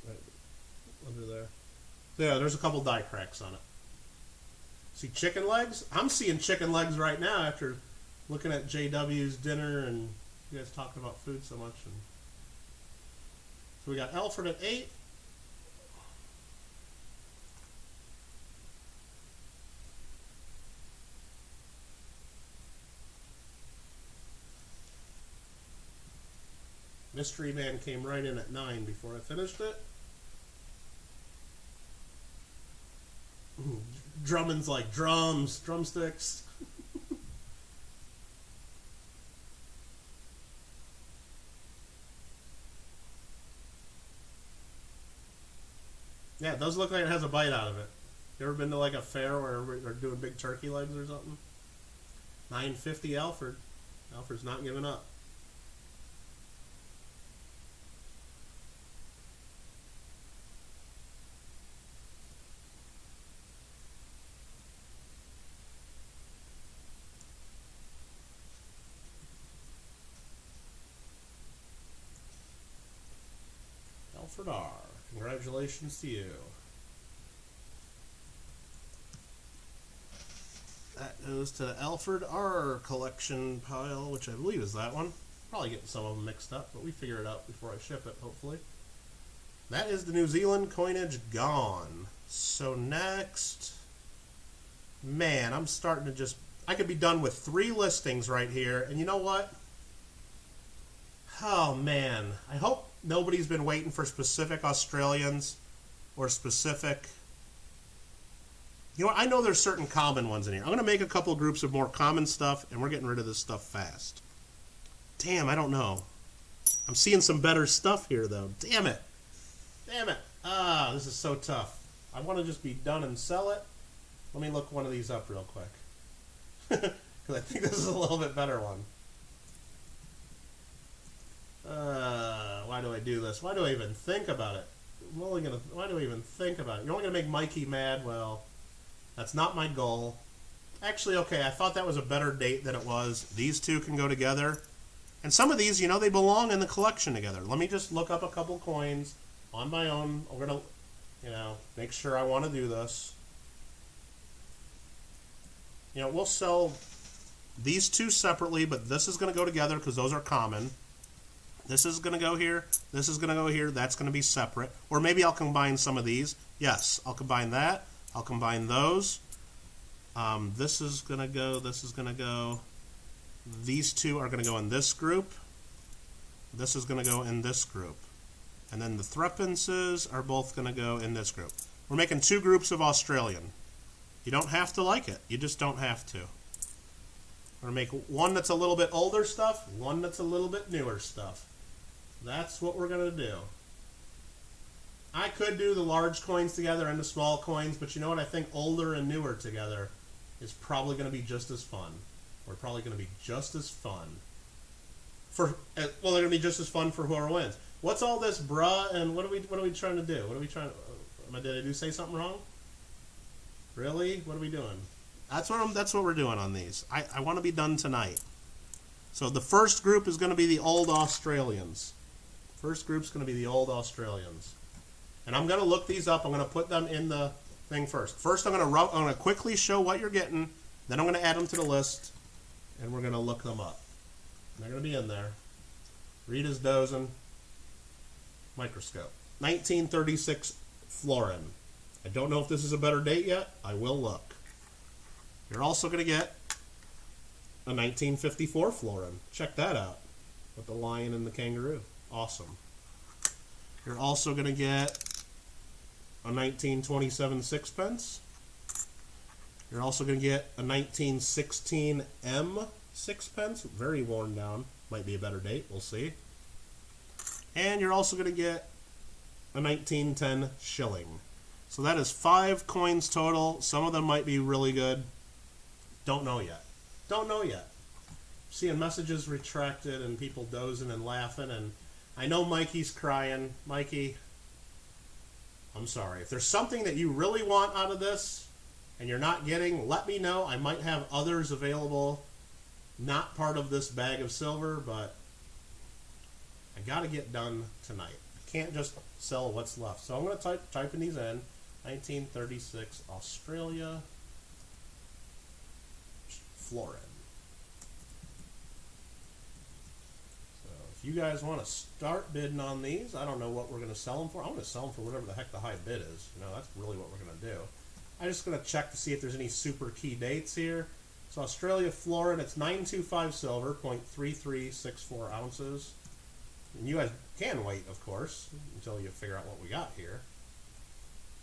Right under there. So yeah, there's a couple die cracks on it. See chicken legs? I'm seeing chicken legs right now after looking at JW's dinner and you guys talking about food so much. And so we got Alfred at 8. Mystery Man came right in at 9 before I finished it. Drummond's like drums, drumsticks. Yeah, it does look like it has a bite out of it. You ever been to like a fair where they're doing big turkey legs or something? 950 Alfred. Alfred's not giving up. Alfred R. Congratulations to you. That goes to the Alfred R. collection pile, which I believe is that one. Probably getting some of them mixed up, but we figure it out before I ship it, hopefully. That is the New Zealand coinage gone. So next, man, I'm starting to just, I could be done with 3 listings right here, and you know what? Oh man, I hope nobody's been waiting for specific Australians or specific, you know what, I know there's certain common ones in here. I'm going to make a couple groups of more common stuff, and we're getting rid of this stuff fast. Damn, I don't know. I'm seeing some better stuff here, though. Damn it. Damn it. Ah, this is so tough. I want to just be done and sell it. Let me look one of these up real quick. Because I think this is a little bit better one. Why do I do this? Why do I even think about it? Why do I even think about it? You're only going to make Mikey mad? Well, that's not my goal. Actually, okay, I thought that was a better date than it was. These two can go together. And some of these, you know, they belong in the collection together. Let me just look up a couple coins on my own. I'm going to, you know, make sure I want to do this. You know, we'll sell these two separately, but this is going to go together because those are common. This is going to go here. This is going to go here. That's going to be separate. Or maybe I'll combine some of these. Yes, I'll combine that. I'll combine those. This is going to go. This is going to go. These two are going to go in this group. This is going to go in this group. And then the Threpenses are both going to go in this group. We're making 2 groups of Australian. You don't have to like it. You just don't have to. We're going to make one that's a little bit older stuff, one that's a little bit newer stuff. That's what we're going to do. I could do the large coins together and the small coins, but you know what? I think older and newer together is probably going to be just as fun. We're probably going to be just as fun. Well, they're going to be just as fun for whoever wins. What's all this, bruh? And what are we trying to do? What are we trying? Did I say something wrong? Really? What are we doing? That's what we're doing on these. I want to be done tonight. So the first group is going to be the old Australians. First group's going to be the old Australians. And I'm going to look these up. I'm going to put them in the thing first. First, I'm going to quickly show what you're getting. Then I'm going to add them to the list, and we're going to look them up. And they're going to be in there. Rita's dozing. Microscope. 1936 Florin. I don't know if this is a better date yet. I will look. You're also going to get a 1954 Florin. Check that out. With the lion and the kangaroo. Awesome. You're also going to get a 1927 sixpence. You're also going to get a 1916 M sixpence, very worn down. Might be a better date, we'll see. And you're also going to get a 1910 shilling. So that is 5 coins total. Some of them might be really good. Don't know yet. Don't know yet. Seeing messages retracted and people dozing and laughing, and I know Mikey's crying. Mikey, I'm sorry. If there's something that you really want out of this and you're not getting, let me know. I might have others available, not part of this bag of silver, but I got to get done tonight. I can't just sell what's left. So I'm going to type in these in. 1936 Australia florin. So if you guys want to start bidding on these, I don't know what we're going to sell them for. I'm going to sell them for whatever the heck the high bid is. You know, that's really what we're going to do. I'm just going to check to see if there's any super key dates here. So Australia florin, it's 925 silver, 0.3364 ounces. And you guys can wait, of course, until you figure out what we got here.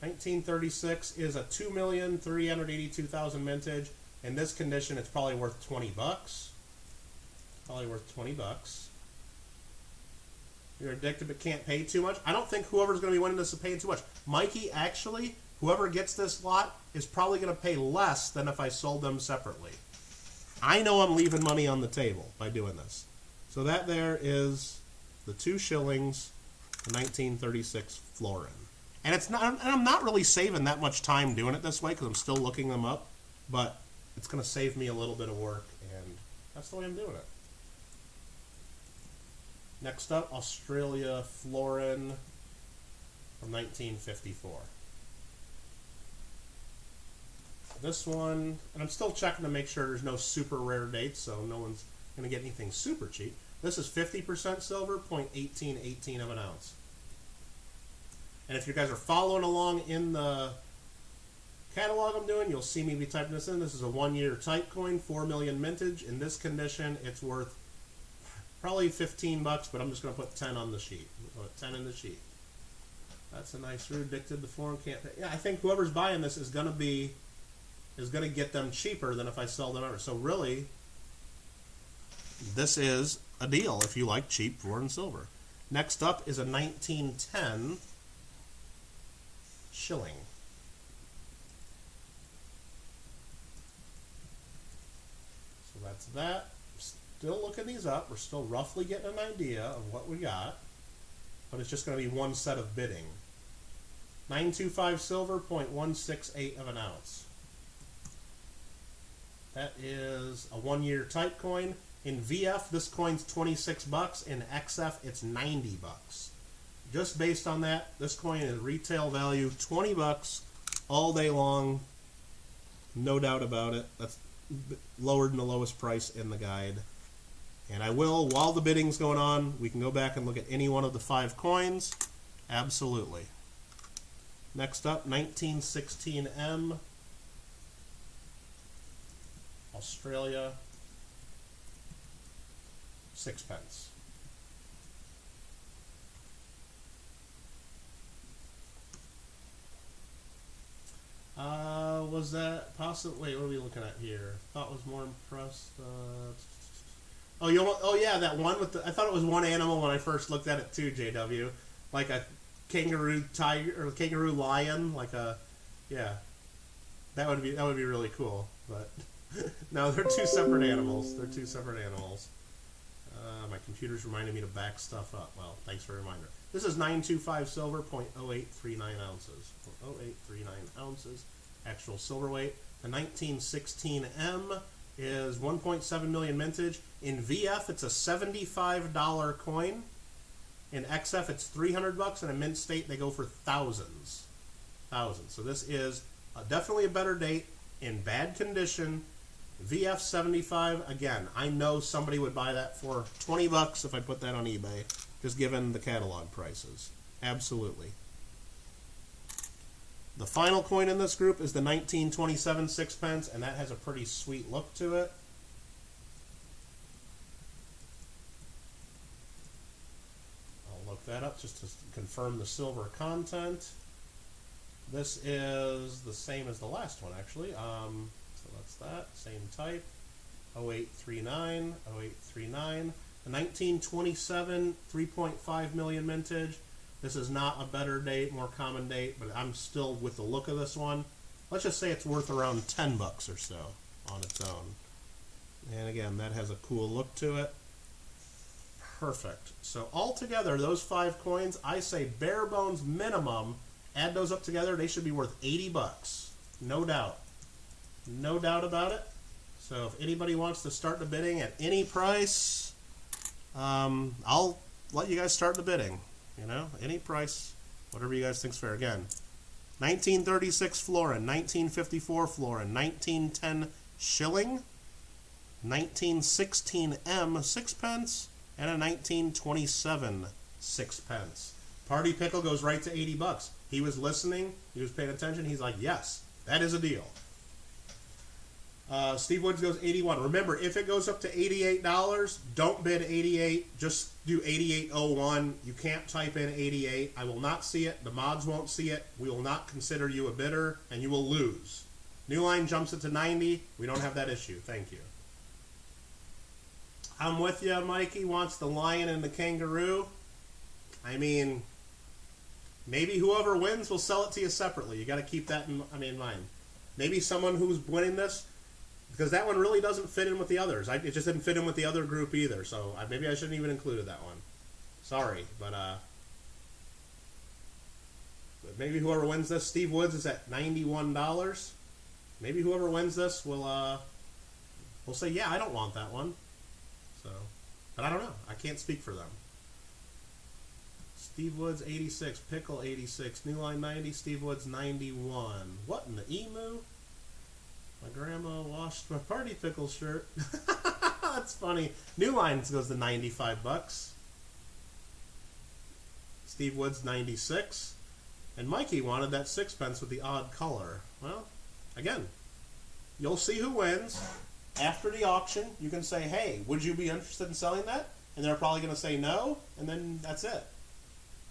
1936 is a 2,382,000 vintage. In this condition, it's probably worth 20 bucks. Probably worth 20 bucks. You're addicted but can't pay too much. I don't think whoever's going to be winning this is paying too much. Mikey, actually, whoever gets this lot is probably going to pay less than if I sold them separately. I know I'm leaving money on the table by doing this. So that there is the 2 shillings, the 1936 florin. And it's not, and I'm not really saving that much time doing it this way because I'm still looking them up, but it's going to save me a little bit of work, and that's the way I'm doing it. Next up, Australia florin from 1954. This one, and I'm still checking to make sure there's no super rare dates, so no one's going to get anything super cheap. This is 50% silver, 0.1818 of an ounce. And if you guys are following along in the catalog I'm doing, you'll see me be typing this in. This is a 1-year type coin, 4 million mintage. In this condition, it's worth probably 15 bucks, but I'm just going to put 10 on the sheet. Put 10 in the sheet. That's a nice root. Addicted to foreign, can't pay. Yeah, I think whoever's buying this is going to get them cheaper than if I sell them ever. So really, this is a deal if you like cheap foreign silver. Next up is a 1910 shilling. So that's that. Still looking these up. We're still roughly getting an idea of what we got, but it's just going to be one set of bidding. 925 silver, 0.168 of an ounce. That is a 1-year type coin. In VF, this coin's 26 bucks. In XF, it's 90 bucks. Just based on that, this coin is retail value 20 bucks all day long. No doubt about it. That's lower than the lowest price in the guide. And I will, while the bidding's going on, we can go back and look at any one of the 5 coins. Absolutely. Next up, 1916 M. Australia. Sixpence. Was that possibly? Wait, what are we looking at here? Thought was more impressed. Oh yeah, that one with the. I thought it was one animal when I first looked at it too. JW, like a kangaroo tiger or kangaroo lion, like a, yeah. That would be really cool, but no, they're 2 separate animals. They're 2 separate animals. My computer's reminding me to back stuff up. Well, thanks for a reminder. This is 925 silver, 0.0839 ounces. 0.0839 ounces. Actual silver weight. The 1916 M is 1.7 million mintage. In VF, it's a $75 coin. In XF, it's 300 bucks. And in mint state, they go for thousands. Thousands. So this is definitely a better date, in bad condition. VF 75, again, I know somebody would buy that for 20 bucks if I put that on eBay, just given the catalog prices. Absolutely. The final coin in this group is the 1927 sixpence, and that has a pretty sweet look to it. I'll look that up just to confirm the silver content. This is the same as the last one, actually. So that's that. Same type. 0839, 0839. The 1927 3.5 million mintage. This is not a better date, more common date, but I'm still with the look of this one. Let's just say it's worth around $10 or so on its own. And again, that has a cool look to it. Perfect. So altogether, those 5 coins, I say bare bones minimum, add those up together, they should be worth $80. No doubt. No doubt about it. So if anybody wants to start the bidding at any price, I'll let you guys start the bidding. You know, any price, whatever you guys think's fair. Again, 1936 florin, 1954 florin, 1910 shilling, 1916 M 6 pence, and a 1927 6 pence. Party Pickle goes right to $80. He was listening, he was paying attention, he's like, yes, that is a deal. Steve Woods goes 81. Remember, if it goes up to $88, don't bid 88. Just do 88.01. You can't type in 88. I will not see it. The mods won't see it. We will not consider you a bidder, and you will lose. New line jumps it to 90. We don't have that issue. Thank you. I'm with you. Mikey wants the lion and the kangaroo. I mean, maybe whoever wins will sell it to you separately. You got to keep that in mind. Maybe someone who's winning this, because that one really doesn't fit in with the others. It just didn't fit in with the other group either, so maybe I shouldn't even included that one. Sorry, but maybe whoever wins this, Steve Woods is at $91. Maybe whoever wins this will say, yeah, I don't want that one. So, but I don't know. I can't speak for them. Steve Woods 86, Pickle 86, New Line 90, Steve Woods 91. What in the emu? My grandma washed my Party Pickle shirt. That's funny. New Lines goes to $95. Steve Woods 96. And Mikey wanted that 6 pence with the odd color. Well, again, you'll see who wins. After the auction, you can say, hey, would you be interested in selling that? And they're probably going to say no, and then that's it.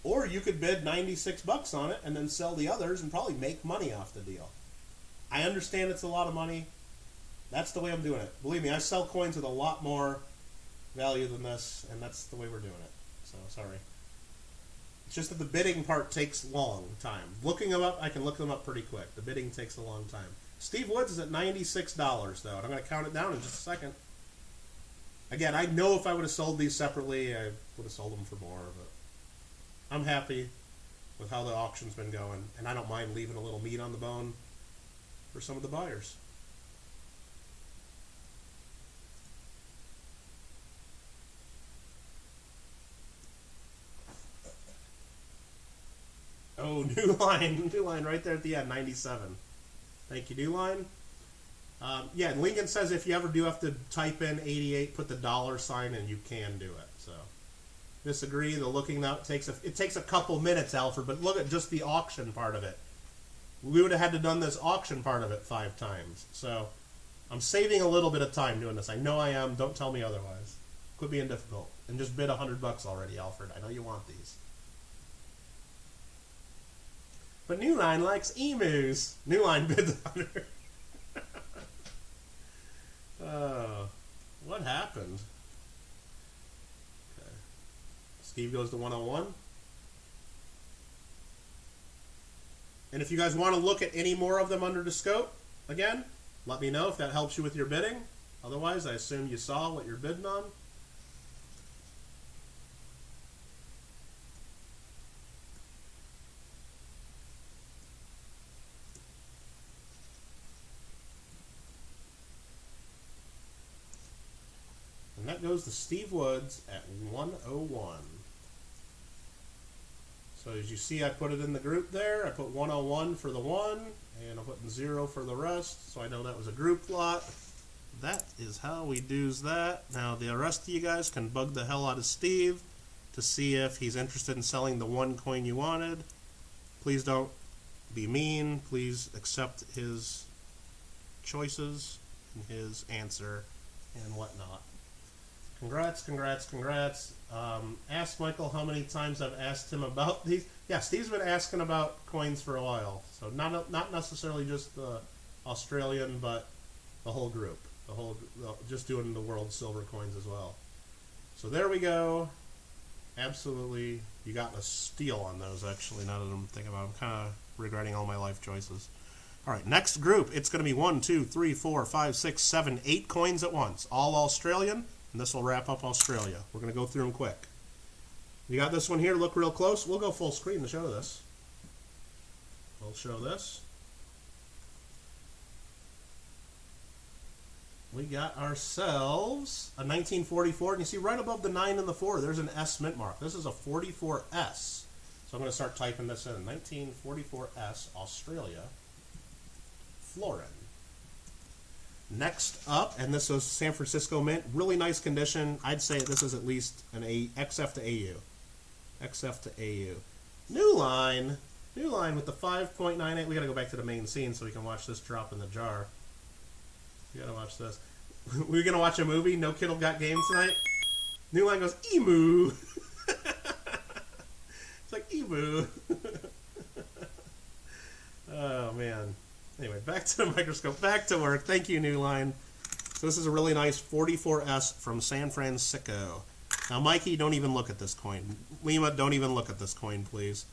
Or you could bid $96 on it and then sell the others and probably make money off the deal. I understand it's a lot of money. That's the way I'm doing it. Believe me, I sell coins with a lot more value than this, and that's the way we're doing it. So, sorry. It's just that the bidding part takes long time. Looking them up, I can look them up pretty quick. The bidding takes a long time. Steve Woods is at $96, though, and I'm going to count it down in just a second. Again, I know if I would have sold these separately, I would have sold them for more, but I'm happy with how the auction's been going, and I don't mind leaving a little meat on the bone for some of the buyers. Oh, New Line right there at the end, 97. Thank you, New Line. Yeah, Lincoln says if you ever do have to type in 88, put the $sign, and you can do it. So, disagree. The looking up takes a couple minutes, Alfred. But look at just the auction part of it. We would have had to done this auction part of it 5 times. So, I'm saving a little bit of time doing this. I know I am. Don't tell me otherwise. Quit being difficult and just bid $100 already, Alfred. I know you want these. But New Line likes emus. New Line bids 100. Oh, what happened? Okay. Steve goes to 101. And if you guys want to look at any more of them under the scope, again, let me know if that helps you with your bidding. Otherwise, I assume you saw what you're bidding on. And that goes to Steve Woods at 101. So as you see, I put it in the group there. I put 101 for the one, and I'm putting 0 for the rest, so I know that was a group lot. That is how we do's that. Now the rest of you guys can bug the hell out of Steve to see if he's interested in selling the one coin you wanted. Please don't be mean. Please accept his choices and his answer and whatnot. Congrats, congrats, congrats. Ask Michael how many times I've asked him about these. Yeah, Steve's been asking about coins for a while. So not necessarily just the Australian, but the whole group. Just doing the world silver coins as well. So there we go. Absolutely. You got a steal on those, actually, now that I'm thinking about it. I'm kind of regretting all my life choices. All right, next group. It's going to be 1, 2, 3, 4, 5, 6, 7, 8 coins at once. All Australian, and this will wrap up Australia. We're going to go through them quick. You got this one here. Look real close. We'll go full screen to show this. We'll show this. We got ourselves a 1944, and you see right above the 9 and the 4, there's an S mint mark. This is a 44S. So I'm going to start typing this in. 1944S, Australia, Florin. Next up, and this is San Francisco mint. Really nice condition. I'd say this is at least an XF to AU. XF to AU. New line with the 5.98. We got to go back to the main scene so we can watch this drop in the jar. You gotta watch this. We're gonna watch a movie. No Kittle got game tonight. New line goes emu. It's like emu. Oh man. Anyway, back to the microscope. Back to work. Thank you, New line. So this is a really nice 44S from San Francisco. Now, Mikey, don't even look at this coin. Lima, don't even look at this coin, please.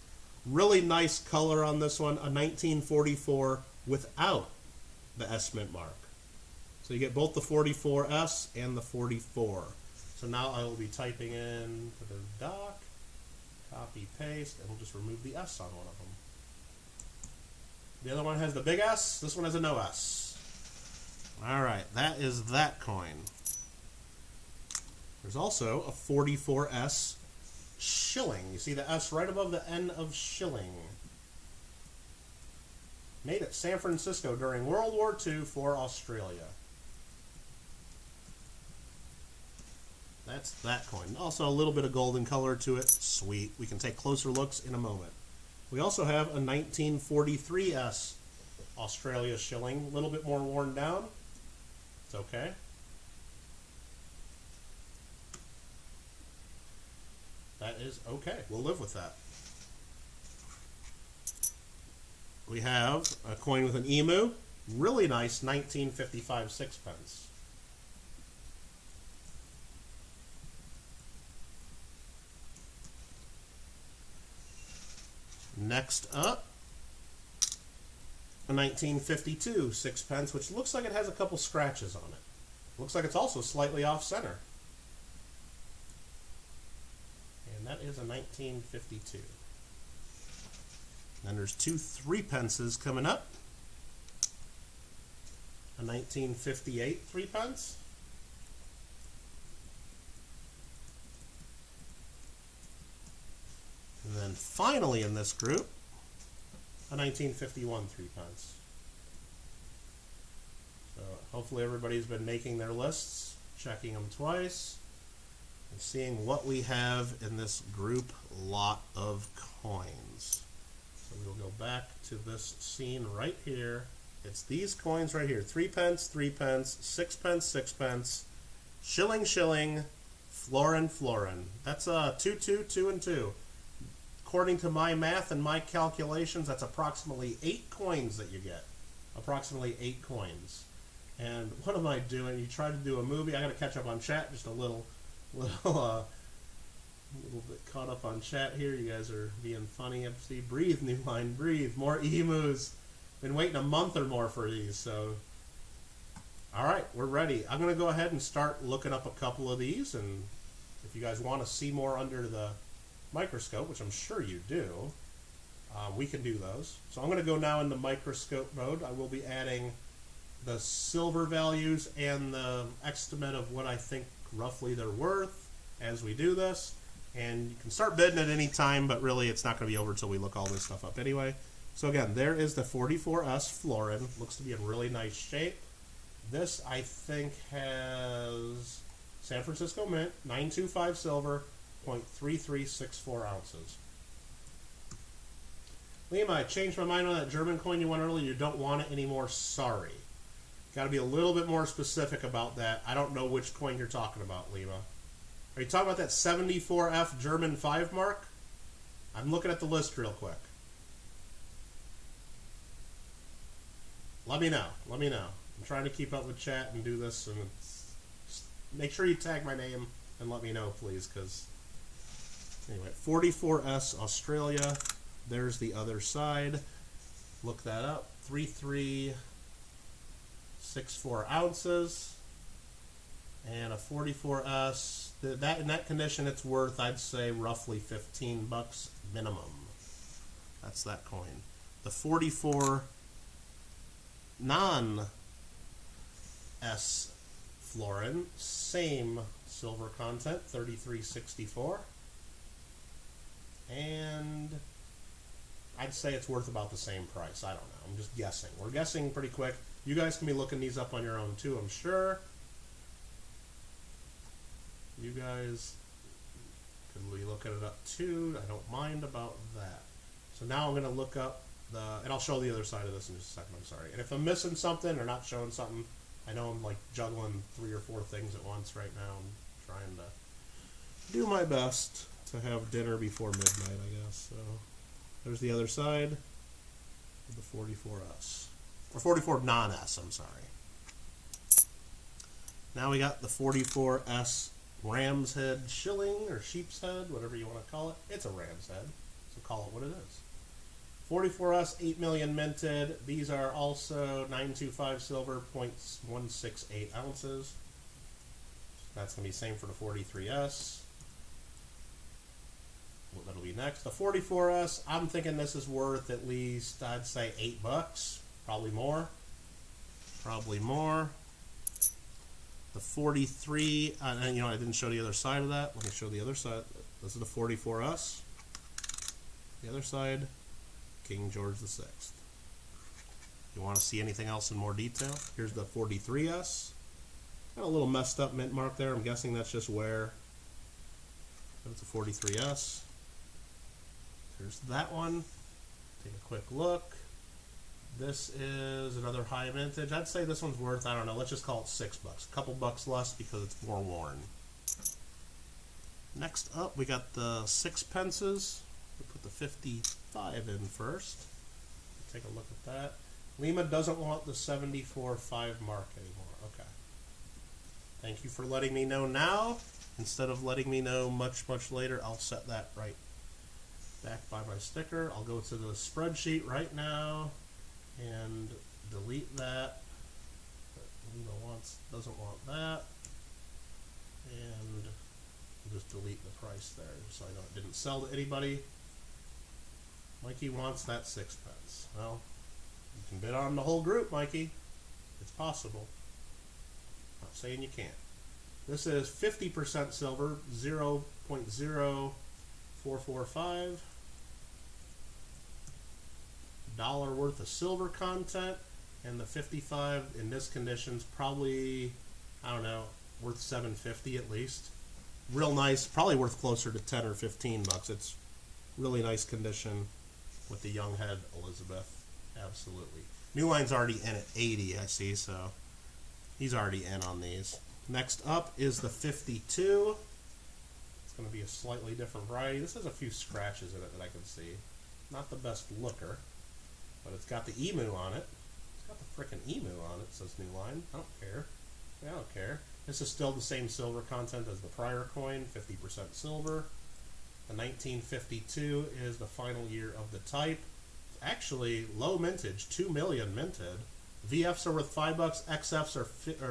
Really nice color on this one. A 1944 without the S mint mark. So you get both the 44S and the 44. So now I will be typing in to the doc, copy, paste, and we'll just remove the S on one of them. The other one has the big S. This one has a no S. All right, that is that coin. There's also a 44S shilling. You see the S right above the N of shilling. Made at San Francisco during World War II for Australia. That's that coin. Also a little bit of golden color to it. Sweet. We can take closer looks in a moment. We also have a 1943S Australia shilling. A little bit more worn down. It's okay. That is okay. We'll live with that. We have a coin with an emu. Really nice 1955 sixpence. Next up, a 1952 sixpence, which looks like it has a couple scratches on it. Looks like it's also slightly off center. And that is a 1952. Then there's two 3pences coming up. A 1958 3pence. And then finally in this group, a 1951 3pence. So hopefully everybody's been making their lists, checking them twice, and seeing what we have in this group lot of coins. So we'll go back to this scene right here. It's these coins right here. 3pence, 3pence, 6pence, 6pence, shilling, shilling, florin, florin. That's 2, 2, 2, and 2. According to my math and my calculations, that's approximately 8 coins that you get. Approximately 8 coins. And what am I doing? You try to do a movie. I got to catch up on chat. Just a little bit caught up on chat here. You guys are being funny. See, breathe, New line, breathe. More emus. Been waiting a month or more for these. So, all right, we're ready. I'm going to go ahead and start looking up a couple of these. And if you guys want to see more under the microscope, which I'm sure you do, we can do those. So I'm going to go now into microscope mode. I will be adding the silver values and the estimate of what I think roughly they're worth as we do this. And you can start bidding at any time, but really it's not going to be over until we look all this stuff up anyway. So again, there is the 44S florin. Looks to be in really nice shape. This, I think, has San Francisco mint, 925 silver, 0.3364 ounces. Liam, I changed my mind on that German coin you won earlier. You don't want it anymore. Sorry. Got to be a little bit more specific about that. I don't know which coin you're talking about, Lima. Are you talking about that 74F German 5 mark? I'm looking at the list real quick. Let me know. Let me know. I'm trying to keep up with chat and do this, and make sure you tag my name and let me know, please, because anyway, 44S Australia. There's the other side. Look that up. 3364 ounces, and a 44S. That in that condition, it's worth, I'd say, roughly $15 minimum. That's that coin. The 44 non-S florin, same silver content, 3364, and I'd say it's worth about the same price. I don't know. I'm just guessing. We're guessing pretty quick. You guys can be looking these up on your own too, I'm sure. You guys can be looking it up too. I don't mind about that. So now I'm going to look up and I'll show the other side of this in just a second. I'm sorry. And if I'm missing something or not showing something, I know I'm like juggling 3 or 4 things at once right now. I'm trying to do my best to have dinner before midnight, I guess. So there's the other side of the 44S. Or 44 non-S, I'm sorry. Now we got the 44S ram's head shilling, or sheep's head, whatever you want to call it. It's a ram's head, so call it what it is. 44S, 8 million minted. These are also 925 silver, 0.168 ounces. That's going to be the same for the 43S. Well, that'll be next. The 44S, I'm thinking this is worth at least, I'd say, $8. Probably more. Probably more. The 43, and you know, I didn't show the other side of that. Let me show the other side. This is the 44S. The other side, King George VI. You want to see anything else in more detail? Here's the 43S. Got a little messed up mint mark there. I'm guessing that's just wear. That's a 43S. There's that one. Take a quick look. This is another high vintage. I'd say this one's worth, I don't know, let's just call it $6. A couple bucks less because it's more worn. Next up, we got the 6pences. We'll put the 55 in first. Take a look at that. Lima doesn't want the 74.5 mark anymore. Okay. Thank you for letting me know now. Instead of letting me know much, much later, I'll set that right back by my sticker. I'll go to the spreadsheet right now and delete that. Lima doesn't want that. And just delete the price there so I know it didn't sell to anybody. Mikey wants that 6pence. Well, you can bid on the whole group, Mikey. It's possible. Not saying you can't. This is 50% silver, 0.0445. $1 worth of silver content, and the 55 in this condition's probably, I don't know, worth $7.50 at least. Real nice, probably worth closer to 10 or 15 bucks. It's really nice condition with the young head Elizabeth. Absolutely. New Line's already in at 80, I see, so he's already in on these. Next up is the 52. It's going to be a slightly different variety. This has a few scratches in it that I can see. Not the best looker, but it's got the emu on it. It's got the frickin' emu on it, says New Line. I don't care. Yeah, I don't care. This is still the same silver content as the prior coin, 50% silver. The 1952 is the final year of the type. Actually, low mintage, 2 million minted. VFs are worth $5, XFs are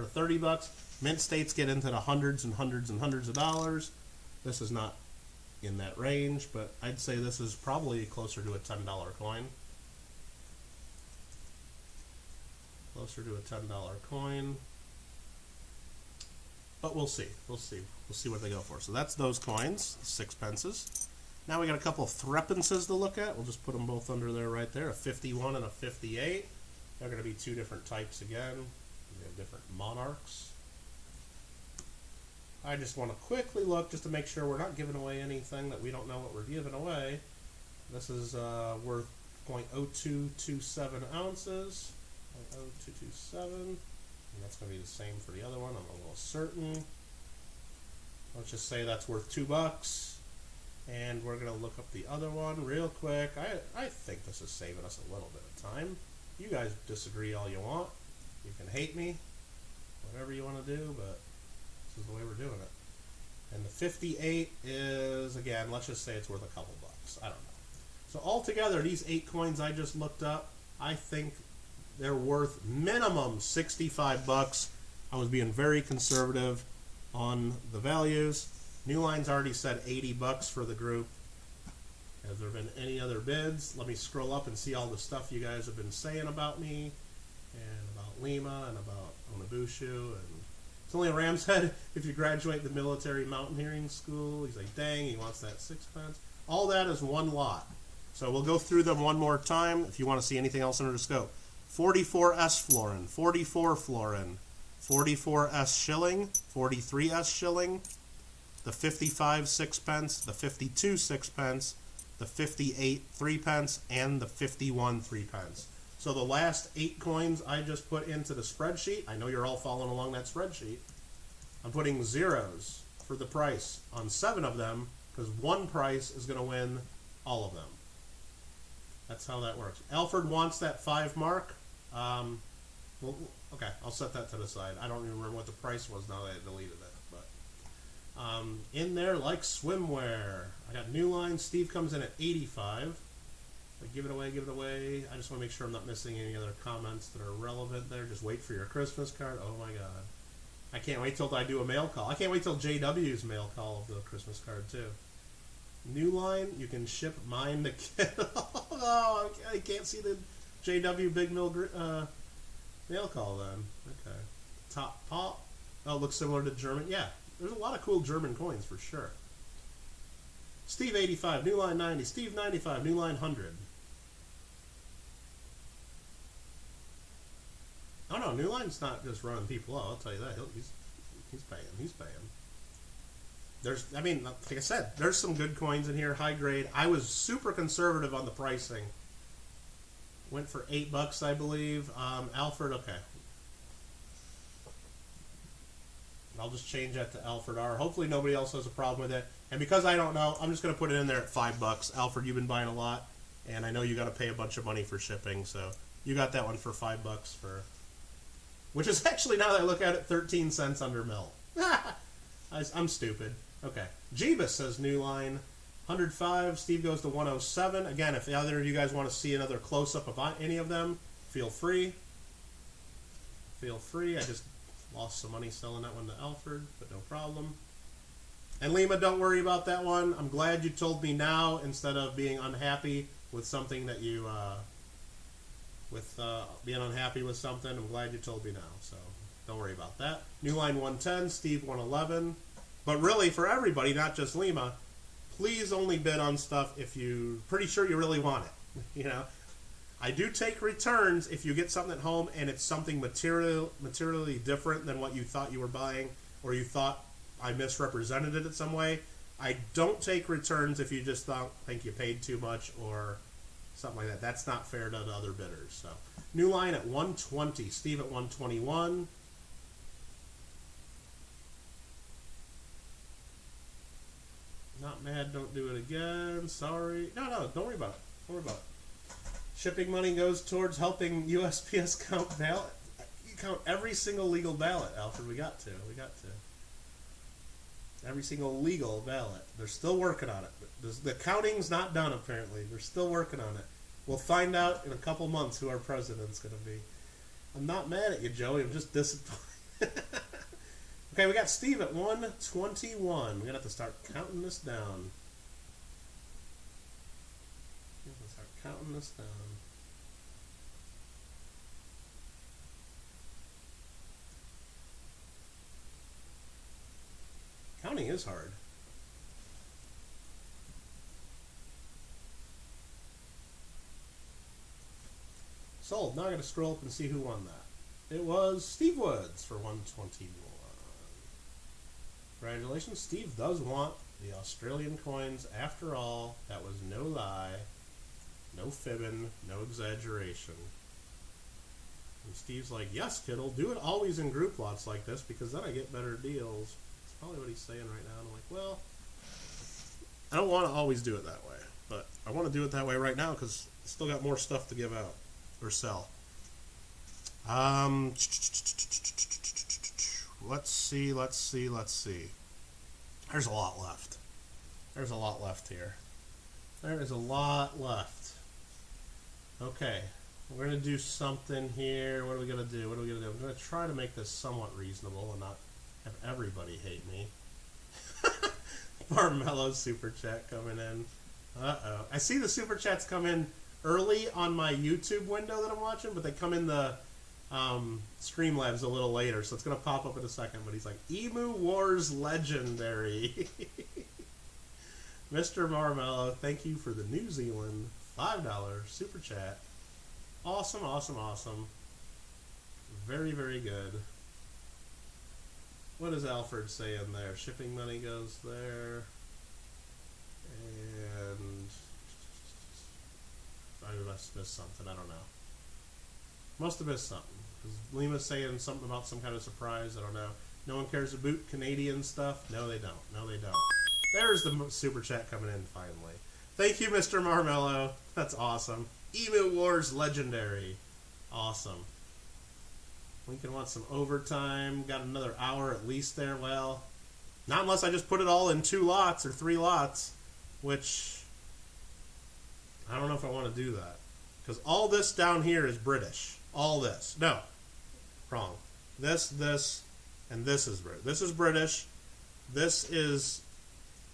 30 bucks. Mint states get into the hundreds and hundreds and hundreds of dollars. This is not in that range, but I'd say this is probably closer to a $10 coin. Closer to a $10 coin. But we'll see. We'll see. We'll see what they go for. So that's those coins, 6pences. Now we got a couple of threepences to look at. We'll just put them both under there right there, a 51 and a 58. They're going to be two different types again. They have different monarchs. I just want to quickly look just to make sure we're not giving away anything that we don't know what we're giving away. This is worth 0.0227 ounces. 0.0227. And that's going to be the same for the other one. I'm almost certain. Let's just say that's worth $2. And we're going to look up the other one real quick. I think this is saving us a little bit of time. You guys disagree all you want. You can hate me, whatever you want to do, but this is the way we're doing it. And the 58 is, again, let's just say it's worth a couple bucks. I don't know. So altogether, these 8 coins I just looked up, I think they're worth minimum 65 bucks. I was being very conservative on the values. New Line's already said 80 bucks for the group. Has there been any other bids? Let me scroll up and see all the stuff you guys have been saying about me and about Lima and about Onabushu. And it's only a ram's head if you graduate the military mountaineering school. He's like, dang, he wants that 6 pence. All that is one lot. So we'll go through them one more time if you want to see anything else under the scope. 44S florin, 44 florin, 44S shilling, 43S shilling, the 55 6-pence, the 52 6-pence, the 58 3-pence, and the 51 3-pence. So the last 8 coins I just put into the spreadsheet, I know you're all following along that spreadsheet, I'm putting zeros for the price on 7 of them because one price is going to win all of them. That's how that works. Alfred wants that 5 mark. Well, okay, I'll set that to the side. I don't even remember what the price was now that I deleted it. In there like swimwear. I got New Line. Steve comes in at 85. But give it away, give it away. I just want to make sure I'm not missing any other comments that are relevant there. Just wait for your Christmas card. Oh my God. I can't wait till I do a mail call. I can't wait till JW's mail call of the Christmas card too. New Line, you can ship mine to Kittle. Oh, I can't see the JW Big Mill mail call then. Okay. Top Pop. Oh, it looks similar to German. Yeah. There's a lot of cool German coins for sure. Steve 85, New Line 90, Steve 95, New Line 100. Oh no, New Line's not just running people out, I'll tell you that. He's paying. There's, I mean, like I said, there's some good coins in here, high grade. I was super conservative on the pricing. Went for $8, I believe. Alfred, okay. I'll just change that to Alfred R. Hopefully nobody else has a problem with it. And because I don't know, I'm just going to put it in there at $5. Alfred, you've been buying a lot, and I know you got to pay a bunch of money for shipping, so you got that one for $5 for, which is actually, now that I look at it, 13 cents under mill. I'm stupid. Okay. Jeebus says New Line 105. Steve goes to 107. Again, if either of you guys want to see another close-up of any of them, feel free. Feel free. I just lost some money selling that one to Alfred, but no problem. And Lima, don't worry about that one. I'm glad you told me now instead of being unhappy with something that you, being unhappy with something. I'm glad you told me now, so don't worry about that. New Line 110, Steve 111. But really, for everybody, not just Lima, please only bid on stuff if you're pretty sure you really want it. You know, I do take returns if you get something at home and it's something materially different than what you thought you were buying, or you thought I misrepresented it in some way. I don't take returns if you just think you paid too much or something like that. That's not fair to the other bidders. So, New Line at 120, Steve at 121. Not mad, don't do it again. Sorry. No, don't worry about it. Don't worry about it. Shipping money goes towards helping USPS count ballot. You count every single legal ballot, Alfred. We got to. Every single legal ballot. They're still working on it. The counting's not done, apparently. They're still working on it. We'll find out in a couple months who our president's going to be. I'm not mad at you, Joey. I'm just disappointed. Okay, we got Steve at 121. We're going to have to start counting this down. Counting is hard. Sold. Now I got to scroll up and see who won that. It was Steve Woods for 121. Congratulations. Steve does want the Australian coins. After all, that was no lie, no fibbing, no exaggeration. And Steve's like, yes, Kittle, do it always in group lots like this because then I get better deals. That's probably what he's saying right now. And I'm like, well, I don't want to always do it that way, but I want to do it that way right now because I still got more stuff to give out or sell. Let's see. There's a lot left. There's a lot left here. There is a lot left. Okay, we're going to do something here. What are we going to do? I'm going to try to make this somewhat reasonable and not have everybody hate me. Marmello super chat coming in. Uh-oh. I see the super chats come in early on my YouTube window that I'm watching, but they come in the Streamlabs a little later, so it's going to pop up in a second. But he's like, Emu Wars Legendary. Mr. Marmello, thank you for the New Zealand $5 super chat. Awesome, awesome, awesome. Very, very good. What does Alfred say in there? Shipping money goes there. And I must have missed something. I don't know. Must have missed something. Because Lima's saying something about some kind of surprise. I don't know. No one cares about Canadian stuff? No, they don't. No, they don't. There's the super chat coming in finally. Thank you, Mr. Marmello. That's awesome. Emu Wars Legendary. Awesome. Lincoln wants some overtime. Got another hour at least there. Well, not unless I just put it all in 2 lots or 3 lots, which I don't know if I want to do that. Because all this down here is British. All this. No. Wrong. This, and this is British. This is British. This is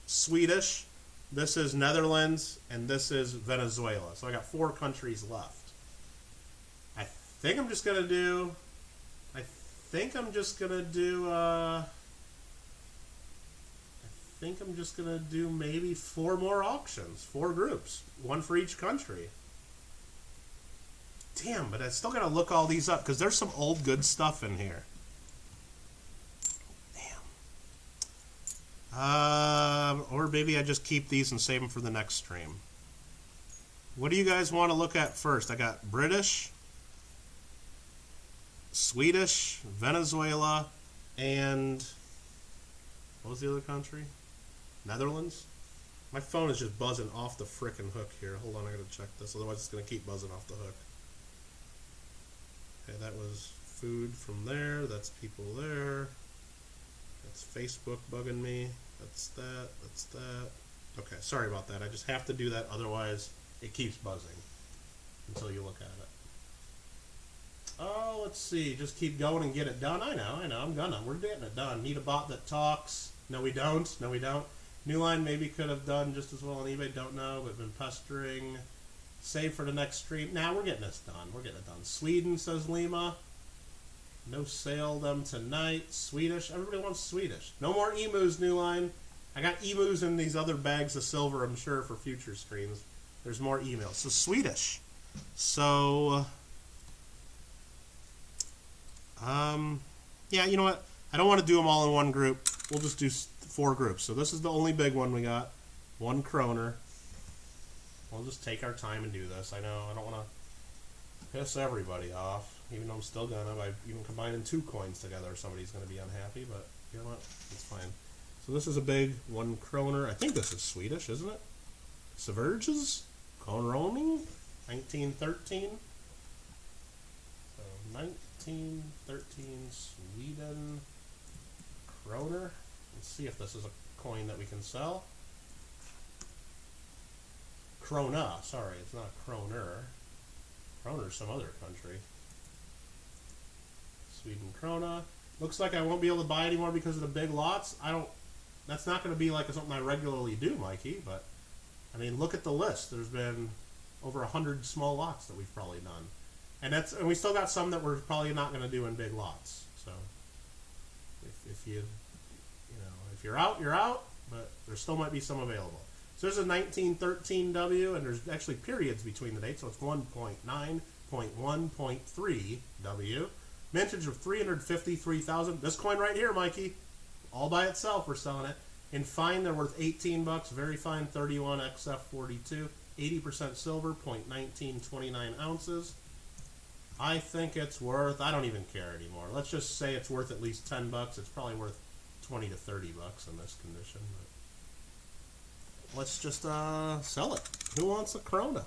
Swedish. This is Netherlands. And this is Venezuela. So I got 4 countries left. I think I'm just going to do... maybe 4 more auctions. 4 groups. 1 for each country. Damn, but I still got to look all these up because there's some old good stuff in here. Damn. Or maybe I just keep these and save them for the next stream. What do you guys want to look at first? I got British, Swedish, Venezuela, and what was the other country? Netherlands? My phone is just buzzing off the frickin' hook here. Hold on, I gotta check this, otherwise it's gonna keep buzzing off the hook. Okay, that was food from there. That's people there. That's Facebook bugging me. That's that. That's that. Okay, sorry about that. I just have to do that, otherwise it keeps buzzing until you look at it. Oh, let's see. Just keep going and get it done. I know. I'm gonna. We're getting it done. Need a bot that talks. No, we don't. No, we don't. New Line maybe could have done just as well on eBay. Don't know, but been pestering. Save for the next stream. Now we're getting this done. We're getting it done. Sweden, says Lima. No sale them tonight. Swedish. Everybody wants Swedish. No more emus, New Line. I got emus in these other bags of silver, I'm sure, for future streams. There's more emails. So Swedish. So... yeah, you know what? I don't want to do them all in one group. We'll just do 4 groups. So this is the only big one we got. 1 kroner. We'll just take our time and do this. I know I don't want to piss everybody off, even though I'm still gonna. By even combining 2 coins together, somebody's gonna be unhappy. But you know what? It's fine. So this is a big 1 kroner. I think this is Swedish, isn't it? Severges? Konroning? 1913. So 1913 Sweden kroner. Let's see if this is a coin that we can sell. Krona, sorry, it's not kroner. Kroner's some other country. Sweden krona. Looks like I won't be able to buy anymore because of the big lots. That's not going to be like something I regularly do, Mikey, but I mean, look at the list. There's been over 100 small lots that we've probably done. And we still got some that we're probably not going to do in big lots. So if you're out, you're out, but there still might be some available. So there's a 1913 W, and there's actually periods between the dates, so it's 1.9.1.3 W. Mintage of 353,000. This coin right here, Mikey, all by itself, we're selling it. In fine, they're worth 18 bucks. Very fine, 31 XF42. 80% silver, 0.1929 ounces. I think it's worth, I don't even care anymore. Let's just say it's worth at least 10 bucks. It's probably worth 20 to 30 bucks in this condition. But let's just sell it. Who wants a Corona?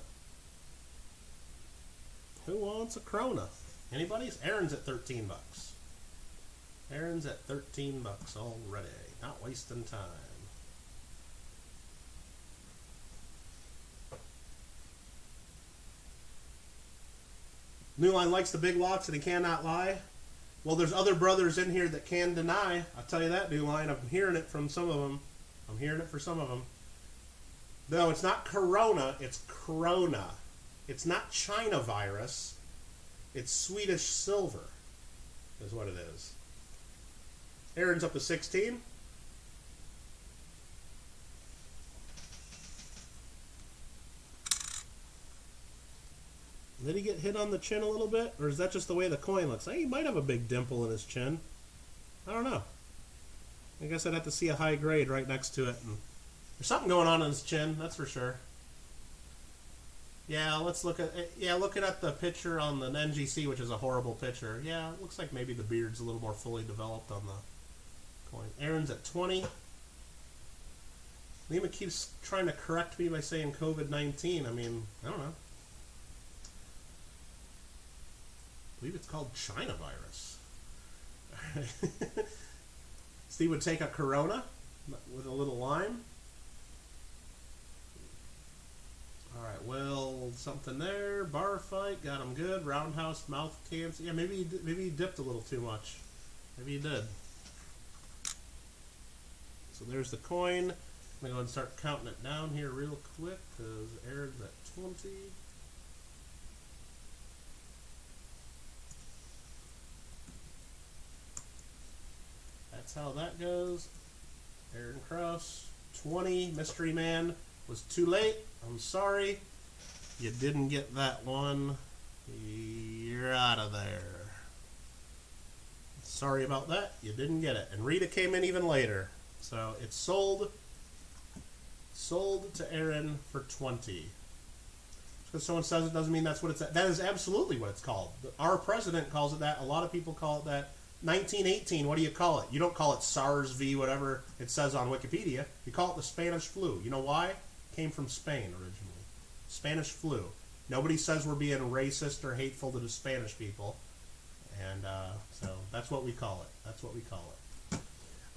Who wants a Corona? Anybody's? Aaron's at 13 bucks. Aaron's at 13 bucks already. Not wasting time. New Line likes the big lots and he cannot lie. Well, there's other brothers in here that can deny. I'll tell you that, New Line. I'm hearing it from some of them. I'm hearing it for some of them. No, it's not Corona. It's Corona. It's not China virus. It's Swedish silver is what it is. Aaron's up to 16. Did he get hit on the chin a little bit? Or is that just the way the coin looks? He might have a big dimple in his chin. I don't know. I guess I'd have to see a high grade right next to it. And there's something going on in his chin, that's for sure. Yeah, let's look at it. Yeah, looking at the picture on the NGC, which is a horrible picture. Yeah, it looks like maybe the beard's a little more fully developed on the coin. Aaron's at 20. Lima keeps trying to correct me by saying COVID-19. I mean, I don't know. I believe it's called China virus. Steve would take a Corona with a little lime. All right, well, something there. Bar fight, got him good. Roundhouse, mouth cancer. Yeah, maybe he dipped a little too much. Maybe he did. So there's the coin. I'm gonna go ahead and start counting it down here real quick because Aaron's at 20. That's how that goes. Aaron Krause, 20. Mystery Man was too late. I'm sorry. You didn't get that one. You're out of there. Sorry about that. You didn't get it. And Rita came in even later. So it's sold. Sold to Aaron for 20. Because someone says it doesn't mean that's what it's at. That is absolutely what it's called. Our president calls it that. A lot of people call it that. 1918, what do you call it? You don't call it SARS V, whatever it says on Wikipedia. You call it the Spanish flu. You know why? It came from Spain originally. Spanish flu. Nobody says we're being racist or hateful to the Spanish people. And so that's what we call it. That's what we call it.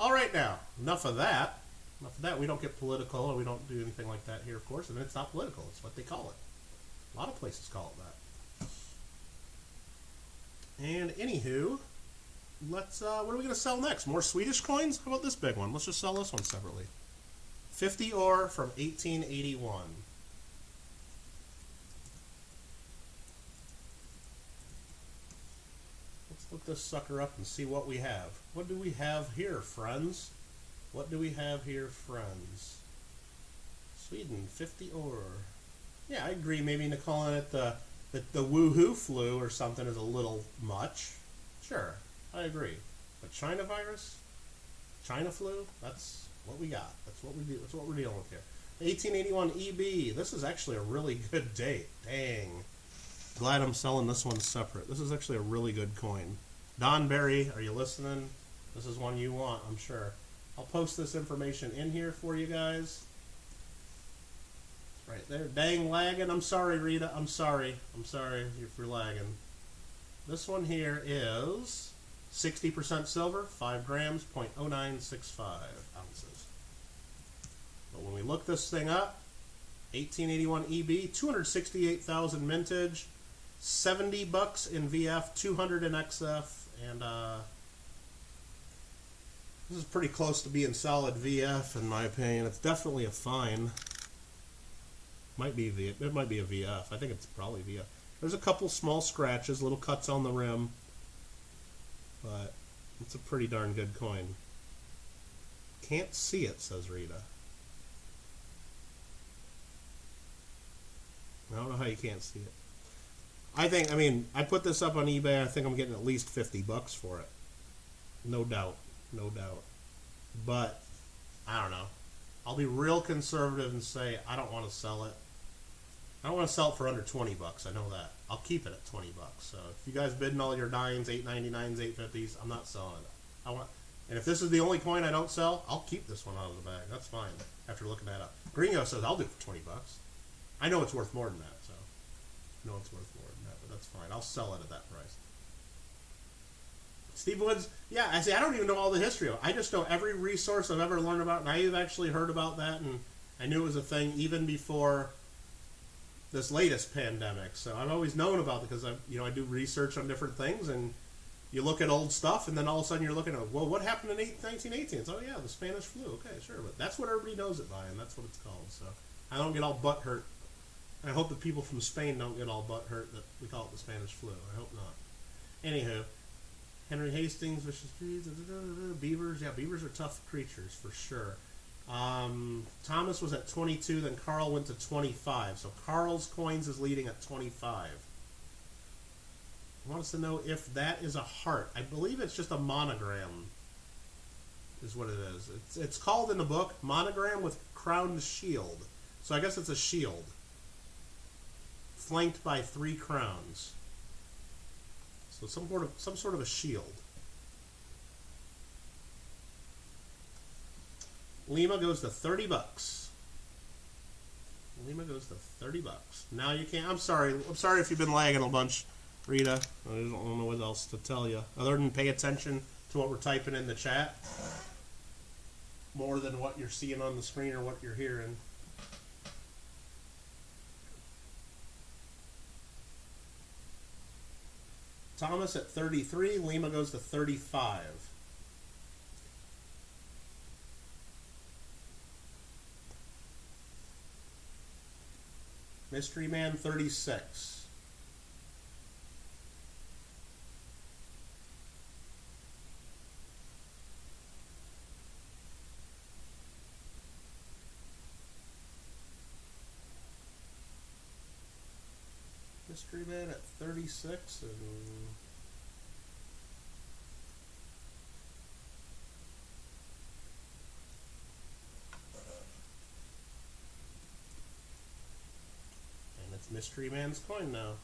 All right, now, enough of that. Enough of that. We don't get political or we don't do anything like that here, of course. And it's not political. It's what they call it. A lot of places call it that. And anywho, let's, what are we going to sell next? More Swedish coins? How about this big one? Let's just sell this one separately. 50 ore from 1881. Let's look this sucker up and see what we have. What do we have here, friends? What do we have here, friends? Sweden, 50 ore. Yeah, I agree. Maybe calling it the woohoo flu or something is a little much. Sure. I agree. But China virus? China flu? That's what we got. That's what we do. That's what we're dealing with here. 1881 EB. This is actually a really good date. Dang. Glad I'm selling this one separate. This is actually a really good coin. Don Berry, are you listening? This is one you want, I'm sure. I'll post this information in here for you guys. Right there. Dang lagging. I'm sorry, Rita. I'm sorry. I'm sorry if you're lagging. This one here is 60% silver, 5 grams, 0.0965 ounces. But when we look this thing up, 1881 EB, 268,000 mintage, 70 bucks in VF, 200 in XF, and this is pretty close to being solid VF in my opinion. It's definitely a fine. Might be it might be a VF. I think it's probably VF. There's a couple small scratches, little cuts on the rim. But it's a pretty darn good coin. Can't see it, says Rita. I don't know how you can't see it. I mean, I put this up on eBay. I think I'm getting at least 50 bucks for it. No doubt. No doubt. But, I don't know. I'll be real conservative and say I don't want to sell it. I don't want to sell it for under 20 bucks. I know that. I'll keep it at 20 bucks. So if you guys bidding all your 9s, 899s, 850s, I'm not selling it. And if this is the only coin I don't sell, I'll keep this one out of the bag. That's fine. After looking that up, Gringo says I'll do it for 20 bucks. I know it's worth more than that, so I know it's worth more than that, but that's fine. I'll sell it at that price. Steve Woods, yeah, I don't even know all the history of it. I just know every resource I've ever learned about, and I've actually heard about that, and I knew it was a thing even before this latest pandemic. So I've always known about it because I do research on different things, and you look at old stuff, and then all of a sudden you're looking at, well, what happened in 1918? It's, oh yeah, the Spanish flu. Okay, sure, but that's what everybody knows it by, and that's what it's called. So I don't get all butt hurt. I hope the people from Spain don't get all butt hurt that we call it the Spanish flu. I hope not. Anywho, Henry Hastings, vicious trees, beavers. Yeah, beavers are tough creatures for sure. Thomas was at 22, then Carl went to 25. So Carl's coins is leading at 25. I want us to know if that is a heart. I believe it's just a monogram is what it is. It's called in the book monogram with crowned shield. So I guess it's a shield flanked by 3 crowns. So some sort of a shield. Lima goes to 30 bucks. Lima goes to 30 bucks. Now you can't. I'm sorry if you've been lagging a bunch, Rita. I don't know what else to tell you other than pay attention to what we're typing in the chat more than what you're seeing on the screen or what you're hearing. Thomas at 33. Lima goes to 35. Mystery Man 36. Mystery Man at 36 and it's Mystery Man's coin now.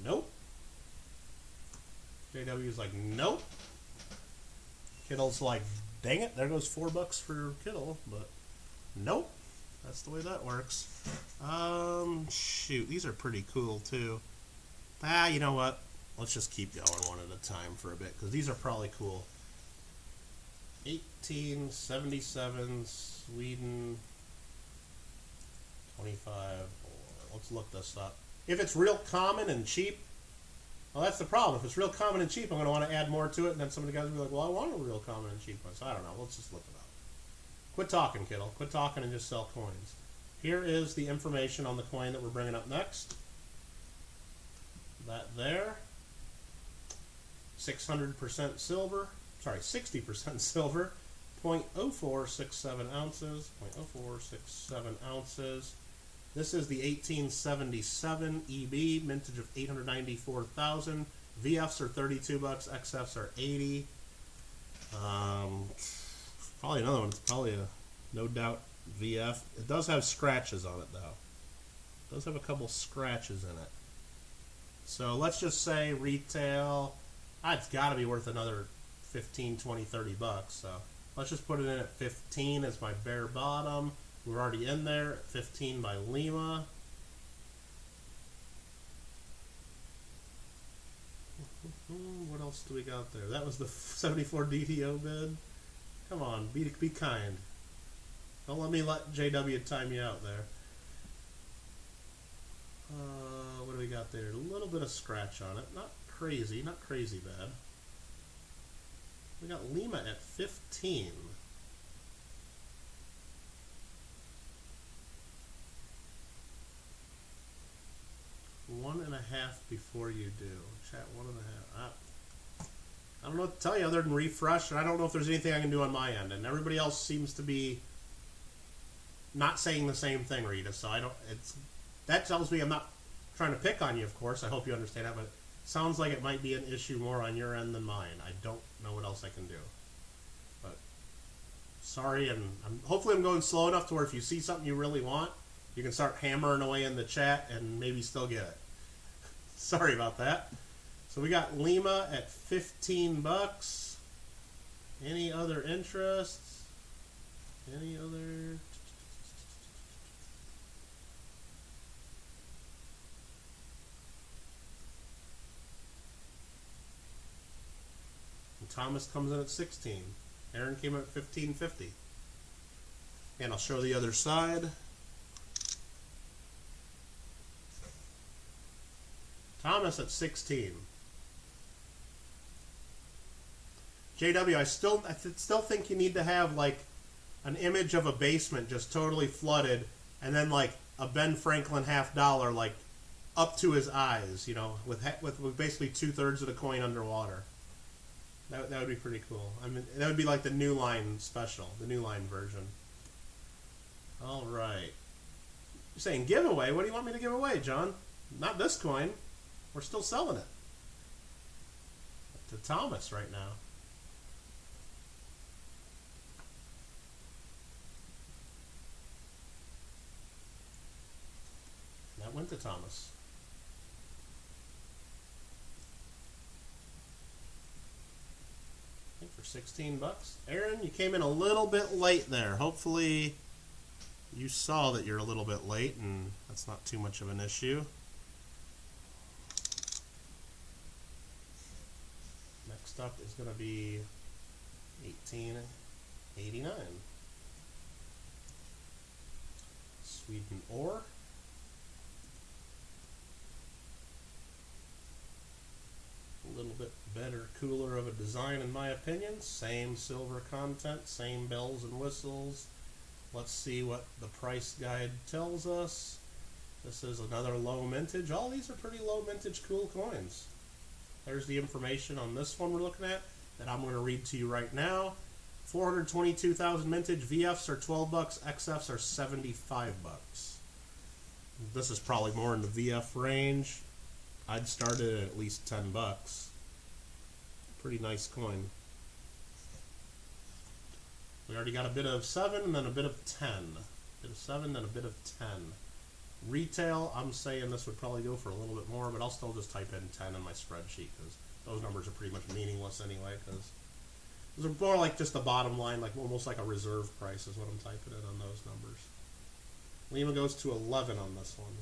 Nope. JW's like, nope. Kittle's like, dang it, there goes $4 for Kittle, but nope. That's the way that works. Shoot, these are pretty cool too. You know what? Let's just keep going one at a time for a bit, because these are probably cool. 1877, Sweden, 25. Let's look this up. If it's real common and cheap, well, that's the problem. If it's real common and cheap, I'm going to want to add more to it, and then some of the guys will be like, well, I want a real common and cheap one. So I don't know. Let's just look it up. Quit talking, Kittle. Quit talking and just sell coins. Here is the information on the coin that we're bringing up next. That there. 600% silver. Sorry, 60% silver. 0.0467 ounces. 0.0467 ounces. This is the 1877 EB, mintage of 894,000. VFs are 32 bucks. XFs are 80. Probably another one. It's probably a no doubt VF. It does have scratches on it though. It does have a couple scratches in it. So let's just say retail. It's got to be worth another 15, 20, 30 bucks. So let's just put it in at 15 as my bare bottom. We're already in there at 15 by Lima. What else do we got there? That was the 74 DTO bid. Come on, be kind. Don't let me let JW time you out there. What do we got there? A little bit of scratch on it. Not crazy bad. We got Lima at 15. One and a half before you do. Chat, 1.5. I don't know what to tell you other than refresh, and I don't know if there's anything I can do on my end. And everybody else seems to be not saying the same thing, Rita. So I don't. That tells me I'm not trying to pick on you, of course. I hope you understand that, but it sounds like it might be an issue more on your end than mine. I don't know what else I can do. But sorry, and hopefully I'm going slow enough to where if you see something you really want, You can start hammering away in the chat and maybe still get it. Sorry about that. So we got Lima at 15 bucks. Any other interests? Any other? And Thomas comes in at 16. Aaron came in at 15.50. And I'll show the other side. Thomas at 16. JW, I still think you need to have like an image of a basement just totally flooded, and then like a Ben Franklin $50 like up to his eyes, you know, with basically 2/3 of the coin underwater. That would be pretty cool. I mean, that would be like the New Line special, the New Line version. All right. You're saying giveaway? What do you want me to give away, John? Not this coin. We're still selling it to Thomas right now. That went to Thomas. I think for 16 bucks. Aaron, you came in a little bit late there. Hopefully you saw that you're a little bit late and that's not too much of an issue. Next up is going to be 1889. Sweden ore. A little bit better, cooler of a design in my opinion. Same silver content, same bells and whistles. Let's see what the price guide tells us. This is another low mintage. All these are pretty low mintage cool coins. There's the information on this one we're looking at that I'm going to read to you right now. 422,000 mintage. VFs are 12 bucks. XFs are 75 bucks. This is probably more in the VF range. I'd start it at least 10 bucks. Pretty nice coin. We already got a bit of 7 and then a bit of 10. A bit of 7 and a bit of 10. Retail, I'm saying this would probably go for a little bit more, but I'll still just type in 10 in my spreadsheet because those numbers are pretty much meaningless anyway, because those are more like just the bottom line, like almost like a reserve price is what I'm typing in on those numbers. Lima goes to 11 on this one.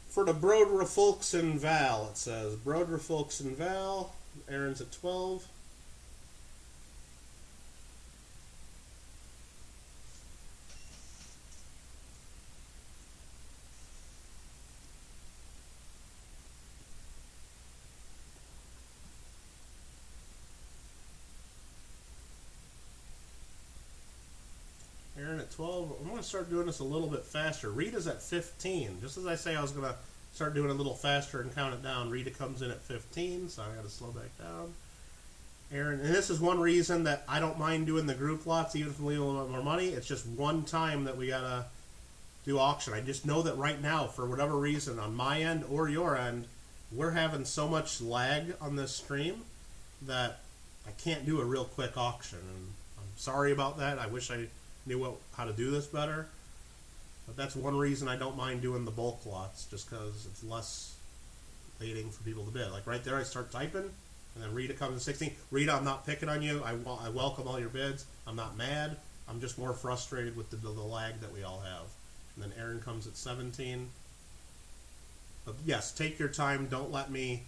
For the Brodra Folks and Val, it says Brodra Folks and Val. Aaron's at 12. Aaron at 12. I'm going to start doing this a little bit faster. Rita's at 15. Just as I say I was going to start doing it a little faster and count it down, Rita comes in at 15, so I got to slow back down. Aaron, and this is one reason that I don't mind doing the group lots, even if we leave a little bit more money. It's just one time that we got to do auction. I just know that right now, for whatever reason, on my end or your end, we're having so much lag on this stream that I can't do a real quick auction. And I'm sorry about that. I wish I knew how to do this better, but that's one reason I don't mind doing the bulk lots, just because it's less waiting for people to bid. Like right there, I start typing, and then Rita comes at 16. Rita, I'm not picking on you. I welcome all your bids. I'm not mad. I'm just more frustrated with the lag that we all have. And then Aaron comes at 17. But yes, take your time. Don't let me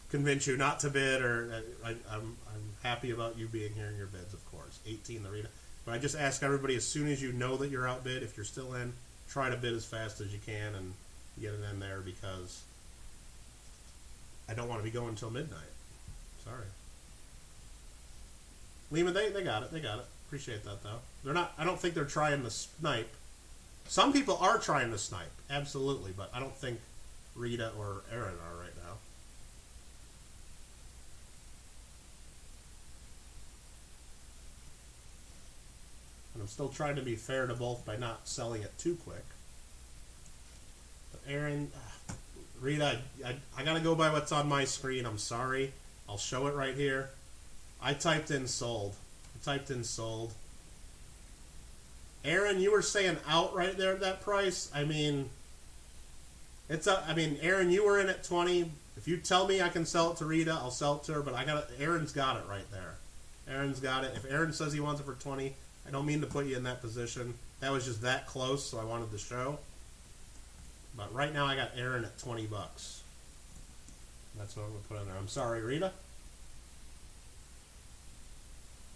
convince you not to bid, or I'm happy about you being here in your bids, of course. 18, the Rita. But I just ask everybody, as soon as you know that you're outbid, if you're still in, try to bid as fast as you can and get it in there, because I don't want to be going until midnight. Sorry. Lima, they got it. They got it. Appreciate that, though. They're not. I don't think they're trying to snipe. Some people are trying to snipe, absolutely, but I don't think Rita or Aaron are right now. And I'm still trying to be fair to both by not selling it too quick. But Aaron, Rita, I gotta go by what's on my screen. I'm sorry. I'll show it right here. I typed in sold. I typed in sold. Aaron, you were saying out right there at that price. I mean, it's up. I mean, Aaron, you were in at 20. If you tell me I can sell it to Rita, I'll sell it to her. But Aaron's got it right there. Aaron's got it. If Aaron says he wants it for 20, I don't mean to put you in that position. That was just that close, so I wanted to show. But right now I got Aaron at 20 bucks. That's what I'm going to put in there. I'm sorry, Rita.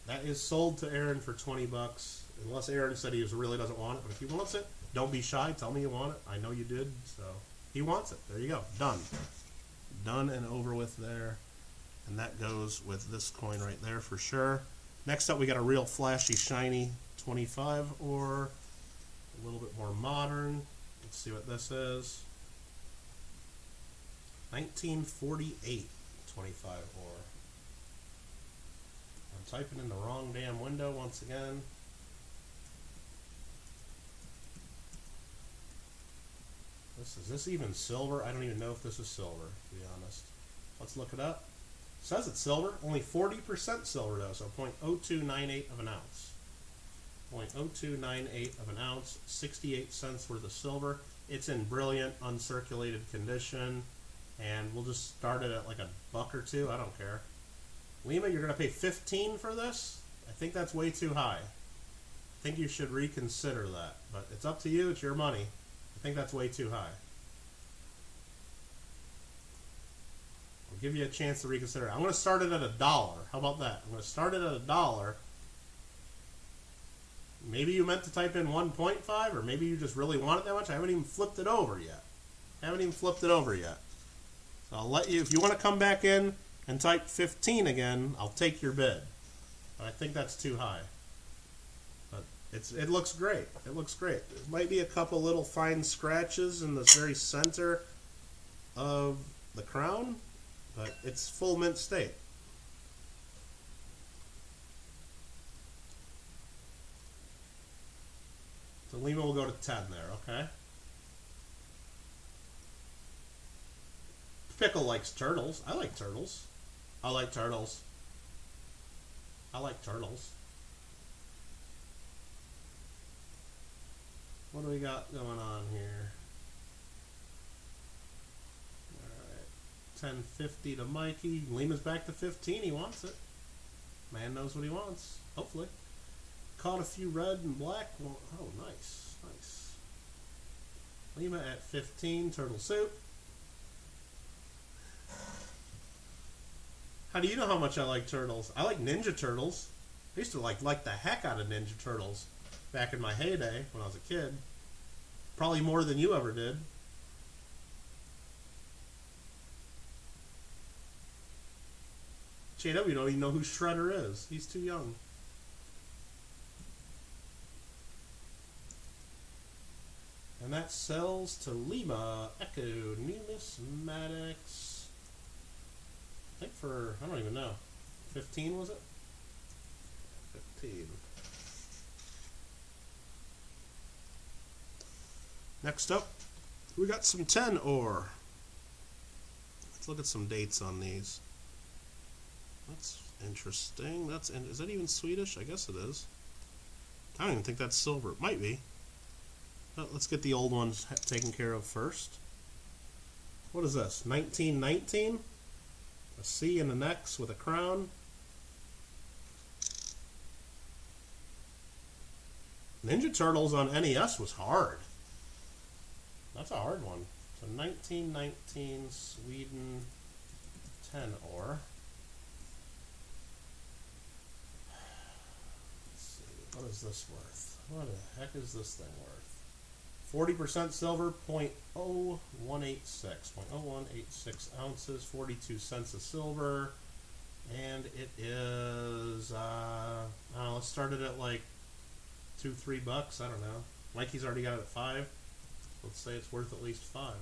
That is sold to Aaron for 20 bucks. Unless Aaron said he really doesn't want it. But if he wants it, don't be shy. Tell me you want it. I know you did. So he wants it. There you go. Done. Done and over with there. And that goes with this coin right there for sure. Next up, we got a real flashy, shiny 25 ore. A little bit more modern. Let's see what this is. 1948 25 ore. I'm typing in the wrong damn window once again. Is this even silver? I don't even know if this is silver, to be honest. Let's look it up. It says it's silver. Only 40% silver, though, so 0.0298 of an ounce. 0.0298 of an ounce, 68 cents worth of silver. It's in brilliant, uncirculated condition, and we'll just start it at like a buck or two. I don't care. Lima, you're going to pay 15 for this? I think that's way too high. I think you should reconsider that, but it's up to you. It's your money. I think that's way too high. I'll give you a chance to reconsider. I'm going to start it at $1. How about that? I'm going to start it at $1. Maybe you meant to type in 1.5, or maybe you just really want it that much. I haven't even flipped it over yet. So I'll let you, if you want to come back in and type 15 again, I'll take your bid. But I think that's too high. But it looks great. It looks great. There might be a couple little fine scratches in the very center of the crown, but it's full mint state. So Lima will go to 10 there, okay? Pickle likes turtles. I like turtles. I like turtles. I like turtles. What do we got going on here? Alright. 10.50 to Mikey. Lima's back to 15. He wants it. Man knows what he wants. Hopefully. Caught a few red and black. Well, oh, nice. Nice. Lima at 15. Turtle soup. How do you know how much I like turtles? I like Ninja Turtles. I used to like the heck out of Ninja Turtles back in my heyday when I was a kid. Probably more than you ever did. JW don't even know who Shredder is. He's too young. And that sells to Lima Echo Numismatics. I think for, I don't even know, 15 was it? 15. Next up, we got some 10 ore. Let's look at some dates on these. That's interesting. Is that even Swedish? I guess it is. I don't even think that's silver. It might be. But let's get the old ones taken care of first. What is this? 1919? A C and an X with a crown. Ninja Turtles on NES was hard. That's a hard one. So 1919 Sweden 10 ore. Let's see. What is this worth? What the heck is this thing worth? 40% silver, 0.0186. 0.0186 ounces, 42 cents of silver. And it is, I don't know, let's start it at like $2-3 bucks. I don't know. Mikey's already got it at 5. Let's say it's worth at least 5.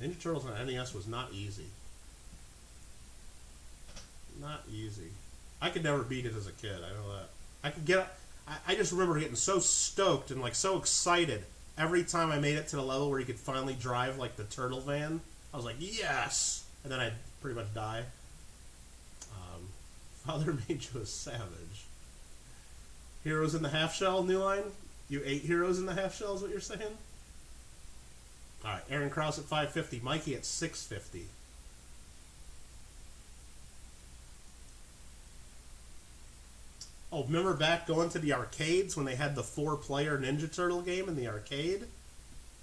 Ninja Turtles on NES was not easy. Not easy. I could never beat it as a kid. I know that. I could get. I just remember getting so stoked and like so excited every time I made it to the level where you could finally drive like the turtle van. I was like, yes! And then I'd pretty much die. Father made you a savage. Heroes in the half shell, new line? You ate heroes in the half shell is what you're saying? Alright, Aaron Krause at 550. Mikey at 650. Oh, remember back going to the arcades when they had the 4-player Ninja Turtle game in the arcade?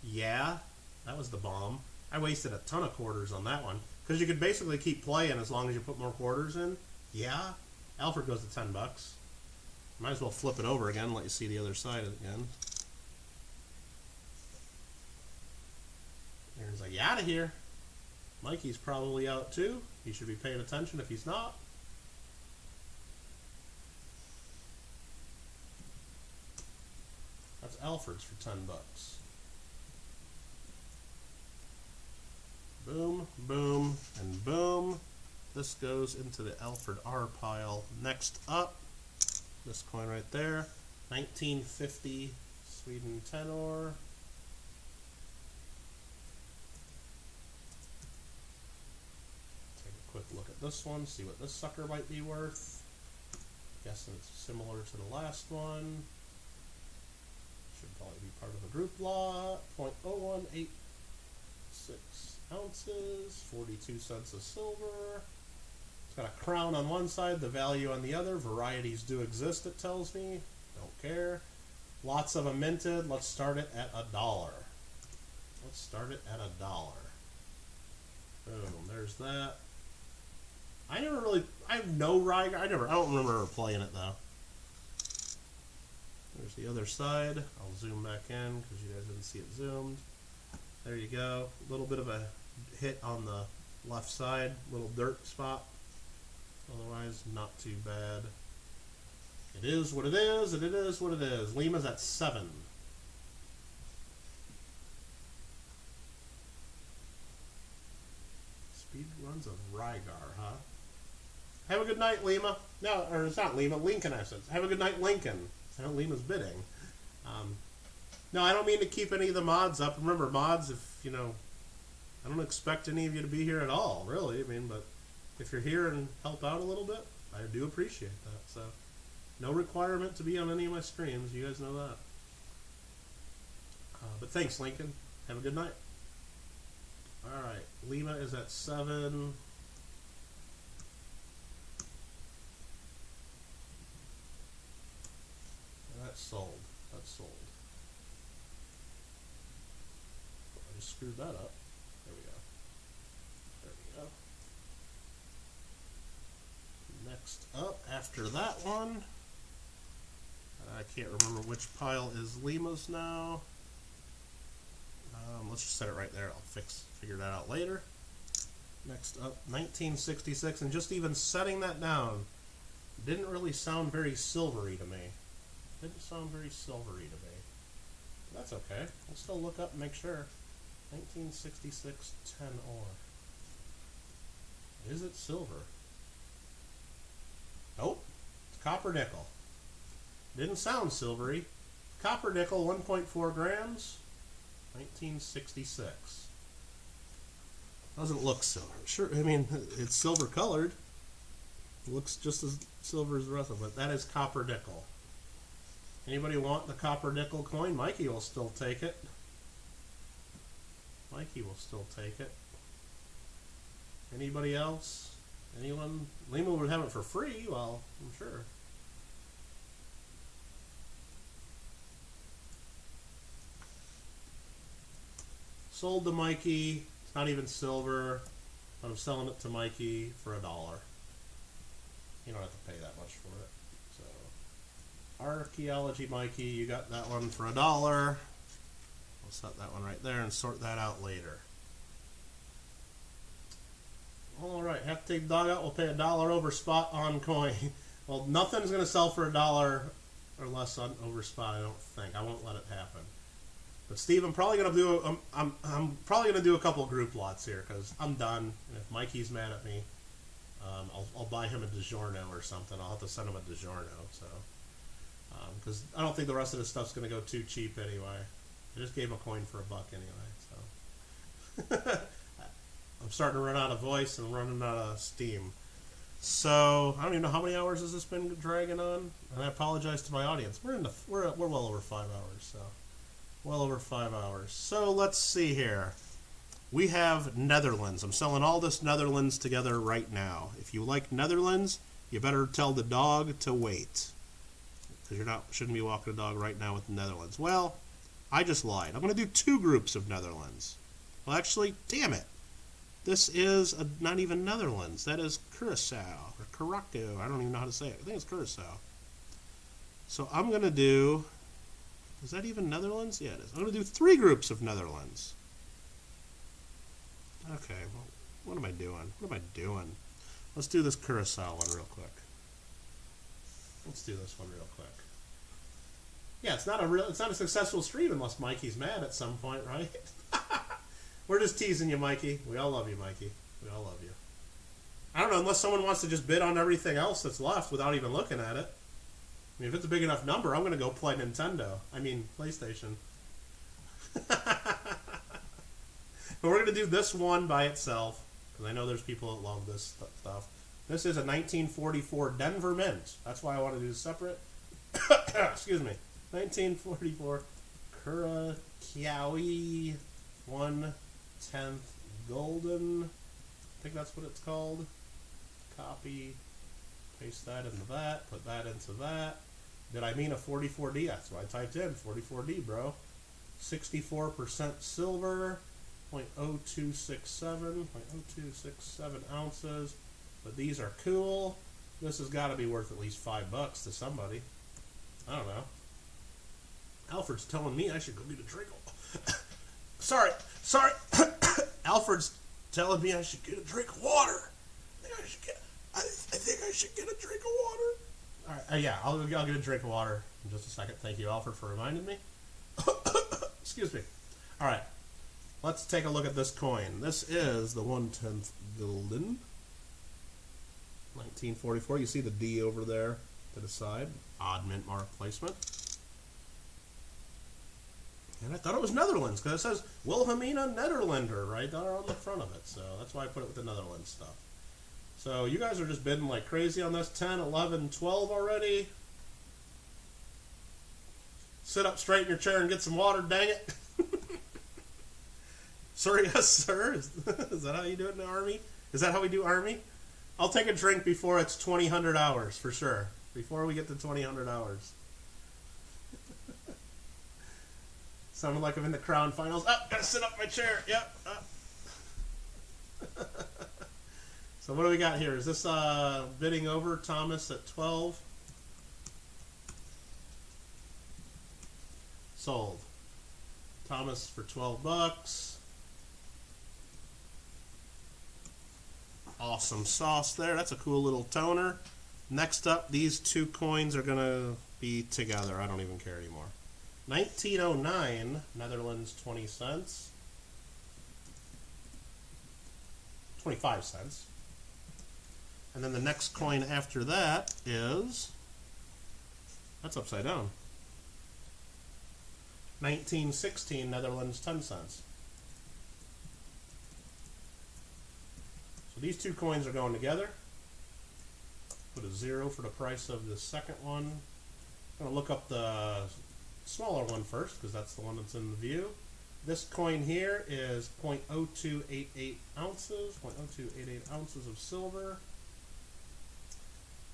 Yeah, that was the bomb. I wasted a ton of quarters on that one. Because you could basically keep playing as long as you put more quarters in. Yeah. Alfred goes to $10. Might as well flip it over again and let you see the other side again. Aaron's like, you out of here. Mikey's probably out too. He should be paying attention if he's not. That's Alfred's for $10. Boom, boom, and boom. This goes into the Alfred R pile. Next up, this coin right there, 1950 Sweden tenor. Take a quick look at this one, see what this sucker might be worth. Guessing it's similar to the last one. Should probably be part of a group lot. 0.0186 ounces, 42 cents of silver. It's got a crown on one side, the value on the other. Varieties do exist, it tells me. Don't care. Lots of them minted. Let's start it at $1. Let's start it at $1. Boom, there's that. I have no Rygar. I don't remember playing it though. There's the other side. I'll zoom back in because you guys didn't see it zoomed. There you go. A little bit of a hit on the left side, little dirt spot. Otherwise, not too bad. It is what it is, and it is what it is. Lima's at 7. Speed runs of Rygar, huh? Have a good night, Lima. No, or it's not Lima, Lincoln, I said. Have a good night, Lincoln. I know Lima's bidding. No, I don't mean to keep any of the mods up. Remember, mods, if, you know, I don't expect any of you to be here at all, really. I mean, but if you're here and help out a little bit, I do appreciate that. So, no requirement to be on any of my streams. You guys know that. But thanks, Lincoln. Have a good night. All right, Lima is at 7. That's sold. That's sold. I just screwed that up. There we go. There we go. Next up, after that one, I can't remember which pile is Lima's now. Let's just set it right there. I'll figure that out later. Next up, 1966, and just even setting that down didn't really sound very silvery to me. Didn't sound very silvery to me. That's okay. I'll still look up and make sure. 1966 10 ore. Is it silver? Nope. It's copper nickel. Didn't sound silvery. Copper nickel, 1.4 grams. 1966. Doesn't look silver. Sure, I mean, it's silver colored. It looks just as silver as the rest of it. That is copper nickel. Anybody want the copper nickel coin? Mikey will still take it. Mikey will still take it. Anybody else? Anyone? Lima would have it for free. Well, I'm sure. Sold to Mikey. It's not even silver. But I'm selling it to Mikey for $1. You don't have to pay that much for it. So, Archaeology Mikey, you got that one for $1. We'll set that one right there and sort that out later. Alright, have to take the dog out. We'll pay $1 over spot on coin. Well, nothing's going to sell for $1 or less on over spot, I don't think. I won't let it happen. But Steve, I'm probably gonna do I'm probably gonna do a couple group lots here because I'm done. And if Mikey's mad at me, I'll buy him a DiGiorno or something. I'll have to send him a DiGiorno. So because I don't think the rest of this stuff's gonna go too cheap anyway. I just gave him a coin for $1 anyway. So I'm starting to run out of voice and running out of steam. So I don't even know how many hours has this been dragging on, and I apologize to my audience. We're well over 5 hours, so well over 5 hours. So let's see here. We have Netherlands. I'm selling all this Netherlands together right now. If you like Netherlands, you better tell the dog to wait, because shouldn't be walking a dog right now with Netherlands. Well, I just lied. I'm going to do 2 groups of Netherlands. Well, actually, damn it. This is not even Netherlands. That is Curacao, or Curaçao. I don't even know how to say it. I think it's Curacao. So I'm going to do... Is that even Netherlands? Yeah, it is. I'm going to do 3 groups of Netherlands. Okay, well, what am I doing? What am I doing? Let's do this Curacao one real quick. Let's do this one real quick. Yeah, it's not a successful stream unless Mikey's mad at some point, right? We're just teasing you, Mikey. We all love you, Mikey. We all love you. I don't know, unless someone wants to just bid on everything else that's left without even looking at it. I mean, if it's a big enough number, I'm going to go play Nintendo. I mean, PlayStation. But we're going to do this one by itself, because I know there's people that love this stuff. This is a 1944 Denver Mint. That's why I want to do separate. Excuse me. 1944 Curaçao 1/10 Golden. I think that's what it's called. Copy. Paste that into that. Put that into that. Did I mean a 44D? That's what I typed in. 44D, bro. 64% silver. 0.0267 ounces. But these are cool. This has got to be worth at least $5 to somebody. I don't know. Alfred's telling me I should go get a drink. Sorry. Alfred's telling me I should get a drink of water. I think I should get a drink of water. All right. Yeah, I'll get a drink of water in just a second. Thank you, Alfred, for reminding me. Excuse me. All right. Let's take a look at this coin. This is the 1/10 Golden. 1944. You see the D over there to the side. Odd mint mark placement. And I thought it was Netherlands, because it says Wilhelmina Nederlander right there on the front of it. So that's why I put it with the Netherlands stuff. So you guys are just bidding like crazy on this. 10, 11, 12 already. Sit up straight in your chair and get some water, dang it. Sorry, yes, sir. Is that how you do it in the Army? Is that how we do Army? I'll take a drink before it's 2000 hours, for sure. Before we get to 2000 hours. Sounded like I'm in the Crown Finals. Oh, gotta sit up in my chair. Yep. So what do we got here? Is this bidding over? Thomas at 12. Sold. Thomas for $12. Awesome sauce there. That's a cool little toner. Next up, these 2 coins are going to be together. I don't even care anymore. 1909, Netherlands, 20 cents. 25 cents. And then the next coin after that is... That's upside down. 1916, Netherlands, 10 cents. So these 2 coins are going together. Put a 0 for the price of the second one. I'm going to look up the smaller one first, because that's the one that's in the view. This coin here is 0.0288 ounces. 0.0288 ounces of silver.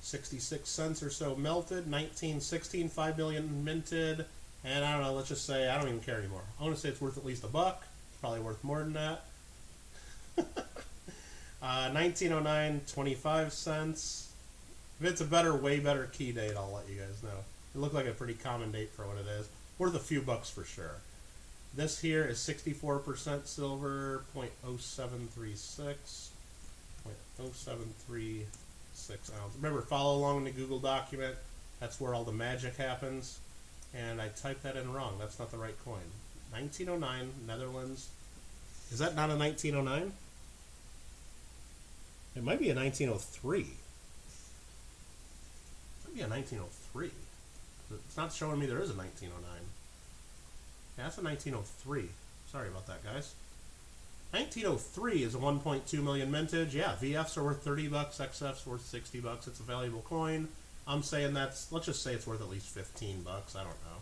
66 cents or so melted. 1916, 5 million minted. And I don't know, let's just say I don't even care anymore. I want to say it's worth at least $1. It's probably worth more than that. 1909, 25 cents. If it's a better, way better key date, I'll let you guys know. It looked like a pretty common date for what it is. Worth a few bucks for sure. This here is 64% silver, 0.0736. 0.0736 ounces. Remember, follow along in the Google document. That's where all the magic happens. And I typed that in wrong. That's not the right coin. 1909, Netherlands. Is that not a 1909? It might be a 1903. It might be a 1903. It's not showing me there is a 1909. Yeah, that's a 1903. Sorry about that, guys. 1903 is a 1.2 million mintage. Yeah, VFs are worth 30 bucks, XFs worth 60 bucks. It's a valuable coin. I'm saying let's just say it's worth at least 15 bucks. I don't know.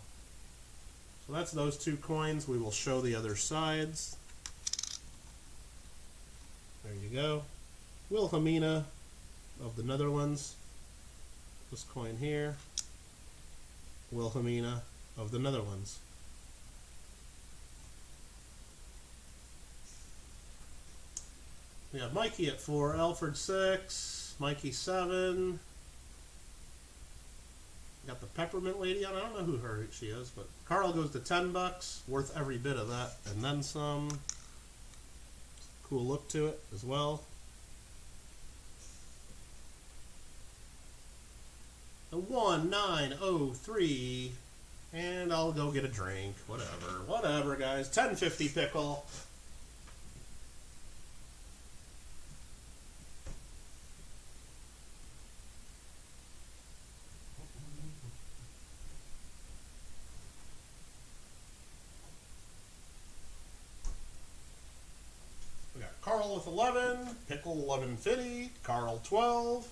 So that's those two coins. We will show the other sides. There you go. Wilhelmina of the Netherlands. This coin here. Wilhelmina of the Netherlands. We have Mikey at 4, Alfred 6, Mikey 7. Got the Peppermint Lady on. I don't know who she is, but Carl goes to 10 bucks, worth every bit of that, and then some. Cool look to it as well. The 1903, and I'll go get a drink. Whatever, guys. 10.50 pickle. We got Carl with 11, Pickle 11.50, Carl 12.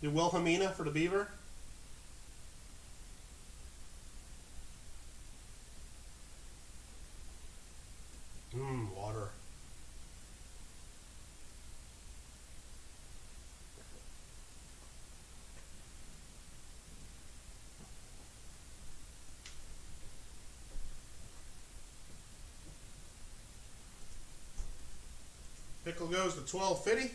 Do Wilhelmina for the beaver. Water. Pickle goes to 12.50.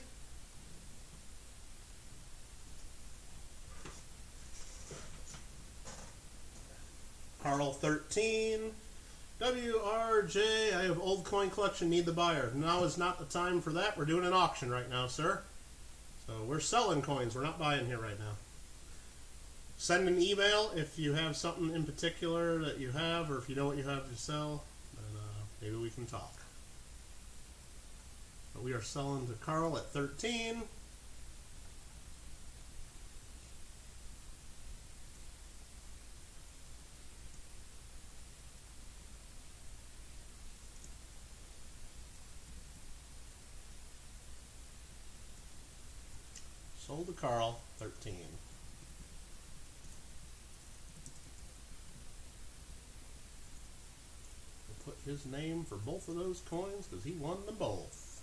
Carl 13. WRJ, I have old coin collection, need the buyer. Now is not the time for that. We're doing an auction right now, sir. So we're selling coins. We're not buying here right now. Send an email if you have something in particular that you have, or if you know what you have to sell, and maybe we can talk. But we are selling to Carl at 13. Sold to Carl, 13. We'll put his name for both of those coins because he won them both.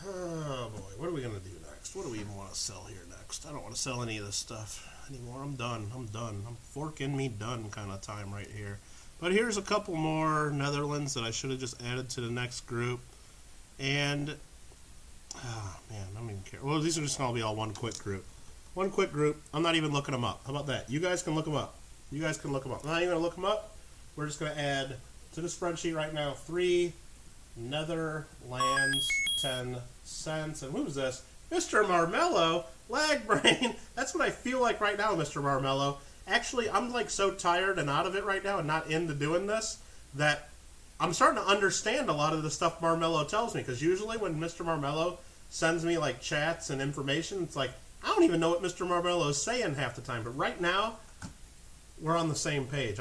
Oh boy, what are we going to do next? What do we even want to sell here next? I don't want to sell any of this stuff anymore. I'm done. I'm fork in me done kind of time right here. But here's a couple more Netherlands that I should have just added to the next group. And, oh man, I don't even care. Well, these are just going to be all one quick group. One quick group. I'm not even looking them up. How about that? You guys can look them up. I'm not even going to look them up. We're just going to add to the spreadsheet right now 3 Netherlands 10 cents. And who's this? Mr. Marmello, lag brain. That's what I feel like right now, Mr. Marmello. Actually, I'm like so tired and out of it right now and not into doing this that I'm starting to understand a lot of the stuff Marmello tells me, because usually when Mr. Marmello sends me like chats and information, it's like I don't even know what Mr. Marmello is saying half the time. But right now, we're on the same page.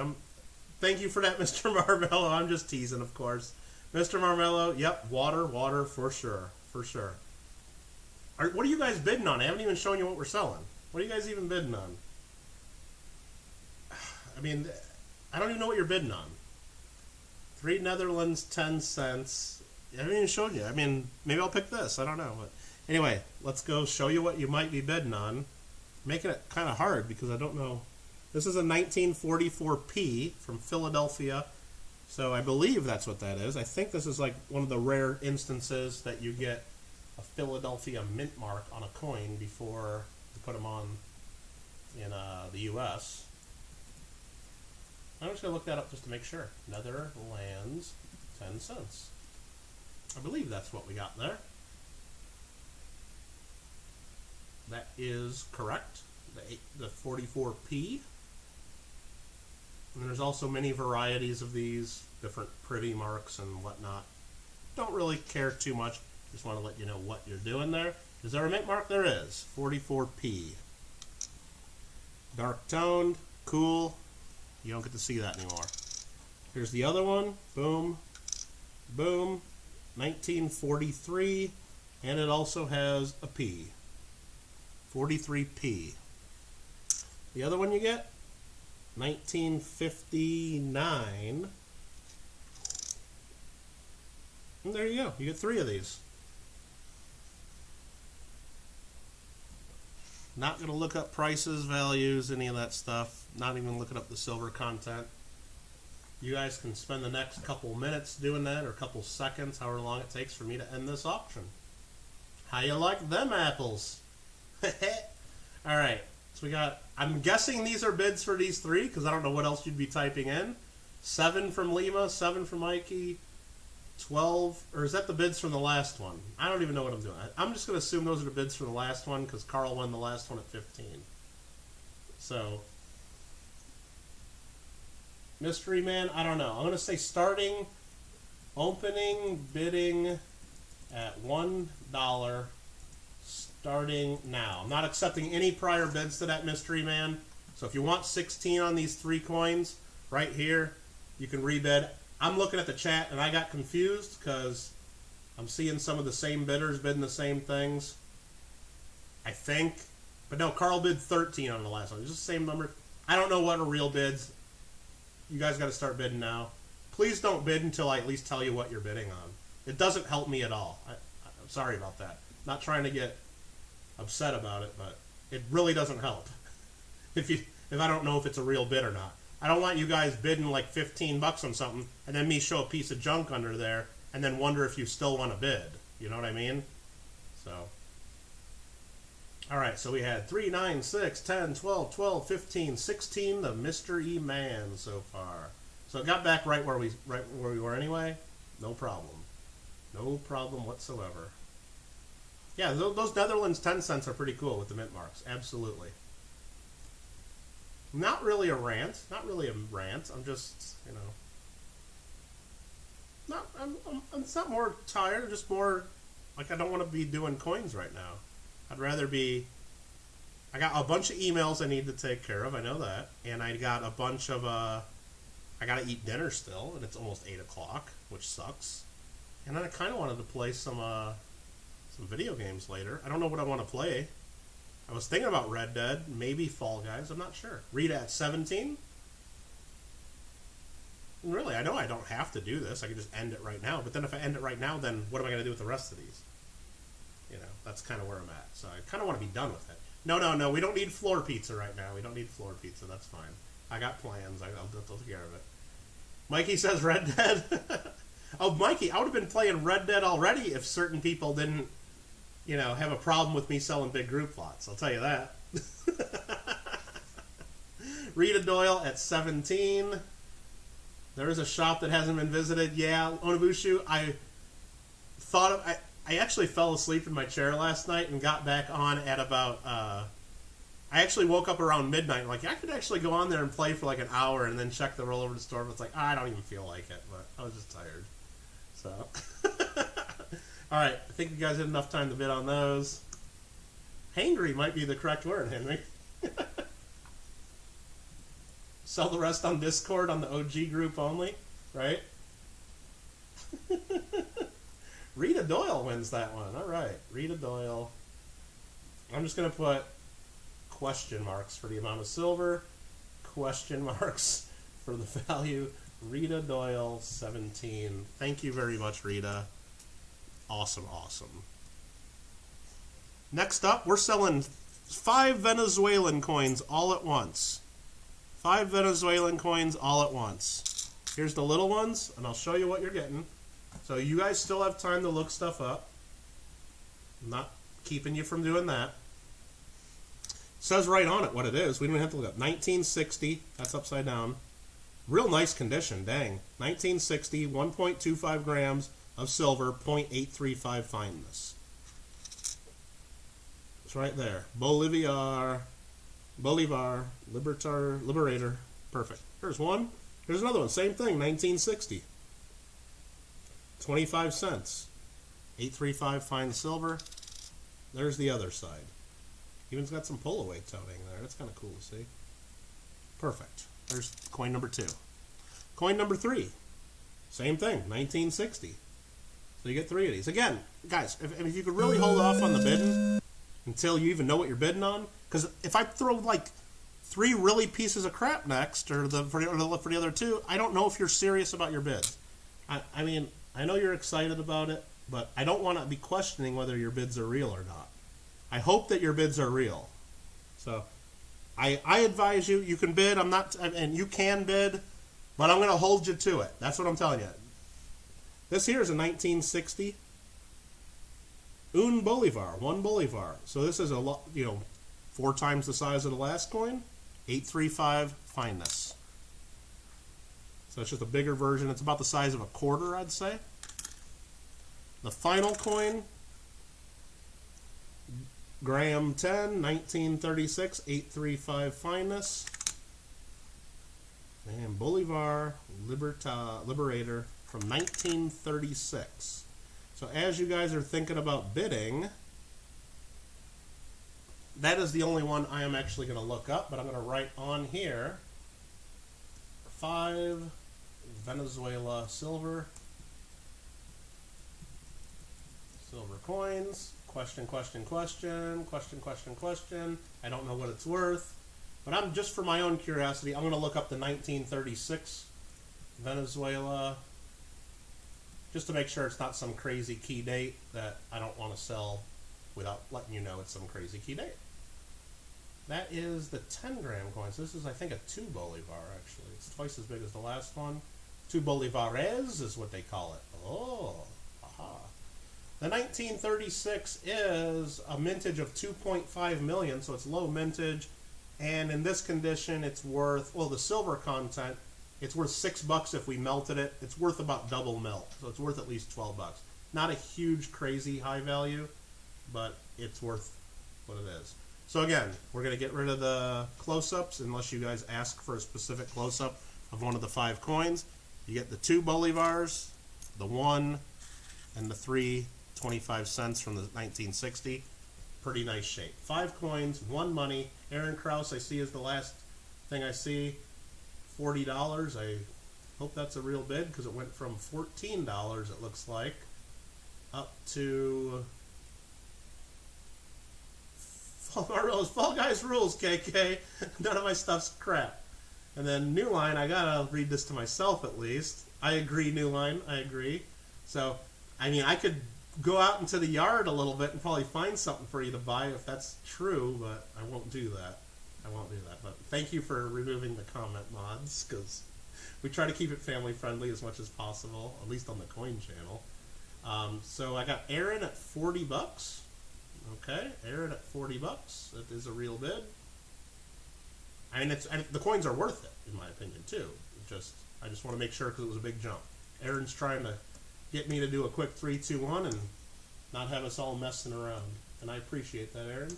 Thank you for that, Mr. Marmello. I'm just teasing, of course. Mr. Marmello, yep, water for sure. What are you guys bidding on? I haven't even shown you what we're selling. What are you guys even bidding on? I mean, I don't even know what you're bidding on. 3 Netherlands, 10 cents. I haven't even showed you. I mean, maybe I'll pick this. I don't know. But anyway, let's go show you what you might be bidding on. Making it kind of hard because I don't know. This is a 1944p from Philadelphia. So I believe that's what that is. I think this is like one of the rare instances that you get a Philadelphia mint mark on a coin before you put them on in the U.S. I'm just going to look that up just to make sure. Netherlands, 10 cents. I believe that's what we got there. That is correct. The 44p. And there's also many varieties of these, different privy marks and whatnot. Don't really care too much. Just want to let you know what you're doing there. Is there a mint mark? There is. 44p. Dark toned, cool. You don't get to see that anymore. Here's the other one. Boom. Boom. 1943. And it also has a P. 43P. The other one you get? 1959. And there you go. You get 3 of these. Not going to look up prices, values, any of that stuff. Not even looking up the silver content. You guys can spend the next couple minutes doing that, or a couple seconds, however long it takes for me to end this auction. How you like them apples? Alright, so we got, I'm guessing these are bids for these 3, because I don't know what else you'd be typing in. 7 from Lima, 7 from Mikey, 12, or is that the bids from the last one? I don't even know what I'm doing. I'm just going to assume those are the bids from the last one, because Carl won the last one at 15. So, Mystery Man, I don't know. I'm going to say starting, opening, bidding at $1, starting now. I'm not accepting any prior bids to that Mystery Man. So if you want 16 on these 3 coins, right here, you can rebid. I'm looking at the chat and I got confused because I'm seeing some of the same bidders bidding the same things. I think. But no, Carl bid 13 on the last one. It's just the same number. I don't know what are real bids. You guys got to start bidding now. Please don't bid until I at least tell you what you're bidding on. It doesn't help me at all. I'm sorry about that. Not trying to get upset about it, but it really doesn't help if I don't know if it's a real bid or not. I don't want you guys bidding like 15 bucks on something and then me show a piece of junk under there and then wonder if you still want to bid. You know what I mean? So, all right, so we had 3, 9, 6, 10, 12, 12, 15, 16, the Mystery Man so far. So it got back right where we were anyway. No problem. No problem whatsoever. Yeah, those Netherlands 10 cents are pretty cool with the mint marks. Absolutely. Not really a rant. Not really a rant. I'm just, you know. It's not more tired. I'm just more like I don't want to be doing coins right now. I'd rather be. I got a bunch of emails I need to take care of. I know that, and I got a bunch of. I got to eat dinner still, and it's almost 8 o'clock, which sucks. And then I kind of wanted to play some video games later. I don't know what I want to play. I was thinking about Red Dead, maybe Fall Guys. I'm not sure. Read at 17. And really, I know I don't have to do this. I can just end it right now. But then if I end it right now, then what am I going to do with the rest of these? You know, that's kind of where I'm at. So I kind of want to be done with it. No. We don't need floor pizza right now. We don't need floor pizza. That's fine. I got plans. I'll take care of it. Mikey says Red Dead. Oh, Mikey, I would have been playing Red Dead already if certain people didn't, you know, have a problem with me selling big group lots. I'll tell you that. Rita Doyle at 17. There is a shop that hasn't been visited. Yeah, Onabushu, I actually fell asleep in my chair last night and got back on at about, I actually woke up around midnight. Like, I could actually go on there and play for like an hour and then check the rollover store. But it's like, I don't even feel like it, but I was just tired. So, all right, I think you guys had enough time to bid on those. Hangry might be the correct word, Henry. Sell the rest on Discord on the OG group only, right? Rita Doyle wins that one. All right, Rita Doyle. I'm just going to put question marks for the amount of silver, question marks for the value. Rita Doyle, 17. Thank you very much, Rita. Awesome. Next up, we're selling 5 Venezuelan coins all at once. 5 Venezuelan coins all at once. Here's the little ones, and I'll show you what you're getting. So you guys still have time to look stuff up. I'm not keeping you from doing that. It says right on it what it is. We don't have to look up. 1960. That's upside down. Real nice condition, dang. 1960, 1.25 grams of silver, 0.835 fineness. It's right there. Bolivar, Liberator. Perfect. Here's one. Here's another one. Same thing, 1960. 25 cents. 835 fine silver. There's the other side. Even's got some pull-away toning there. That's kind of cool to see. Perfect. There's coin number 2. Coin number 3. Same thing, 1960. So you get 3 of these. Again, guys, if you could really hold off on the bidding until you even know what you're bidding on, because if I throw like 3 really pieces of crap next, or for the other 2, I don't know if you're serious about your bids. I mean, I know you're excited about it, but I don't want to be questioning whether your bids are real or not. I hope that your bids are real. So I advise you can bid. And you can bid, but I'm going to hold you to it. That's what I'm telling you. This here is a 1960 1 Bolivar. So this is a lot, 4 times the size of the last coin. 835 fineness. So it's just a bigger version. It's about the size of a quarter, I'd say. The final coin, Graham 10, 1936, 835 fineness. And Bolivar Liberator from 1936. So as you guys are thinking about bidding, that is the only one I am actually going to look up, but I'm going to write on here 5 Venezuela silver coins. Question. I don't know what it's worth, but I'm just for my own curiosity, I'm going to look up the 1936 Venezuela just to make sure it's not some crazy key date that I don't want to sell without letting you know it's some crazy key date. That is the 10-gram coin. So this is, I think, a 2 Bolivar, actually. It's twice as big as the last one. 2 Bolivares is what they call it. Oh, aha. The 1936 is a mintage of 2.5 million, so it's low mintage. And in this condition, it's worth, well, the silver content, it's worth $6 if we melted it. It's worth about double melt, so it's worth at least $12. Not a huge, crazy high value, but it's worth what it is. So again, we're going to get rid of the close-ups unless you guys ask for a specific close-up of one of the 5 coins. You get the 2 Bolivars, the 1, and the 3 25 cents from the 1960. Pretty nice shape. 5 coins, 1 money. Aaron Krause, I see, is the last thing I see. $40. I hope that's a real bid because it went from $14, it looks like, up to... Fall Guys rules, KK. None of my stuff's crap. And then New Line, I gotta read this to myself at least. I agree, New Line, I agree. So, I mean, I could go out into the yard a little bit and probably find something for you to buy if that's true, but I won't do that. But thank you for removing the comment mods, because we try to keep it family friendly as much as possible, at least on the coin channel. So I got Aaron at $40. Okay, Aaron at $40. That is a real bid. I mean, the coins are worth it, in my opinion, too. I just want to make sure because it was a big jump. Aaron's trying to get me to do a quick 3, 2, 1 and not have us all messing around. And I appreciate that, Aaron.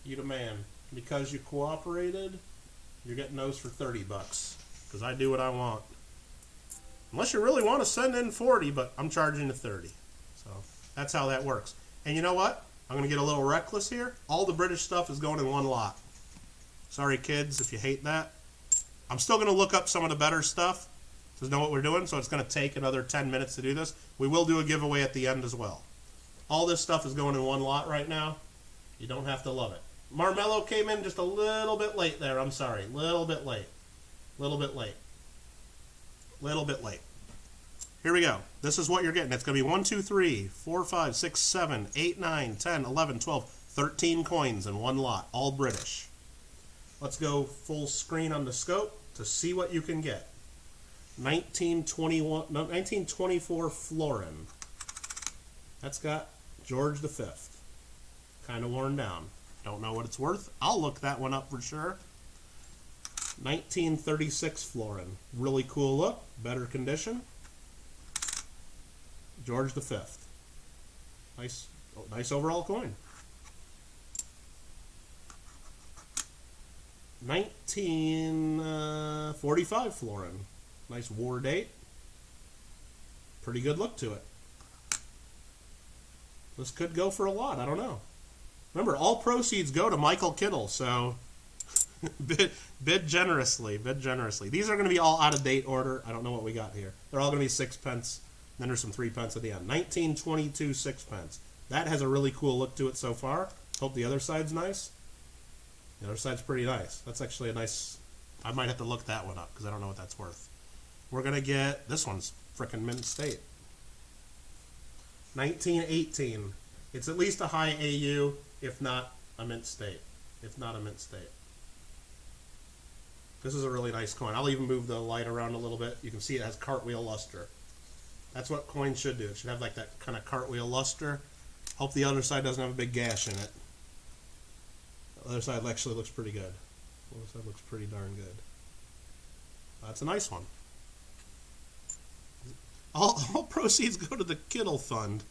You the man. Because you cooperated, you're getting those for $30. Because I do what I want. Unless you really want to send in 40, but I'm charging you 30. So that's how that works. And you know what? I'm going to get a little reckless here. All the British stuff is going in one lot. Sorry, kids, if you hate that. I'm still going to look up some of the better stuff to know what we're doing, so it's going to take another 10 minutes to do this. We will do a giveaway at the end as well. All this stuff is going in one lot right now. You don't have to love it. Marmello came in just a little bit late there. I'm sorry. Little bit late. Here we go. This is what you're getting. It's going to be 1, 2, 3, 4, 5, 6, 7, 8, 9, 10, 11, 12, 13 coins in one lot, all British. Let's go full screen on the scope to see what you can get. 1924 florin. That's got George V. Kind of worn down. Don't know what it's worth. I'll look that one up for sure. 1936 florin. Really cool look. Better condition. George V. Nice overall coin. 1945 florin. Nice war date. Pretty good look to it. This could go for a lot. I don't know. Remember, all proceeds go to Michael Kittle, so Bid generously. Bid generously. These are going to be all out of date order. I don't know what we got here. They're all going to be 6 pence. Then there's some 3 pence at the end. 1922 6 pence. That has a really cool look to it so far. Hope the other side's nice. The other side's pretty nice. That's actually a nice... I might have to look that one up because I don't know what that's worth. We're going to get... This one's frickin' mint state. 1918. It's at least a high AU, if not a mint state. If not a mint state. This is a really nice coin. I'll even move the light around a little bit. You can see it has cartwheel luster. That's what coins should do. It should have like that kind of cartwheel luster. Hope the other side doesn't have a big gash in it. The other side actually looks pretty good. The other side looks pretty darn good. That's a nice one. All proceeds go to the Kittle Fund.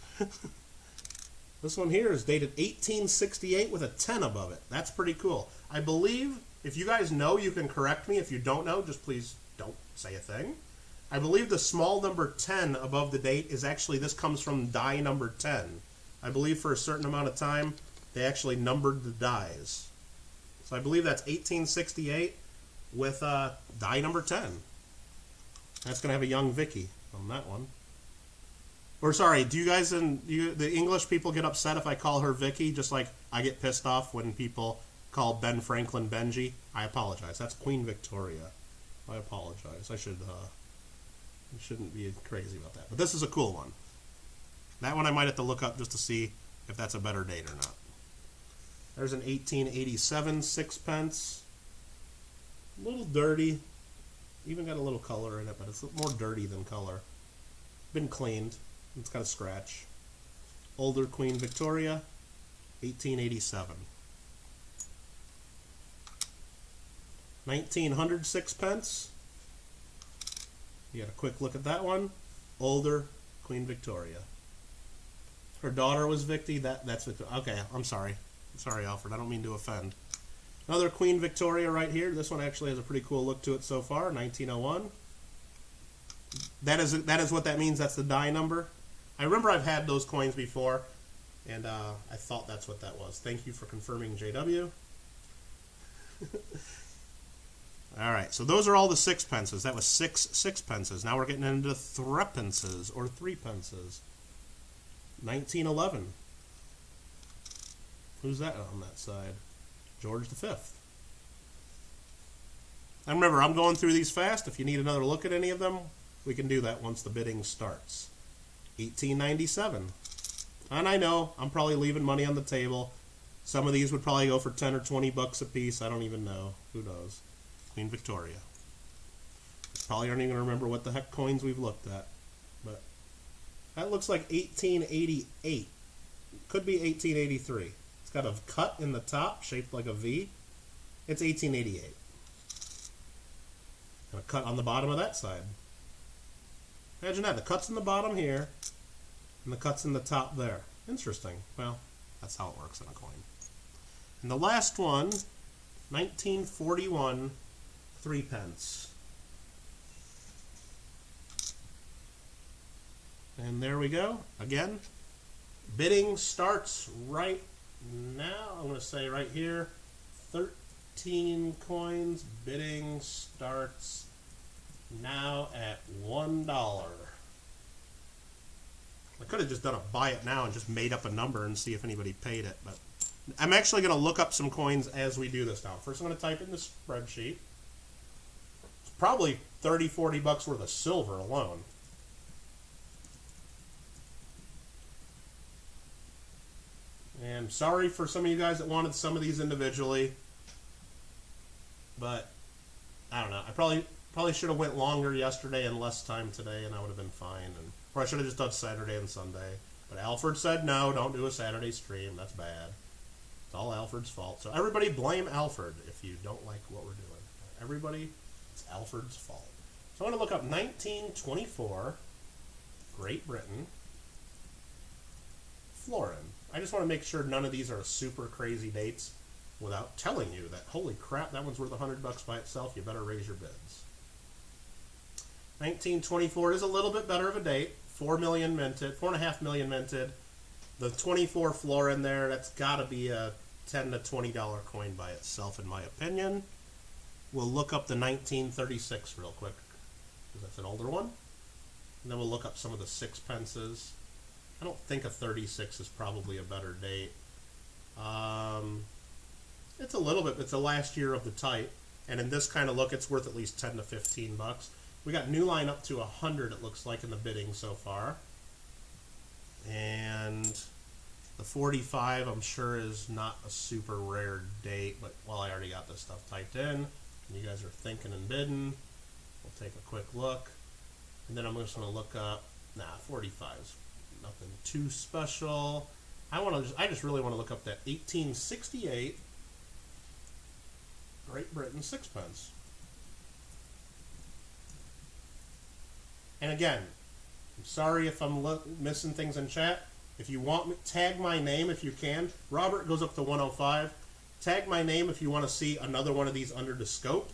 This one here is dated 1868 with a 10 above it. That's pretty cool. I believe, if you guys know, you can correct me. If you don't know, just please don't say a thing. I believe the small number 10 above the date is actually, this comes from die number 10. I believe for a certain amount of time, they actually numbered the dies. So I believe that's 1868 with die number 10. That's going to have a young Vicky on that one. Or sorry, do you guys the English people get upset if I call her Vicky, just like I get pissed off when people call Ben Franklin Benji? I apologize. That's Queen Victoria. I apologize. I shouldn't be crazy about that. But this is a cool one. That one I might have to look up just to see if that's a better date or not. There's an 1887 6 pence. A little dirty. Even got a little color in it, but it's more dirty than color. Been cleaned. It's got a scratch. Older Queen Victoria, 1887. 1900 6 pence. You got a quick look at that one. Older Queen Victoria. Her daughter was Victy. That's Victoria. Okay, I'm sorry. I'm sorry, Alfred. I don't mean to offend. Another Queen Victoria right here. This one actually has a pretty cool look to it so far. 1901. That is what that means. That's the die number. I remember I've had those coins before, and I thought that's what that was. Thank you for confirming, JW. All right, so those are all the 6 pences. That was 6 pences. Now we're getting into 3 pences or 3 pences. 1911. Who's that on that side? George V. And remember, I'm going through these fast. If you need another look at any of them, we can do that once the bidding starts. 1897. And I know, I'm probably leaving money on the table. Some of these would probably go for 10 or 20 bucks a piece. I don't even know. Who knows? Queen Victoria. Probably aren't even going to remember what the heck coins we've looked at. But that looks like 1888. Could be 1883. It's got a cut in the top shaped like a V. It's 1888. And a cut on the bottom of that side. Imagine that. The cut's in the bottom here, and the cut's in the top there. Interesting. Well, that's how it works in a coin. And the last one, 1941 3 pence. And there we go. Again, bidding starts right now. I'm going to say right here, 13 coins. Bidding starts now at $1. I could have just done a buy it now and just made up a number and see if anybody paid it, but I'm actually going to look up some coins as we do this now. First I'm going to type in the spreadsheet. It's probably 30, 40 bucks worth of silver alone. And sorry for some of you guys that wanted some of these individually, but I don't know. I probably should have went longer yesterday and less time today, and I would have been fine. Or I should have just done Saturday and Sunday. But Alfred said no, don't do a Saturday stream. That's bad. It's all Alfred's fault. So everybody blame Alfred if you don't like what we're doing. Everybody, it's Alfred's fault. So I want to look up 1924, Great Britain, florin. I just want to make sure none of these are super crazy dates without telling you that, holy crap, that one's worth $100 by itself. You better raise your bids. 1924 is a little bit better of a date. 4 million minted, 4.5 million minted. The 24 florin there, that's got to be a $10 to $20 coin by itself, in my opinion. we'll look up the 1936 real quick, because that's an older one. And then we'll look up some of the sixpences. I don't think a 36 is probably a better date. It's a little bit, it's the last year of the type. And in this kind of look, it's worth at least 10 to 15 bucks. We got New Line up to 100, it looks like, in the bidding so far. And the 45, I'm sure, is not a super rare date, but well, I already got this stuff typed in, and you guys are thinking and bidding. We'll take a quick look, and then I'm just going to look up. 45's nothing too special. I just really want to look up that 1868 Great Britain sixpence. And again, I'm sorry if I'm missing things in chat. If you want me, tag my name if you can. Robert goes up to 105. Tag my name if you want to see another one of these under the scope,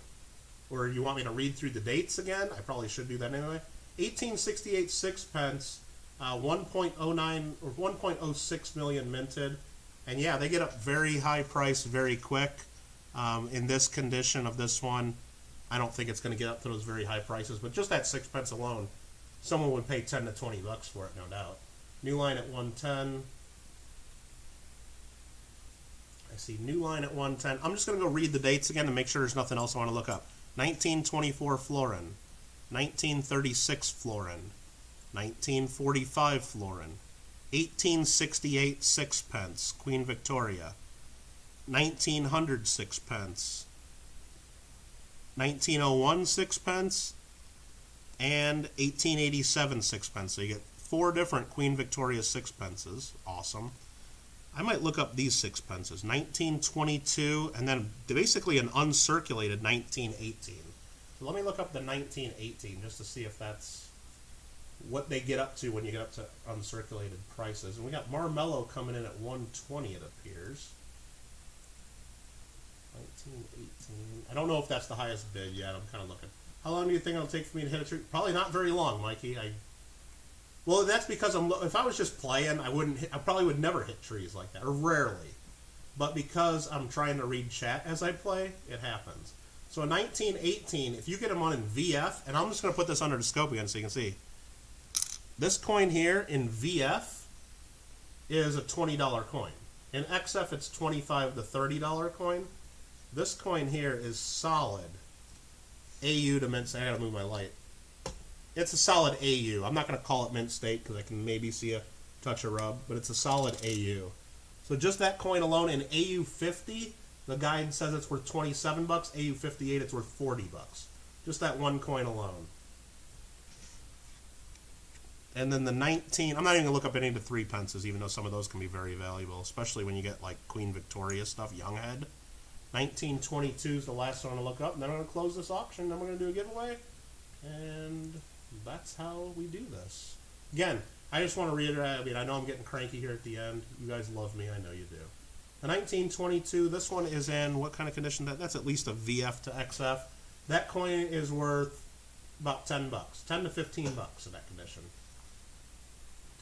or you want me to read through the dates again. I probably should do that anyway. 1868 sixpence, 1.09 or 1.06 million minted, and yeah, they get up very high price very quick. In this condition of this one, I don't think it's going to get up to those very high prices, but just that sixpence alone, someone would pay 10 to 20 bucks for it, no doubt. New Line at 110. I see New Line at 110. I'm just going to go read the dates again to make sure there's nothing else I want to look up. 1924 florin, 1936 florin, 1945 florin, 1868 sixpence, Queen Victoria, 1900 sixpence, 1901 sixpence, and 1887 sixpence. So you get 4 different Queen Victoria sixpences. Awesome. I might look up these sixpences. 1922, and then basically an uncirculated 1918. So let me look up the 1918 just to see if that's what they get up to when you get up to uncirculated prices. And we got Marmello coming in at 120, it appears. 1918. I don't know if that's the highest bid yet. I'm kind of looking. How long do you think it'll take for me to hit a tree? Probably not very long, Mikey. Well, that's because if I was just playing, I probably would never hit trees like that, or rarely. But because I'm trying to read chat as I play, it happens. So in 1918, if you get them on in VF, and I'm just going to put this under the scope again so you can see. This coin here in VF is a $20 coin. In XF, it's $25 to $30 coin. This coin here is solid AU to mint state. I gotta move my light. It's a solid AU. I'm not gonna call it mint state because I can maybe see a touch of rub, but it's a solid AU. So just that coin alone in AU 50, the guide says it's worth 27 bucks. AU 58, it's worth 40 bucks. Just that one coin alone. And then the 19, I'm not even gonna look up any of the 3 pences, even though some of those can be very valuable, especially when you get like Queen Victoria stuff, Younghead. 1922 is the last one to look up, and then I'm going to close this auction, then we're going to do a giveaway, and that's how we do this. Again, I just want to reiterate, I know I'm getting cranky here at the end. You guys love me, I know you do. The 1922, this one is in what kind of condition? That's at least a VF to XF. That coin is worth about 10 bucks, 10 to 15 bucks in that condition.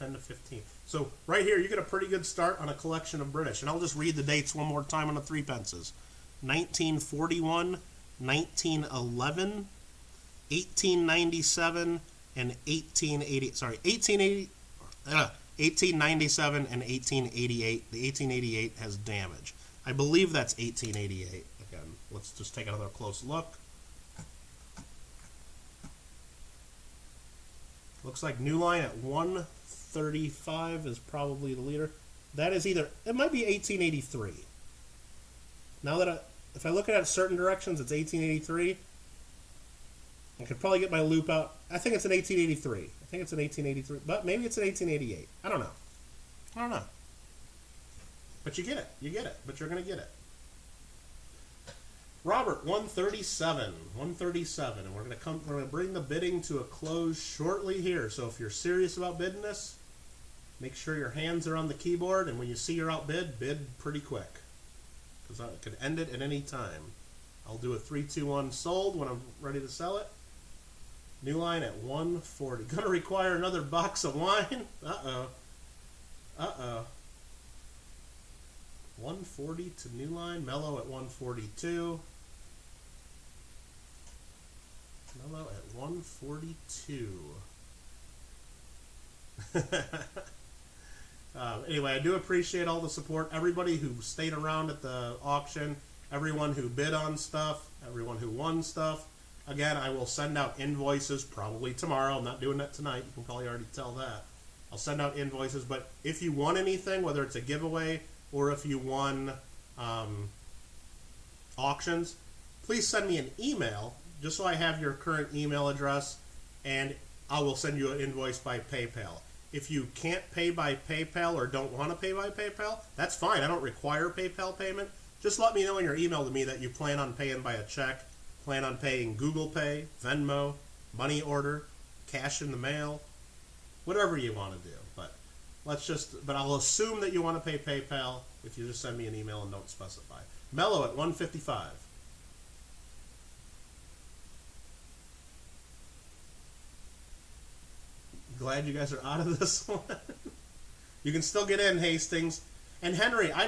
10 to 15. So right here, you get a pretty good start on a collection of British, and I'll just read the dates one more time on the 3 pences. 1941, 1911, 1897, and 1897 and 1888. The 1888 has damage. I believe that's 1888. Again, let's just take another close look. Looks like New Line at 135 is probably the leader. That is either, it might be 1883. Now that if I look at it certain directions, it's 1883. I could probably get my loop out. I think it's an 1883. I think it's an 1883, but maybe it's an 1888. I don't know. But you get it. But you're going to get it. Robert, 137. 137. And we're going to bring the bidding to a close shortly here. So if you're serious about bidding this, make sure your hands are on the keyboard, and when you see you're outbid, bid pretty quick, because I could end it at any time. I'll do a 3, 2, 1 sold when I'm ready to sell it. New Line at 140. Gonna require another box of wine. Uh-oh. 140 to New Line. Mellow at 142. Mellow at 142. Anyway, I do appreciate all the support. Everybody who stayed around at the auction, everyone who bid on stuff, everyone who won stuff. Again, I will send out invoices probably tomorrow. I'm not doing that tonight. You can probably already tell that. I'll send out invoices, but if you won anything, whether it's a giveaway or if you won auctions, please send me an email just so I have your current email address, and I will send you an invoice by PayPal. If you can't pay by PayPal or don't want to pay by PayPal, that's fine. I don't require PayPal payment. Just let me know in your email to me that you plan on paying by a check, plan on paying Google Pay, Venmo, money order, cash in the mail, whatever you want to do. But I'll assume that you want to pay PayPal if you just send me an email and don't specify. Mellow at 155. Glad you guys are out of this one. You can still get in, Hastings. And Henry, I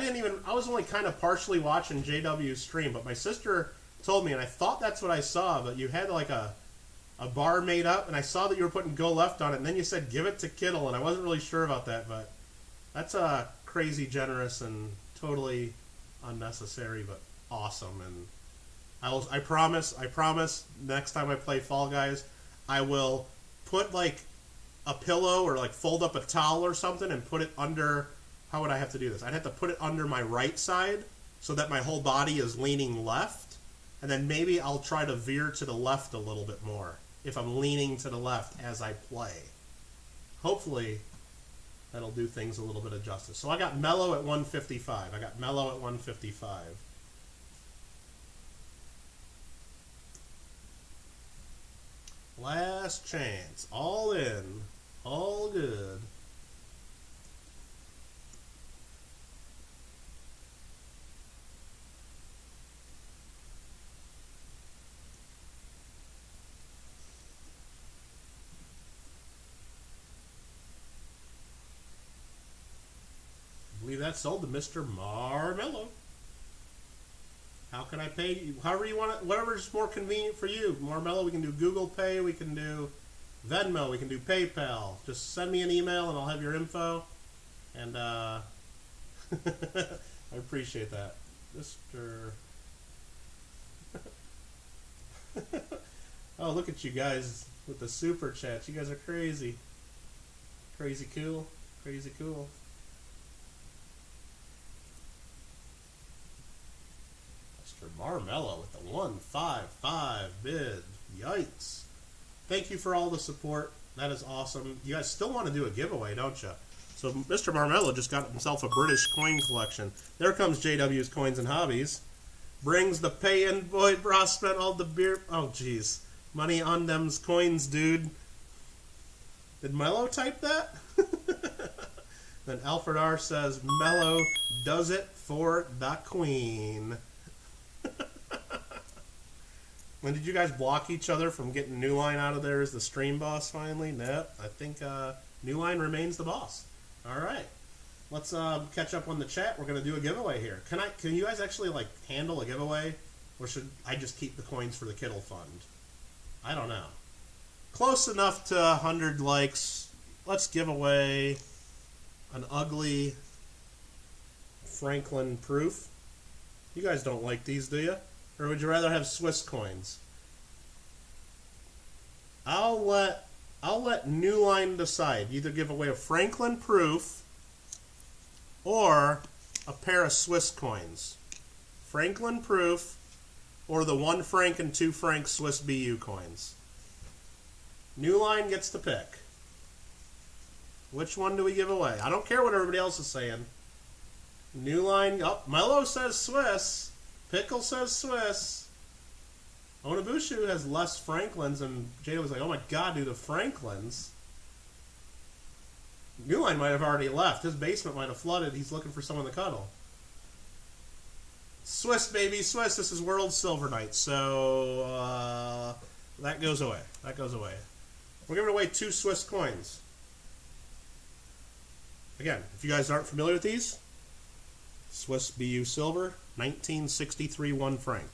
was only kind of partially watching JW's stream, but my sister told me, and I thought that's what I saw, but you had like a bar made up, and I saw that you were putting go left on it, and then you said give it to Kittle, and I wasn't really sure about that, but that's crazy generous and totally unnecessary, but awesome. And I promise next time I play Fall Guys, I will put like a pillow or like fold up a towel or something and put it under. How would I have to do this? I'd have to put it under my right side so that my whole body is leaning left, and then maybe I'll try to veer to the left a little bit more if I'm leaning to the left as I play. Hopefully that'll do things a little bit of justice. So I got Mellow at 155. Last chance. All in. All good. I believe that sold to Mr. Marmello. How can I pay you? However you want it, whatever's more convenient for you. Marmello, we can do Google Pay, we can do Venmo, we can do PayPal. Just send me an email and I'll have your info. And I appreciate that. Mr. Oh, look at you guys with the super chats. You guys are crazy. Crazy cool. Crazy cool. Mr. Marmello with the 155 bid. Yikes. Thank you for all the support. That is awesome. You guys still want to do a giveaway, don't you? So Mr. Marmello just got himself a British coin collection. There comes JW's Coins and Hobbies. Brings the pay invoice, bro. Spent all the beer. Oh, jeez. Money on them's coins, dude. Did Mello type that? Then Alfred R says, Mello does it for the queen. When did you guys block each other from getting New Line out of there as the stream boss finally? Nope. I think New Line remains the boss. All right. Let's catch up on the chat. We're going to do a giveaway here. Can you guys actually like handle a giveaway? Or should I just keep the coins for the Kittle Fund? I don't know. Close enough to 100 likes. Let's give away an ugly Franklin proof. You guys don't like these, do you? Or would you rather have Swiss coins? I'll let New Line decide. Either give away a Franklin proof or a pair of Swiss coins. Franklin proof or the 1 franc and 2 franc Swiss BU coins. New Line gets to pick. Which one do we give away? I don't care what everybody else is saying. New Line. Oh, Mello says Swiss. Pickle says Swiss. Onabushu has less Franklins, and Jada was like, oh my god, dude, the Franklins. New Line might have already left. His basement might have flooded. He's looking for someone to cuddle. Swiss, baby, Swiss. This is World Silver Night, so that goes away. That goes away. We're giving away 2 Swiss coins. Again, if you guys aren't familiar with these, Swiss BU Silver, 1963 1 franc.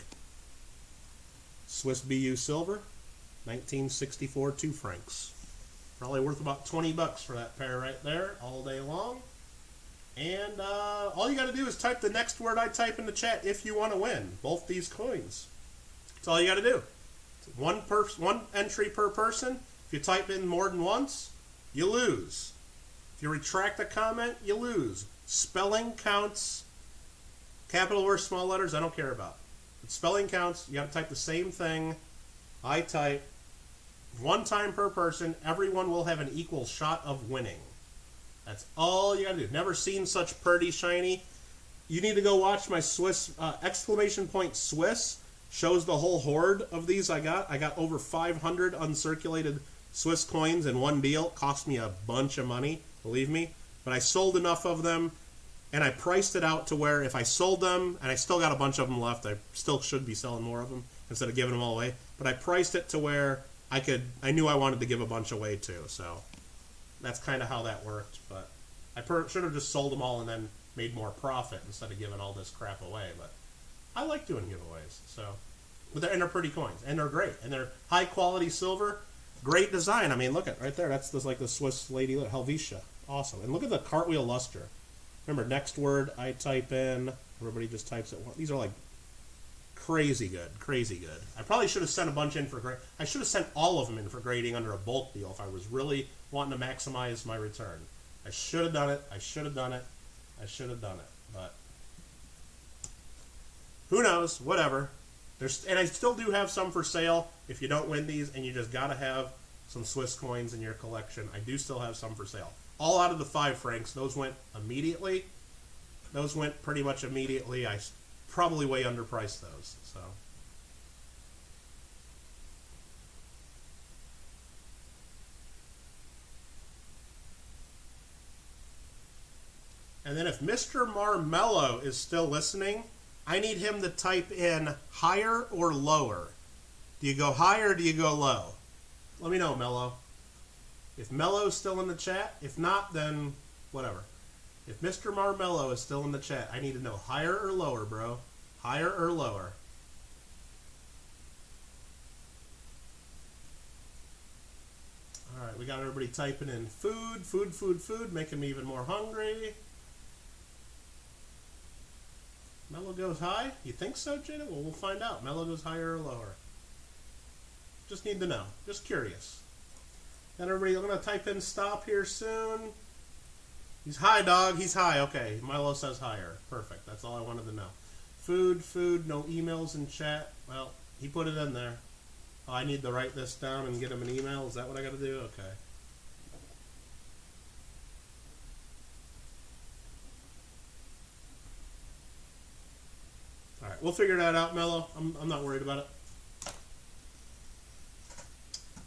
Swiss BU Silver, 1964 2 francs. Probably worth about 20 bucks for that pair right there all day long. And all you got to do is type the next word I type in the chat if you want to win both these coins. That's all you got to do. One entry per person. If you type in more than once, you lose. If you retract a comment, you lose. Spelling counts. Capital or small letters, I don't care about. But spelling counts. You got to type the same thing I type. One time per person. Everyone will have an equal shot of winning. That's all you got to do. Never seen such pretty shiny. You need to go watch my Swiss, exclamation point Swiss. Shows the whole horde of these I got. I got over 500 uncirculated Swiss coins in one deal. It cost me a bunch of money, believe me. But I sold enough of them, and I priced it out to where if I sold them, and I still got a bunch of them left, I still should be selling more of them instead of giving them all away. But I priced it to where I knew I wanted to give a bunch away too. So that's kind of how that worked. But I should have just sold them all and then made more profit instead of giving all this crap away. But I like doing giveaways, and they're pretty coins, and they're great, and they're high quality silver, great design. I mean, look at right there. That's like the Swiss lady, Helvetia, awesome. And look at the cartwheel luster. Remember, next word I type in, everybody just types it. These are like crazy good, crazy good. I probably should have sent a bunch in for grade. I should have sent all of them in for grading under a bulk deal if I was really wanting to maximize my return. I should have done it. I should have done it. I should have done it, but who knows? Whatever. And I still do have some for sale if you don't win these and you just got to have some Swiss coins in your collection. I do still have some for sale. All out of the 5 francs. Those went immediately. Those went pretty much immediately. I probably way underpriced those. So. And then if Mr. Marmello is still listening, I need him to type in higher or lower. Do you go higher or do you go low? Let me know, Mello. If Mello's still in the chat, if not, then whatever. If Mr. Marmello is still in the chat, I need to know higher or lower, bro. Higher or lower. All right, we got everybody typing in food, making me even more hungry. Mello goes high? You think so, Jada? Well, we'll find out. Mello goes higher or lower. Just need to know. Just curious. And everybody, I'm going to type in stop here soon. He's high, dog. He's high. Okay, Mello says higher. Perfect. That's all I wanted to know. Food, no emails in chat. Well, he put it in there. Oh, I need to write this down and get him an email. Is that what I got to do? Okay. All right, we'll figure that out, Mello. I'm not worried about it.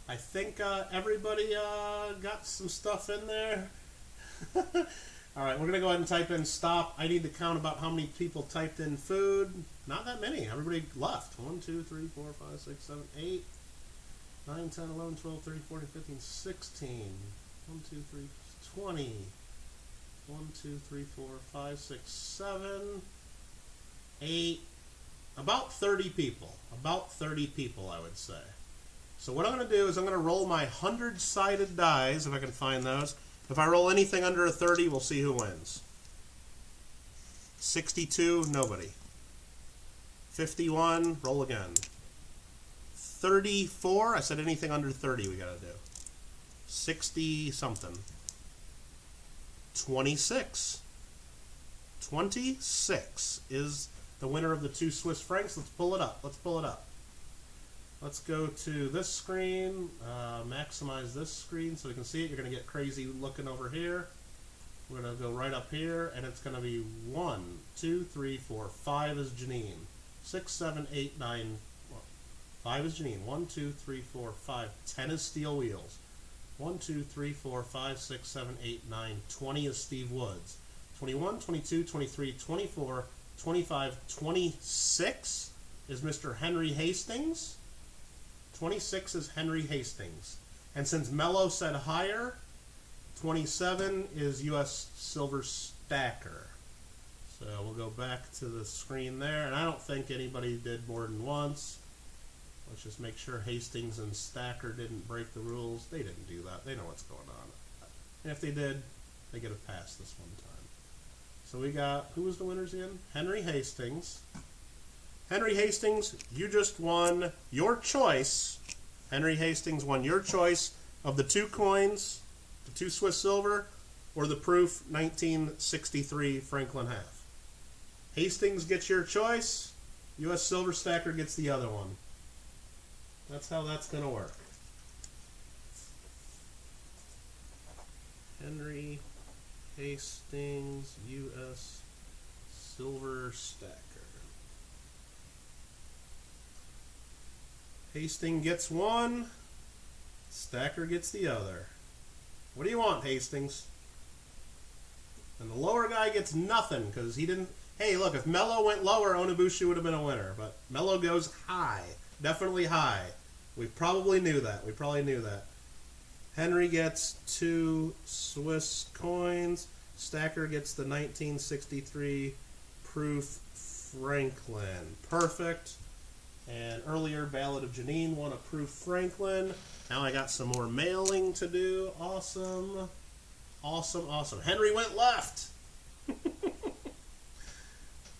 I think everybody got some stuff in there. All right, we're going to go ahead and type in stop. I need to count about how many people typed in food. Not that many. Everybody left. 1, 2, 3, 4, 5, 6, 7, 8, 9, 10, 11, 12, 13, 14, 15, 16. 1, 2, 3, 20. 1, 2, 3, 4, 5, 6, 7, 8. About 30 people. About 30 people, I would say. So what I'm going to do is I'm going to roll my 100-sided dice, if I can find those. If I roll anything under a 30, we'll see who wins. 62, nobody. 51, roll again. 34, I said anything under 30 we got to do. 60-something. 26. 26 is the winner of the 2 Swiss francs. Let's pull it up. Let's pull it up. Let's go to this screen, maximize this screen so we can see it. You're going to get crazy looking over here. We're going to go right up here, and it's going to be 1, 2, 3, 4, 5 is Janine. 6, 7, 8, 9, 5 is Janine. 1, 2, 3, 4, 5. 10 is Steel Wheels. 1, 2, 3, 4, 5, 6, 7, 8, 9. 20 is Steve Woods. 21, 22, 23, 24, 25, 26 is Mr. Henry Hastings. 26 is Henry Hastings. And since Mello said higher, 27 is U.S. Silver Stacker. So we'll go back to the screen there. And I don't think anybody did more than once. Let's just make sure Hastings and Stacker didn't break the rules. They didn't do that. They know what's going on. And if they did, they get a pass this one time. So we got, who was the winners again? Henry Hastings. Henry Hastings, you just won your choice. Henry Hastings won your choice of the 2 coins, the 2 Swiss silver, or the proof 1963 Franklin half. Hastings gets your choice. U.S. Silver Stacker gets the other one. That's how that's going to work. Henry Hastings, U.S. Silver Stacker. Hastings gets one. Stacker gets the other. What do you want, Hastings? And the lower guy gets nothing because he didn't... Hey, look, if Mello went lower, Onobushi would have been a winner. But Mello goes high. Definitely high. We probably knew that. Henry gets 2 Swiss coins. Stacker gets the 1963 proof Franklin. Perfect. And earlier, Ballad of Janine won a proof Franklin. Now I got some more mailing to do. Awesome. Awesome. Henry went left.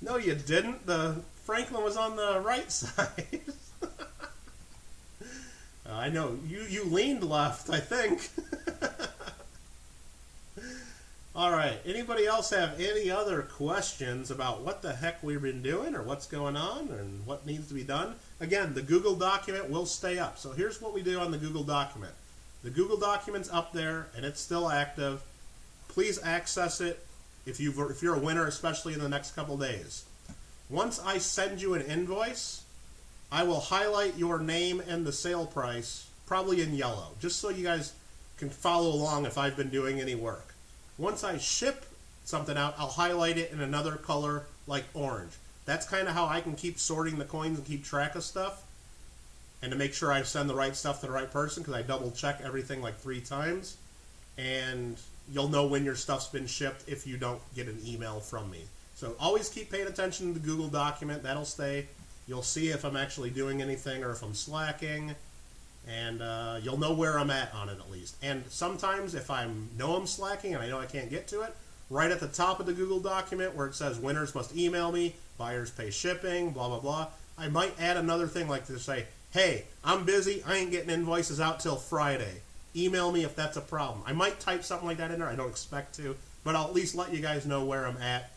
No, you didn't. The Franklin was on the right side. I know. You leaned left, I think. All right. Anybody else have any other questions about what the heck we've been doing or what's going on and what needs to be done? Again, the Google document will stay up. So here's what we do on the Google document. The Google document's up there and it's still active. Please access it if you're a winner, especially in the next couple days. Once I send you an invoice, I will highlight your name and the sale price, probably in yellow, just so you guys can follow along if I've been doing any work. Once I ship something out, I'll highlight it in another color like orange. That's kind of how I can keep sorting the coins and keep track of stuff, and to make sure I send the right stuff to the right person, because I double check everything like 3 times. And you'll know when your stuff's been shipped if you don't get an email from me. So always keep paying attention to the Google document. That'll stay. You'll see if I'm actually doing anything or if I'm slacking. And you'll know where I'm at on it at least. And sometimes if I know I'm slacking and I know I can't get to it, right at the top of the Google document where it says winners must email me, buyers pay shipping, blah, blah, blah, I might add another thing like to say, hey, I'm busy. I ain't getting invoices out till Friday. Email me if that's a problem. I might type something like that in there. I don't expect to, but I'll at least let you guys know where I'm at.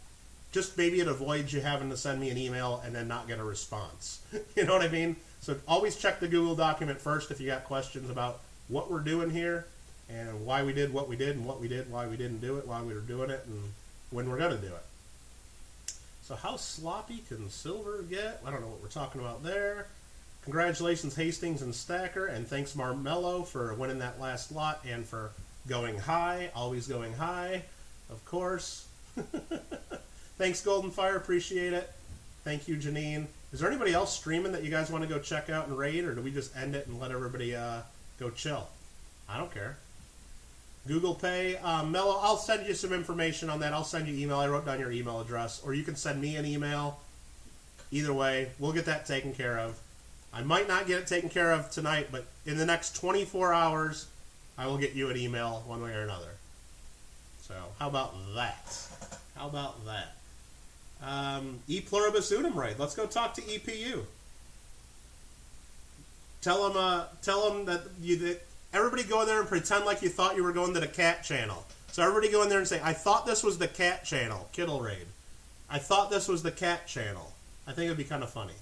Just maybe it avoids you having to send me an email and then not get a response. You know what I mean? So always check the Google document first if you got questions about what we're doing here and why we did what we did and what we did, why we didn't do it, why we were doing it, and when we're going to do it. So how sloppy can silver get? I don't know what we're talking about there. Congratulations, Hastings and Stacker, and thanks, Marmello, for winning that last lot and for going high, always going high, of course. Thanks, Golden Fire, appreciate it. Thank you, Janine. Is there anybody else streaming that you guys want to go check out and raid, or do we just end it and let everybody go chill? I don't care. Google Pay, Mello, I'll send you some information on that. I'll send you email. I wrote down your email address, or you can send me an email. Either way, we'll get that taken care of. I might not get it taken care of tonight, but in the next 24 hours, I will get you an email one way or another. So, how about that? How about that? E pluribus unum right. Let's go talk to EPU. Tell them that everybody go in there and pretend like you thought you were going to the cat channel. So everybody go in there and say, I thought this was the cat channel, Kittle Raid. I thought this was the cat channel. I think it would be kind of funny.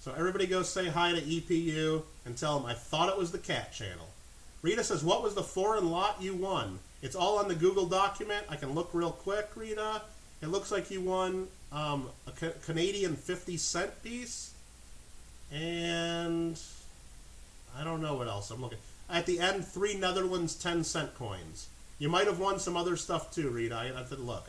So everybody go say hi to EPU and tell them I thought it was the cat channel. Rita says, what was the foreign lot you won? It's all on the Google document. I can look real quick, Rita. It looks like you won a Canadian 50-cent piece. And I don't know what else I'm looking. At the end, 3 Netherlands 10-cent coins. You might have won some other stuff too, Rita. I'd have to look.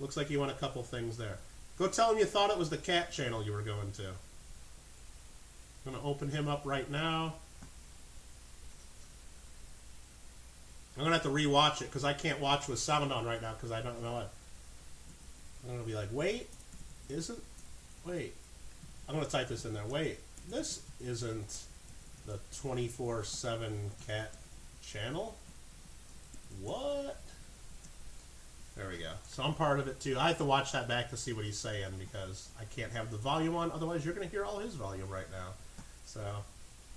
Looks like you won a couple things there. Go tell him you thought it was the cat channel you were going to. I'm going to open him up right now. I'm going to have to rewatch it because I can't watch with sound on right now because I don't know it. I'm going to be like, wait. I'm going to type this in there. Wait. this isn't the 24/7 cat channel. What? There we go. So I'm part of it too. I have to watch that back to see what he's saying because I can't have the volume on. Otherwise, you're going to hear all his volume right now. So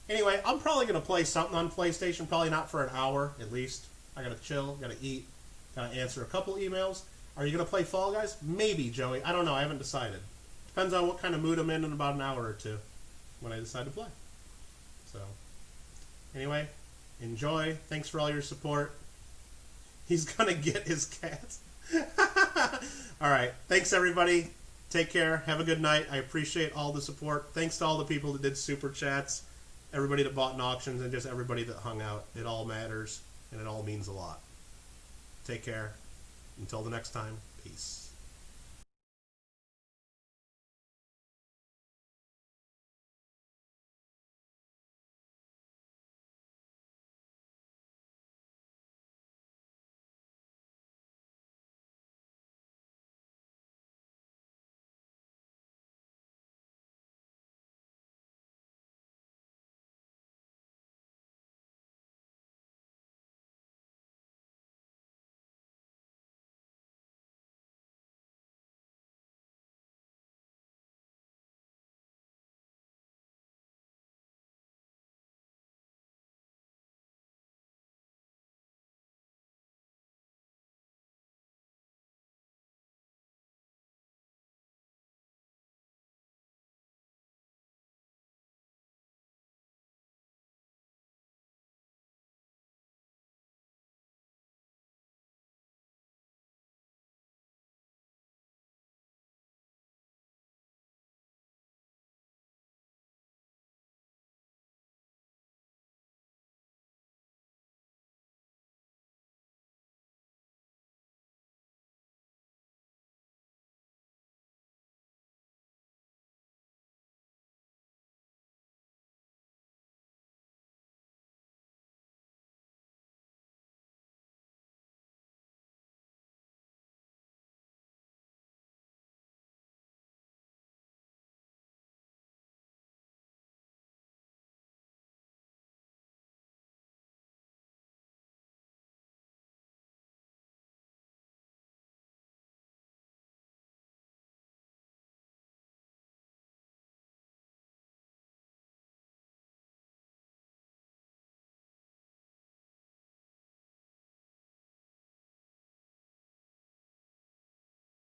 anyway, I'm probably going to play something on PlayStation. Probably not for an hour at least. I got to chill, got to eat, got to answer a couple emails. Are you going to play Fall Guys? Maybe, Joey. I don't know. I haven't decided. Depends on what kind of mood I'm in about an hour or two when I decide to play. So anyway, enjoy. Thanks for all your support. He's going to get his cat. All right. Thanks, everybody. Take care. Have a good night. I appreciate all the support. Thanks to all the people that did super chats, everybody that bought in auctions, and just everybody that hung out. It all matters, and it all means a lot. Take care. Until the next time, peace.